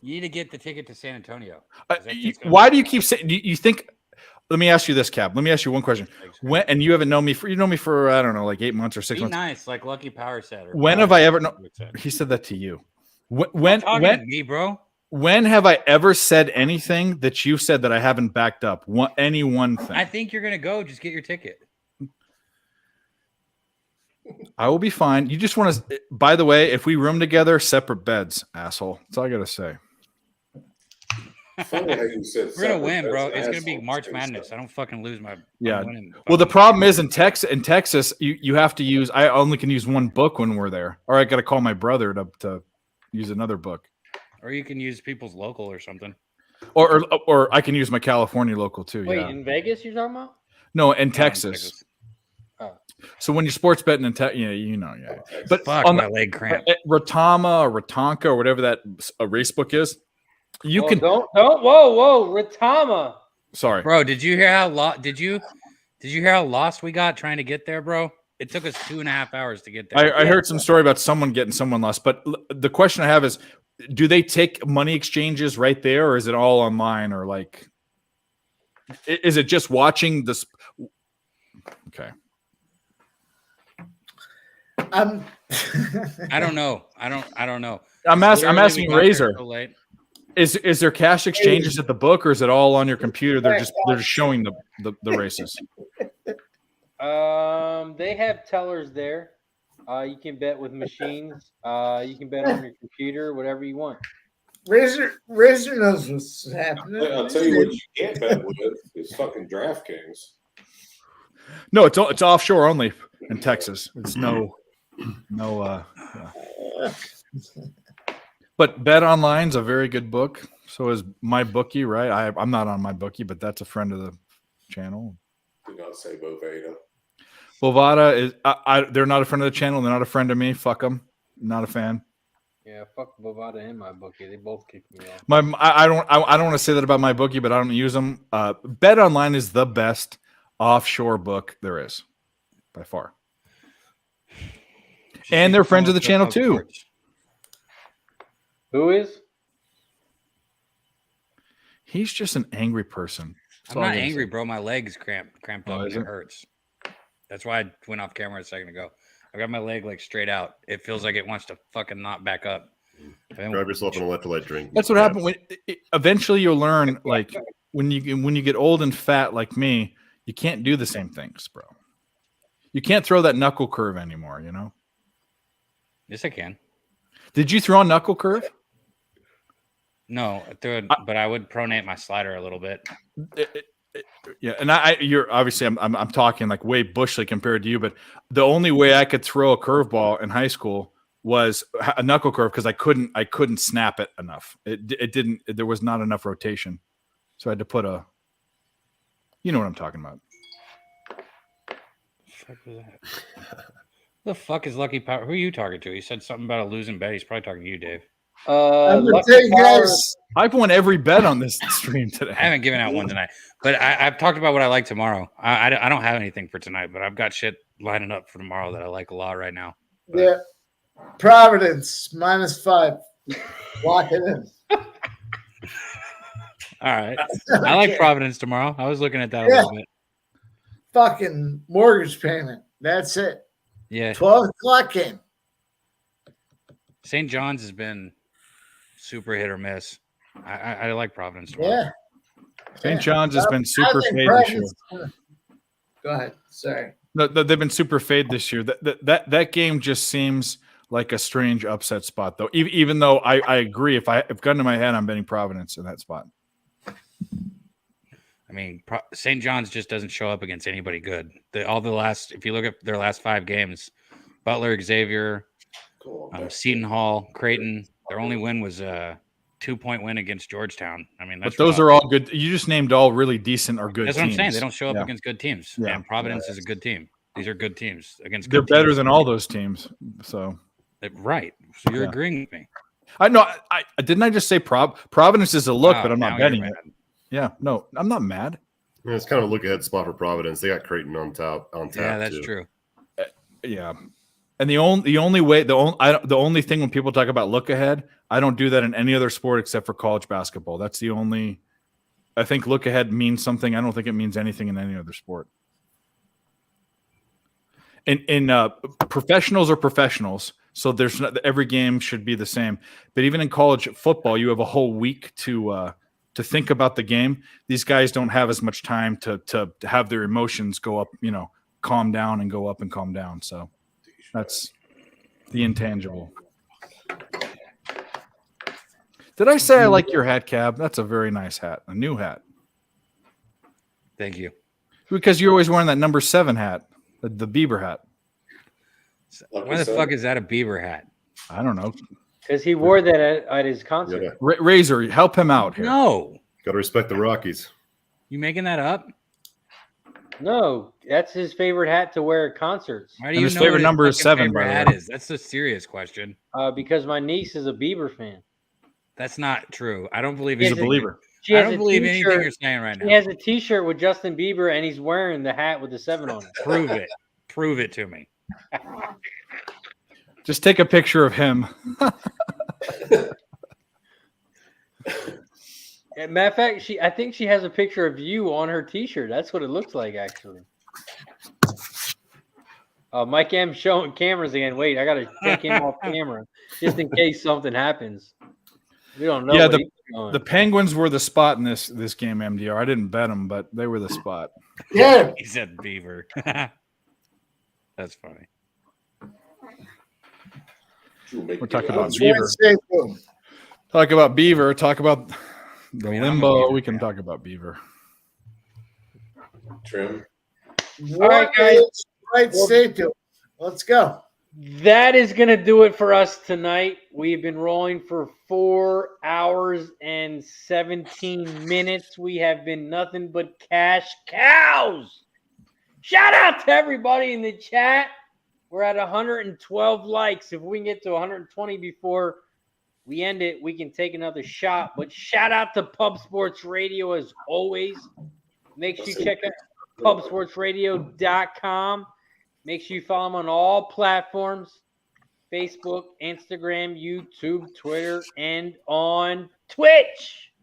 You need to get the ticket to San Antonio. Why do you keep saying? You think? Let me ask you this, Cap. Let me ask you one question. When and you haven't known me for I don't know, like 8 months or 6 Be months. Nice, like Lucky Power said. When have I ever? No, he said that to you. When to me, bro. When have I ever said anything that you said that I haven't backed up? Any one thing? I think you're gonna go. Just get your ticket. I will be fine. You just want to. By the way, if we room together, separate beds, asshole. That's all I gotta say. Funny how you said we're gonna win, bro. It's gonna be March Madness. I don't fucking lose my. Yeah. Well, the problem is in Texas, you have to use. I only can use one book when we're there, or I got to call my brother to use another book. Or you can use people's local or something. Or I can use my California local too. Wait, yeah. in Vegas you're talking about? No, in Texas. Oh. So when you're sports betting in Texas, yeah. But fuck, on my leg cramp. Ratama or Ratonka or whatever that race book is, you can. Don't. Whoa, Ratama. Sorry, bro. Did you hear how lost we got trying to get there, bro? It took us 2.5 hours to get there. I heard some story about someone getting someone lost, but the question I have is, do they take money exchanges right there, or is it all online, or like, is it just watching this? Okay. I don't know. I don't know. I'm asking Razor. So is there cash exchanges at the book, or is it all on your computer? They're just showing the races. They have tellers there. You can bet with machines. You can bet on your computer, whatever you want. Razor knows what's happening. I'll tell you what you can't bet with is fucking DraftKings. No, it's offshore only in Texas. It's no. But Bet Online's a very good book. So is My Bookie, right? I'm not on My Bookie, but that's a friend of the channel. Do not say Bovada. Bovada is they're not a friend of the channel. They're not a friend of me. Fuck them. Not a fan. Yeah, fuck Bovada and My Bookie. They both kick me off. I don't want to say that about My Bookie, but I don't use them. Bet Online is the best offshore book there is by far. And they're friends of the channel too. Who is? He's just an angry person. I'm not angry, bro. My leg's cramped up and it hurts. That's why I went off camera a second ago. I got my leg like straight out. It feels like it wants to fucking not back up. Grab yourself an electrolyte drink. That's what happened. When eventually you'll learn, like when you get old and fat like me, you can't do the same things, bro. You can't throw that knuckle curve anymore, you know? Yes, I can. Did you throw a knuckle curve? No, but I would pronate my slider a little bit. Yeah, and you're obviously I'm talking like way bushly compared to you, but the only way I could throw a curveball in high school was a knuckle curve because I couldn't snap it enough. There was not enough rotation, so I had to put you know what I'm talking about. The fuck is Lucky Power? Who are you talking to? He said something about a losing bet. He's probably talking to you, Dave. I'm gonna tell you guys. I've won every bet on this stream today. I haven't given out one tonight, but I've talked about what I like tomorrow. I don't have anything for tonight, but I've got shit lining up for tomorrow that I like a lot right now. But... Yeah, Providence -5. Lock it in. All right. I like Providence tomorrow. I was looking at that a little bit. Fucking mortgage payment. That's it. Yeah. 12 o'clock game. St. John's has been super hit or miss. I like Providence tomorrow. Yeah. St. John's has been super fade this year. Go ahead. Sorry. No, they've been super fade this year. That game just seems like a strange upset spot, though. Even though I agree, if gun to my head, I'm betting Providence in that spot. I mean, St. John's just doesn't show up against anybody good. If you look at their last 5 games, Butler, Xavier, Seton Hall, Creighton, their only win was a 2-point win against Georgetown. I mean, but those are all good. You just named all really decent or good. That's teams. what I'm saying. They don't show up against good teams. Yeah. And Providence is a good team. These are good teams against. They're good better teams. than all those teams. So right. So you're agreeing with me. I know. I didn't. I just say Providence is a look, but I'm not betting it. Mad. Yeah. No, I'm not mad. Yeah, it's kind of a look ahead spot for Providence. They got Creighton on tap. Yeah, that's too. true. Yeah. And the only thing when people talk about look ahead, I don't do that in any other sport except for college basketball. That's the only. I think look ahead means something. I don't think it means anything in any other sport. In professionals are professionals, so there's not, every game should be the same. But even in college football, you have a whole week to think about the game. These guys don't have as much time to have their emotions go up, calm down and go up and calm down. So that's the intangible. Did I say I like your hat, Cab? That's a very nice hat, a new hat. Thank you. Because you're always wearing that number 7 hat, the Bieber hat. Why the fuck is that a Bieber hat? I don't know. Because he wore that at his concert. Yeah. Razor, help him out here. No. Got to respect the Rockies. You making that up? No, that's his favorite hat to wear at concerts. Why do you his know favorite what his number is fucking 7, favorite by the hat way. is? That's a serious question. Because my niece is a Bieber fan. That's not true. I don't believe He's a anything. believer. She I has don't a believe anything t-shirt- you're saying right now. He has a T-shirt with Justin Bieber, and he's wearing the hat with the 7 on it. Prove it. Prove it to me. Just take a picture of him. Matter of fact, I think she has a picture of you on her T-shirt. That's what it looks like, actually. Mike M showing cameras again. Wait, I gotta take him off camera just in case something happens. We don't know. Yeah, what he's doing. the Penguins were the spot in this game, MDR. I didn't bet them, but they were the spot. Yeah. He said Beaver. That's funny. We're talking about That's Beaver. right, Sable. Talk about Beaver. Talk about the I mean, I'm a limbo. Beaver We can fan. talk about Beaver. Trim. All right, guys. Right, Sable. Let's go. That is going to do it for us tonight. We've been rolling for 4 hours and 17 minutes. We have been nothing but cash cows. Shout out to everybody in the chat. We're at 112 likes. If we can get to 120 before we end it, we can take another shot. But shout out to Pub Sports Radio as always. Make sure you check out pubsportsradio.com. Make sure you follow them on all platforms: Facebook, Instagram, YouTube, Twitter, and on Twitch.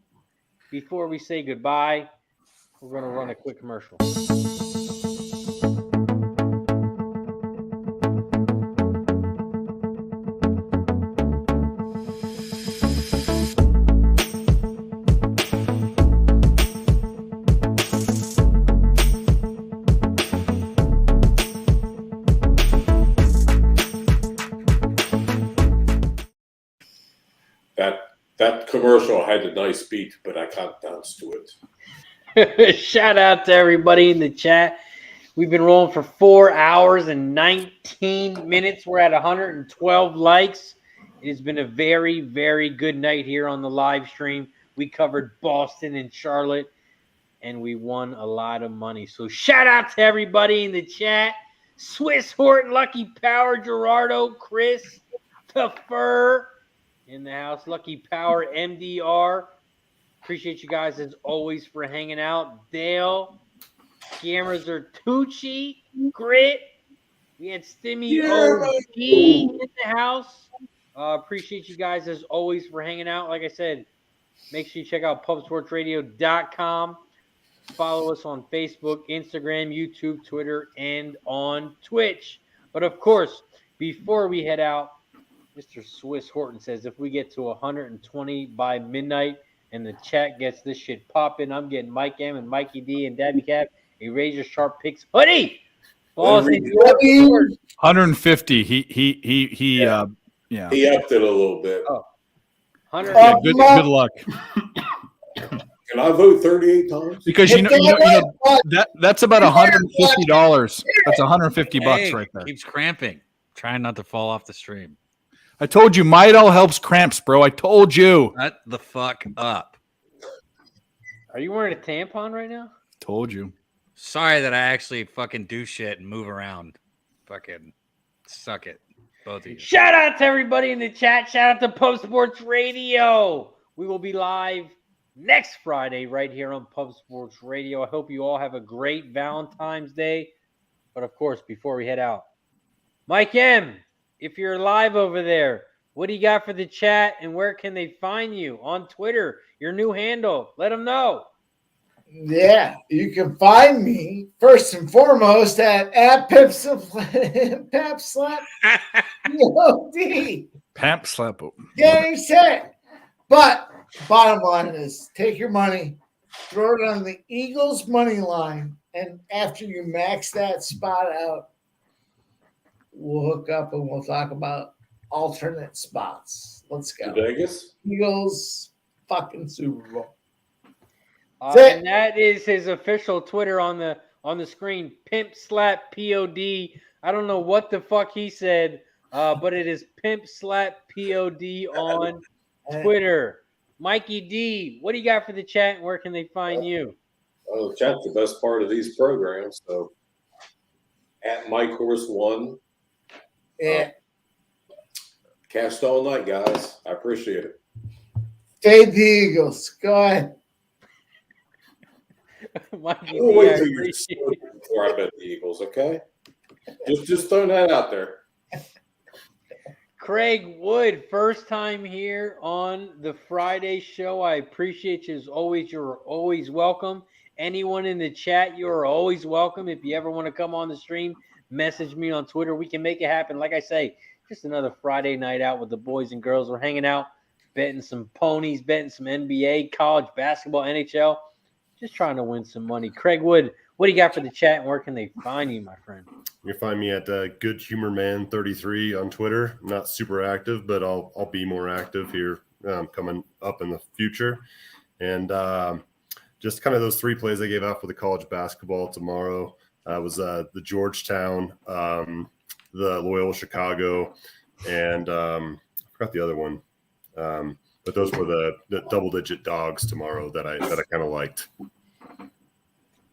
Before we say goodbye, we're going to run a quick commercial. That commercial had a nice beat, but I can't dance to it. Shout out to everybody in the chat. We've been rolling for 4 hours and 19 minutes. We're at 112 likes. It has been a very, very good night here on the live stream. We covered Boston and Charlotte, and we won a lot of money. So shout out to everybody in the chat. Swiss Horton, Lucky Power, Gerardo, Chris, the Fur in the house. Lucky Power, MDR. Appreciate you guys as always for hanging out. Dale, Cameras are Tucci, Grit. We had Stimmy OG in the house. Appreciate you guys as always for hanging out. Like I said, Make sure you check out pubsportsradio.com. Follow us on Facebook, Instagram, YouTube, Twitter, and on Twitch. But of course, before we head out, Mr. Swiss Horton says if we get to 120 by midnight and the chat gets this shit popping, I'm getting Mike M and Mikey D and Dabby Cab a Razor Sharp Picks hoodie. Balls in your court. 150. He Yeah. yeah. He upped it a little bit. Oh, 100. Yeah, good luck. Can I vote 38 times? Because you know that's about $150. That's $150 Hey, right there. Keeps cramping. Trying not to fall off the stream. I told you Midol helps cramps, bro. I told you. Shut the fuck up. Are you wearing a tampon right now? Told you. Sorry that I actually fucking do shit and move around. Fucking suck it. Both of you. Shout out to everybody in the chat. Shout out to Pub Sports Radio. We will be live next Friday right here on Pub Sports Radio. I hope you all have a great Valentine's Day. But of course, before we head out, Mike M, if you're live over there, what do you got for the chat and where can they find you? On Twitter, your new handle. Let them know. Yeah, you can find me first and foremost at Pap Slap POD. Pap Slap. Game set. But bottom line is take your money, throw it on the Eagles money line, and after you max that spot out, we'll hook up and we'll talk about alternate spots. Let's go. Vegas? Eagles fucking Super Bowl. And that is his official Twitter on the screen. Pimp Slap POD. I don't know what the fuck he said, but it is Pimp Slap POD on Twitter. Mikey D, what do you got for the chat and where can they find you? Oh, the chat's the best part of these programs. So at Mike Horse 1. Yeah. Cashed all night, guys. I appreciate it. Fade the Eagles. Go ahead. Mikey We'll D, wait I till you're appreciate sober before I bet the Eagles, okay? Just throwing that out there. Craig Wood, first time here on the Friday show. I appreciate you as always. You're always welcome. Anyone in the chat, you're always welcome. If you ever want to come on the stream, message me on Twitter. We can make it happen. Like I say, just another Friday night out with the boys and girls. We're hanging out, betting some ponies, betting some NBA, college basketball, NHL. Just trying to win some money. Craig Wood, what do you got for the chat and where can they find you, my friend? You can find me at Good Humor Man 33 on Twitter. I'm not super active, but I'll be more active here coming up in the future. And just kind of those 3 plays I gave out for the college basketball tomorrow was the Georgetown, the Loyola Chicago, and I forgot the other one. But those were the double-digit dogs tomorrow that I kind of liked.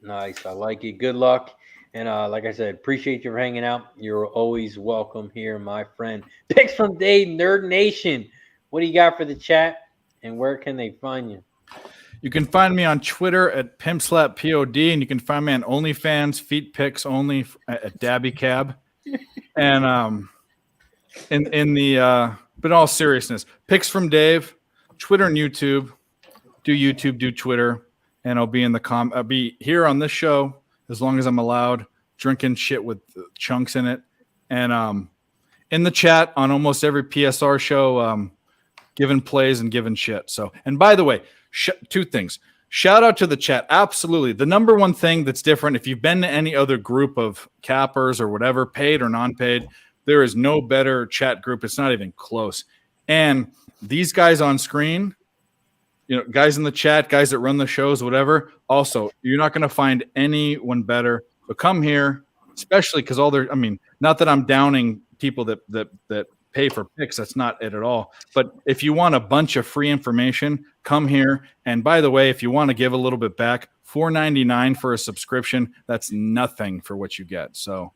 Nice. I like it. Good luck. And like I said, appreciate you for hanging out. You're always welcome here, my friend. Picks from Dave, Nerd Nation. What do you got for the chat and where can they find you? You can find me on Twitter at PimpSlapPOD, and you can find me on OnlyFans, feet pics only at Dabby Cab. And in the but in all seriousness, picks from Dave, Twitter and YouTube. Do YouTube, do Twitter, and I'll be in the I'll be here on this show as long as I'm allowed, drinking shit with chunks in it, and in the chat on almost every PSR show, giving plays and giving shit. So, and by the way, 2 things. Shout out to the chat. Absolutely. The number one thing that's different, if you've been to any other group of cappers or whatever, paid or non-paid, there is no better chat group. It's not even close. And these guys on screen, guys in the chat, guys that run the shows, whatever, also, you're not going to find anyone better. But come here, especially because not that I'm downing people that pay for picks. That's not it at all. But if you want a bunch of free information, come here. And by the way, if you want to give a little bit back, $4.99 for a subscription, that's nothing for what you get. So,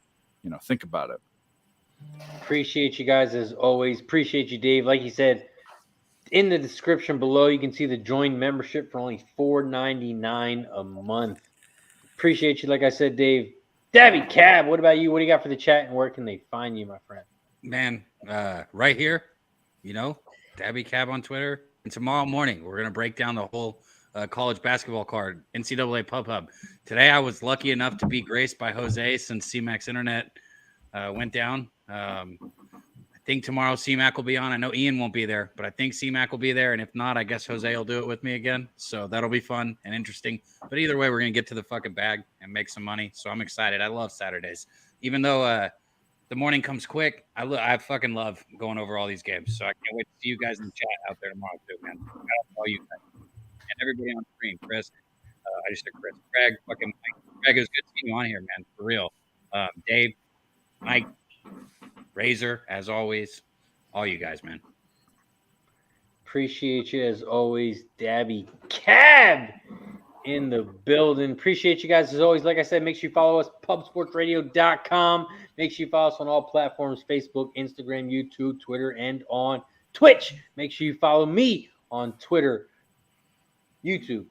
think about it. Appreciate you guys as always. Appreciate you, Dave. Like you said, in the description below, you can see the join membership for only $4.99 a month. Appreciate you. Like I said, Dave. Dabby Cab, what about you? What do you got for the chat and where can they find you, my friend? Man, right here, Dabby Cab on Twitter, And tomorrow morning, we're going to break down the whole college basketball card, NCAA Pub Hub. Today, I was lucky enough to be graced by Jose since CMAC's internet went down. I think tomorrow CMAC will be on. I know Ian won't be there, but I think CMAC will be there. And if not, I guess Jose will do it with me again. So that'll be fun and interesting. But either way, we're going to get to the fucking bag and make some money. So I'm excited. I love Saturdays. Even though the morning comes quick, I fucking love going over all these games. So I can't wait to see you guys in the chat out there tomorrow too, man. All you guys. And everybody on screen. Chris, I just said Chris. Greg, fucking Mike. Greg, it was good seeing you on here, man. For real. Dave, Mike, Razor, as always, all you guys, man. Appreciate you as always, Dabby Cab in the building. Appreciate you guys as always. Like I said, make sure you follow us, pubsportsradio.com. Make sure you follow us on all platforms, Facebook, Instagram, YouTube, Twitter, and on Twitch. Make sure you follow me on Twitter, YouTube,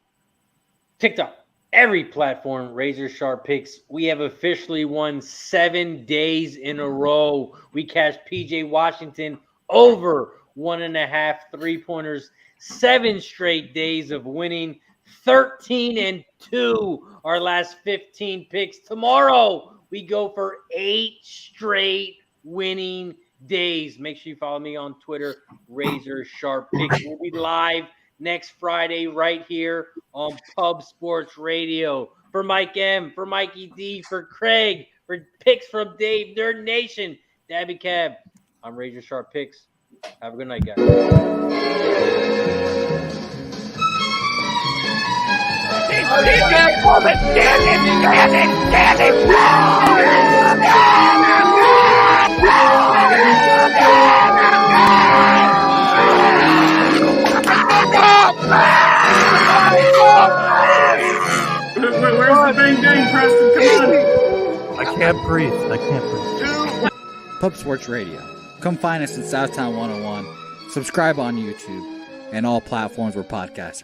TikTok, every platform, Razor Sharp Picks. We have officially won 7 days in a row. We cashed PJ Washington over 1.5 3-pointers, 7 straight days of winning, 13-2 our last 15 picks. Tomorrow, we go for 8 straight winning days. Make sure you follow me on Twitter, Razor Sharp Picks. We'll be live next Friday right here on Pub Sports Radio. For Mike M, for Mikey D, for Craig, for picks from Dave, Nerd Nation, Dabby Cab, I'm Razor Sharp Picks. Have a good night, guys. Where's the bang bang, Preston? Come on. I can't breathe. I can't breathe. Pub Sports Radio. Come find us in Southtown 101. Subscribe on YouTube and all platforms where podcasts are